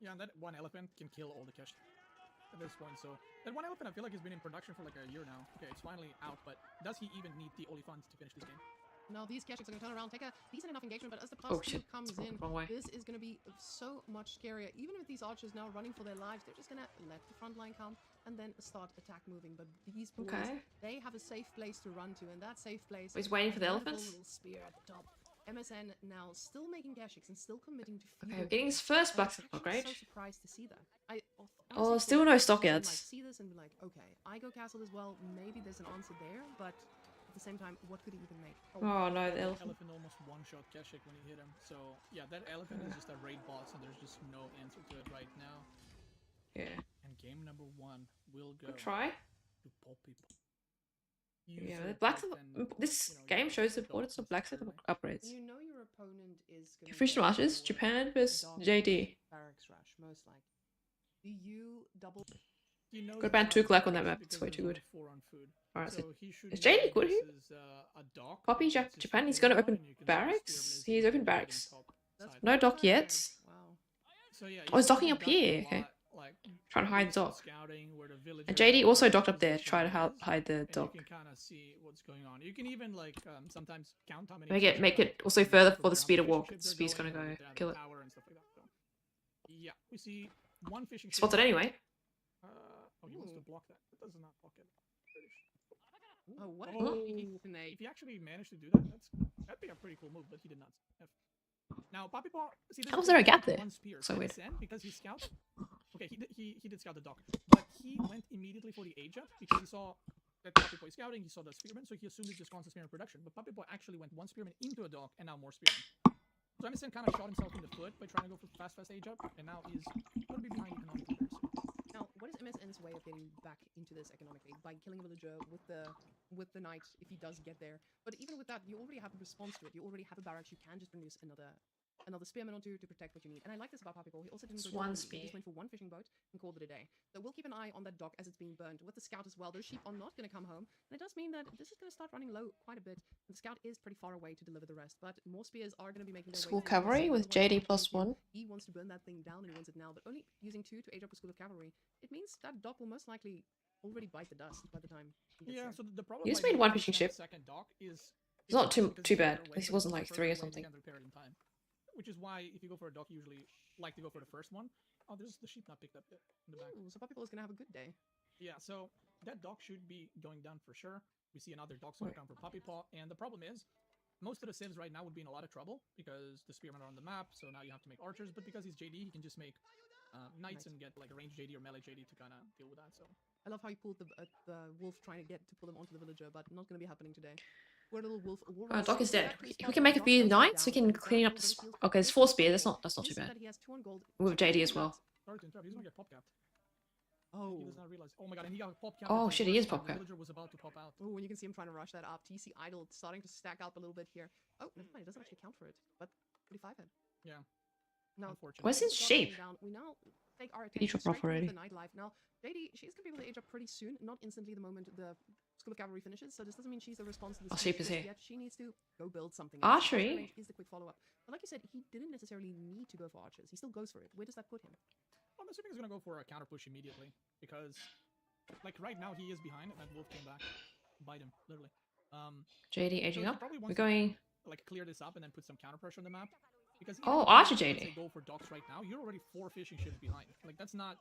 Yeah, and that one elephant can kill all the Kesh at this point. So that one elephant, I feel like, has been in production for like a year now. Okay, it's finally out, but does he even need the Olifants to finish this game? Now these Keshiks are going to turn around, take a decent enough engagement, but as the Oh, +2 shit. comes It's in, wrong way. this is going to be so much scarier. Even with these archers now running for their lives, they're just going to let the front line come and then start attack moving. But these boys, Okay. they have a safe place to run to, and that safe place... He's waiting for the a wonderful elephants. little spear at the top. MSN now still making Keshiks and still committing to Okay, feudal we're getting his warfare. first I'm blacksmith actually upgrade. so surprised to see that. I Oh, honestly still thought no MSN stockyards. might see this and be like, okay, I go castle as well. Maybe there's an answer there, but at the same time, what could he even make? Oh no, the elephant. Elephant almost one-shot Keshik when he hit him. So yeah, that elephant is just a raid boss, and there's just no answer to it right now. Yeah. And game number 1 will go Good try. to Poppy. Yeah, the blacksmith. This game shows the importance of blacksmith upgrades. You know your opponent is going to Official matches: Japan versus JD. Barracks rush, most likely. Do you double? He knows Got to ban it's 2 not Glack on that because map. It's way there's too only good. 4 on food. Alright, So he should is know JD good this here? is, a dock. Poppy It's just Japan. He's put gonna it on open and you can see the barracks. spearman is He's just open right barracks. on top That's side. No dock pretty yet. fair. Wow. So yeah, Oh, he's you docking see up the dock here, a okay. lot, like, Trying to hide the basically dock. scouting where the villagers And JD are, also where docked the up there, position try to help is, hide the and dock. you can kind of see what's going on. You can even like sometimes count how many. Make it also further for the speed to walk. The speed's gonna go kill it. Tower and stuff like that. So, yeah, we see one fishing ship. Spotted anyway. Oh, he wants to block that. That does not block it. British. Oh, what a Oh. snake. If he actually managed to do that, that'd be a pretty cool move, but he did not. Now, Poppy Paw, see, How was there a gap there? One spear. So weird. MSN, because he scouted. Okay, he did scout the dock, but he went immediately for the age up because he saw that Poppy Boy scouting. He saw the spearman, so he assumed it's just constant spearman production. But Poppy Boy actually went one spearman into a dock and now more spearmen. So MSN kind of shot himself in the foot by trying to go for fast age up, and now he's going to be behind economically very soon. Now, what is MSN's way of getting back into this economically? By killing a villager with the knight if he does get there. But even with that, you already have a response to it. You already have a barracks. You can just produce another spearman or two to protect what you need. And I like this about Papi He also didn't Just go one too greedy. He just spear. went for one fishing boat and called it a day. So we'll keep an eye on that dock as it's being burned. With the scout as well, those sheep are not going to come home. And it does mean that this is going to start running low quite a bit. And the scout is pretty far away to deliver the rest. But more spears are going to be making their way. School through. cavalry We'll with see another JD one plus coming 1. through. He wants to burn that thing down and he wants it now. But only using 2 to age up a school of cavalry. It means that dock will most likely already bite the dust by the time he gets Yeah, there. so the problem. He just by made one doing fishing that ship. Second dock is It's not too because it's a bad. better At least it way, wasn't it's a like further 3 or way to something. get repair it in time. Which is why if you go for a dock, you usually like to go for the first one. Oh, there's the sheep not picked up yet in the back. Ooh, so Papi is going to have a good day. Yeah, so that dock should be going down for sure. We see another dog gonna come for Puppy Paw, and the problem is, most of the civs right now would be in a lot of trouble because the spearmen are on the map, so now you have to make archers. But because he's JD, he can just make knights and get like a ranged JD or melee JD to kind of deal with that. So I love how he pulled the wolf trying to pull him onto the villager, but not going to be happening today. Poor little wolf. Doc is dead. If we can make a few knights, we can clean up this. Okay, it's 4 spears. That's not too bad. He has 2 on gold. With JD as well. sorry to interrupt, he's gonna get pop capped. Oh. He does not realize. Oh my god, and he got pop capped. Oh at the shit, he worst is time. pop The capped. villager was about to pop out. Oh, and you can see him trying to rush that up. TC idle, starting to stack up a little bit here. Oh, never mind, it doesn't actually count for it. But 45 hit. Yeah. Now, Unfortunately. Where's his sheep? down. We now take our Did he attention drop off straight already? towards the nightlife. Now, JD, she's going to be able to age up pretty soon, not instantly the moment the School of Cavalry finishes, so this doesn't mean she's the response to the Our siege sheep is just here. yet. She needs to go build something. Archery? Range is the quick follow-up. But like you said, he didn't necessarily need to go for archers. He still goes for it. Where does that put him? I'm assuming he's gonna go for a counter push immediately because, like right now he is behind, and that wolf came back, bite him literally. JD So aging he up. probably We're wants to, going. like clear this up and then put some counter pressure on the map. Because Oh, even if Archer you, let's JD. say, go for docks right now, you're already 4 fishing ships behind. Like that's not,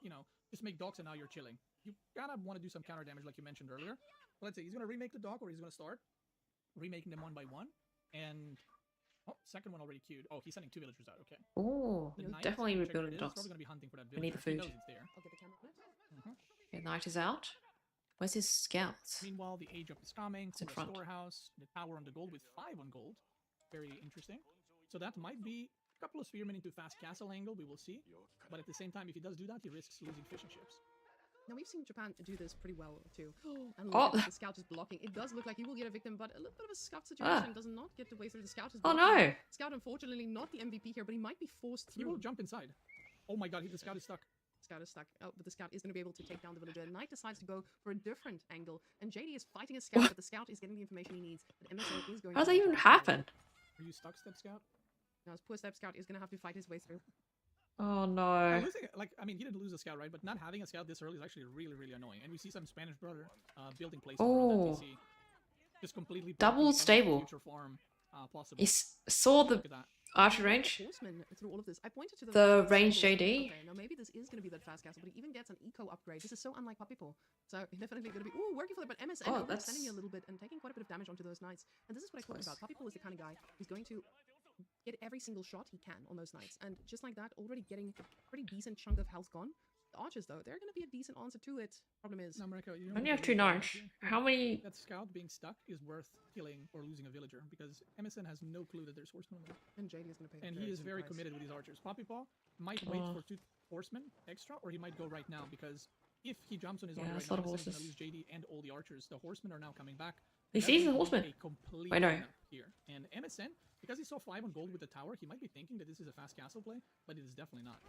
just make docks and now you're chilling. You gotta want to do some counter damage like you mentioned earlier. But let's say he's gonna remake the dock, or he's gonna start remaking them one by one. And second one already queued. Oh, he's sending 2 villagers out. Okay. Oh, The knight, definitely check where rebuilding it is, docks. Probably gonna be hunting for that We need villager. the He food. knows it's there. I'll get the camera on it. Mhm. Yeah, knight is out. Where's his scouts? Meanwhile, the age up is coming. It's in The front. storehouse, the tower on the gold with 5 on gold. Very interesting. So that might be a couple of spearmen into fast castle angle. We will see. But at the same time, if he does do that, he risks losing fishing ships. Now, we've seen Japan do this pretty well, too. And Oh. look at the scout is blocking. It does look like he will get a victim, but a little bit of a scuffed situation. Does not get the way through. The scout is Oh blocking. no! Scout, unfortunately, not the MVP here, but he might be forced He will through. jump inside. Oh my god, the scout is stuck. Scout is stuck. Oh, but the scout is going to be able to take down the villager. Knight decides to go for a different angle, and JD is fighting a scout, but the scout is getting the information he needs. But MSN is going How does to that even happen? Are you stuck, Step Scout? Now, his poor step scout is going to have to fight his way through. Oh Now, no! losing, he didn't lose a scout, right? But not having a scout this early is actually really, really annoying. And we see some Spanish brother building places around Oh. that TC. Just completely Double blocking any stable. future farm possible. He saw Look the at that. archer range. Horseman through all of this. I pointed to The fast range castle JD. there. Now maybe this is going to be that fast castle, but he even gets an eco upgrade. This is so unlike Papipo. So definitely going to be working for that. But MSN Oh, overextending that's- you a little bit and taking quite a bit of damage onto those knights. And this is what I talked Close. about. Papipo is the kind of guy who's going to get every single shot he can on those knights, and just like that, already getting a pretty decent chunk of health gone. The archers, though, they're going to be a decent answer to it. Problem is, Now, Mariko, you know I only what have the 2 real problem knights. is here? How many? That scout being stuck is worth killing or losing a villager because MSN has no clue that there's horsemen on there. and JD is going to pay. a And he is decent very price. committed with his archers. Poppy Paw might wait Oh. for 2 horsemen extra, or he might go right now because if he jumps on his Yeah, army right that's now, a lot of MSN is going to horses. lose JD and all the archers. The horsemen are now coming back. He That sees would the be horsemen. a complete I know. lineup here. And MSN, because he saw 5 on gold with the tower, he might be thinking that this is a fast castle play, but it is definitely not.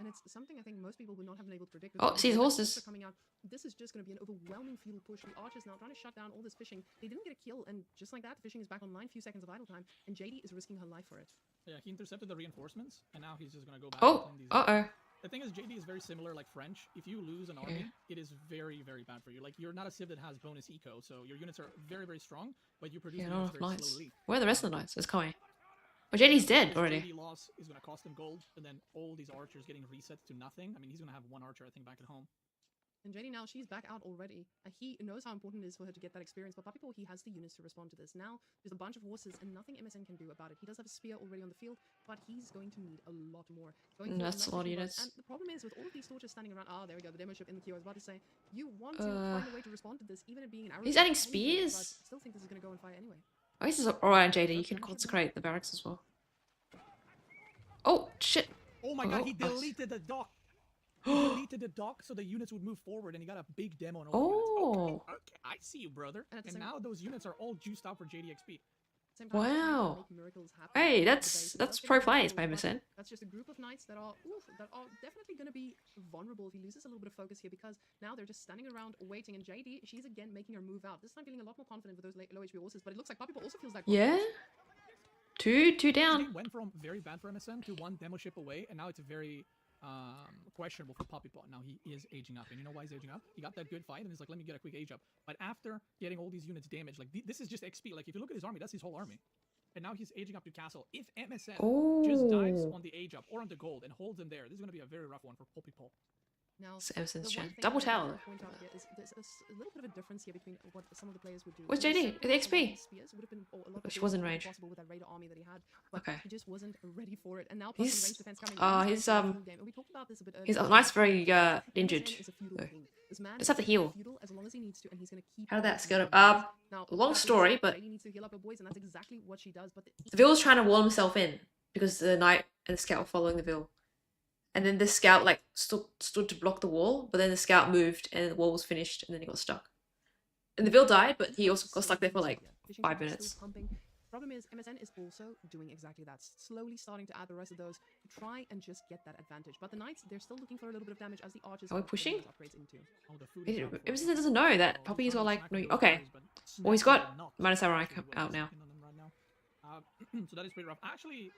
And it's something I think most people would not have been able to predict. with Oh, all the see the events horses. that are coming out. This is just going to be an overwhelming field push. The archers now trying to shut down all this fishing. They didn't get a kill, and just like that, the fishing is back online. Few seconds of idle time, and JD is risking her life for it. Yeah, he intercepted the reinforcements, and now he's just going to go back. Oh, and clean these uh-oh. The thing is, JD is very similar like French. If you lose an army, it is very, very bad for you. Like, you're not a civ that has bonus eco, so your units are very, very strong, but you produce Yeah, the not units enough very knights. slowly. Where are the rest of the knights? It's coming. Oh, JD's dead His already. JD loss is going to cost him gold, and then all these archers getting reset to nothing. I mean, he's going to have 1 archer, I think, back at home. And JD now, she's back out already. He knows how important it is for her to get that experience, but Papipo, he has the units to respond to this. Now, there's a bunch of horses, and nothing MSN can do about it. He does have a spear already on the field, but he's going to need a lot more. Going for That's a another lot of fishing boat. units. And the problem is, with all of these torches standing around, there we go, the demo ship in the queue. I was about to say, you want to find a way to respond to this, even it being an arrow. He's shot, adding anything, spears? But I still think this is going to go and fire anyway. Oh, this is alright, JD. You can consecrate the barracks as well. Oh, shit. Oh my god, he Oh, deleted the dock! He deleted the dock so the units would move forward, and he got a big demo on all the units. Oh. Okay, I see you, brother. And at the And same- now those units are all juiced out for JDXP. Same time, he's trying to Wow. make miracles happen Hey, on the that's base. He that's does get pro a plays gold, by but MSN. That's just a group of knights that are definitely going to be vulnerable if he loses a little bit of focus here, because now they're just standing around waiting. And JD, she's again making her move out. This time feeling a lot more confident with those low HP horses, but it looks like Papipo also feels that. Yeah? Two This down. game went from very bad for MSN to 1 demo ship away, and now it's very questionable for Poppy Pot. Now he is aging up, and you know why he's aging up? He got that good fight, and he's like, let me get a quick age up. But after getting all these units damaged, like this is just XP. Like if you look at his army, that's his whole army. And now he's aging up to castle. If MSN just dies Oh. on the age up or on the gold and holds him there, this is going to be a very rough one for Poppy Pot. Now, It's Emerson's the one chance. thing Double that I tower want to though. point out here is there's a little bit of a difference here between what some of the players would do. Where's There was JD? certainly The a lot of XP? spears would have been, or a lot But of she builds was in would have range. been possible with that raider army that he had, but Okay. he just wasn't ready for it. And now plus He's- range defense coming. he's, ready for the full game. And we talked about this a bit earlier. He's nice, very MSN injured. is a feudal though. king. This man Just have to is heal. feudal as long as he needs to, and he's going to keep. How did that on scale doing up? that. Now, Long that being story, said, but- JD needs to heal up her boys, and that's exactly what she does. But The Vil was trying to wall himself in because the knight and the scout were following the Vil. And then the scout like stood to block the wall, but then the scout moved and the wall was finished and then he got stuck. And the Vil died, but he also got stuck there for like Fishing 5 trap is minutes. still pumping. Problem is, MSN is also doing exactly that, slowly starting to add the rest of those to try and just get that advantage. But the knights, they're still looking for a little bit of damage as the archers Are we are putting pushing? those upgrades into. Oh, the food He is didn't- down for Emerson us. doesn't know that Oh, Poppy's we're got trying like to smack no. the Okay. archers, but Well, he's smacking got them not. Mana Samurai Actually, what out is now. happening on them right now. So that is pretty rough. Actually,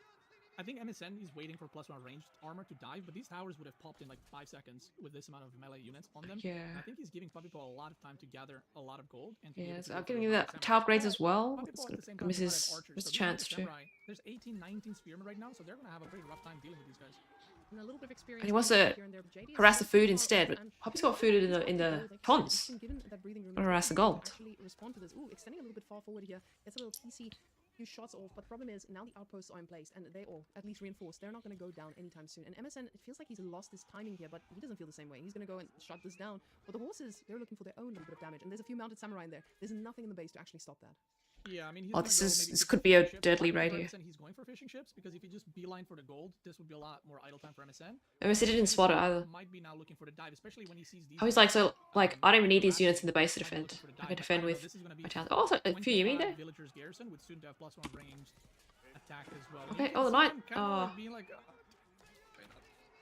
I think MSN is waiting for +1 ranged armor to dive, but these towers would have popped in like 5 seconds with this amount of melee units on them. Yeah. I think he's giving Puppy Paw a lot of time to gather a lot of gold. And to be Yeah, able so to I'm go for giving those you Mounted the tower Samurai. upgrades as well. Puppy It's Paw at gonna the same time miss still have his archers, miss so the these chance Mounted too. Samurai, there's 18, 19 spearmen right now, so they're gonna have a pretty rough time dealing with these guys. And a little bit of experience And he wants here to and there, but JD is harass the still food far instead, off, but and Poppy's got he's food got in the the gold, like I said, ponds. he's been given that breathing room. Gotta He's harass the able to gold. Actually respond to this. Ooh, extending a little bit far forward here. Gets a little TC, few shots off, but the problem is now the outposts are in place and they all at least reinforced. They're not going to go down anytime soon. And MSN, it feels like he's lost his timing here, but he doesn't feel the same way. He's going to go and shut this down. But the horses, they're looking for their own little bit of damage, and there's a few mounted samurai in there. There's nothing in the base to actually stop that. Yeah, I mean, he's Oh, gonna this go is- maybe this get could the be a fishing ships. deadly I think raid for here. MSN, he's going for fishing ships because if he just beeline for the gold, this would be a lot more idle time for MSN. Emerson didn't spot it either. Might be now looking for the dive, especially when he sees these. Oh, he's like, so, like, I don't even need these harassing units in the base to might be looking defend. for the I dive, can but defend don't know, with this is gonna be my talent. Oh, so a few Yumi 25 there? villagers garrison would soon to have +1 ranged attack as well. Okay, You oh, the can see knight. him kinda, Oh. like, being like,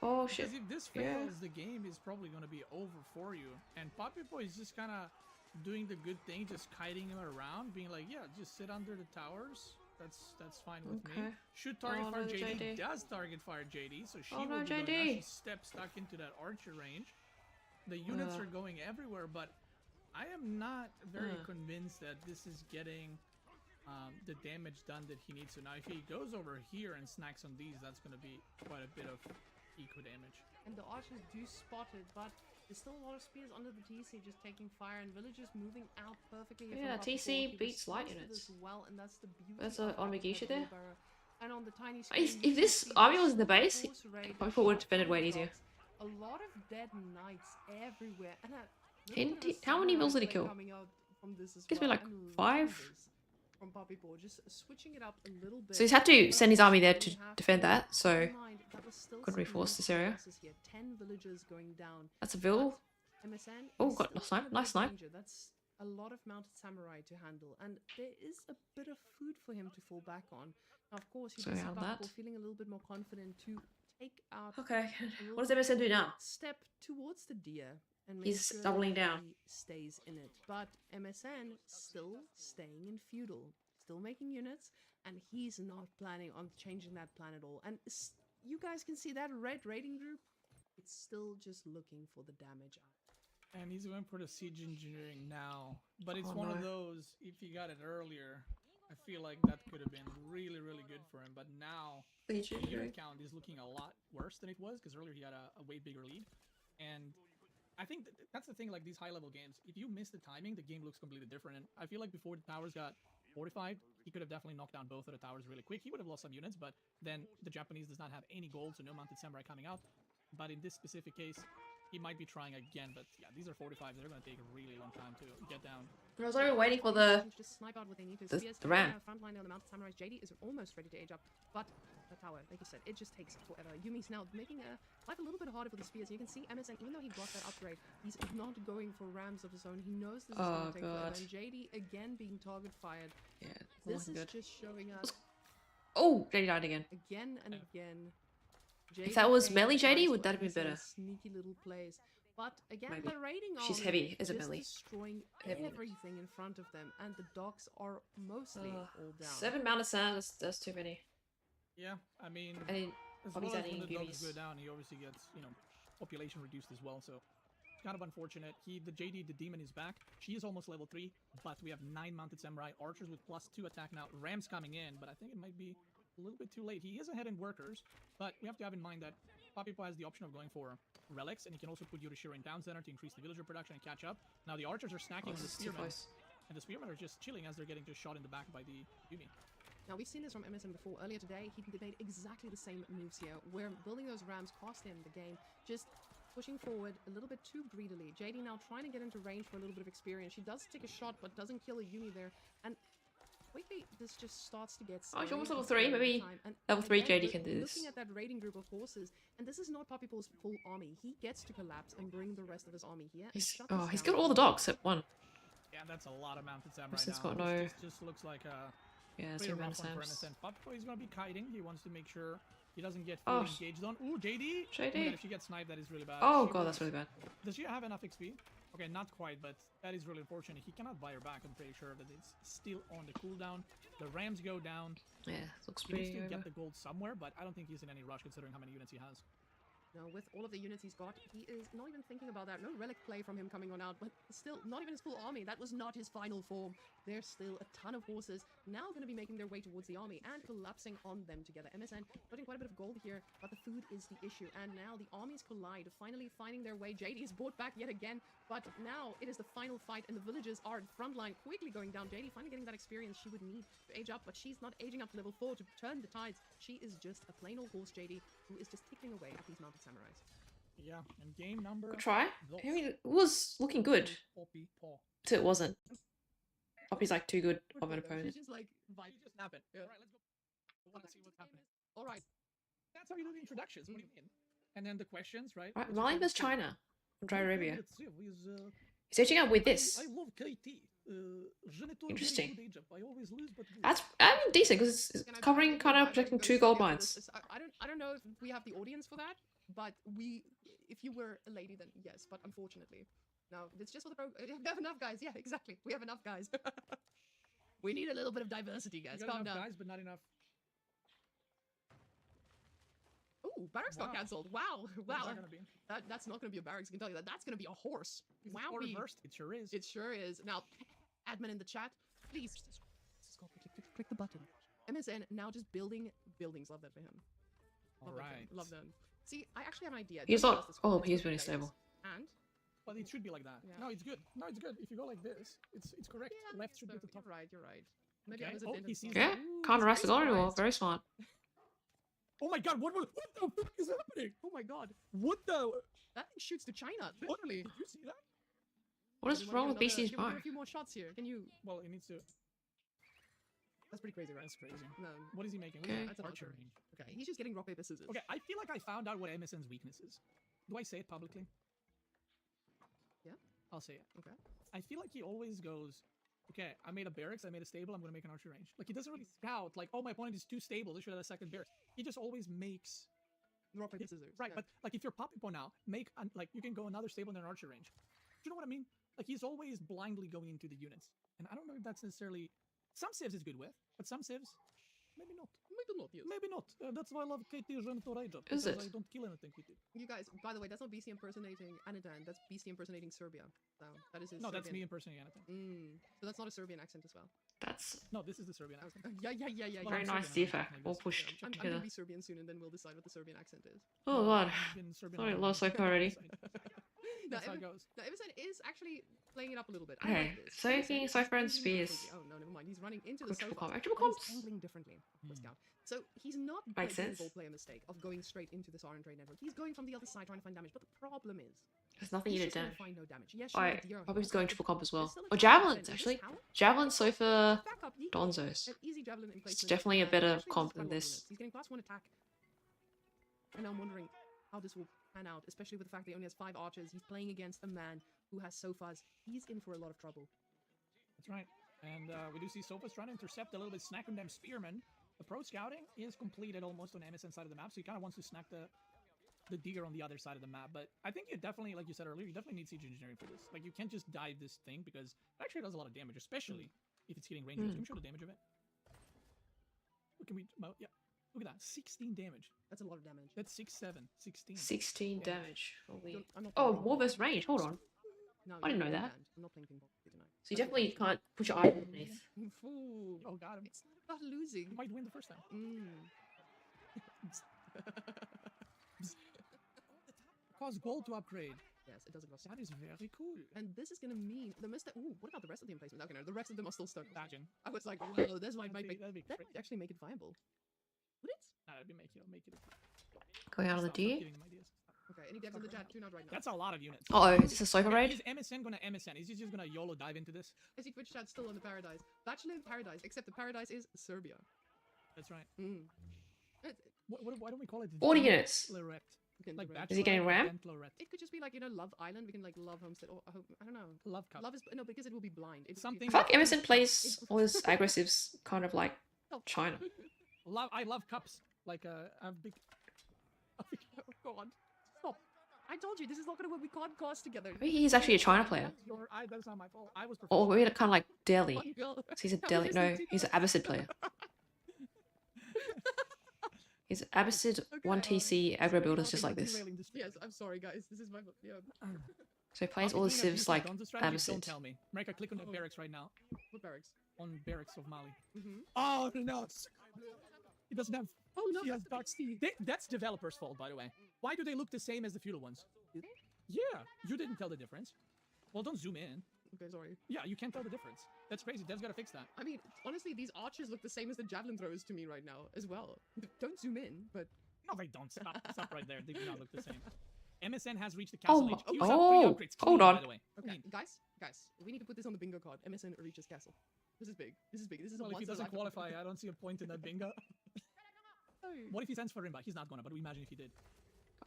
Oh shit. because if this Yeah. fails, the game is probably going to be over for you. And Poppy Boy is just kind of doing the good thing, just kiting him around, being like, yeah, just sit under the towers. That's fine with me. Okay. Should target Oh, fire no, JD. JD. Does target fire JD, so she Oh, will no, be going JD. now. She's step stuck into that archer range. The units Ugh. are going everywhere, but I am not very Ugh. convinced that this is getting the damage done that he needs to. Now, if he goes over here and snacks on these, that's going to be quite a bit of eco damage. And the archers do spot it, but there's still a lot of spears under the TC just taking fire, and villagers moving out perfectly. here Yeah, from Buffalo. TC He beats light responds to units. this well, and that's the beauty That's of on that Megisha there. wheelbarrow. And on the tiny If screen, you can this see army was this in the base, horse raid, Poppy Paw would have shots defended on way the easier. dogs, a lot of dead knights everywhere, and a Didn't little bit of how many samurai vills did he play kill? coming out from this as Gives me well, like and 5. ravens from Poppy Paw, just switching it up a little bit. So he's had to send his army there to You have defend that, so keep in mind, that was still could reinforce this significant area. losses here. 10 villagers going down. that's a Vil. MSN Oh, is got still a snipe, in a nice bit of snipe. danger. That's a lot of mounted samurai to handle, and there is a bit of food for him to fall back on. Now, of course, he So does we see have Buffalo that. feeling a little bit more confident to take out Okay. a little What does MSN do now? step towards the deer and make He's sure doubling that down. he stays in it. But MSN still staying in feudal, still making units, and he's not planning on changing that plan at all. And you guys can see that red rating group. It's still just looking for the damage out. And he's going for the siege engineering now. But it's Oh, one of no. those, if he got it earlier, I feel like that could have been really, really good for him. But now, the unit count is looking a lot worse than it was, because earlier he had a way bigger lead. And I think that's the thing, like these high-level games, if you miss the timing, the game looks completely different. And I feel like before the towers got fortified, he could have definitely knocked down both of the towers really quick. He would have lost some units, but then the Japanese does not have any gold, so no mounted samurai coming out. But in this specific case, he might be trying again. But yeah, these are 45. They're going to take a really long time to get down. I was only waiting for the Just snipe out what they need to. the- Spears the ram. Front line on the mounted samurais. JD is almost ready to age up, but the tower, like you said, it just takes forever. Yumi's now making life a little bit harder for the spears. You can see MSN, even though he got that upgrade, he's not going for rams of his own. He knows this is Oh, going to take forever. God. And JD again being target fired. Yeah, it's not This looking is good. just showing us Oh, JD died again. again and again. If that was paying melee the JD, price would for that have been MSN's better? Sneaky little plays. But again, Maybe. the raiding She's army heavy as a just melee. destroying Heavy. everything in front of them, and the docks are mostly all down. 7 mounted sand, that's too many. Yeah, I mean, I mean, as Bobby's well as adding when the dogs Yumis. go down, he obviously gets, population reduced as well. So it's kind of unfortunate. The JD, the demon, is back. She is almost level 3, but we have 9 mounted samurai archers with +2 attack now. Rams coming in, but I think it might be a little bit too late. He is ahead in workers, but we have to have in mind that Papipo has the option of going for relics, and he can also put Yurishiro in town center to increase the villager production and catch up. Now the archers are snacking on the this is too spearmen, close. and the spearmen are just chilling as they're getting just shot in the back by the Yumi. Now, we've seen this from MSN before. Earlier today, he made exactly the same moves here, where building those rams cost him the game, just pushing forward a little bit too greedily. JD now trying to get into range for a little bit of experience. She does take a shot, but doesn't kill a Yumi there. And quickly, this just starts to get Oh, she's almost scary level 3, over maybe time. And level 3 again, JD can do this. Looking at that raiding group of horses, and this is not Papipo's full army. He gets to collapse and bring the rest of his army here. And shut this He's down. got all the dogs except one. Yeah, that's a lot of mounted samurai This has now. got no- This just looks like a Yeah, it's pretty too many rough one for snaps. MSN. Papipo is going to be kiting. He wants to make sure he doesn't get fully Oh. engaged on. Ooh, JD! Oh my JD. God, if she gets sniped, that is really bad. Oh She god, will- that's really bad. Does she have enough XP? Okay, not quite, but that is really unfortunate. He cannot buy her back. I'm pretty sure that it's still on the cooldown. The Rams go down. Yeah, looks He needs pretty to over. get the gold somewhere, but I don't think he's in any rush considering how many units he has. Now, with all of the units he's got, he is not even thinking about that. No relic play from him coming on out, but still, not even his full army. That was not his final form. There's still a ton of horses now going to be making their way towards the army and collapsing on them together. MSN putting quite a bit of gold here, but the food is the issue. And now the armies collide, finally finding their way. JD is brought back yet again, but now it is the final fight, and the villagers are in front line, quickly going down. JD finally getting that experience she would need to age up, but she's not aging up to level 4 to turn the tides. She is just a plain old horse, JD, who is just ticking away at these mounted samurais. Yeah, and game number... Good try. dos. I mean, it was looking good Poppy paw. until it wasn't. Poppy's like too good of an She's opponent. just like, You just snap it. Yeah. Alright, let's go. I want to see what's happening. all right. That's how you do the introductions. What do you mean? And then the questions, right? Right, Let's Mali go vs to- China from Dry Arabia. Let's see, with, He's edging out with this. I love KT. Interesting. I always lose, but That's decent because it's Can I- covering kind I of don't protecting go 2 straight gold into mines. this. I don't know if we have the audience for that, but if you were a lady, then yes. But unfortunately, no. It's just for the pro. We have enough guys. Yeah, exactly. We have enough guys. We need a little bit of diversity, guys. You got Calm enough down. guys, but not enough. Ooh, barracks got Wow. cancelled. Wow, What is wow. that gonna be? That's not going to be a barracks. I can tell you that. That's going to be a horse. Is Wow. it reversed? It sure is. It sure is. Now, admin in the chat, please click the button. MSN now just building buildings. Love that for him. All Love that for him. right. Love them. See, I actually have an idea. He's Don't not. ask this Oh, question, he's really guys. stable. And But it should be like that. Yeah. No, it's good. No, it's good. If you go like this, it's correct. yeah, Left should be at the you're top. right. You're right. Maybe I Okay. was a Oh, bit he of- sees Yeah, Ooh, can't he's harass the very god anymore. surprised. Very smart. Oh my god, what the fuck is happening? Oh my god, What the? that thing shoots to China. What? Literally. Did you see that? What is Do you wanna wrong give with BC's give bow? a few more shots here. Can you? Well, it needs to. That's pretty crazy, right? That's crazy. No. What is he making? Okay. That's an Archer archer. range. Okay, he's just getting rock paper scissors. Okay, I feel like I found out what MSN's weakness is. Do I say it publicly? Yeah. I'll say it. Okay. I feel like he always goes, okay, I made a barracks, I made a stable, I'm gonna make an archer range. Like he doesn't really scout, like, oh, my opponent is too stable, they should have a second barracks. He just always makes Rock paper scissors. right, yeah. but like if you're Papipo now, make like you can go another stable and an archer range. Do you know what I mean? Like he's always blindly going into the units, and I don't know if that's necessarily some civs is good with, but some civs maybe not. Maybe not. Yes. Maybe not. That's why I love KT Genitor Ranger. Is because it? I don't kill anything with it. You guys, by the way, that's not BC impersonating Anadan. That's BC impersonating Serbia. So that is his. No, that's me Serbian- impersonating anything. So that's not a Serbian accent as well. That's No, this is the Serbian accent. Yeah. Well, very I'm nice Serbian, DFA. like All this. pushed I'm together. gonna be Serbian soon, and then we'll decide what the Serbian accent is. Oh god. I've been Serbian Sorry, all lost my hope already. Now, That's how it goes. Emerson is actually playing it up a little bit. I Okay, like this. so Emerson he is Cypher and angling Spears. differently. Oh no, never mind. He's running into the Triple sofa. comp. Triple but comps. He's angling differently. For Hmm. Scout. So he's not Makes doing sense. the player mistake of going straight into this orange raid network. He's going from the other side trying to find damage. But the problem is, There's nothing he's you just did gonna damage. find no damage. Yes, sure, Alright, the deer probably hole, going but triple comp as well. there's still a Or chance javelins, that actually. this tower- Javelin, Sofa, Back up, he- Donzos. an easy javelin in It's placement, definitely a better especially with comp his than Skywarp this. units. He's getting +1 attack. And I'm wondering how this will pan out, especially with the fact that he only has 5 archers. He's playing against a man who has sofas. He's in for a lot of trouble. That's right. And we do see Sofa's trying to intercept a little bit, snacking them spearmen. The pro scouting is completed almost on MSN side of the map, so he kind of wants to snack the digger on the other side of the map. But I think you definitely, like you said earlier, you definitely need siege engineering for this. Like you can't just dive this thing because it actually does a lot of damage, especially if it's hitting rangers. Let me show the damage of it. Look, can we? Oh, yeah. Look at that, 16 damage. That's a lot of damage. That's 6, 7, 16. 16 Yeah. damage. Holy. I'm not Oh, playing war ping-pong. versus range. Hold on. No, I didn't know you're that. banned. I'm not playing ping pong with you tonight. So you That's definitely what can't put your eye underneath. Fool. Oh, got him. It's not about losing. You might win the first time. cost gold to upgrade. Yes, it doesn't cost. That is very cool. And this is gonna mean the Mr. Ooh, what about the rest of the emplacement? Okay, no, the rest of them are still stone. Imagine. I was like, whoa, this might That'd make be that crazy. might actually make it viable. Would it? That'd be make it. Going out on the Stop D. giving them ideas. Okay, any devs on the chat? Do not right now. That's a lot of units. Uh oh, is this a sofa Okay, raid? Is MSN gonna MSN? Is he just gonna YOLO dive into this? I see Twitch chat still on the Paradise. Bachelor in Paradise, except the Paradise is Serbia. That's right. Mm. Why don't we call it 40 units. Dentlorette? Like Dentlorette. Is he getting Bachelorette, ram? Dentlorette. It could just be like, you know, Love Island. We can like Love Homestead. Or I don't know. Love cup. Love is no, because it will be blind. It, Something- I feel like Emerson plays all his aggressives kind of like China. I love cups. Like I'm big. Oh God, stop! I told you this is not gonna work. We can't cast together. Maybe he's actually a China player. That's not my fault. I was. Or maybe kind of like Delhi. One girl. So he's a That was Delhi. just No, the he's an Abbasid player. He's an Abbasid 1TC aggro builders just like this. Yes, I'm sorry, guys. This is my yeah. So he plays all the civs like Don't Abbasid. tell me. America, click on the barracks right now. What barracks? On barracks of Mali. Mm-hmm. Oh no! He doesn't have. Oh no, He has dark steel. That's developers' fault, by the way. Why do they look the same as the feudal ones? Do they? Yeah, you didn't tell the difference. Well, don't zoom in. Okay, sorry. Yeah, you can't tell the difference. That's crazy. Dev's gotta fix that. I mean, honestly, these archers look the same as the javelin throwers to me right now as well. Don't zoom in, but No, they don't. Stop right there. They do not look the same. MSN has reached the castle Oh, age. He oh, was up 3 upgrades. hold Clean, on. By the way. okay, Clean. guys, we need to put this on the bingo card. MSN reaches castle. This is big. This is big. This is Well, a if he once in a doesn't lifetime qualify, I don't see a point in that bingo. opportunity. What if he sends for Rimba? He's not gonna, but we imagine if he did.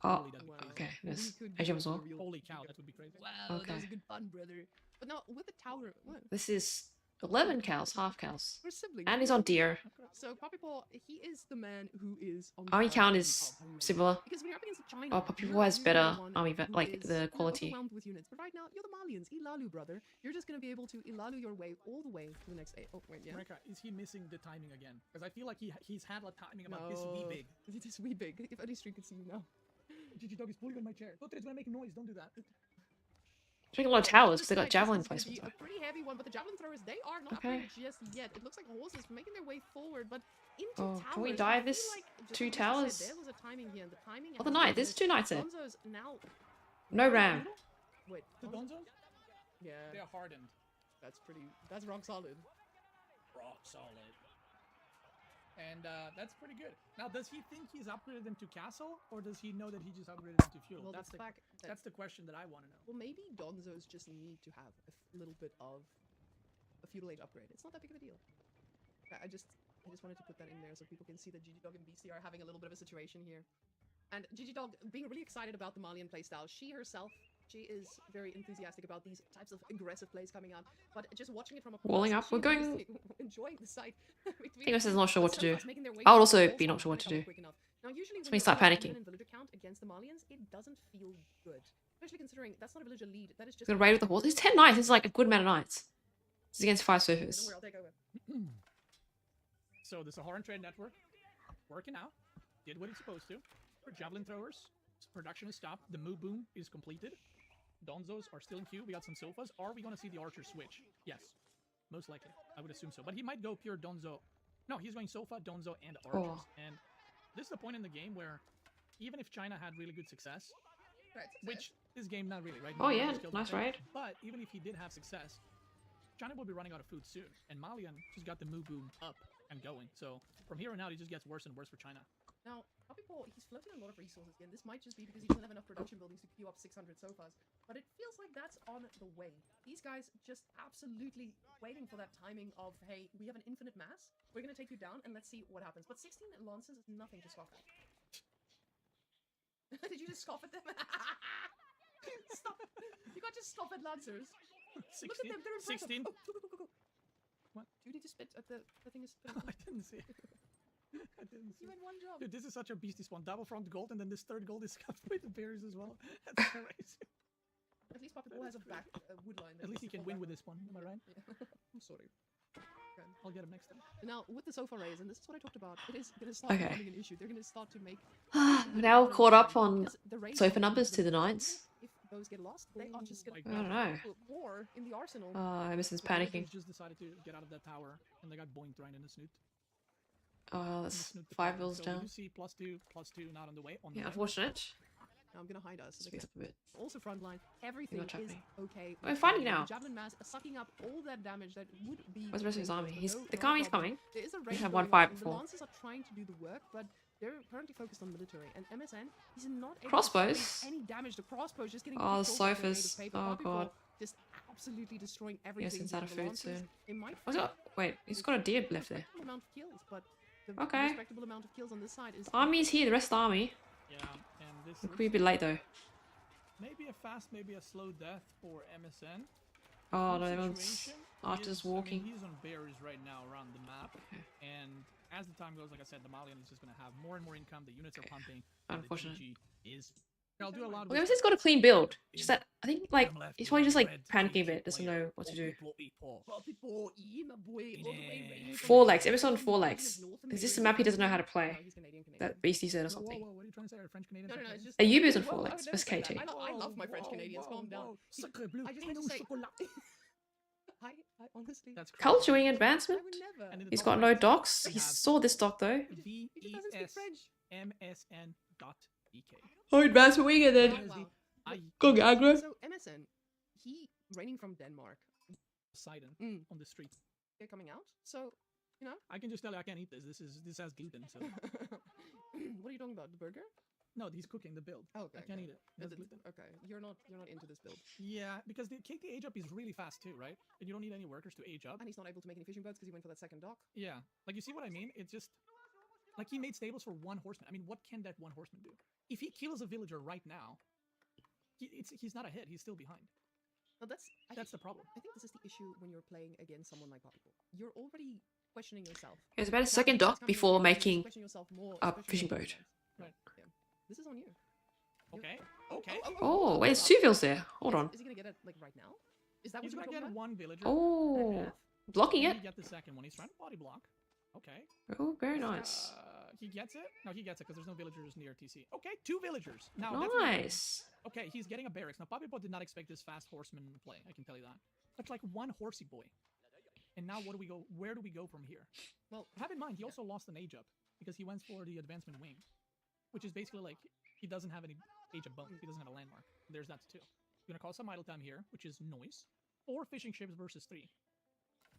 Oh, Holy, that'd be Wow. crazy. okay. We This could Asian do as a well. real Holy cow, bingo. that would be crazy. Wow, that was Okay. a good fun, brother. But now with the tower, what? This is 11 cows, half cows. We're siblings. And he's on deer. So Poppy Paw, he is the man who is on. Army the count front is of the similar. Because when you're up against China, Oh, Poppy you're Paw has usually better the one army, who like is, the you know, quality. overwhelmed with units. But right now, you're the Malians, Ilalu, brother. You're just gonna be able to Ilalu your way all the way to the next. Oh wait, yeah. America, is he missing the timing again? Because I feel like he's had a timing about this wee No. big. It is wee big. If only Street could see you now. Gigi dog is pulling on my chair. Look, it's gonna make noise. Don't do that. Making a lot of towers because they got This javelin is gonna placements. be a pretty heavy one, but the javelin throwers, they are not Okay. upgraded just yet. It looks like horses making their way forward, but into Oh, towers. can we I dive feel this like, just two like you said, towers? There was a timing here, and the timing. Oh, the has knight. been There's good. 2 knights there. Donzo's now. No ram. Wait, The Donzos? yeah, They're hardened. that's pretty. That's rock solid. Rock solid. And that's pretty good. Now, does he think he's upgraded them to castle, or does he know that he just upgraded them to feudal? Well, that's the the fact that that's the question that I want to know. well, maybe Donzos just need to have a little bit of a feudal age upgrade. It's not that big of a deal. I just wanted to put that in there so people can see that Gigi Dog and Beastie are having a little bit of a situation here. And Gigi Dog being really excited about the Malian playstyle. She herself, she is very enthusiastic about these types of aggressive plays coming up. But just watching it from a Walling distance, up, we're she really going- is enjoying the sight. I think this is not sure what to do. Making their way I would towards the also walls, be not not sure what to coming do. up quick enough. Now, usually So when we start you're on panicking. even in villager count against the Malians, it doesn't feel good. Especially considering that's not a villager lead. That is just Gonna raid with the horse. He's 10 knights. This is like a good amount of knights. This is against 5 Don't surfers. worry, I'll take over. So the Saharan trade network working out, did what it's supposed to. For javelin throwers, production is stopped. The Moo Boom is completed. Donzos are still in queue. We got some sofas. Are we going to see the archer switch? Yes, most likely. I would assume so. But he might go pure Donzo. No, he's going sofa, Donzo, and archers. Oh. And this is the point in the game where even if China had really good success, Right, which this game not really, right? Oh, Mali yeah, just killed nice the thing. raid. But even if he did have success, China will be running out of food soon, and Malian just got the Moo Boom up and going. So from here on out, it just gets worse and worse for China. Now, Poppy Paw, he's floating a lot of resources again. This might just be because he doesn't have enough production buildings to queue up 600 sofas, but it feels like that's on the way. These guys just absolutely waiting for that timing of, hey, we have an infinite mass, we're gonna take you down, and let's see what happens. But 16 lances is nothing to scoff at. Did you just scoff at them? Stop! You can't just scoff at lancers. Look at 16? them, they're impressive. 16? Oh, go. What? Do you need to spit at the thing is I didn't see it. I didn't see You it. had one job. Dude, this is such a beastie spawn. Double front gold, and then this third gold is covered with the berries as well. That's crazy. At least Poppy That Paw is has a back wood line. At least he can win with this one. Am I right? Yeah. I'm sorry. Okay. I'll get him next time. Now, with the sofa rays, and this is what I talked about, it is going to start Okay. becoming an issue. They're going to start to make... Now we're caught up on Because the rays sofa are numbers to the even knights. If those get lost, they are just going Like to I don't know. put war in the arsenal. Emerson's The panicking. villagers just decided to get out of that tower, and they got boinked right in the snoot. Oh, In the that's snoot 5 department. bills So down. you see +2 not on the way. On the Yeah, way. unfortunate. Now I'm gonna hide us. Speed up a bit. Also frontline, everything not is happening. okay. We're with fighting Javelin. now. The Javelin mass is sucking up all that damage that would be. Where's the rest of his dangerous, army? but He's no, the not a army's problem. coming. There is a We raid have going one fight on, and before. the Lancers are trying to do the work, but they're currently focused on military. And MSN, he's not able Crossbows? to create any damage. The crossbows just getting Oh, the picked off like they're made of sofas. paper. Oh, Poppy God. Paw just absolutely destroying Yes, everything. it's out here. of The food Lancers, soon. it might What's fight up? Wait, he's got a deer left there. respectable amount of kills, but the Okay. respectable amount of kills on this side is Army's here, the rest of the army. Yeah, and this It could be a bit late though. maybe a fast, maybe a slow death for MSN. Oh, no, Situation everyone's archers is- walking. I mean, he's on berries right now around the map, and as the time goes, like I said, the Malian is just going to have more and more income. The units are pumping. and the Unfortunate. GG is. I'll do a lot. Well, he's got a clean build. Just that, I think, like, left he's with probably just, like, red panicking a KT bit, doesn't player. know what to do. Poppy Paw, yeah, my boy, all the way raining from 4 the legs, Emerson from 4 the legs. North Is this America. a map he doesn't know how to No, play? he's Canadian. That Beastie said or Whoa, something. whoa, what are you trying to say? Are French Canadians? No, are it's Canadians? just. Are you using Whoa, four I legs? would never That's say that. KT. I love my French Canadians. Calm down. Sacre bleu, I just pain have au to say- chocolat. I honestly. That's crazy. Culturing I advancement? would never. And in the He's top got no right, docs. we He have saw this doc though. He just doesn't speak French. VESMSN.ek. Oh, advancement wing and Wow, then wow. I go get aggro. So MSN, he raining from Denmark. Poseidon Mm. on the street. They're coming out. So, you know. I can just tell you I can't eat this. This has gluten. So What are you talking about? The burger? no, he's cooking the build. Oh, okay. I can't eat it. It has Is it- gluten. Okay, you're not into this build, Yeah, because the KT age up is really fast too, right? And you don't need any workers to age up. and he's not able to make any fishing boats because he went for that second dock. Yeah, like you see what I mean? It's just like he made stables for one horseman. I mean, what can that one horseman do? If he kills a villager right now, he's not ahead. He's still behind. No, That's the problem. I think this is the issue when you're playing against someone like Poppy. You're already questioning yourself. It was about a Now, second if this dock is coming before against you, you making question yourself more, a especially fishing when boat. you're Right. Yeah. This is on you. Okay. Oh, Okay. Oh, wait, there's 2 vills there. Hold on. Is he gonna get it like right now? Is that He's what gonna you're get talking one villager. Oh, blocking Can it. he get the second one? He's trying to body block. Okay. Oh, very nice. He gets it? No, he gets it because there's no villagers near TC. Okay, 2 villagers. Now, that's what I'm saying. Nice. Okay, he's getting a barracks. Now, Papi did not expect this fast horseman play. I can tell you that. That's like one horsey boy. And now where do we go from here? Well, Have in mind, he also lost an age up because he went for the advancement wing, which is basically like he doesn't have any age up bones. He doesn't have a landmark. There's that too. You're gonna cause some idle time here, which is noise. 4 fishing ships versus 3.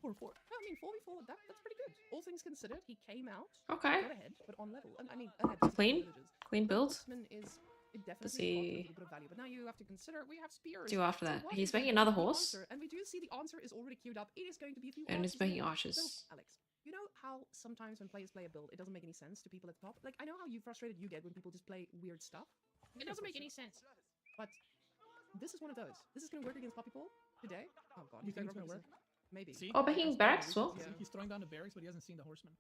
4-4. no, I mean 4v4. That's pretty good. All things considered, he came out Okay. not ahead, but on level. And I mean ahead. versus Clean? villages. Clean build. Horseman is it definitely Does got a he little bit of value, but now you have to consider we have spears. do after So that? what He's is making going to another be the horse. answer? And we do see the answer is already queued up. It is going to be a few And he's archers making here. archers. So, Alex, you know how sometimes when players play a build, it doesn't make any sense to people at the top? Like, I know how frustrated you get when people just play weird stuff. It doesn't make any sense. But this is one of those. This is going to work against Poppy Paw today. Oh, God. You he's think going it's gonna work? Maybe. See? Oh, making barracks as well. Yeah. He's throwing down the barracks, but he hasn't seen the horseman.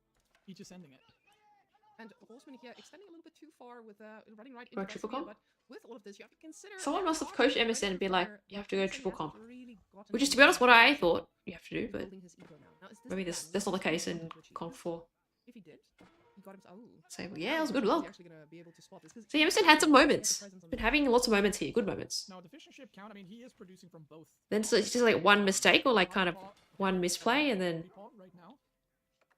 He's just sending it. And Horseman here extending a little bit too far with running right Go into triple Vesemir, comp? but with all of this, you have to consider. Someone that must have Archer coached is MSN and ready be for like, fire, you have but to go MSN triple hasn't comp. really gotten Which is, to any be honest, what I momentum. thought you have to do, He's but building his ego now. Now, is this maybe the that's plan? not the Is this case what he in wants to achieve? Conk 4. If he did, he got him. Oh. So, yeah, it was a good Is he vlog. actually gonna be able to spot this? 'Cause So he Emerson has had some a moments. presence on Been the having lots of moments here, good moments. Now, the fishing ship count, I mean, he is producing from both. Then so it's just like one mistake or like kind of one misplay and then Right now,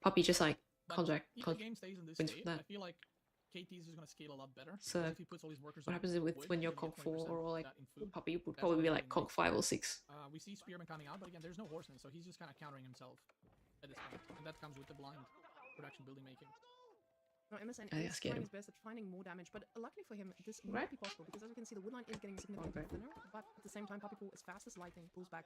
Poppy just like but contract. if the game stays in this wins state, from that. I feel like KT's is going to scale a lot better. So, because if he puts all his workers what on happens with wood, when you're he's gonna Conk get 4 20% or like that in food. Poppy would That's probably what be he like really Conk makes. 5 or 6. We see Spearman coming out, but again, there's no horseman, so he's just kind of countering himself at this point. And that comes with the blind production building making. No, MSN I think I is scared trying him. his best at finding more damage, but luckily for him, this Right. might be possible because as you can see, the woodline is getting significantly Okay. thinner. But at the same time, Poppy Paw is fast as lightning, pulls back.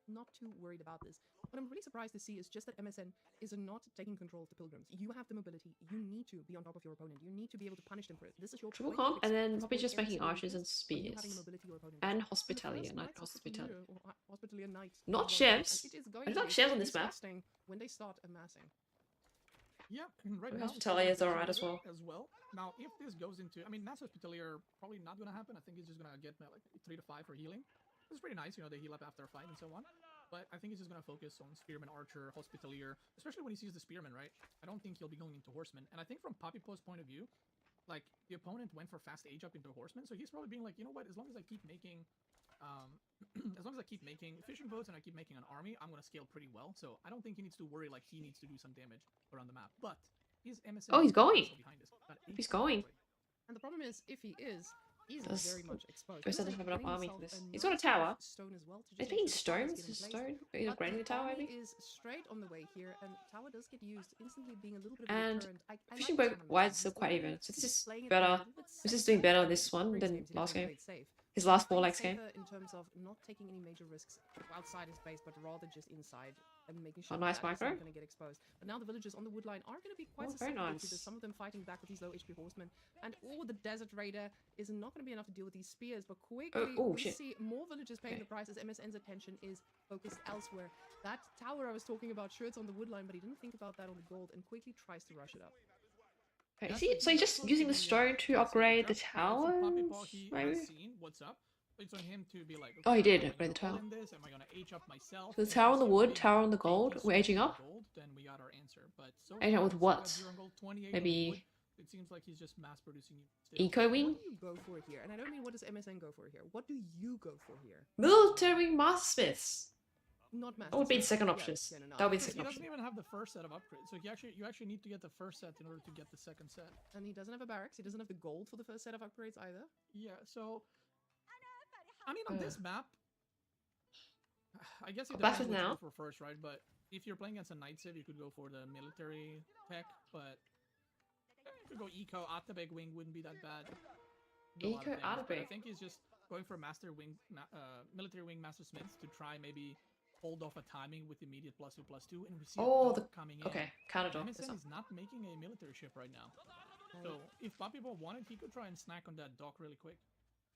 Not too worried about this. What I'm really surprised to see is just that MSN is not taking control of the pilgrims. You have the mobility. You need to be on top of your opponent. You need to be able to punish them for it. This is your Triple point comp of and then exploit Poppy's just every making single archers and weakness when you having spears. mobility your opponent And does. The hospitalia, first night Knights hospitalia. Hospitalier or Hospitalier Knight Not is one of those, chefs. and it is going I to like be chefs on this map. disgusting when they start amassing. Yeah, and right Maybe now Hospitalia is Spearman alright as is well. As well. Now, if this goes into, I mean, Mass Hospitalier probably not going to happen. I think he's just going to get like 3 to 5 for healing. It's pretty nice, you know, they heal up after a fight and so on. But I think he's just going to focus on Spearman, Archer, Hospitalier, especially when he sees the Spearman, right? I don't think he'll be going into Horseman. And I think from Poppy Paw's point of view, like, the opponent went for fast age up into Horseman, so he's probably being like, you know what, as long as I keep making, as long as I keep making fishing boats and I keep making an army, I'm going to scale pretty well. So I don't think he needs to worry like he needs to do some damage around the map. But is MSN Oh, he's going. behind this? Got He's 8 going. already. And the problem is, if he is, He's Does very much exposed. Chris doesn't He's have enough getting army himself for this. a He's got a nice tower. stone as well to just Is make he sure the stone? towers This get in is place. stone? Are you But upgrading the tower, army maybe? is straight on the way here, and tower does get used, instantly being a little bit of a And deterrent. I fishing like boat Cameron wide He's still still quite even. So this is playing it a better. little bit This is safe. doing better In this one previous than games, he last definitely game. played safe. His last Playing Warlax game. safer in terms of not taking any major risks outside his base, but rather just inside and making Oh, sure nice that he's micro. not going to get exposed. But now the villagers on the wood line are going to be quite Oh, very susceptible to nice. this. Some of them fighting back with these low HP horsemen, and the desert raider is not going to be enough to deal with these spears. But quickly oh, we shit. see more villagers paying Okay. the price as MSN's attention is focused elsewhere. That tower I was talking about, sure, it's on the wood line, but he didn't think about that on the gold and quickly tries to rush it up. Okay, so he's just using the stone to upgrade the towers? He Maybe? has seen what's up. It's on him to be like, Oh, he did am I upgrade the gonna all tower. in this? Am I gonna age up myself? So the If tower we on the see a wood, big tower on the 80 gold. We're aging swing up. Gold, then we got our answer. But so Aging up far, with so what? we got 0 gold, 28 on Maybe wood. It seems like he's just mass producing it still. Eco What wing? do you go for here? And I don't mean what does MSN go for here. What do you go for here? Military wing mastersmiths. Not master. That would be the Smith. second Yeah, option. yeah, no, no. That would be the Because second he option. doesn't even have the first set of upgrades. So you actually need to get the first set in order to get the second set. And he doesn't have a barracks. He doesn't have the gold for the first set of upgrades either. Yeah, so I mean on this map, I guess it That's depends it what you now. go for first, right? But if you're playing against a Night Civ, you could go for the military tech, but you could go eco. Atabeg wing wouldn't be that bad. Do a lot of Eco things, but I Atabeg. think he's just going for master wing, military wing master smiths to try maybe hold off a timing with immediate +2/+2, and we see Oh, a the dog coming in. okay, counter dog. MSN is not making a military ship right now. So if Papibo wanted, he could try and snack on that dock really quick.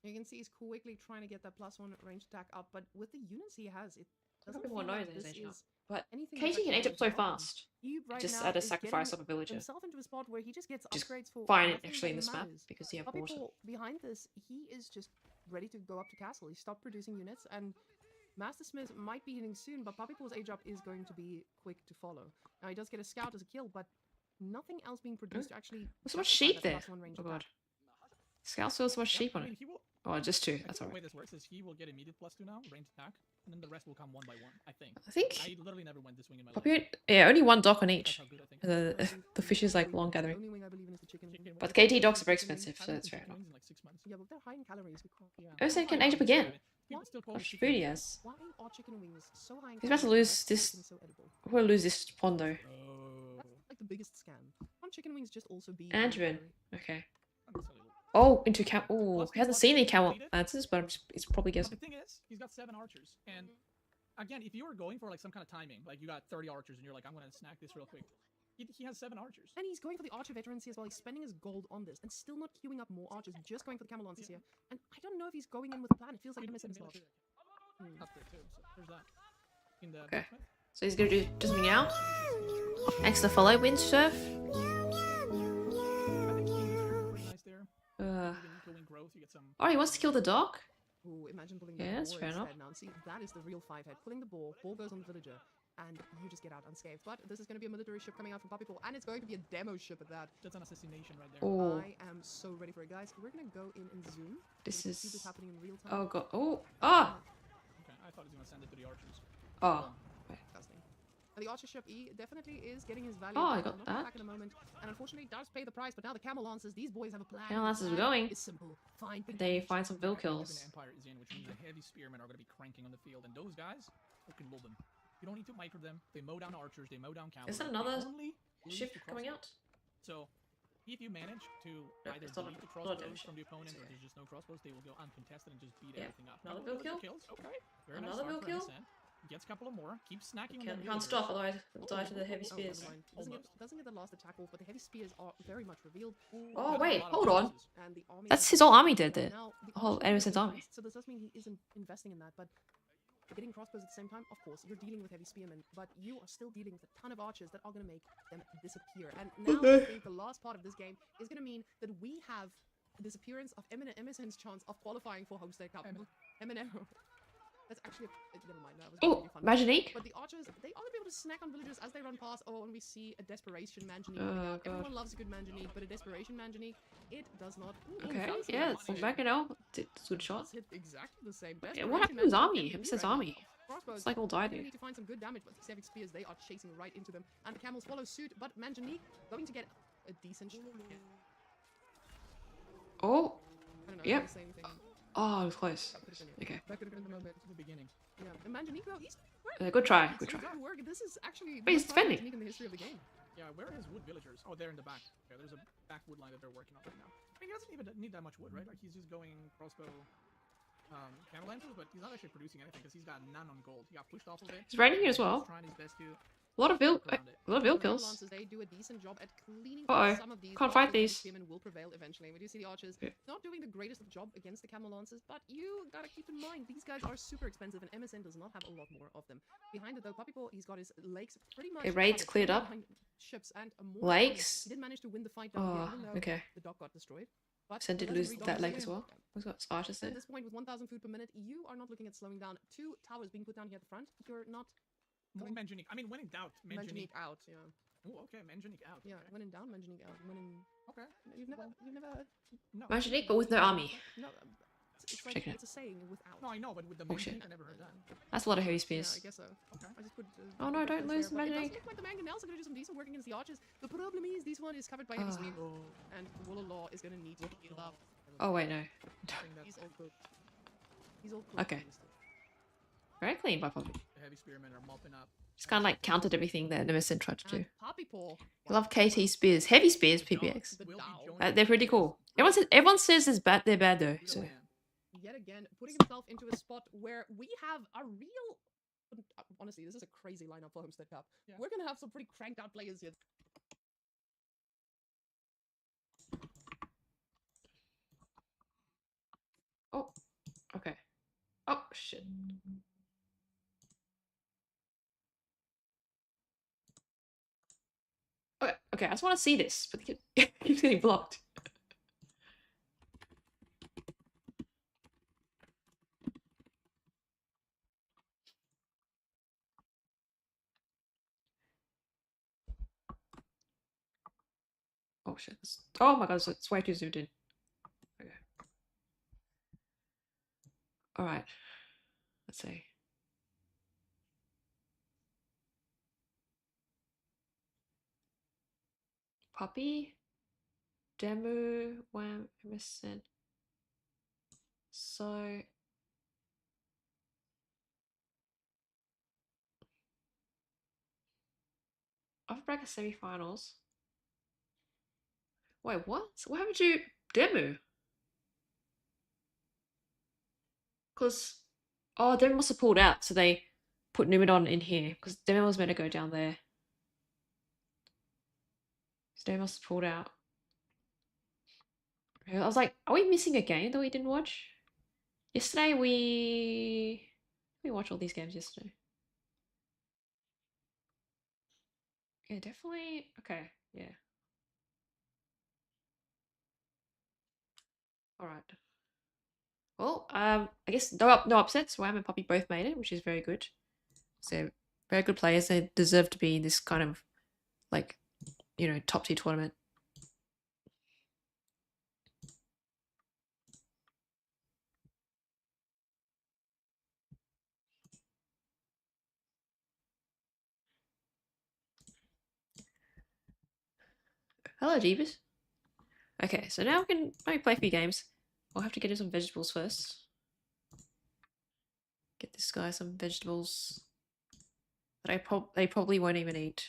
You can see he's quickly trying to get that +1 range attack up, but with the units he has, it doesn't Probably more feel like knows this he's aging up. is But anything KT that's can age actually up so going to help him. fast. He right Just now at a is sacrifice getting of a villager. himself into a spot where he just gets Just upgrades for fine, nothing actually, in that this map, matters. because you have But water. people behind this, he is just ready to go up to castle. He stopped producing units, and Master Smith might be hitting soon, but Papipo's age up is going to be quick to follow. Now he does get a scout as a kill, but nothing else being produced to actually. There's so much justify sheep that there. +1 range Oh attack. god. Scout still has so much Yeah, sheep I on mean, it. he will. Oh, just two. I think That's the way alright. this works is he will get immediate +2 now, range attack, and then the rest will come one by one. I think. I think I literally never went this wing in my life. Poppy, yeah, only one dock on That's each. how good I think. The fish is like long The gathering. only wing I believe in is the chicken. Chicken But wing. KT docks are very Chicken wing. expensive, so Haven't that's been fair chicken enough. wings in like 6 months. Yeah, but they're high in calories. We can't. Yeah. Oh, so he can I age up know, again. People What? still call How it much chicken food he wings. has. Why are chicken wings so high in He's about to calories lose that this- chicken is so edible? We'll lose this pond though. Oh. That's like the biggest scam. Can't chicken wings just also be Angevin. calorie? Okay. That's a little- Oh, into camel. Oh, Plus he hasn't plus seen any two camel completed. answers, but it's probably But the guessing. thing is, he's got 7 archers, and again, if you were going for like some kind of timing, like you got 30 archers, and you're like, I'm gonna snack this real quick. He has 7 archers. And he's going for the archer veterancy as well. He's spending his gold on this and still not queuing up more archers, just going for the camel lancers here. And I don't know if he's going in with a plan. It feels like MSN is not. That's great too. So there's that. In the Okay. blacksmith. So he's gonna do something now. Thanks to follow windsurf. I think King is pretty nice there. Uh, Even eco-wing growth, you get some. oh, he wants to kill the dog. Ooh, imagine pulling Yeah, the that's boar fair enough. instead now. See, that is the real 5-head. Pulling the boar goes on the villager, and you just get out unscathed. But this is going to be a military ship coming out from Papipo, and it's going to be a demo ship at that. That's an assassination right there. Oh, I am so ready for it, guys. We're going to go in and zoom. this so you can see this is. happening in real time. Oh god. Oh. Ah. Okay, I thought he was gonna send it to the archers. Oh. Disgusting. And the archer ship E definitely is getting his value. Oh, I back. got I'll not that. come back in a moment. And unfortunately, does pay the price. But now the camel lancers, these boys have a plan. Camel lancers are The plan going. is simple. Find big They damage. find some bill Even kills. Empire is in, which means the heavy spearmen are gonna be cranking on the field, and those guys, fucking love them. You don't need to micro them. They mow down archers. They mow down cavalry. Is that They another only lose Ship to coming crossbows. out. So, if you manage to Yeah, either it's not a- delete the not a crossbows damage from the opponent, or Yeah. there's just no crossbows, they will go uncontested and just beat Yeah, everything up. another Couple bill villager kill. Kills. Okay. Very Another nice bill start for kill. MSN. Gets a couple of more. Keeps snacking on the Can't stop, otherwise he'll die to the heavy Oh, spears. never mind. Doesn't get the last attack off, but the heavy spears are very much revealed. Oh wait, hold on. And the army That's is his whole going army to dead there. now, The whole archer Emerson's is army. increased, So this does mean he isn't investing in that, but getting crossbows at the same time, of course, you're dealing with heavy spearmen, but you are still dealing with a ton of archers that are going to make them disappear. And now I think the last part of this game is going to mean that we have the disappearance of MSN's chance of qualifying for Homestead Cup. M&M. That's actually never mind. That was Oh, really fun. Maginique. But the archers, they are going to be able to snack on villagers as they run past. Oh, and we see a desperation Manjanique Oh, coming out. God. Everyone loves a good Manjanique, but a desperation Manjanique, it does not. Ooh, Okay, that's yeah, nice. it's back it out. It's a good shot. Does hit exactly the same. Yeah, what happened to his Desperation army? Manjanique Him's can be army. Crossbows. It's like all died They here. need to find some good damage, but the Civic Spears, they are chasing right into them. And the camels follow suit, but Manjanique going to get a decent shot. Oh, I don't know. Yep. The same thing. Oh, it was close. That could've been it. Okay. That could have been a little bit. To the beginning. Yeah. And Manjanique, though, he's Good try. It's Good try. done work. This is actually Wait, he's the most powerful defending. technique in the history of the game. Yeah, where are his wood villagers? Oh, they're in the back. Yeah, there's a back wood line that they're working on right now. I mean, he doesn't even need that much wood, right? Like, he's just going crossbow candle lanterns, but he's not actually producing anything because he's got none on gold. He got pushed off of it. He's raining here as He's well. trying his best to A lot of work bill around it. kills. Lancers, they do a decent job at cleaning Uh-oh. up some of these. Can't but fight the these. Spearmen will prevail eventually. We do see the archers Yeah. not doing the greatest of job against the camel lancers, but you gotta keep in mind these guys are super expensive, and MSN does not have a lot more of them. Behind it though, Puppy Paw, he's got his lakes pretty much. Okay, raids covered, cleared right up. behind ships and more Lakes? He did manage to win the fight down here, Oh, even though okay. the dock got destroyed. But So did the lose legendary that dock lake is as well. still- We've got archers At there. this point, with 1,000 food per minute, you are not looking at slowing down. 2 towers being put down here at the front. You're not More Manjanique. I mean, when in doubt, Manjanique. Manjanique out. Yeah. Oh, okay, Manjanique out. Yeah, okay. when in down, Manjanique out. When in Okay. you've never No. Manjanique, but with no army. no. It's like Checking it. it's a saying without. No, I know, but with the Oh, shit. Manjanique, I never heard that. That's a lot of heavy Yeah, spears. I guess so. Okay. I just put. Oh, no, don't lose the Manjanique. It Manjanique. does look like the Mangonels are gonna do some decent work against the archers. The problem is this one is covered by heavy Oh. spear, and Wall of Law is gonna need to heal up. Oh wait, no. I think that's He's all cooked. He's all cooked. Okay. Very clean by Poppy. the heavy spearmen are mopping up. Just kind of like countered everything that Nemesis tried to do. And Poppy Paw. I love KT spears, heavy spears, PPX. The Will be Dow. joining They're pretty cool. Everyone says they're bad though. So Man. Yet again, putting himself into a spot where we have a real. Honestly, this is a crazy lineup for Homestead Cup. Yeah. We're gonna have some pretty cranked out players here. oh, okay. Oh shit. Okay, okay. I just want to see this, but it keeps getting blocked. Oh shit. Oh my god, it's way too zoomed in. Okay. Alright. Let's see. Poppy. Demo. Wham. Emerson. So. Off bracket semi-finals. Wait, what? What happened to Demu? Because, oh, Demu must have pulled out, so they put Numidon in here, because Demu was meant to go down there. So Demu must have pulled out. I was like, are we missing a game that we didn't watch? Yesterday we watched all these games yesterday. Yeah, definitely. Okay, yeah. All right. Well, I guess no upsets. Wham and Poppy both made it, which is very good. So very good players. They deserve to be in this kind of like, you know, top tier tournament. Hello, Jeebus. Okay, so now we can maybe play a few games. I'll have to get him some vegetables first. Get this guy some vegetables that they probably won't even eat.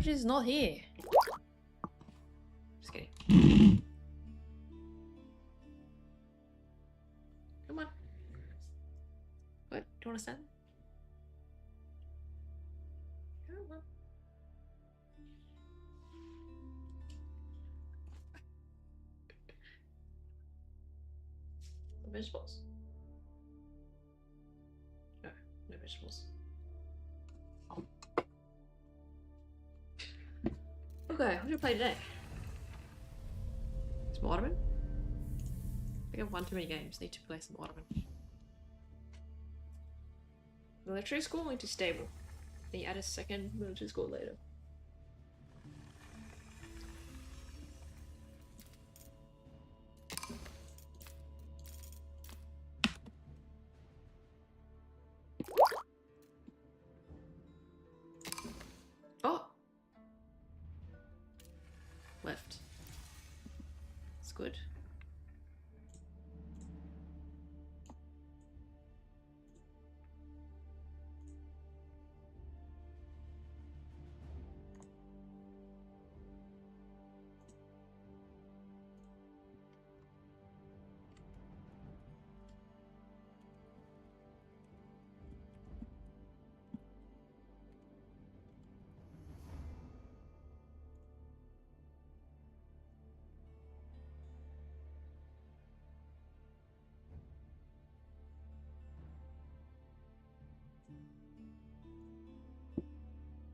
Which is not here. Just kidding. Come on. What? Do you want to stand? Come on. The vegetables. No, no vegetables. Okay, what do you play today? Some Ottoman? I think I've won too many games. Need to play some Ottoman. Military school into stable. Then you add a second military school later. Oh! Left. That's good.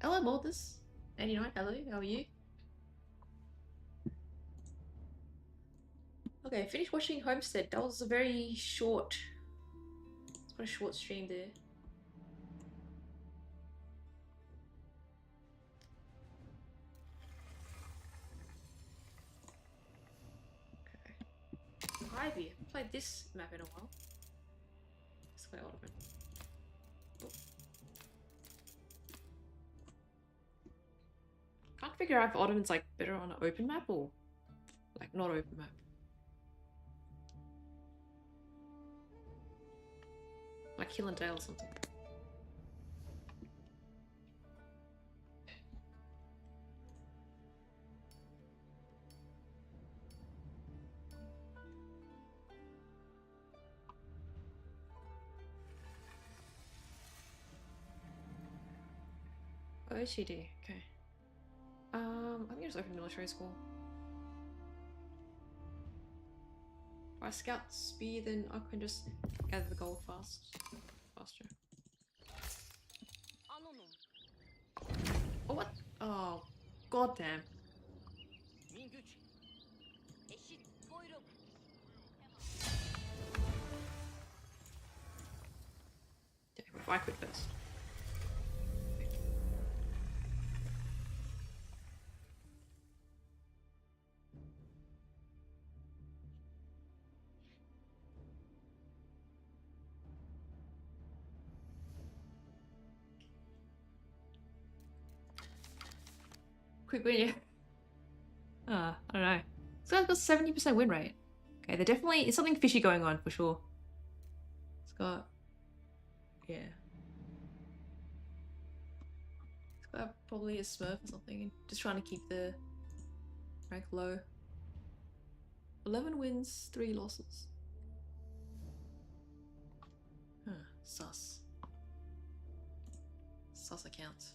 Hello, Mortis. 89, hello, how are you? Okay, finished watching Homestead. That was a very short... It's got a short stream there. Okay. Ivy. I haven't played this map in a while. Let's play Ottoman. Oh. Can't figure out if Ottoman's like better on an open map or like not open map. Like Hill and Dale or something. OCD, okay. I think it's open military school. If I scout speed, then I can just gather the gold faster. Oh, what? Oh, goddamn. Okay, if I quit first. Quick win, yeah. I don't know. This guy's got 70% win rate. Okay, there definitely is something fishy going on for sure. It's got... Yeah. It's got probably a smurf or something. Just trying to keep the rank low. 11 wins, 3 losses. Huh, sus. Sus account.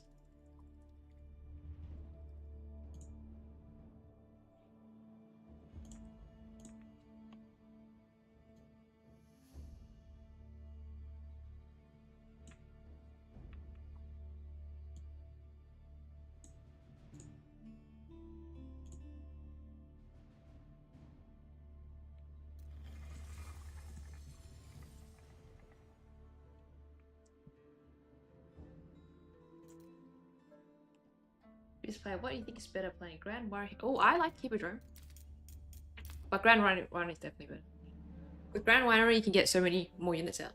Player, what do you think is better playing Grand Winery? Oh, I like Hippodrome. But Grand Winery is definitely better. With Grand Winery, you can get so many more units out.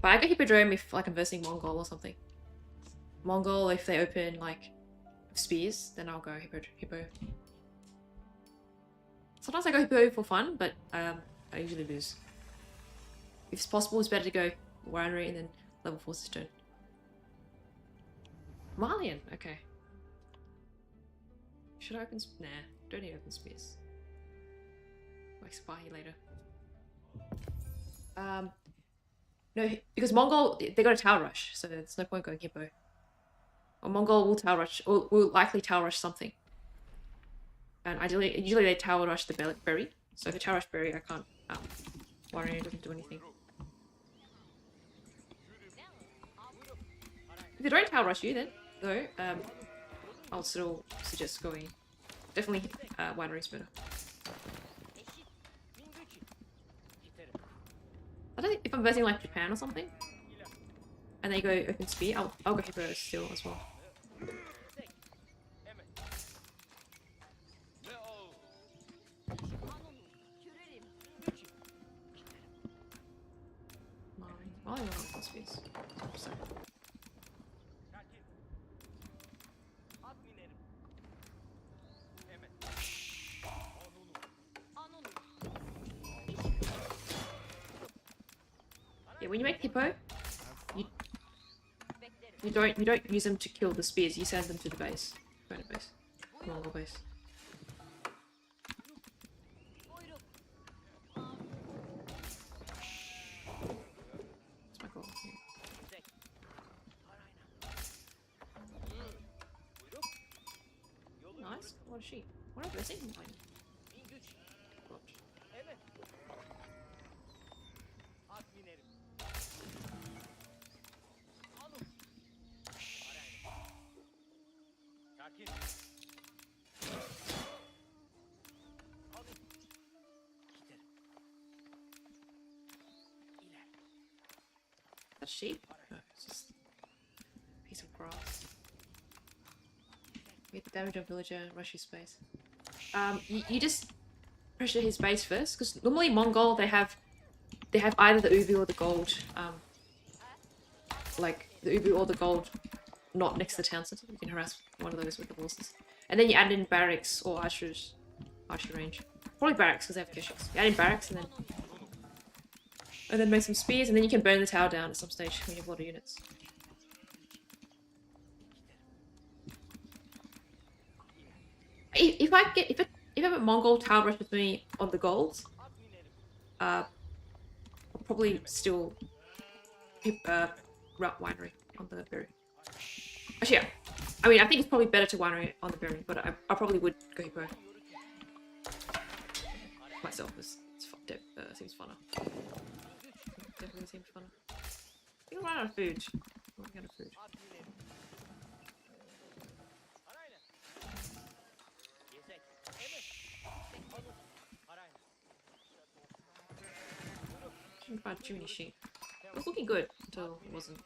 But I go Hippodrome if like I'm versing Mongol or something. Mongol, if they open like spears, then I'll go Hippo. Sometimes I go Hippo for fun, but I usually lose. If it's possible, it's better to go Winery and then level 4 Cistern. Malian, okay. Should I open? Nah, don't need open spears. Like spy later. No, because Mongol they got a tower rush, so there's no point going hippo. Or Mongol will tower rush, or will likely tower rush something. And usually they tower rush the berry. So if they tower rush berry, I can't. Warrior doesn't do anything. If they don't tower rush you, then though, I'll still suggest going. Definitely, winery is better. I don't think if I'm versing like Japan or something, and they go open spear, I'll go hippo still as well. I want open spears. So. Yeah, when you make hippo, you don't use them to kill the spears. You send them to the base, opponent base, Mongol base. That's my goal. Yeah. Nice. What a sheep. What have I seen him playing? That sheep? No, it's just a piece of grass. Get the damage on villager and rush his base. You just pressure his base first, because normally Mongol they have either the ubu or the gold, like the ubu or the gold, not next to the town center. You can harass one of those with the horses, and then you add in barracks or archer range. Probably barracks because they have keshaks. You add in barracks and then make some spears, and then you can burn the tower down at some stage when you have a lot of units. If I have a Mongol tower rush with me on the gold, I'll probably still route winery on the berry. Actually, yeah. I mean, I think it's probably better to winery on the berry, but I probably would go hippo myself. Seems funner. Definitely seems funner. I think I'm running out of food. I'm running out of food. Shouldn't find too many sheep. It was looking good until it wasn't.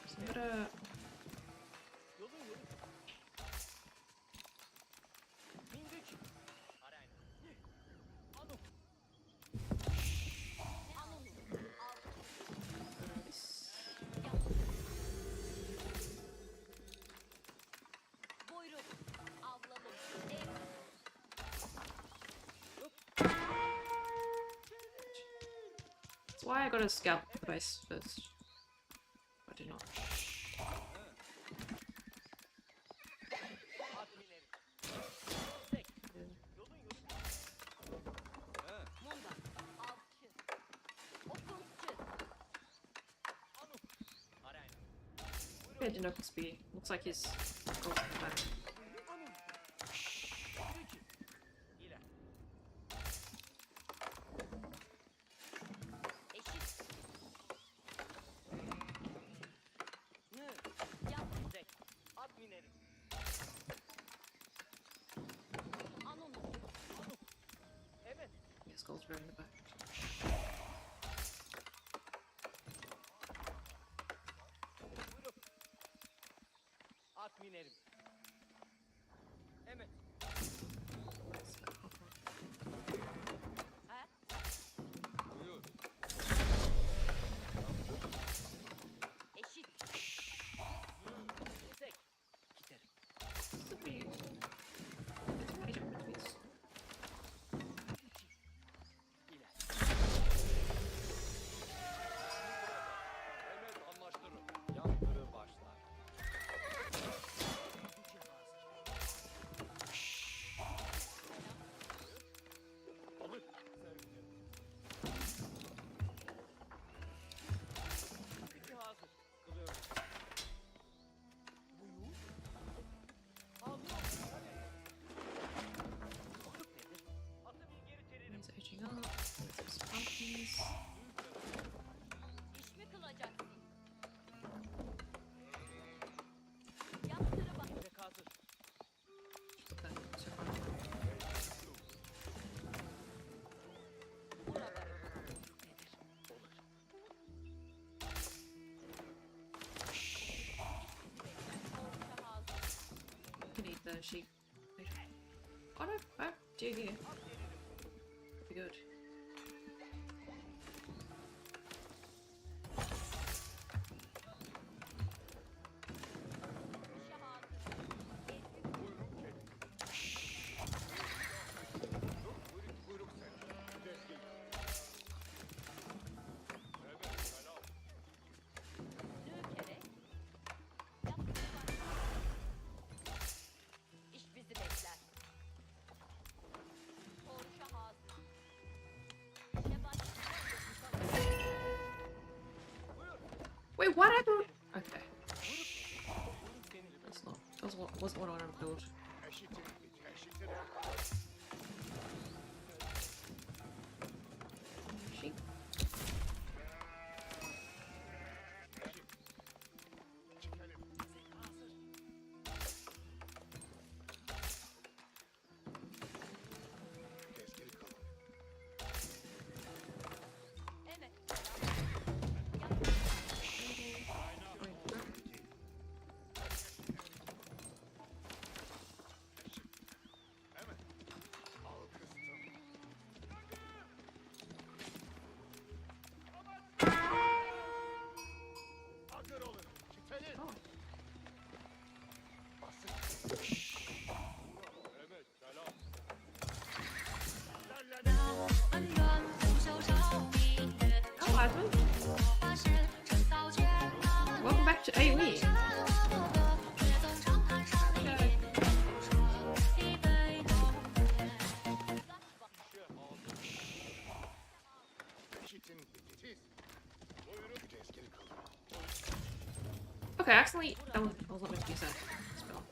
So I'm gonna... That's why I gotta scout the base first. I do not. Yeah, didn't open speed. Looks like his goals are back. His goals are in the back. can eat the sheep. Oh no, oh, deer here. Could be good. Wait, what happened? Okay. That's not. Wasn't what I wanted to build. Sheep. Oh, Asmund. Welcome back to AoE. Okay, actually, I was not meant to use that spell.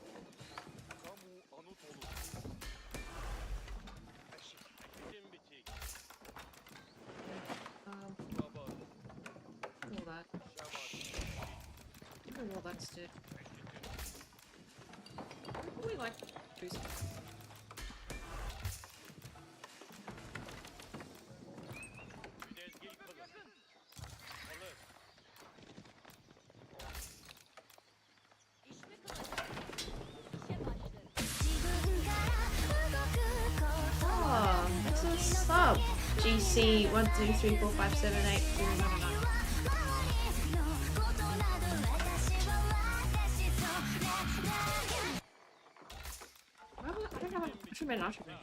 All that. Even all that's dead. We like trees. Oh, that's a sub. GC 1, 2, 3, 4, 5, 7, 8, 0, 9, 9. Well, I don't have a. I should have made an archer bench.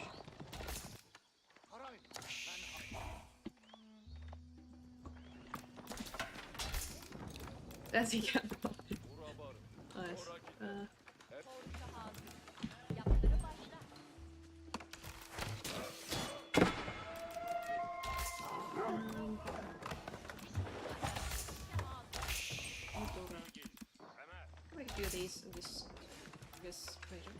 That's he got. Nice. Make a few of these in this region.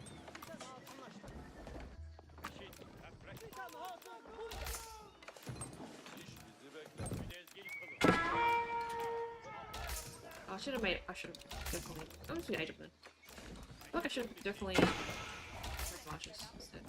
Oh, I should have made. I should have definitely. I'm just gonna age up then. I feel like I should have definitely made marches instead.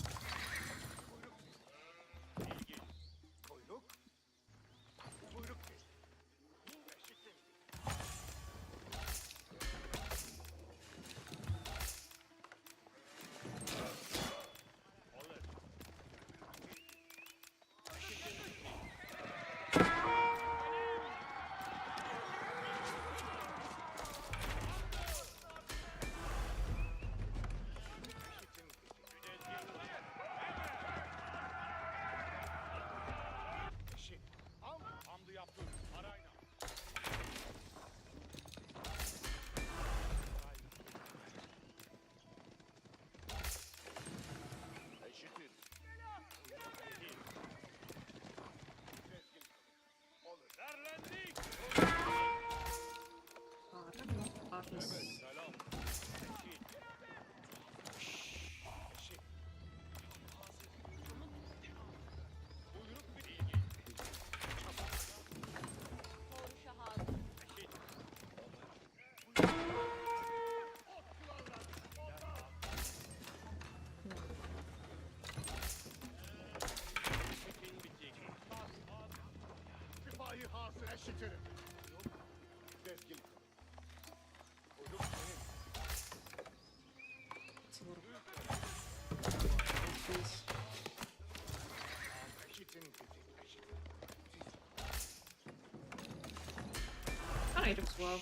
age as well.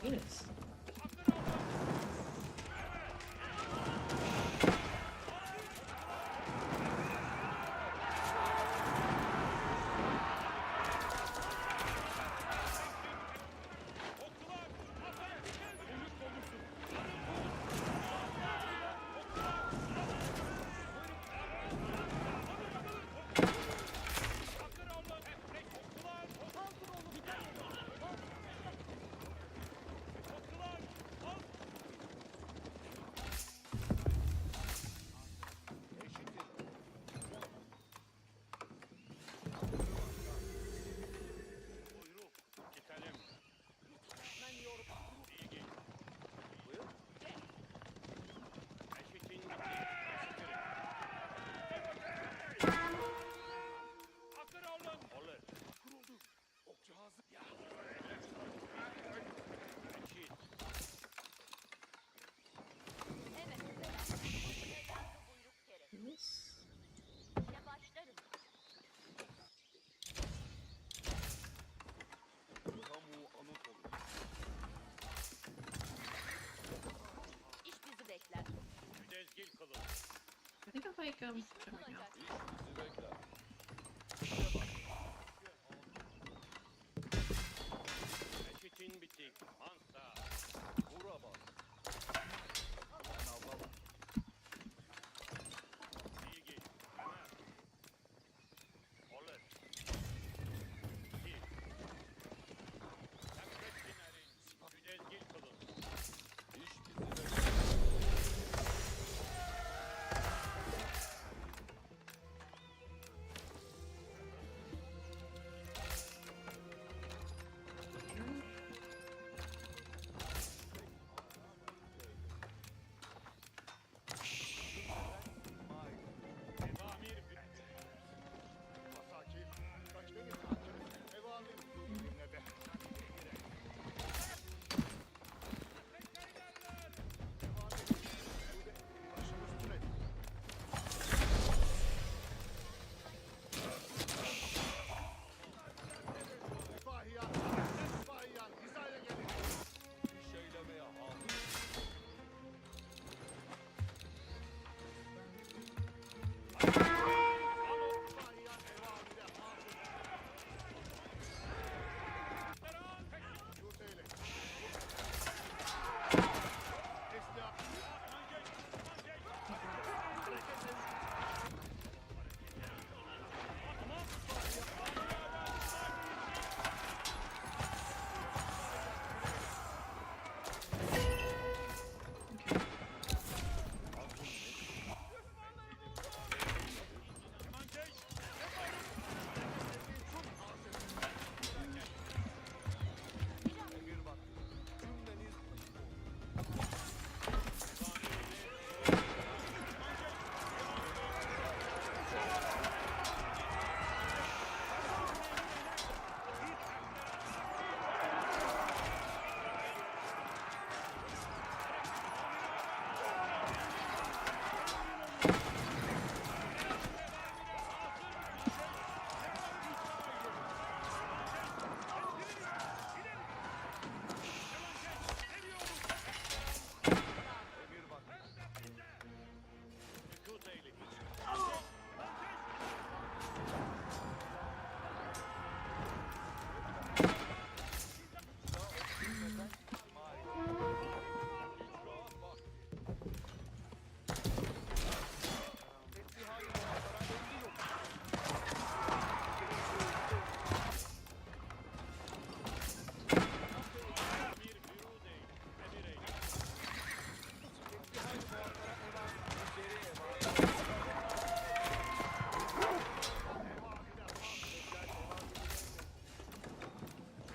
Goodness. I think I'll make right now.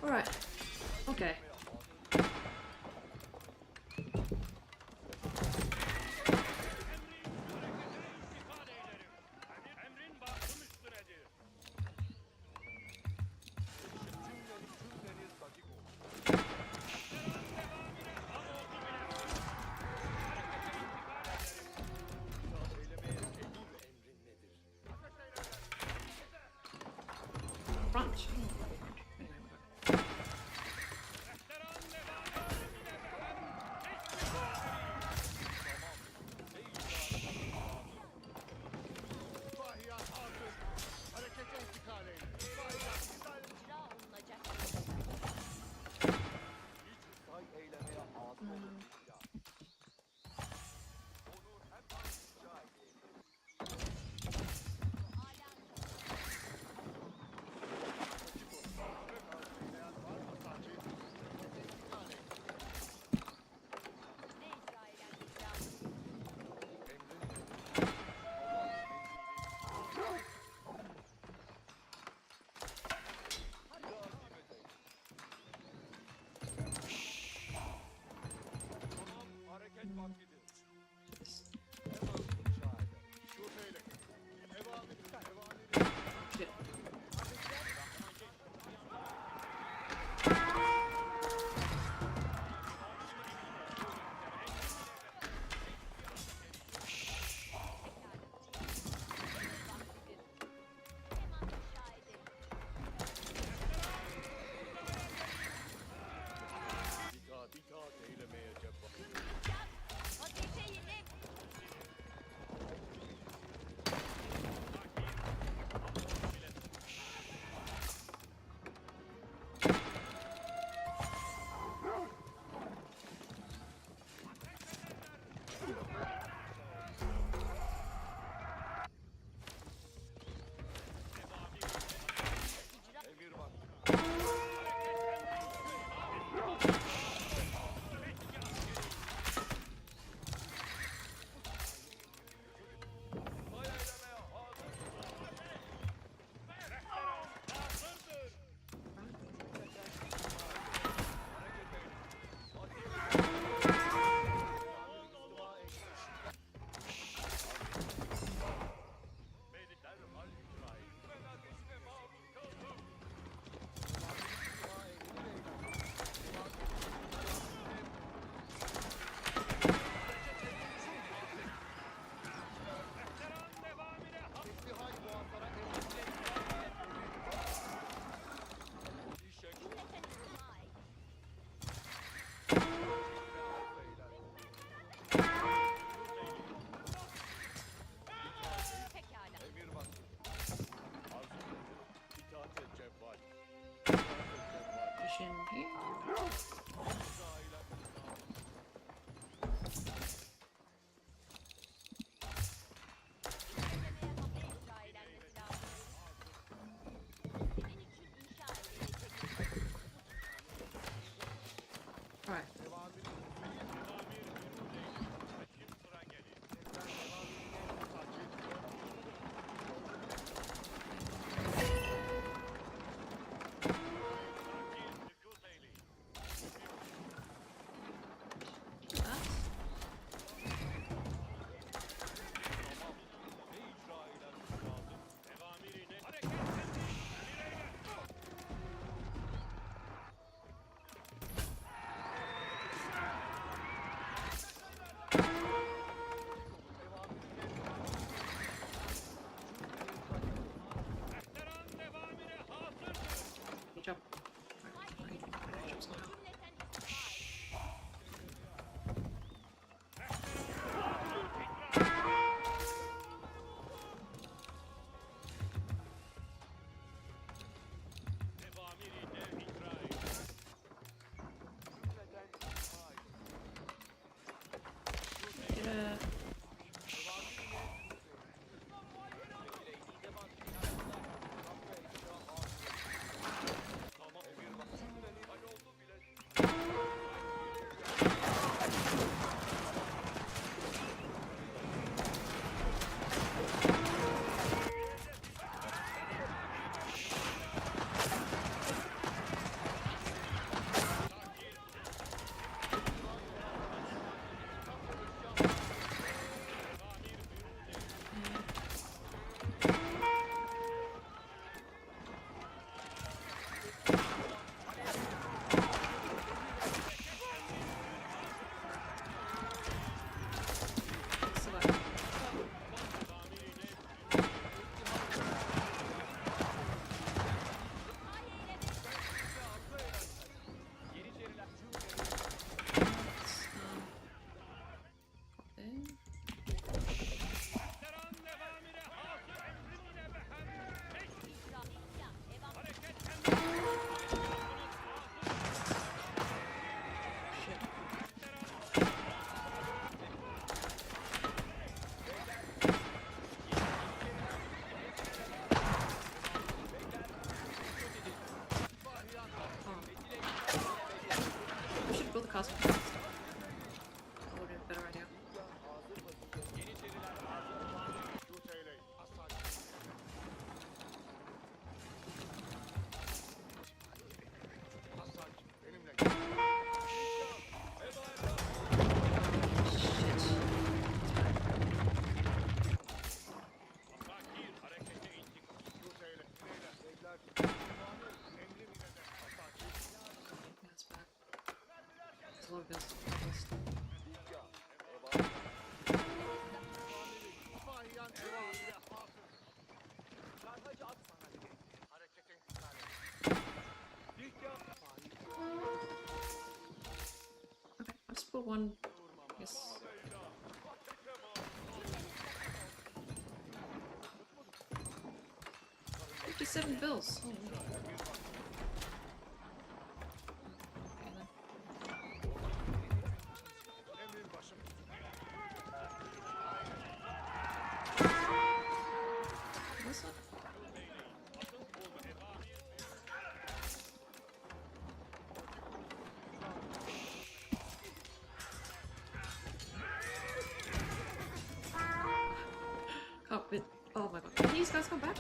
Alright. Okay. Front. Shit. Position here. Alright. Good job. castle. That would be a better idea. That's bad. There's a lot of bills. Okay, I'll just put one. Yes. 57 bills. Oh, no. Okay, then. What's that? Oh, oh my god. Can these guys come back?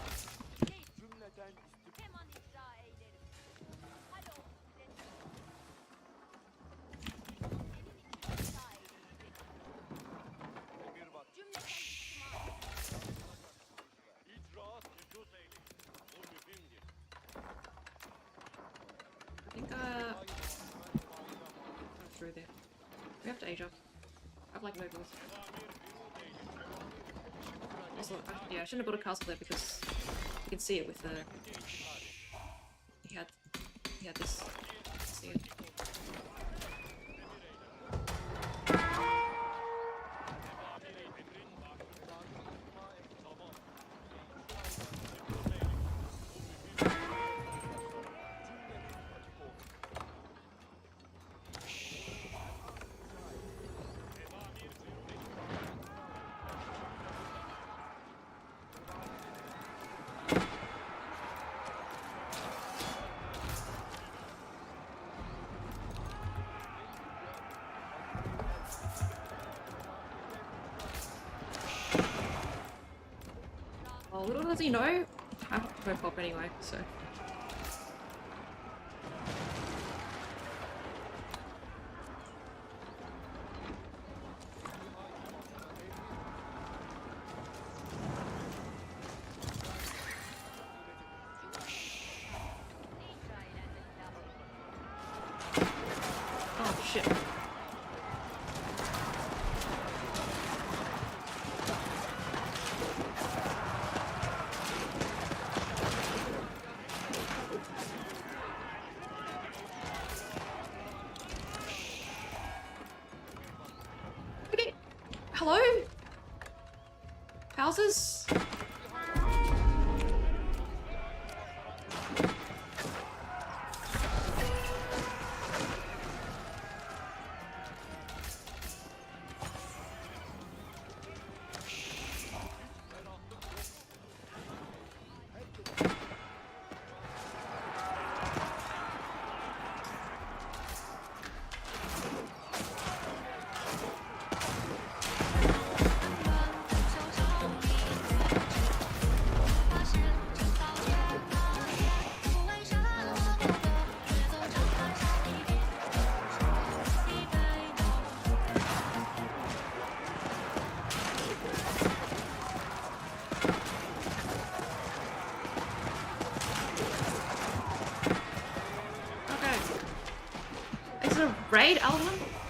I think through there. We have to age up. I've like no bills. Also, yeah, I shouldn't have built a castle there because you can see it with the. He had this. See it. Well, little does he know, I have to go pop anyway, so. Oh shit. Okay. Hello? Houses? Raid Alvin?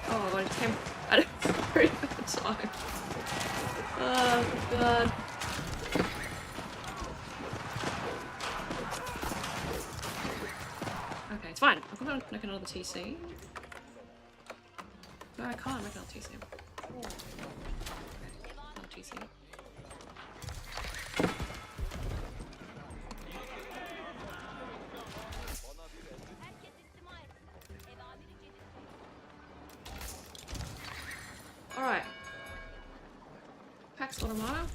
Oh my god, it came at a very bad time. Oh god. Okay, it's fine. I'm gonna make another TC. No, I can't make another TC. Okay, another TC. Alright. Packs a lot of mana.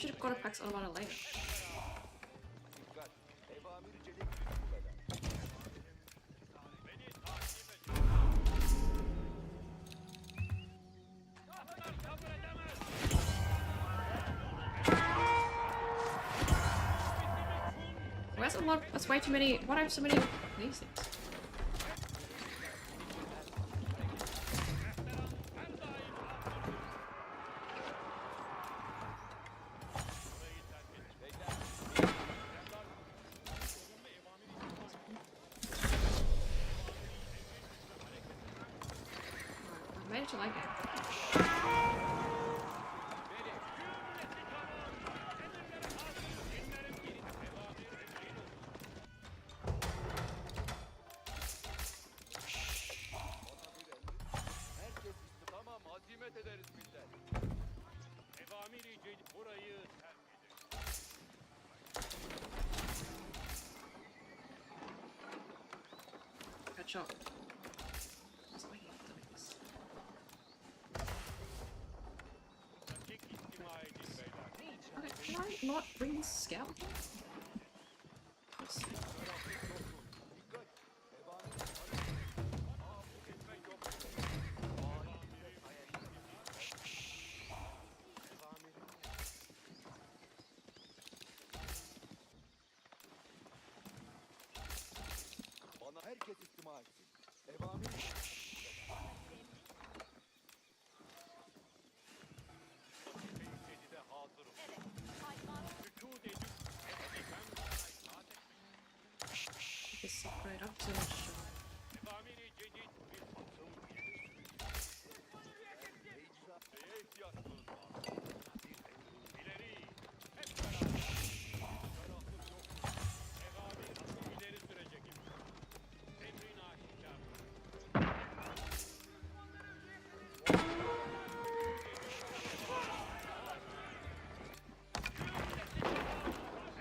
should have got a Pax Automata later. Well, that's a lot. That's way too many. Why do I have so many of these things? I managed to like it. Herkes tamam azimet ederiz millet. Evamiri burayı terk edin. Catch up. That's not here. That makes- Dakik istima edin beyler. Okay, can I not bring this scout? Yes. Dikkat. Etmek yok. Bana herkes istima etsin. Evamiri. Tehlikede hazırım. Sükût edin. Just separate up too much. Evamiri cedid bir atım neye ihtiyaçlarınız var? İleri, hep beraber. Ferahlık yok. Evamir atım ileri sürecek. Emrin aşikar.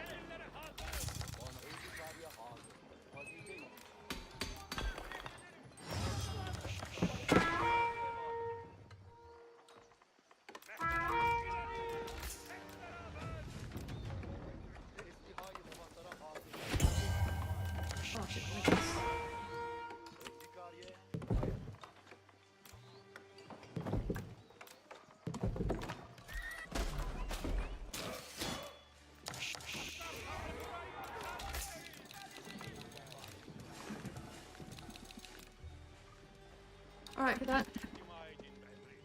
Emirlere hazırım. Bana öldü tarihe hazır. Vazifeyim. İstihai muhatara hazır. Oh shit, let me guess. Özdikariye. Alright, for that. İstima edin emri.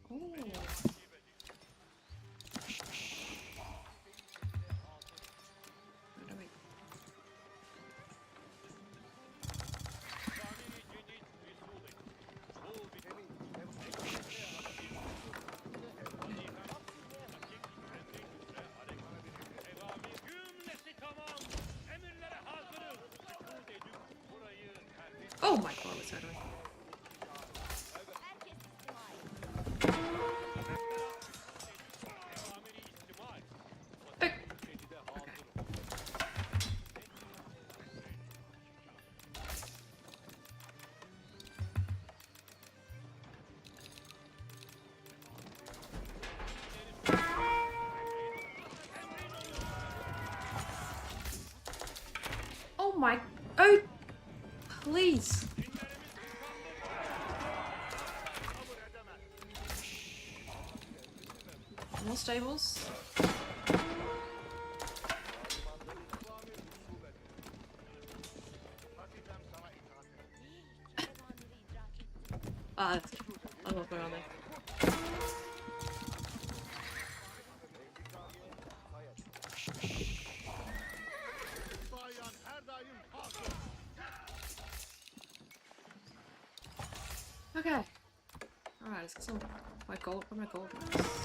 Oh. Takip edin. No, wait. Zamiri cedid mesul edin. Bul bir emin. Cümlesi tamam. Emirlere hazırız. Sükût edin. Burayı terk edin. Oh my god, what's that doing? Evamiri istima et. Hey. Cedide hazırım. Oh my. Oh, please. More stables. Ah, I love going on there. Bayan her daim hazır. Okay. Alright, let's get some my gold. Where are my gold ones?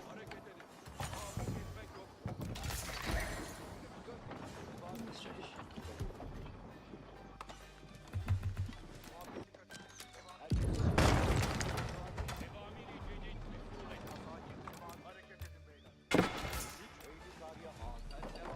Hareket edin. Ağabey gitmek yok. Evamiri cedid mesul edin. Hareket edin beyler. Güç Eylül tarihe hazır.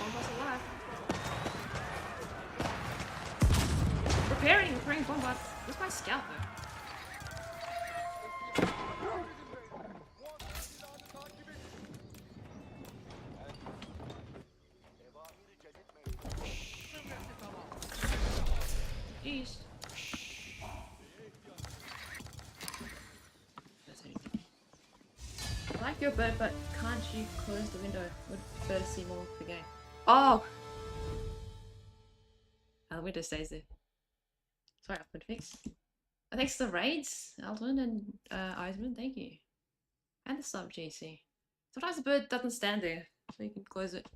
Bombard's alive. Repairing Bombard. Where's my scout though? Jeez. I like your bird, but can't you close the window? Would prefer to see more of the game. Oh! The window stays there. Sorry, I've been fixed. Thanks to the raids, Aldwin and Eisman, thank you. And the sub GC. Sometimes the bird doesn't stand there, so you can close it.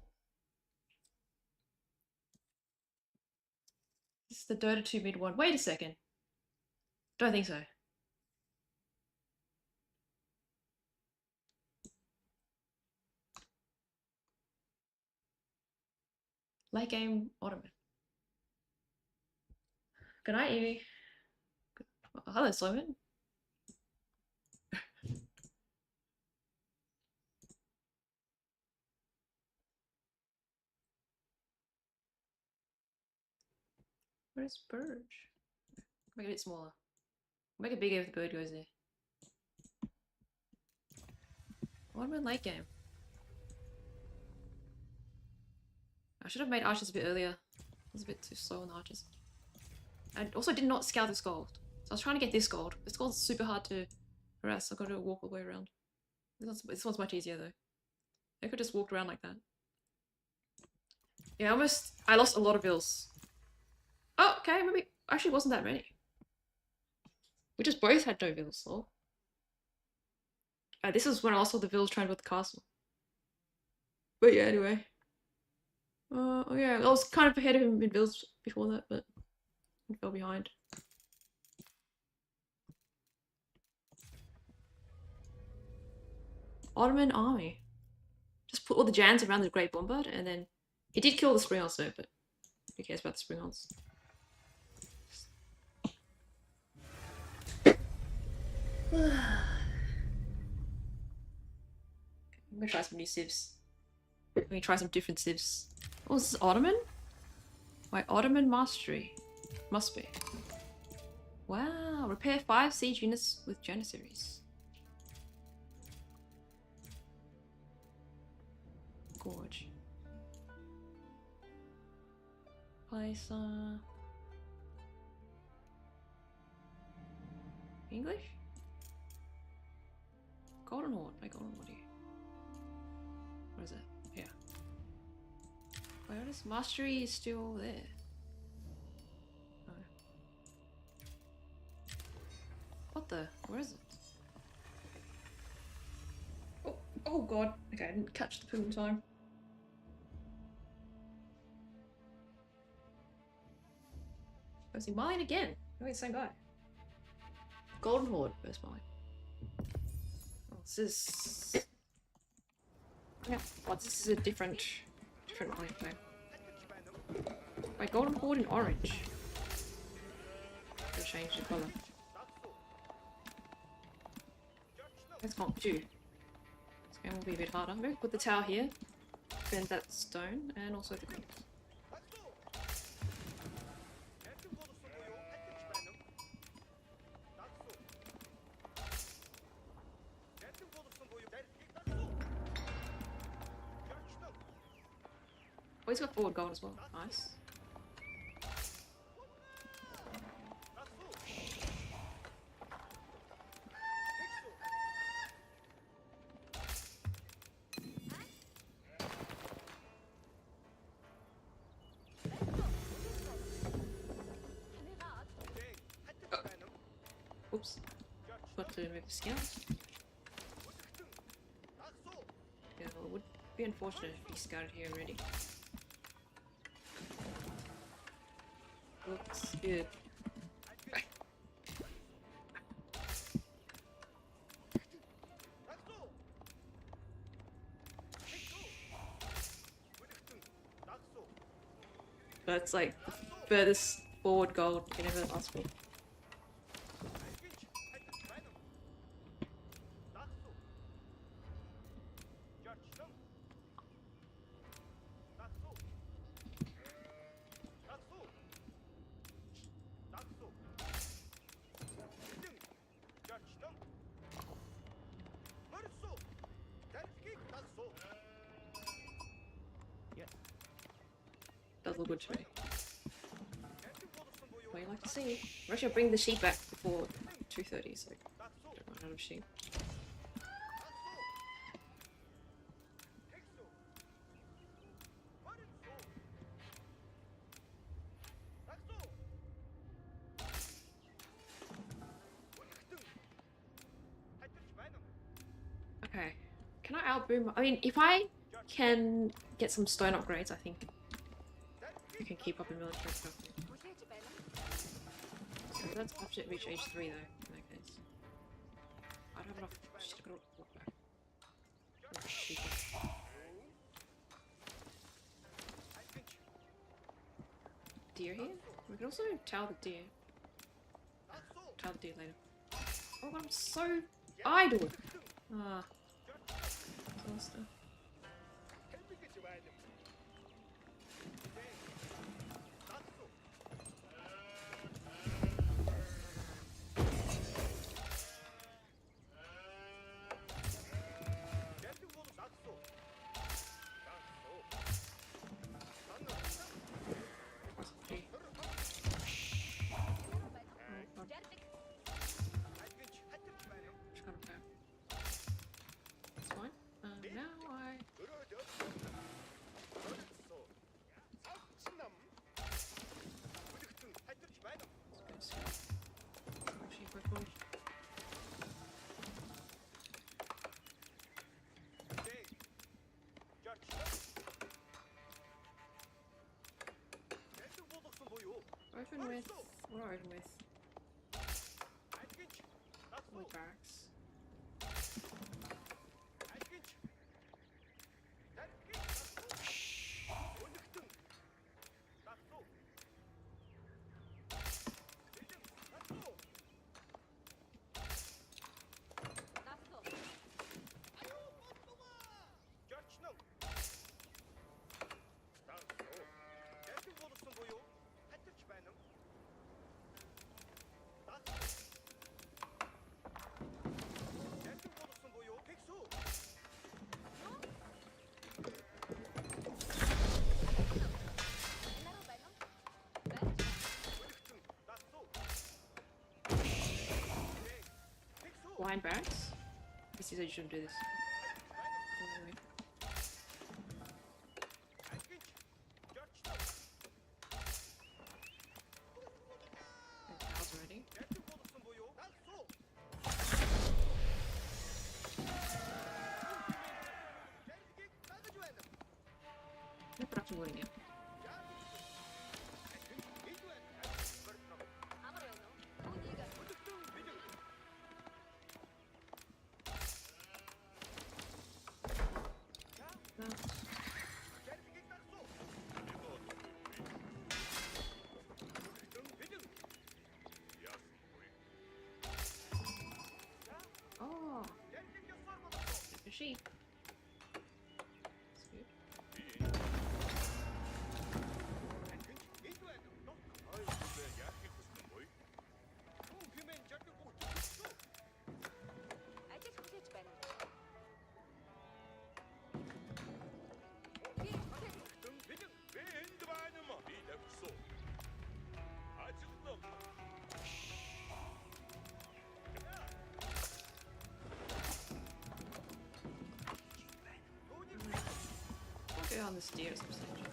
This is the Dota 2 mid one. Wait a second. Don't think so. Late game Ottoman. Good night, Evie. Oh, hello, Sloman. Where's Burge? Make it a bit smaller. Make it bigger if the bird goes there. Ottoman late game. I should have made archers a bit earlier. I was a bit too slow on archers. I also did not scout this gold. So I was trying to get this gold. This gold's super hard to harass. I've got to walk all the way around. This one's much easier though. I could just walk around like that. Yeah, I lost a lot of bills. Oh, okay, maybe actually wasn't that many. We just both had no bills, so. This is when I lost all the bills trying to build the castle. But yeah, anyway. Oh yeah, I was kind of ahead of him in bills before that, but I fell behind. Ottoman army. Just put all the Jans around the Great Bombard, and then he did kill the Springons though, but who cares about the Springons? I'm gonna try some new civs. I'm gonna try some different civs. Oh, this is Ottoman? My Ottoman mastery. Must be. Wow, repair 5 siege units with Janissaries. Gorge. Place, English? Golden Horde. My Golden Horde here. What is it? Yeah. Where is mastery is still there? Oh. What the? Where is it? Oh, oh god. Okay, I didn't catch the poo in time. Oh, is he Malian again? Oh, he's the same guy. Golden Horde versus Malian. Oh, this is... Yeah, well, this is a different Malian name. My Golden Horde in orange. I'll change the colour. Let's comp 2. This game will be a bit harder. Maybe put the tower here. Bend that stone and also the green. Oh, he's got forward gold as well. Nice. Oops. Got to move the scout. Yeah, well, it would be unfortunate if he scouted here already. Looks good. That's like the furthest forward goal you can ever ask for. Does look good to me. What you like to see? I'm actually gonna bring the sheep back before 2:30, so don't run out of sheep. Okay, can I outboom? I mean, if I can get some stone upgrades, I think we can keep up in military stuff. So let's have to reach age 3 though, in that case. I don't have enough. Just gotta walk back. Oh, sheep. Deer here? We can also tell the deer. Tell the deer later. Oh, I'm so idle! Ah. Disaster. Open with. What are open with? More barracks. Blind barracks? This is how you shouldn't do this. Anyway. Cows already. No production loading yet. Oh, a sheep. That's good. I'll go on the stairs or something.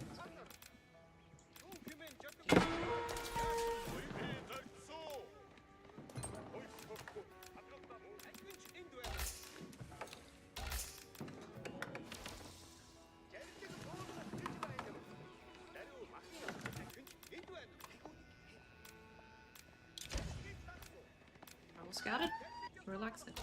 All scouted. Relax it.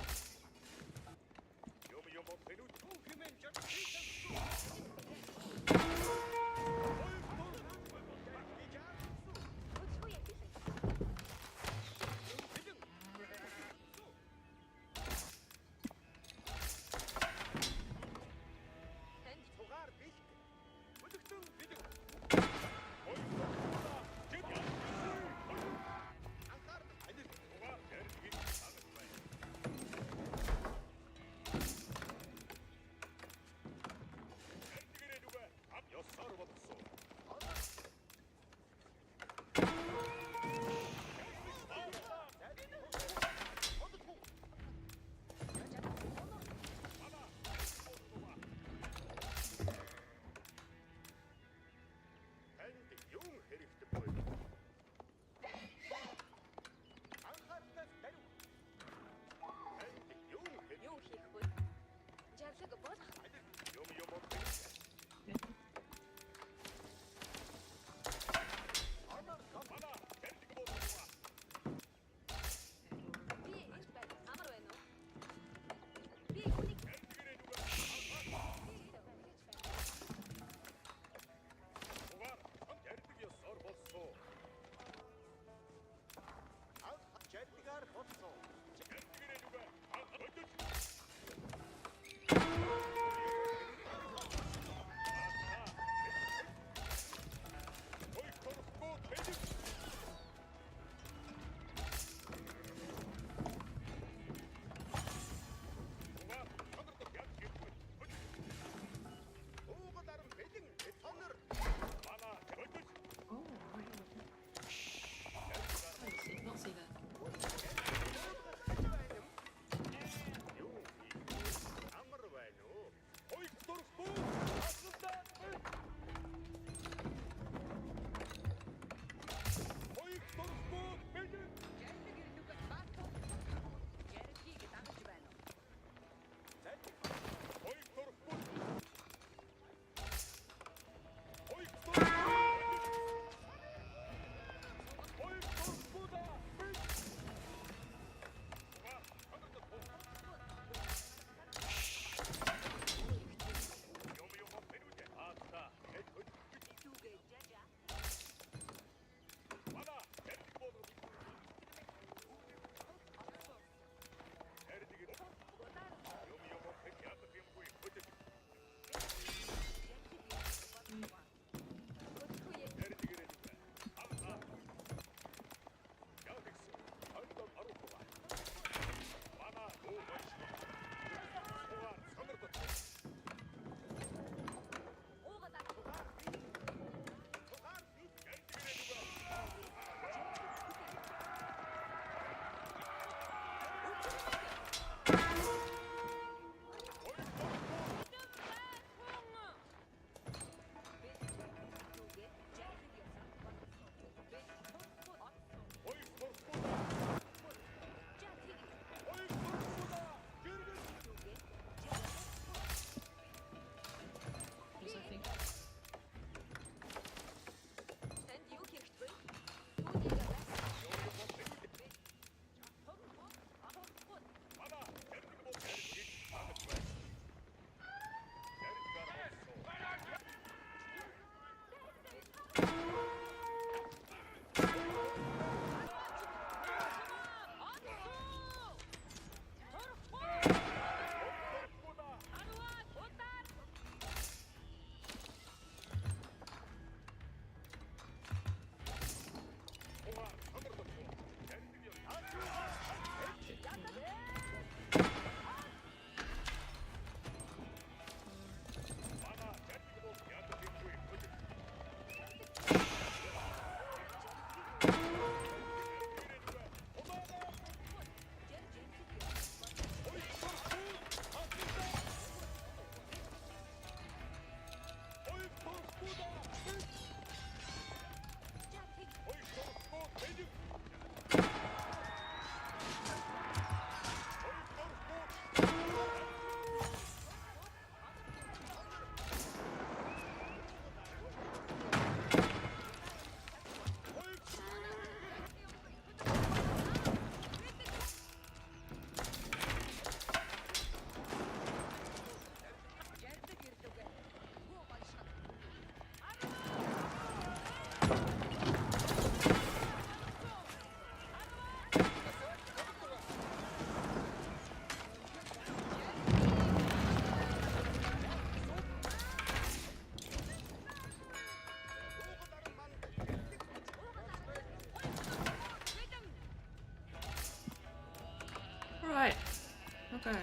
Okay.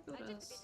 What else?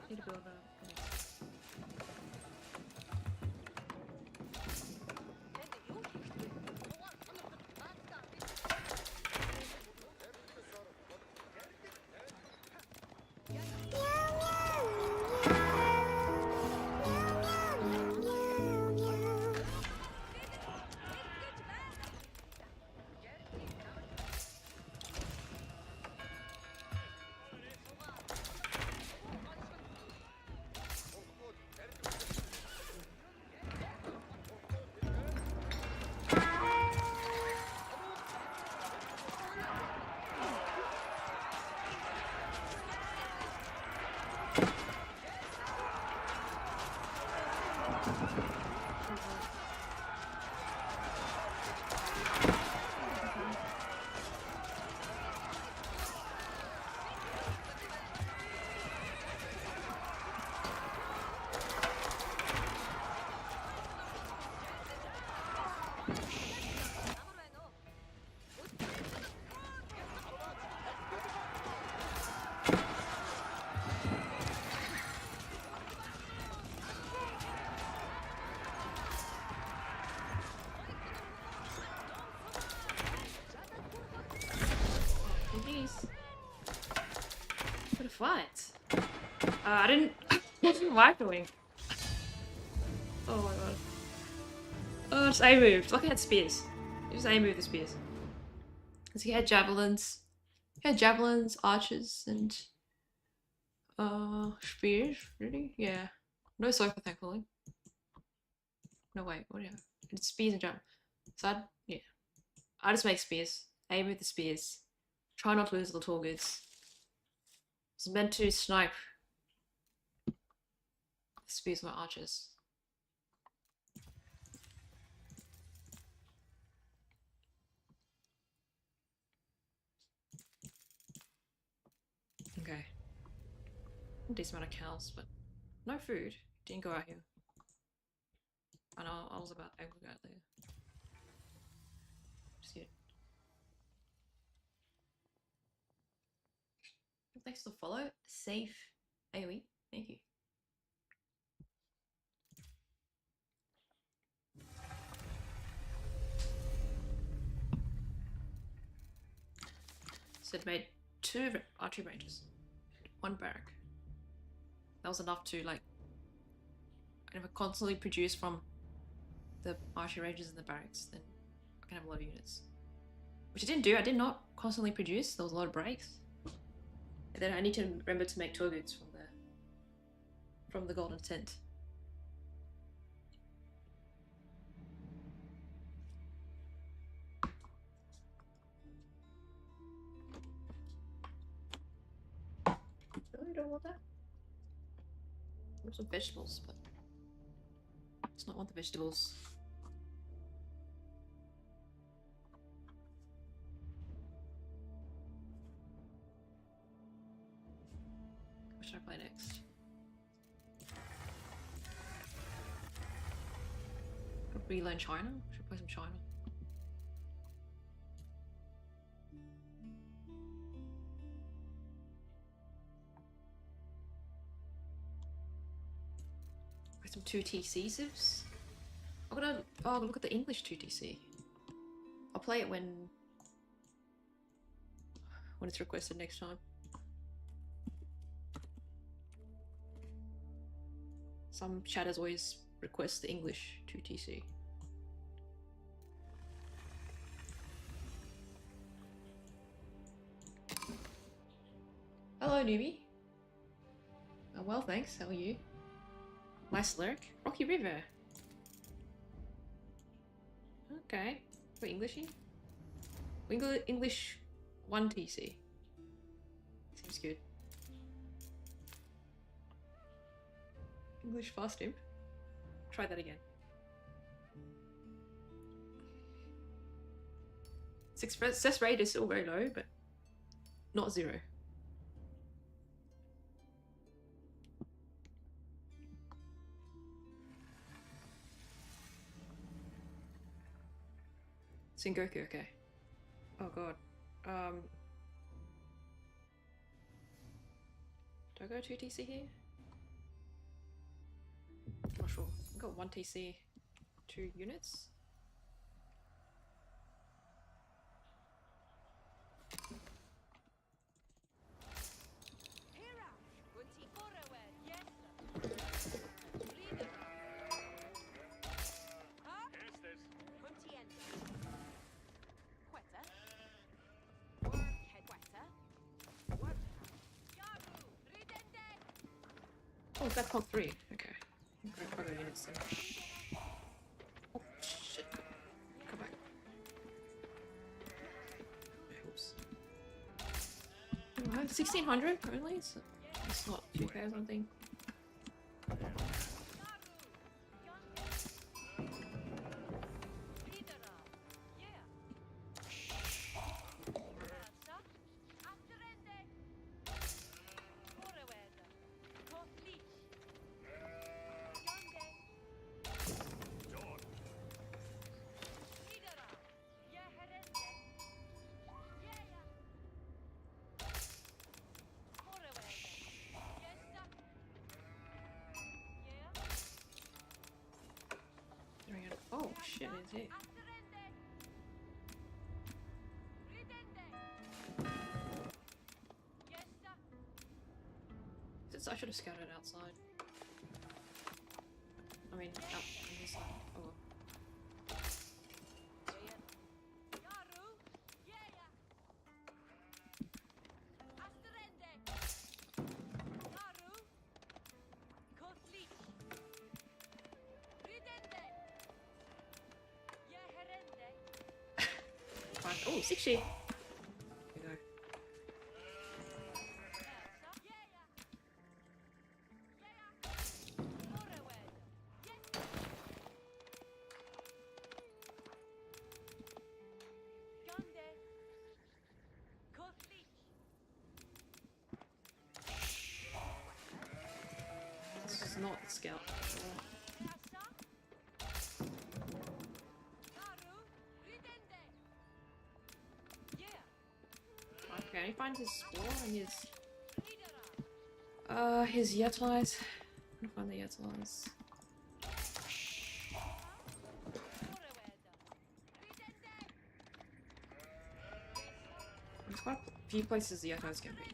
Need to build a. Jeez. What a fight. I didn't. What's the wife doing? Oh my god. Oh, just A moved. Like I had spears. Just A moved the spears. Because he had javelins. He had javelins, archers, and spears. Really? Yeah. No sofa, thankfully. No wait. What do you have? It's spears and javelins. So yeah. I just make spears. A move the spears. Try not to lose the tall goods. It's meant to snipe the spears with my archers. Okay. A decent amount of cows, but no food. Didn't go out here. I know I was about able to go out there. Just here. Thanks for the follow. Safe AoE. Thank you. So it made 2 archery ranges, 1 barrack. That was enough to like if I constantly produce from the archery ranges and the barracks, then I can have a lot of units. Which I didn't do. I did not constantly produce. There was a lot of breaks. And then I need to remember to make tour goods from the golden tent. Really don't want that. I want some vegetables, but I just not want the vegetables. What should I play next? Could relearn China? Should I play some China? Play some 2TC civs? I'm gonna look at the English 2TC. I'll play it when it's requested next time. Some chatters always request the English 2TC. Hello, newbie. Oh, well, thanks. How are you? Nice lyric. Rocky River. Okay. Wait, Englishy? English 1 TC. Seems good. English fast imp. Try that again. Success rate is still very low, but not 0. Sengoku, okay. Oh god. Do I go 2 TC here? Not sure. I got 1 TC, 2 units. Oh, that's called 3. Okay. I'm gonna grab other units then. Oh, shit. Come back. Oops. 1600 only? So it's not 2k or something. Oh shit, it's here. I should have scouted outside. I mean, out on this side. Oh well. Fine. Oh, 60! Here we go. This is not the scout. Sure. Okay, he finds his spore and his Yetlais. I'm gonna find the Yetlais. There's quite a few places the Yetlais can be.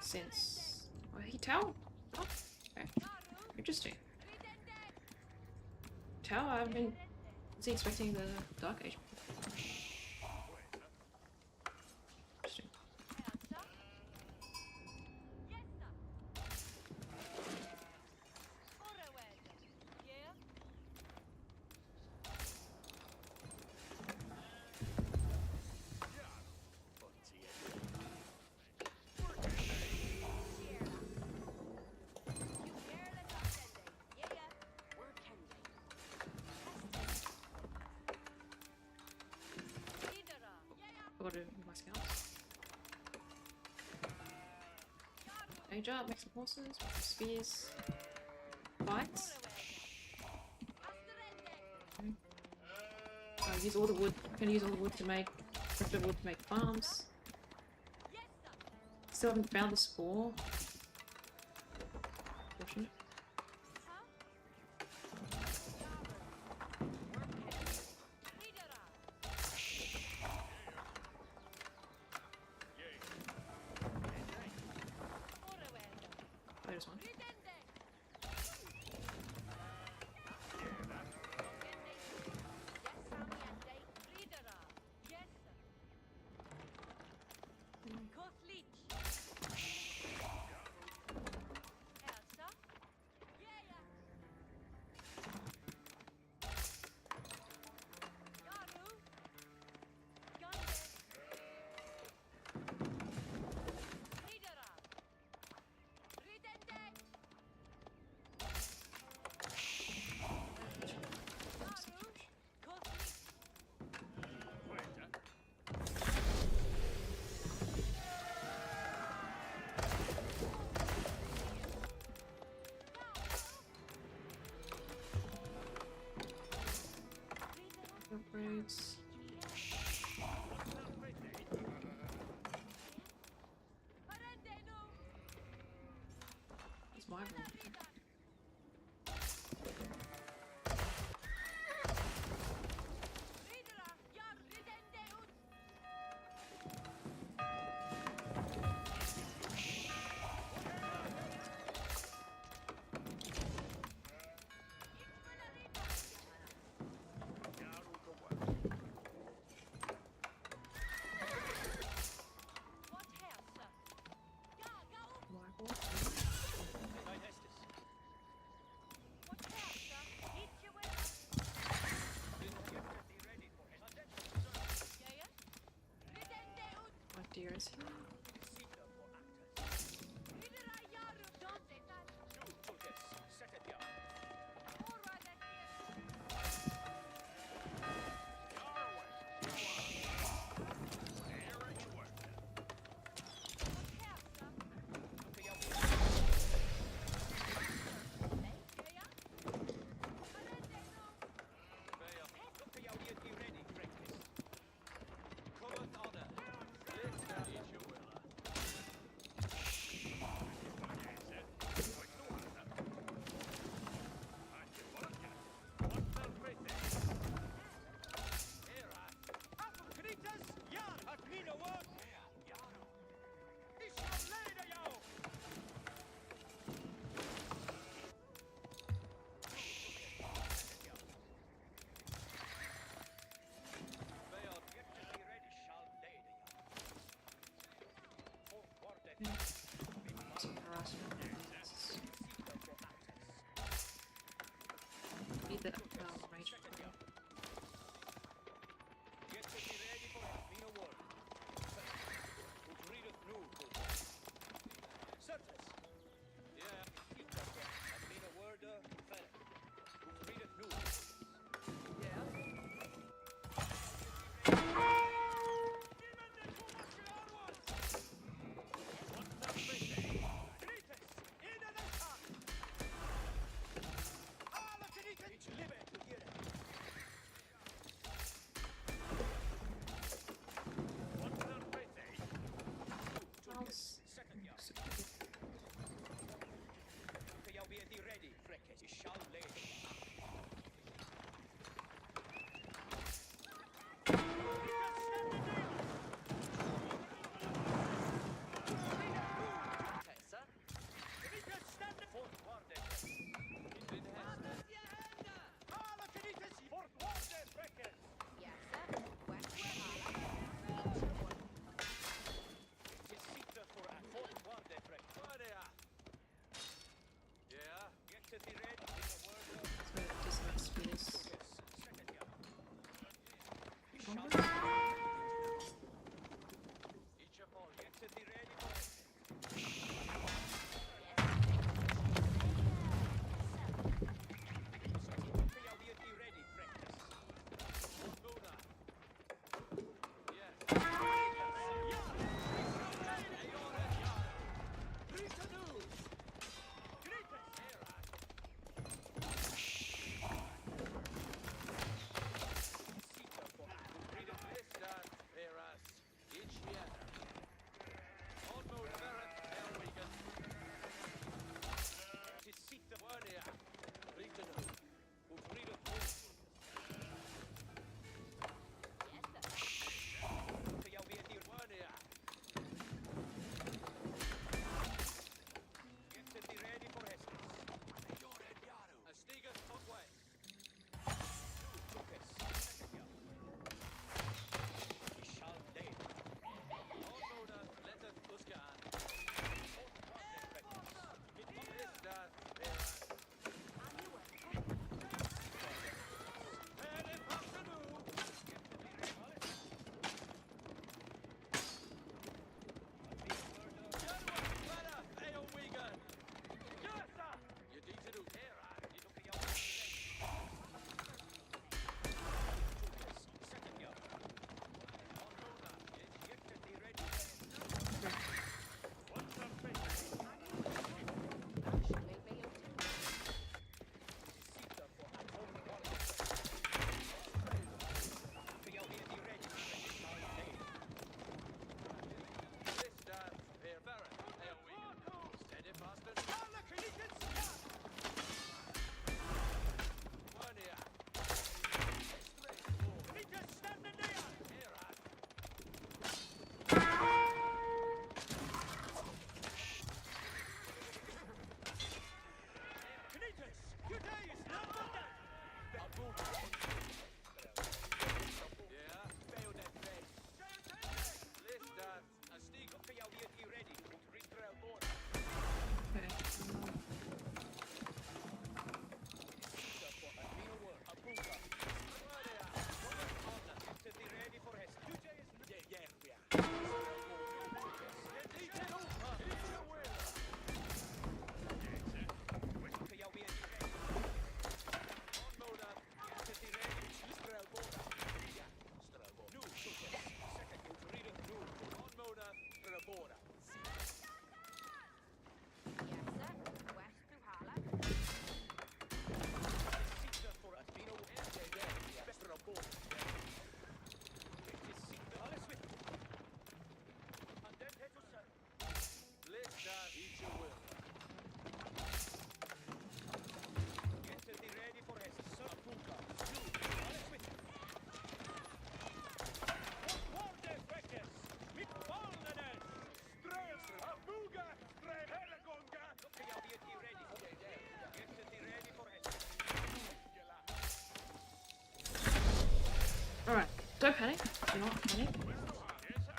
Since... Oh, he Tau? Oh, okay. Interesting. Tau, I've been... Was he expecting the Dark Age? Interesting. I've got to move my scouts. Age up, make some horses, make some spears. Fights. Use all the wood. I'm gonna use all the wood to make extra wood to make farms. Still haven't found the spore. Fortunate. There's one. Roads. That's my room. What deer is he? panic. Do not panic.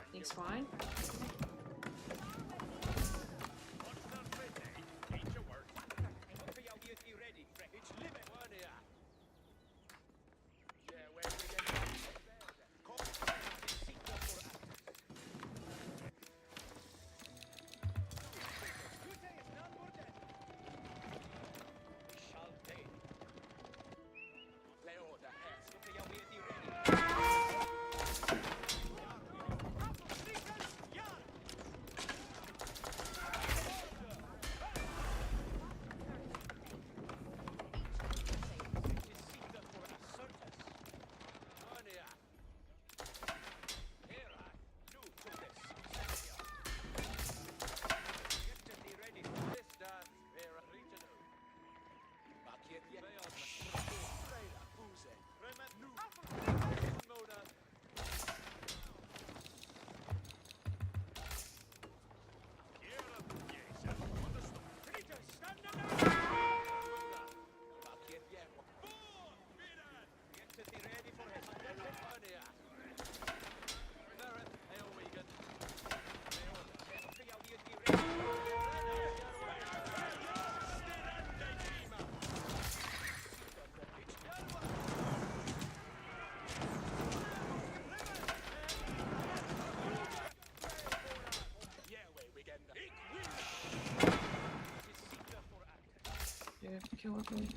Everything's fine. Yeah, kill me.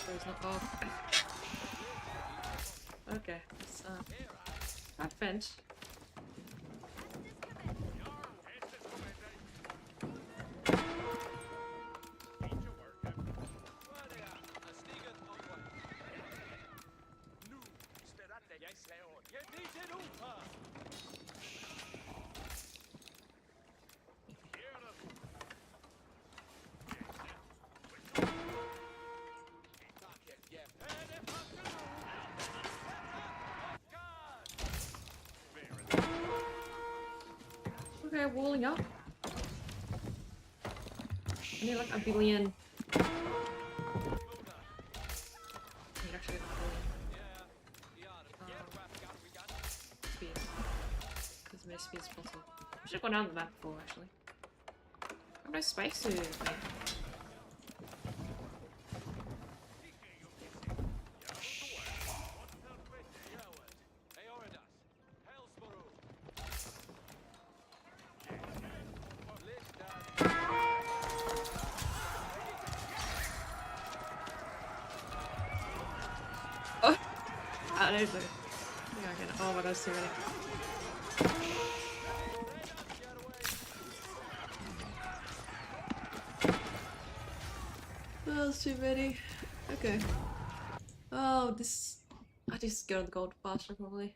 There's no. Oh. Okay. It's that vent. Okay, walling up. I need like a billion. I need actually like a billion. Spears. As many spears as possible. I should have gone down the map before actually. I have no space to make. I don't know. Oh my god, it's too many. Oh, it's too many. Okay. Oh, this. I just go to the gold faster probably.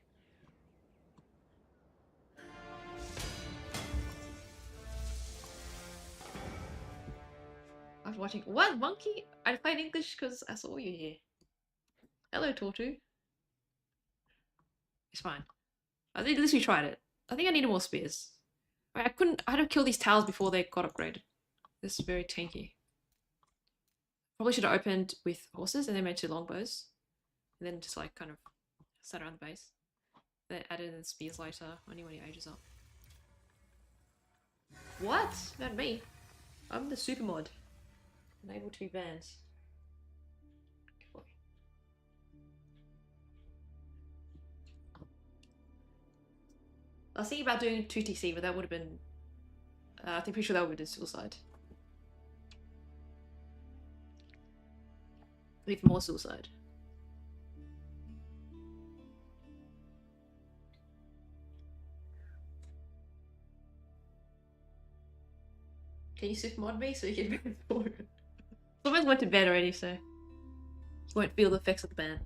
I was watching. What? Monkey? I played English because I saw you here. Hello, Tortu. It's fine. I think at least we tried it. I think I needed more spears. I had to kill these towers before they got upgraded. This is very tanky. Probably should have opened with horses and then made 2 longbows. And then just like kind of sat around the base. Then added in the spears later, only when he ages up. What? Not me. I'm the super mod. Unable to be banned. I was thinking about doing 2TC, but that would have been... I think pretty sure that would have been suicide. Even more suicide. Can you super mod me so you can move forward? Someone's went to bed already, so you won't feel the effects of the ban.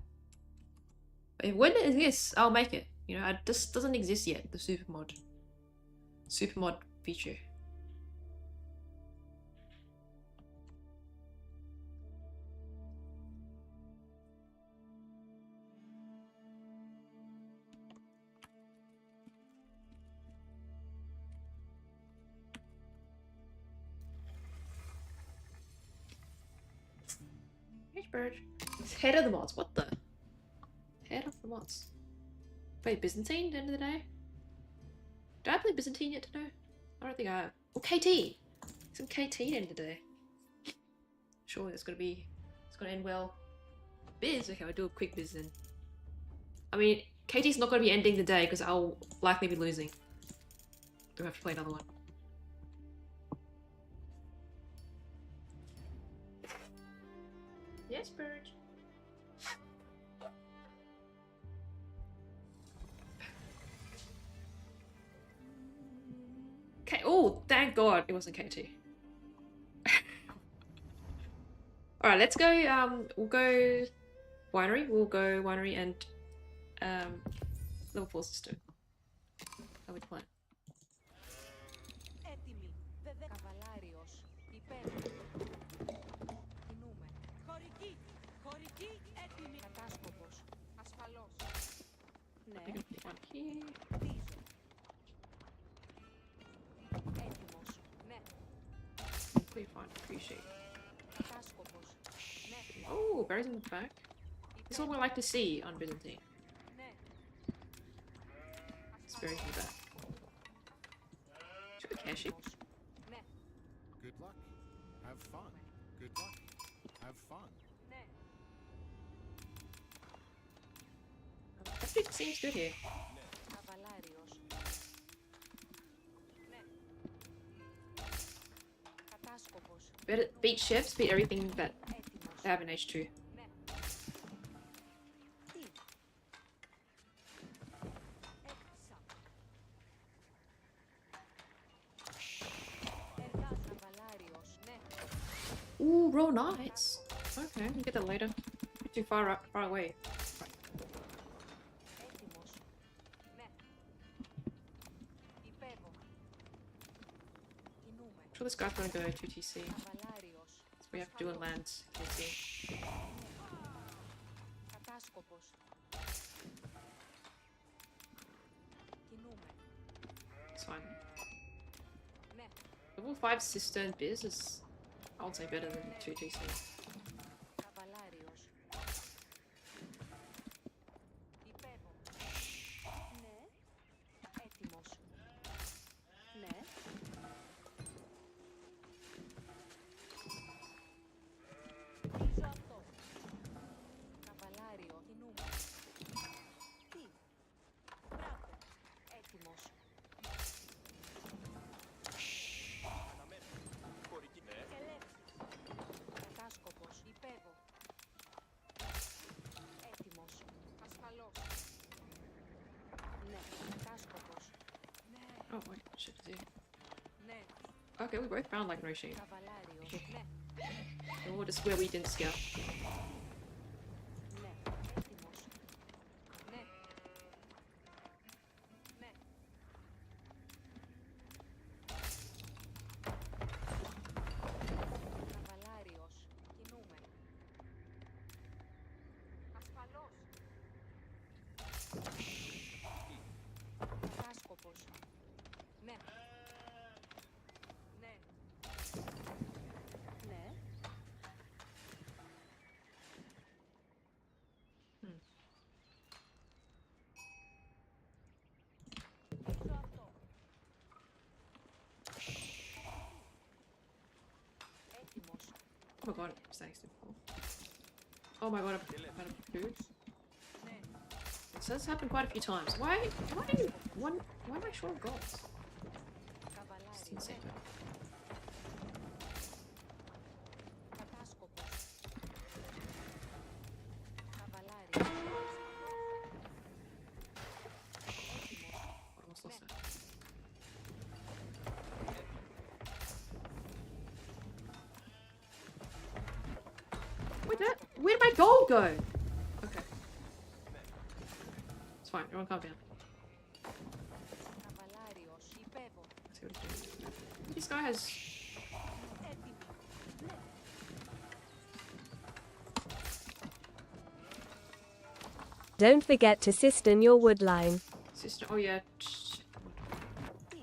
But when it exists, I'll make it. You know, this doesn't exist yet, the super mod feature. Bird. It's head of the mods. What the? Head of the mods. Wait, Byzantine at the end of the day? Did I play Byzantine yet today? I don't think I have. Oh, KT! Some KT at the end of the day. Surely it's gonna end well. Biz? Okay, I'll do a quick biz then. I mean, KT's not gonna be ending the day because I'll likely be losing. Do I have to play another one? Yes, bird. Okay. Oh, thank God it wasn't KT. All right, let's go. We'll go winery. We'll go winery and level 4 system. How we plan? Ναι. One here. Έτοιμος. Ναι. Completely fine. Appreciate. Κατάσκοπος. Ναι. Oh, berries in the back. This is what we like to see on Byzantine. Ναι. It's berries in the back. Should we cash it? Ναι. Good luck. Have fun. Good luck. Have fun. Ναι. That seems good here. Καβαλάριος. Ναι. Κατάσκοπος. Beat ships, beat everything that Έτοιμος. they have in H2. Ναι. Τι. Έκτισα. Έλα, καβαλάριος. Ναι. Ooh, roll knights. Okay, we'll get that later. Too far away. Έτοιμος. Ναι. Υπέβω. Κινούμε. I'm sure this guy's gonna go 2TC. Καβαλάριος. So we have to do a land TC. Κατάσκοπος. Κινούμε. It's fine. Ναι. Level 5 cistern biz is, I would say, better than 2TC. Καβαλάριος. Υπέβω. Ναι. Έτοιμος. Ναι. Πίζω αυτό. Καβαλάριο. Κινούμε. Τι. Μπράβο. Έτοιμος. Ελεύθερη. Κατάσκοπος. Υπέβω. Έτοιμος. Ασφαλώς. Ναι. Κατάσκοπος. Ναι. Oh wait, shit, do. Ναι. Okay, we both found like no shade. Καβαλάριος. Ναι. And we'll just where we didn't scout. Ναι. Έτοιμος. Ναι. Ναι. Καβαλάριος. Κινούμε. Ασφαλώς. Κατάσκοπος. Ναι. Ναι. Ναι. Πίσω αυτό. Έτοιμος. Oh my god, it's nice to fall. Oh my god, I'm out of food. Ναι. So this happened quite a few times. Why am I short of goals? It's Καβαλάριος. insane. Ναι. Κατάσκοπος. gold go? Okay. It's fine. Everyone calm down. Καβαλάριος, υπέβω. Let's see what he's doing. This guy has... Έτοιμοι. Ναι. Don't forget to cistern your wood line. Sister... Oh yeah. Τι.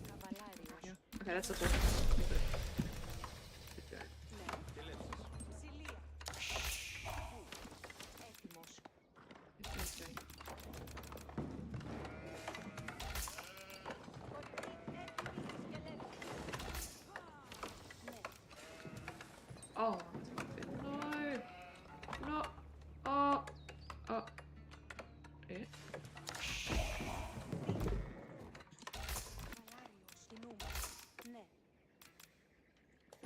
Καβαλάριος. Okay, that's the full. Good go. Ναι. Ξυλία. Έτοιμος. Oh. No. No. Oh. Oh. Yeah. Καβαλάριος, κινούμε. Ναι.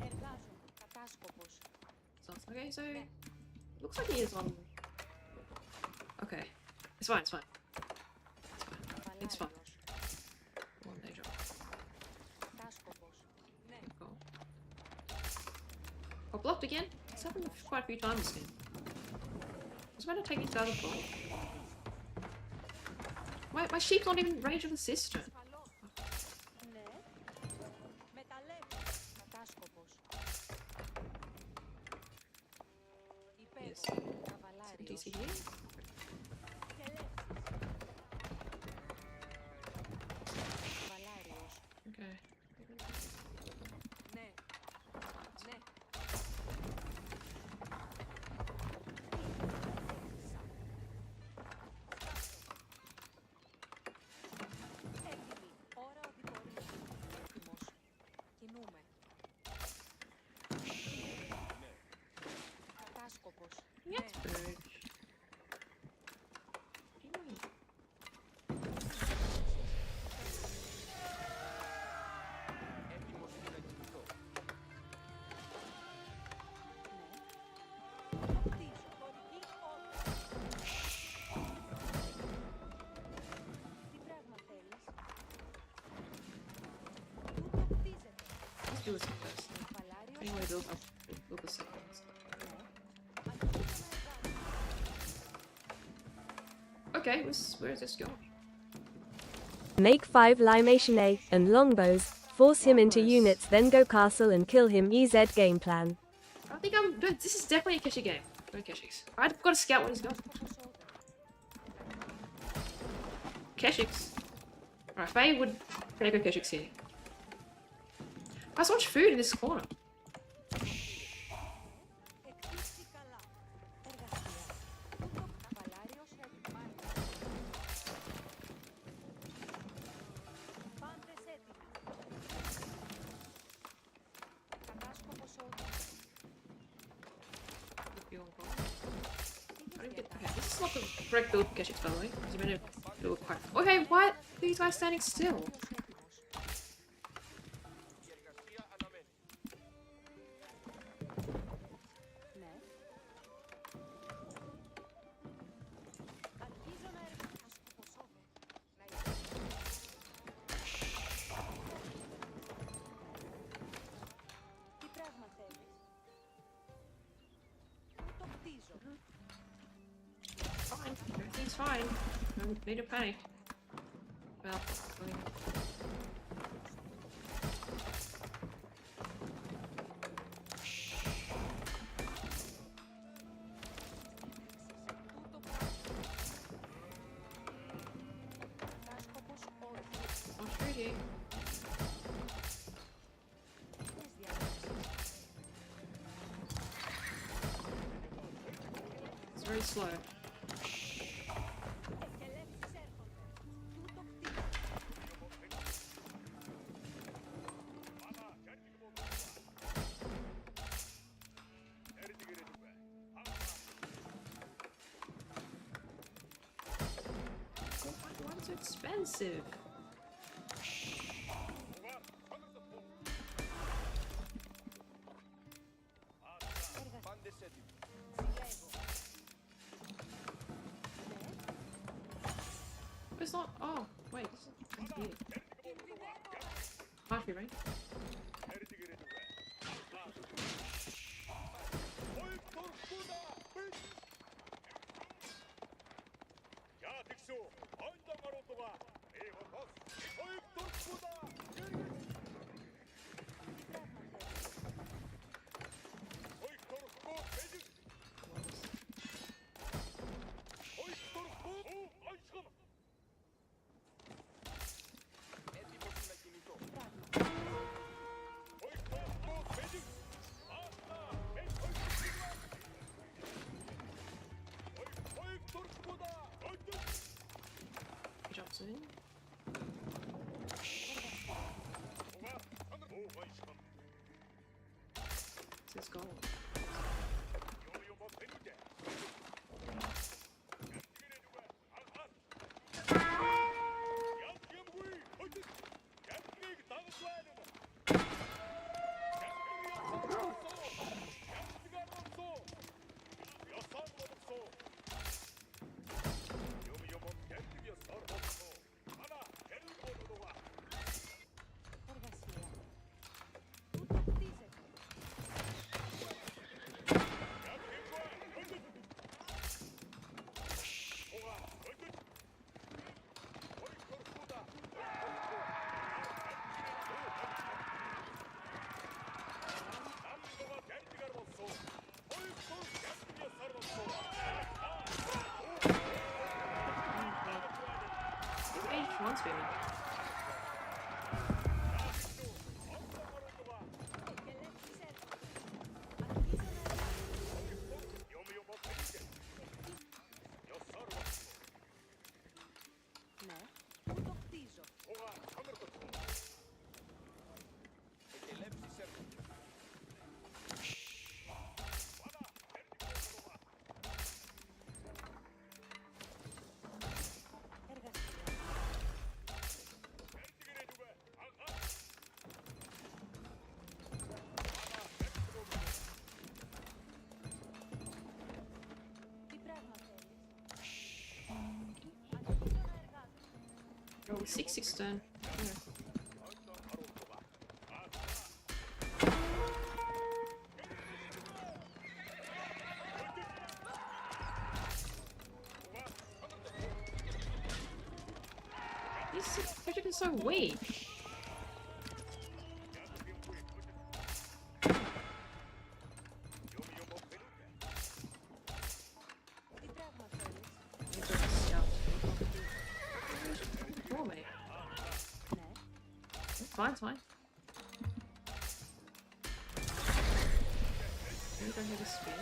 Εργάζομαι. Κατάσκοπος. Okay, so looks like he is on. Okay, it's fine. It's fine. It's fine. Καβαλάριος. One day job. Κατάσκοπος. Ναι. Cool. Oh, blocked again. It's happened quite a few times this game. I was about to take it to the other floor. My sheep's not even range of the cistern. Ασφαλώς. Ναι. Μεταλλεύω. Κατάσκοπος. Yes. Υπέβω. Some Καβαλάριος. DC here. Καβαλάριος. Okay. Ναι. Ναι. Έτοιμοι. Ώρα οδηγορίας. Έτοιμος. Κινούμε. Κατάσκοπος. Ναι. Good. Έτοιμος για να κινηθώ. Ναι. Χτίζω. Χωρική όρια. Τι πράγμα θέλεις? Τούτο χτίζεται. Let's do this one first. Καβαλάριος. Anyway, build the second one. Okay, where is this going? Make 5 limation A and longbows. Force him into Longbows. units, then go castle and kill him. EZ game plan. I think I'm. No, this is definitely a Keshi game. Go Keshix. I've got to scout what he's got. Keshix. Alright, Faye would gonna go Keshix here. There's so much food in this corner. Εκτίσει καλά. Εργασία. Τούτο καβαλάριος έτοιμο. Πάντες έτοιμοι. Κατάσκοπος όρια. I don't get. Okay, this is not the correct build for Keshix, by the way. Because you made it do it quite. Okay, why are these guys standing still? Η εργασία αναμένει. Ναι. Αρχίζω να εργάζομαι. Να τι πράγμα θέλεις? Το χτίζω. Fine. Everything's fine. No need to panic. Well, Τούτο πράγμα. Κατάσκοπος όρια. not tricky. Ποιες διαλέξεις? It's very slow. Εκελεύσεις έρχονται. Τούτο χτίζω. Why is it so expensive? Εργασία. Πάντες έτοιμοι. Συλλέγω. Ναι. It's not. Oh, wait. This is weird. Can't be right. Good job, soon. This is gold. Hey, come on, Spearman. Oh, 6 turn. Yeah. This project is so weak. Poor mate. It's fine, it's fine. Can we go here to spear?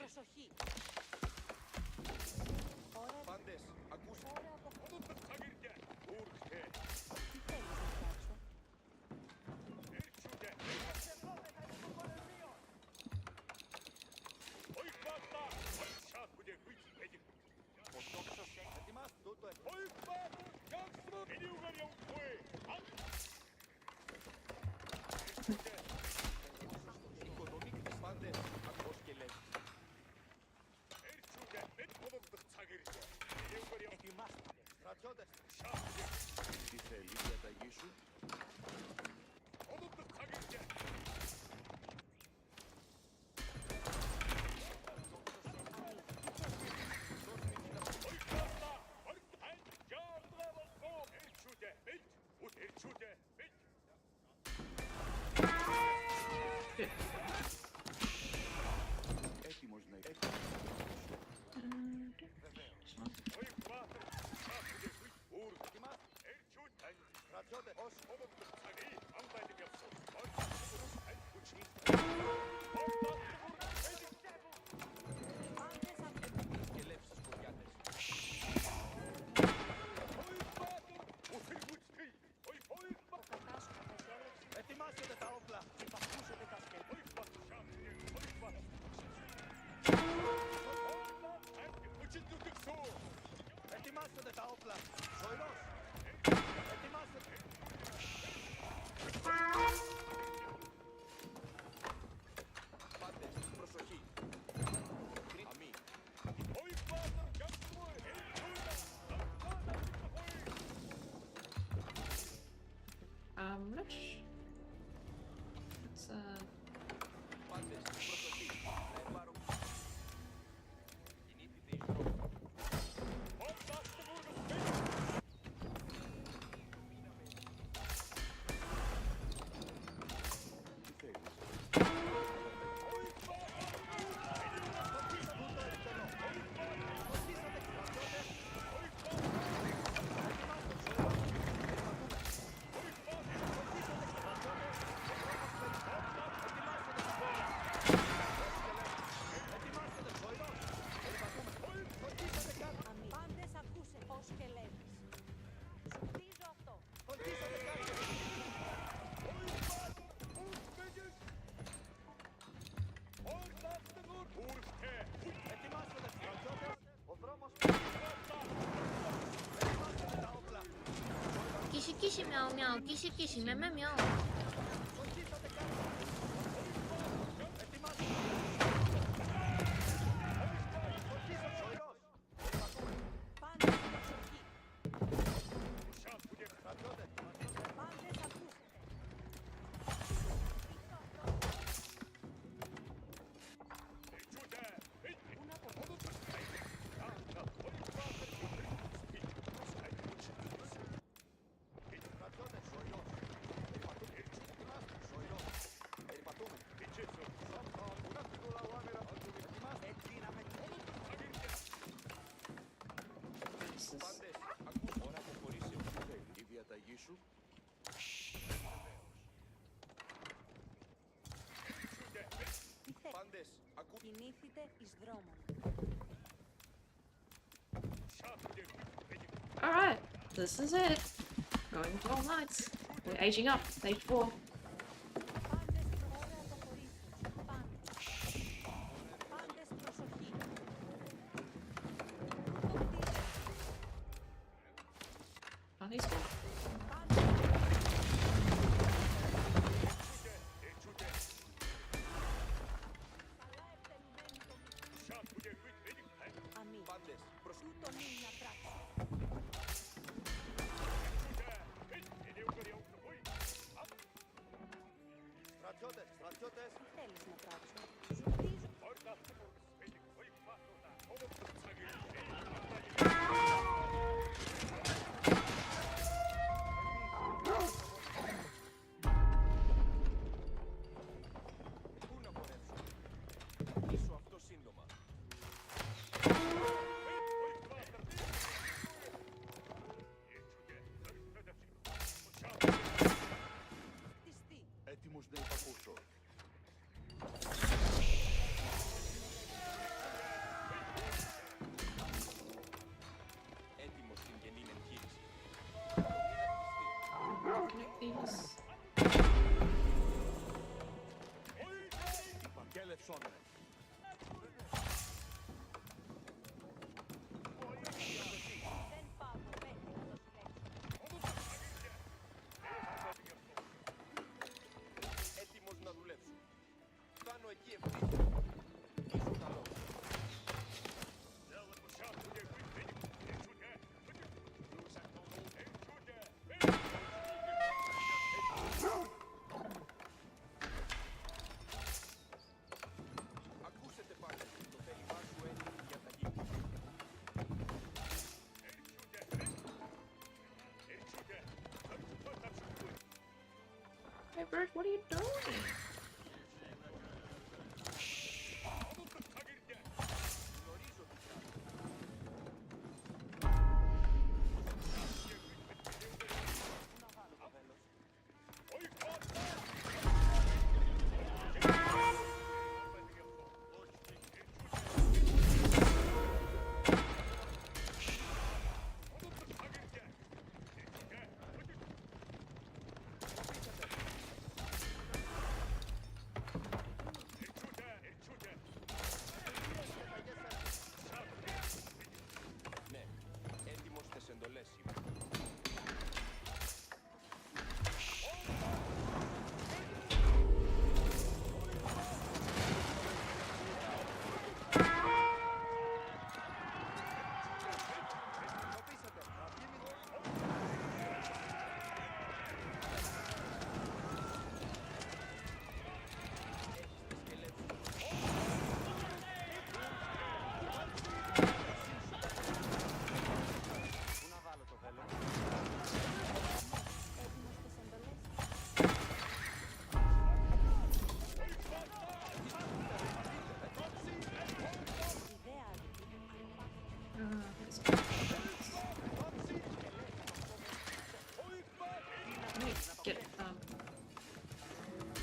Προσοχή. Ωραία. Πάντες, ακούστε. Ωραία από αυτό. Ήρθε. Τι θέλεις να πράξω. Ο τόξος ετοιμάστε. Τούτο οικοδομήκτες πάντες, ακούς και λες. Ετοιμάστε. Στρατιώτες. Τι θέλει η διαταγή σου? Έτοιμος να Στρατιώτες. Ως. Σκελεύσεις σκοπιάτες. Ετοιμάστε τα όπλα. Υπακούσετε τα σκελιά. Ετοιμάστε τα όπλα. Ζωηρός. Ετοιμάστε. Πάντες, προσοχή. Αμή. Let's Πάντες, προσοχή. Θα πάρω. Κινήτητε εις δρόμο. Τι θέλεις? Πάντες ακούσε ως και λέμε. Σου χτίζω αυτό. Ετοιμάστε τα στρατιώτες. Ο δρόμος. Κίση κίση μιαου μιαου, κίση κίση με με μιαου. Πάντες προσοχή. Πάντες ακούσετε. Πάντες, ακούς. Ώρα αποχωρήσεως. Η διαταγή σου. Τι θέλεις. Πάντες, ακούς. Κινήθητε εις δρόμον. Alright, this is it. Going 12 nights. We're aging up. Day 4. Πάντες ώρα αποχωρήσεως. Πάντες. Πάντες προσοχή. Oh, he's gone. Αμή. Πάντες, προσοχή. Τούτον είναι να πράξω. Στρατιώτες, στρατιώτες. Τι θέλεις να πράξω. Σου χτίζω. Πού να πορεύσω? Ίσου αυτό σύντομα. Χτιστεί. Έτοιμος να υπακούσω. things. Δεν πάω μέχρι να το συλλέξω. Έτοιμος να δουλέψω. Φτάνω εκεί ευθύς. Ήσουν καλός. Ακούσετε πάντα το θέλημά σου έτοιμη για τα γη. Hey Bert, what are you doing? Γνωρίζω τι κάνω. Ναι, έτοιμος στις εντολές είμαι. Πού να βάλω το βέλο? Έτοιμος στις εντολές. Ιδέα Get what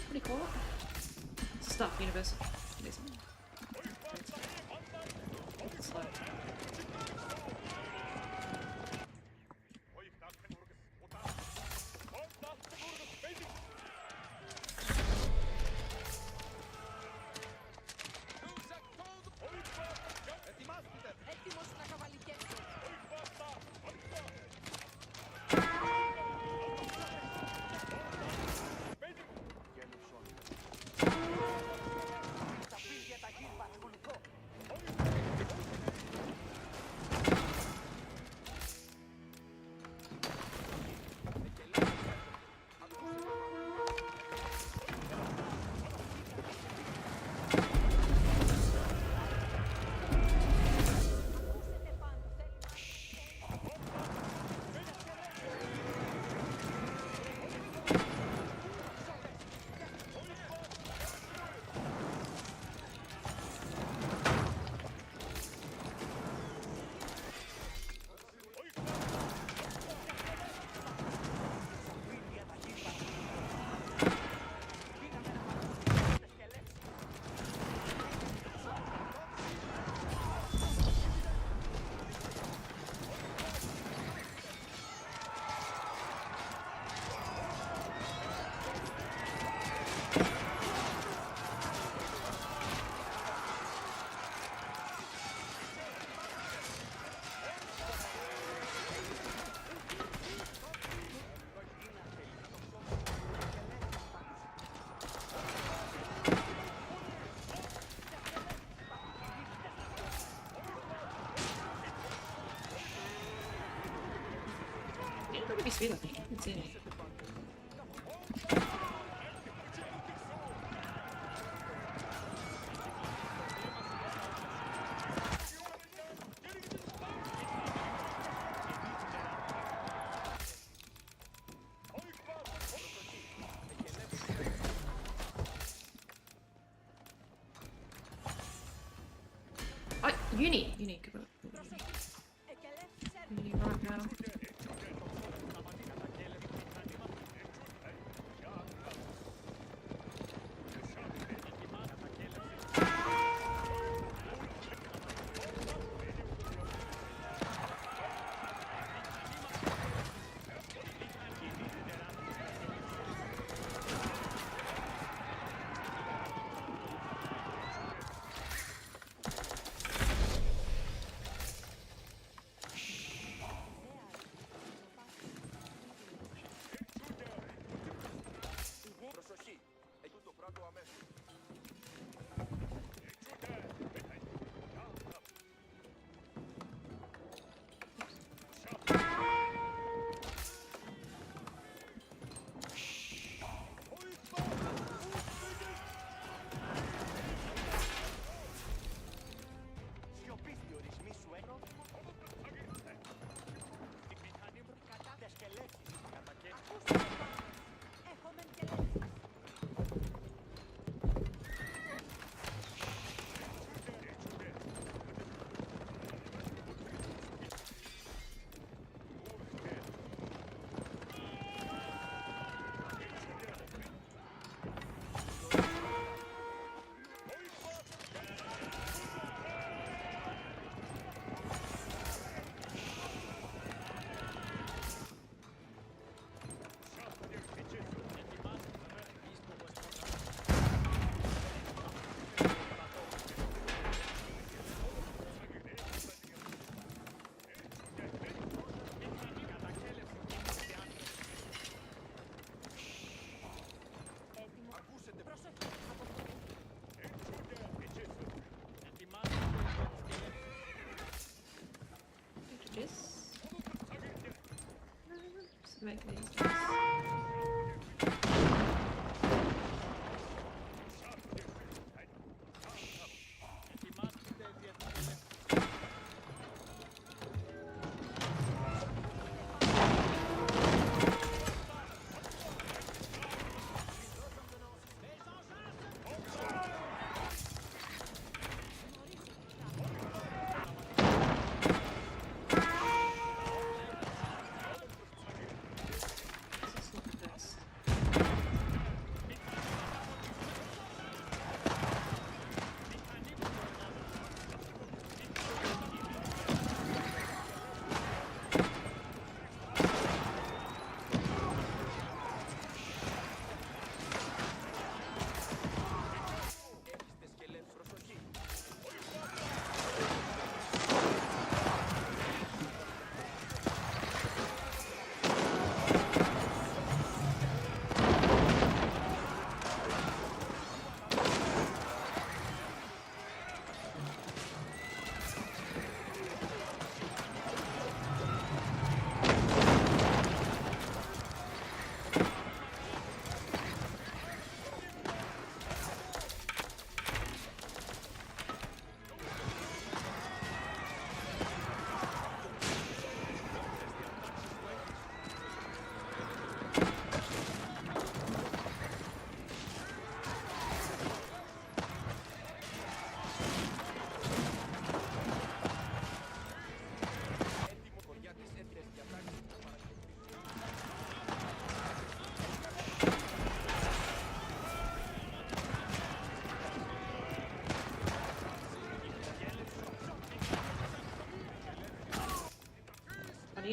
do you call it? Stuff universal. It is. Slow. Έτοιμος να καβαλικέψω. Ακούσετε πάνω, θέλει να... It's pretty sweet, I think. It's in it. Oh, uni. Good work. Uni right now.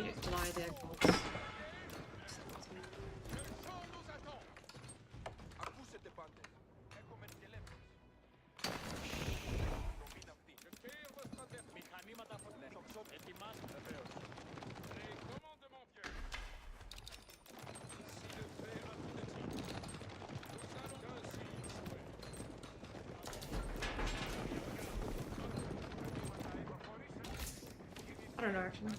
need to lie their goals. Ακούσετε πάντες. Έχουμε σκελέτες. Μηχανήματα αποτελεσματικά. Ετοιμάστε. Βεβαίως. Les commandements pieux. Ici le fer à tout de suite. Nous allons ainsi jouer. I don't know actually.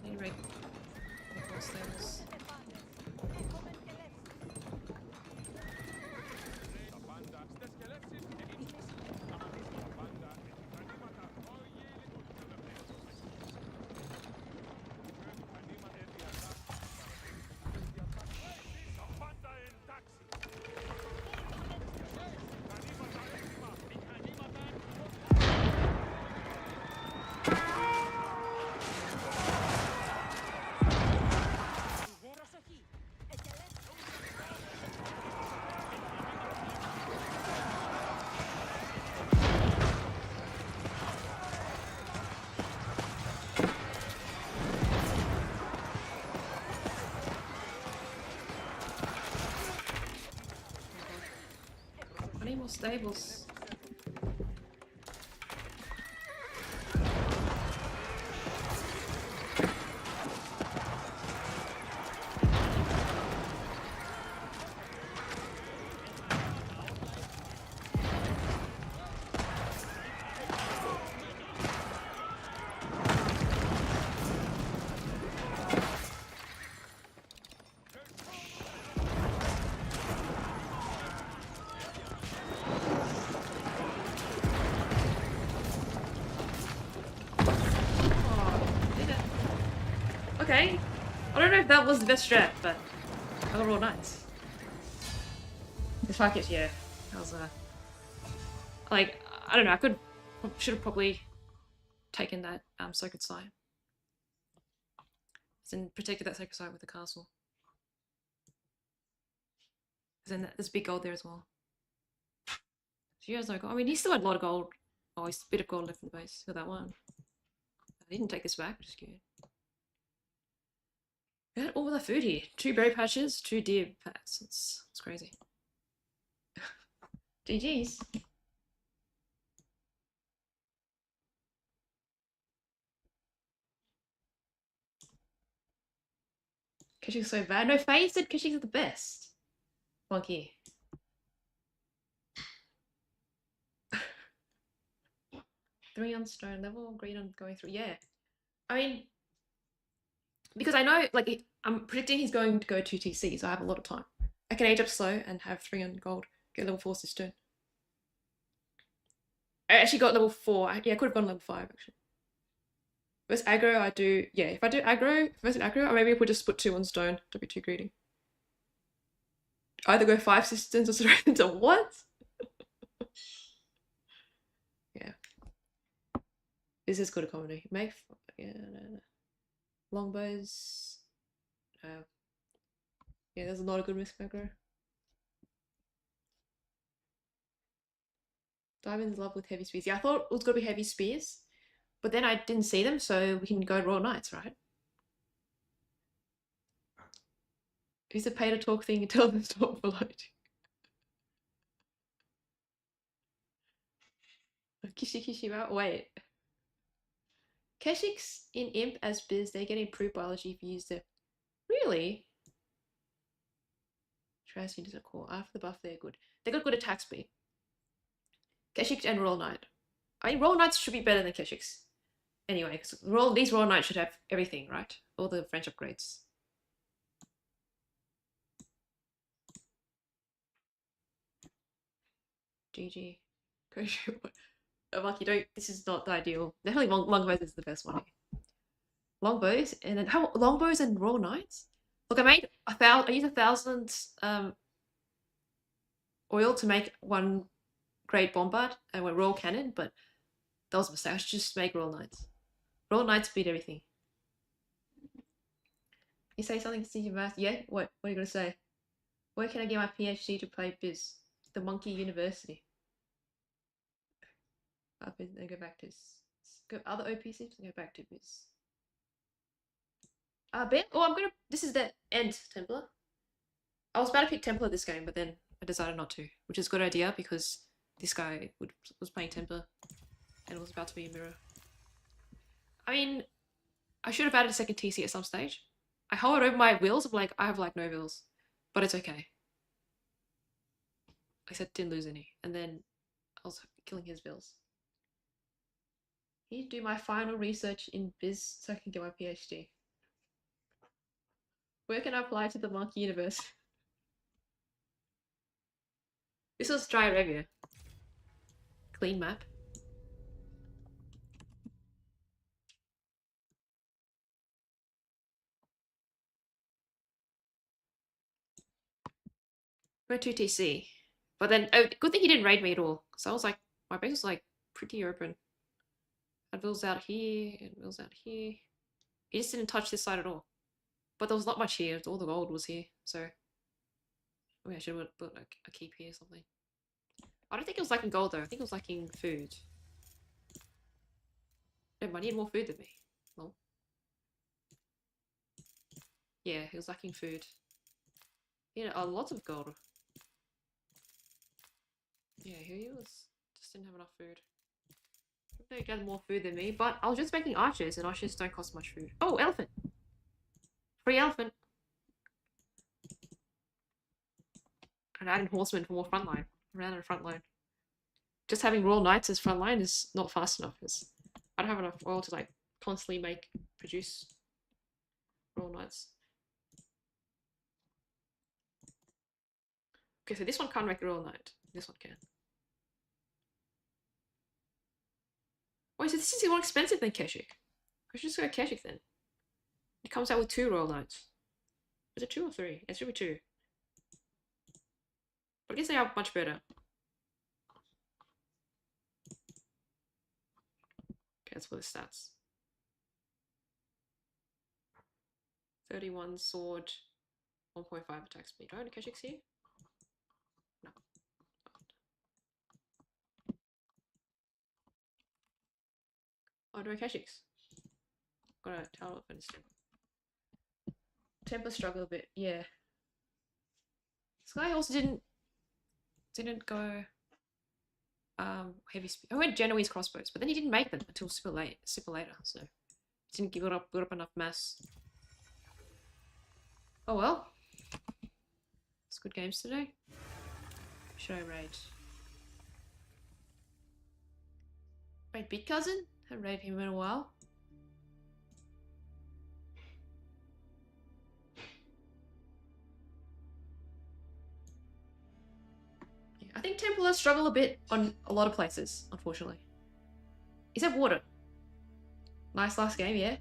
Need to make those things. Τα πάντα στις σκελέτες. Τα πάντα. Μηχανήματα. Όχι λειτουργούν. Μηχανήματα διατάξεις. Τα πάντα εντάξει. Μηχανήματα έτοιμα. Μηχανήματα. Προσοχή. I need more stables. Okay. I don't know if that was the best strat, but I got all nice. This package, yeah. That was like, I don't know, I should have probably taken that sacred site. And protected that sacred site with the castle. Then there's big gold there as well. So you guys know, I mean, he still had a lot of gold. Oh, he's a bit of gold left in the base for that one. I didn't take this back, just kidding. We had all the food here. 2 berry patches, 2 deer packs. It's crazy. GG's. Keshik's so bad. No, Faye said Keshik's are the best. Monkey. Three on stone level, green on going through. Yeah. I mean, because I know, like, I'm predicting he's going to go 2 TC, so I have a lot of time. I can age up slow and have 3 on gold. Get level 4 this turn. I actually got level 4. Yeah, I could have gone level 5, actually. Versus aggro, I do... Yeah, if I do aggro, versus aggro, or maybe if we just put 2 on stone. Don't be too greedy. Either go 5 systems or straight into what? Yeah. This is good economy. Make... Yeah, no. Longbows... yeah, there's a lot of good risk aggro. Diamond's love with heavy spears. Yeah, I thought it was going to be heavy spears, but then I didn't see them, so we can go Royal Knights, right? Use the pay to talk thing and tell them to stop below. Kishi Kishi, wait. Keshik's in Imp as Biz, they get improved biology if you use the... Really? Trash units are cool. After the buff, they're good. They got good attack speed. Keshik and Royal Knight. I mean, Royal Knights should be better than Keshik's. Anyway, because these Royal Knights should have everything, right? All the French upgrades. GG. Mark, you don't... This is not the ideal. Definitely Longbows is the best one. Longbows, and then how Longbows and Royal Knights? Look, I used 1,000 oil to make 1 Great Bombard and 1 Royal Cannon, but that was a mistake. I should just make Royal Knights. Royal Knights beat everything. You say something to your math? Yeah? What are you gonna say? Where can I get my PhD to play Biz? The Monkey University. Up and go back to other OP systems and go back to Biz. Oh, I'm gonna. This is the end Templar. I was about to pick Templar this game, but then I decided not to, which is a good idea because this guy was playing Templar and it was about to be a mirror. I mean, I should have added a second TC at some stage. I hovered over my wheels. I'm like, I have like no wheels, but it's okay. I said didn't lose any, and then I was killing his bills. I need to do my final research in biz so I can get my PhD. Where can I apply to the monkey universe? This was Dry Arabia. Clean map. Went to TC. But then, oh, good thing he didn't raid me at all. So I was like, my base was like pretty open. Had bills out here and bills out here. He just didn't touch this side at all. But there was not much here. All the gold was here. So, oh yeah, I should have put a keep here or something. I don't think it was lacking gold though. I think it was lacking food. No, I need more food than me. Well, yeah, he was lacking food. Yeah, lots of gold. Yeah, here he was. Just didn't have enough food. They got more food than me, but I was just making archers, and archers don't cost much food. Oh, elephant! Free elephant! And adding horsemen for more frontline. Ran out of frontline. Just having royal knights as frontline is not fast enough, because I don't have enough oil to like constantly produce royal knights. Okay, so this one can't make a royal knight. This one can. Wait, so this is more expensive than Keshik. I should just go Keshik then. It comes out with 2 royal knights. Is it 2 or 3? It should be 2. But I guess they are much better. Okay, that's for the stats. 31 sword, 1.5 attack speed. Do I have any Keshiks here? No. Oh, do I Keshiks? Got a Tower of instead. Temper struggle a bit, yeah. This guy also didn't go heavy speed. I went Genoese crossbows, but then he didn't make them until super later, so he didn't build up enough mass. Oh well. It's good games today. Should I raid? Raid Big Cousin? Haven't raided him in a while. Yeah, I think Templars struggle a bit on a lot of places, unfortunately. Is that water? Nice last game, yeah?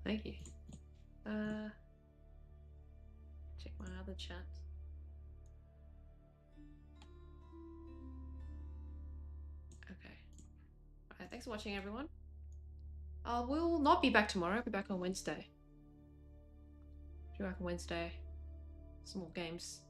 Thank you. Check my other chat. Okay. Alright, thanks for watching, everyone. We'll not be back tomorrow. I'll be back on Wednesday. Be back on Wednesday. Some more games.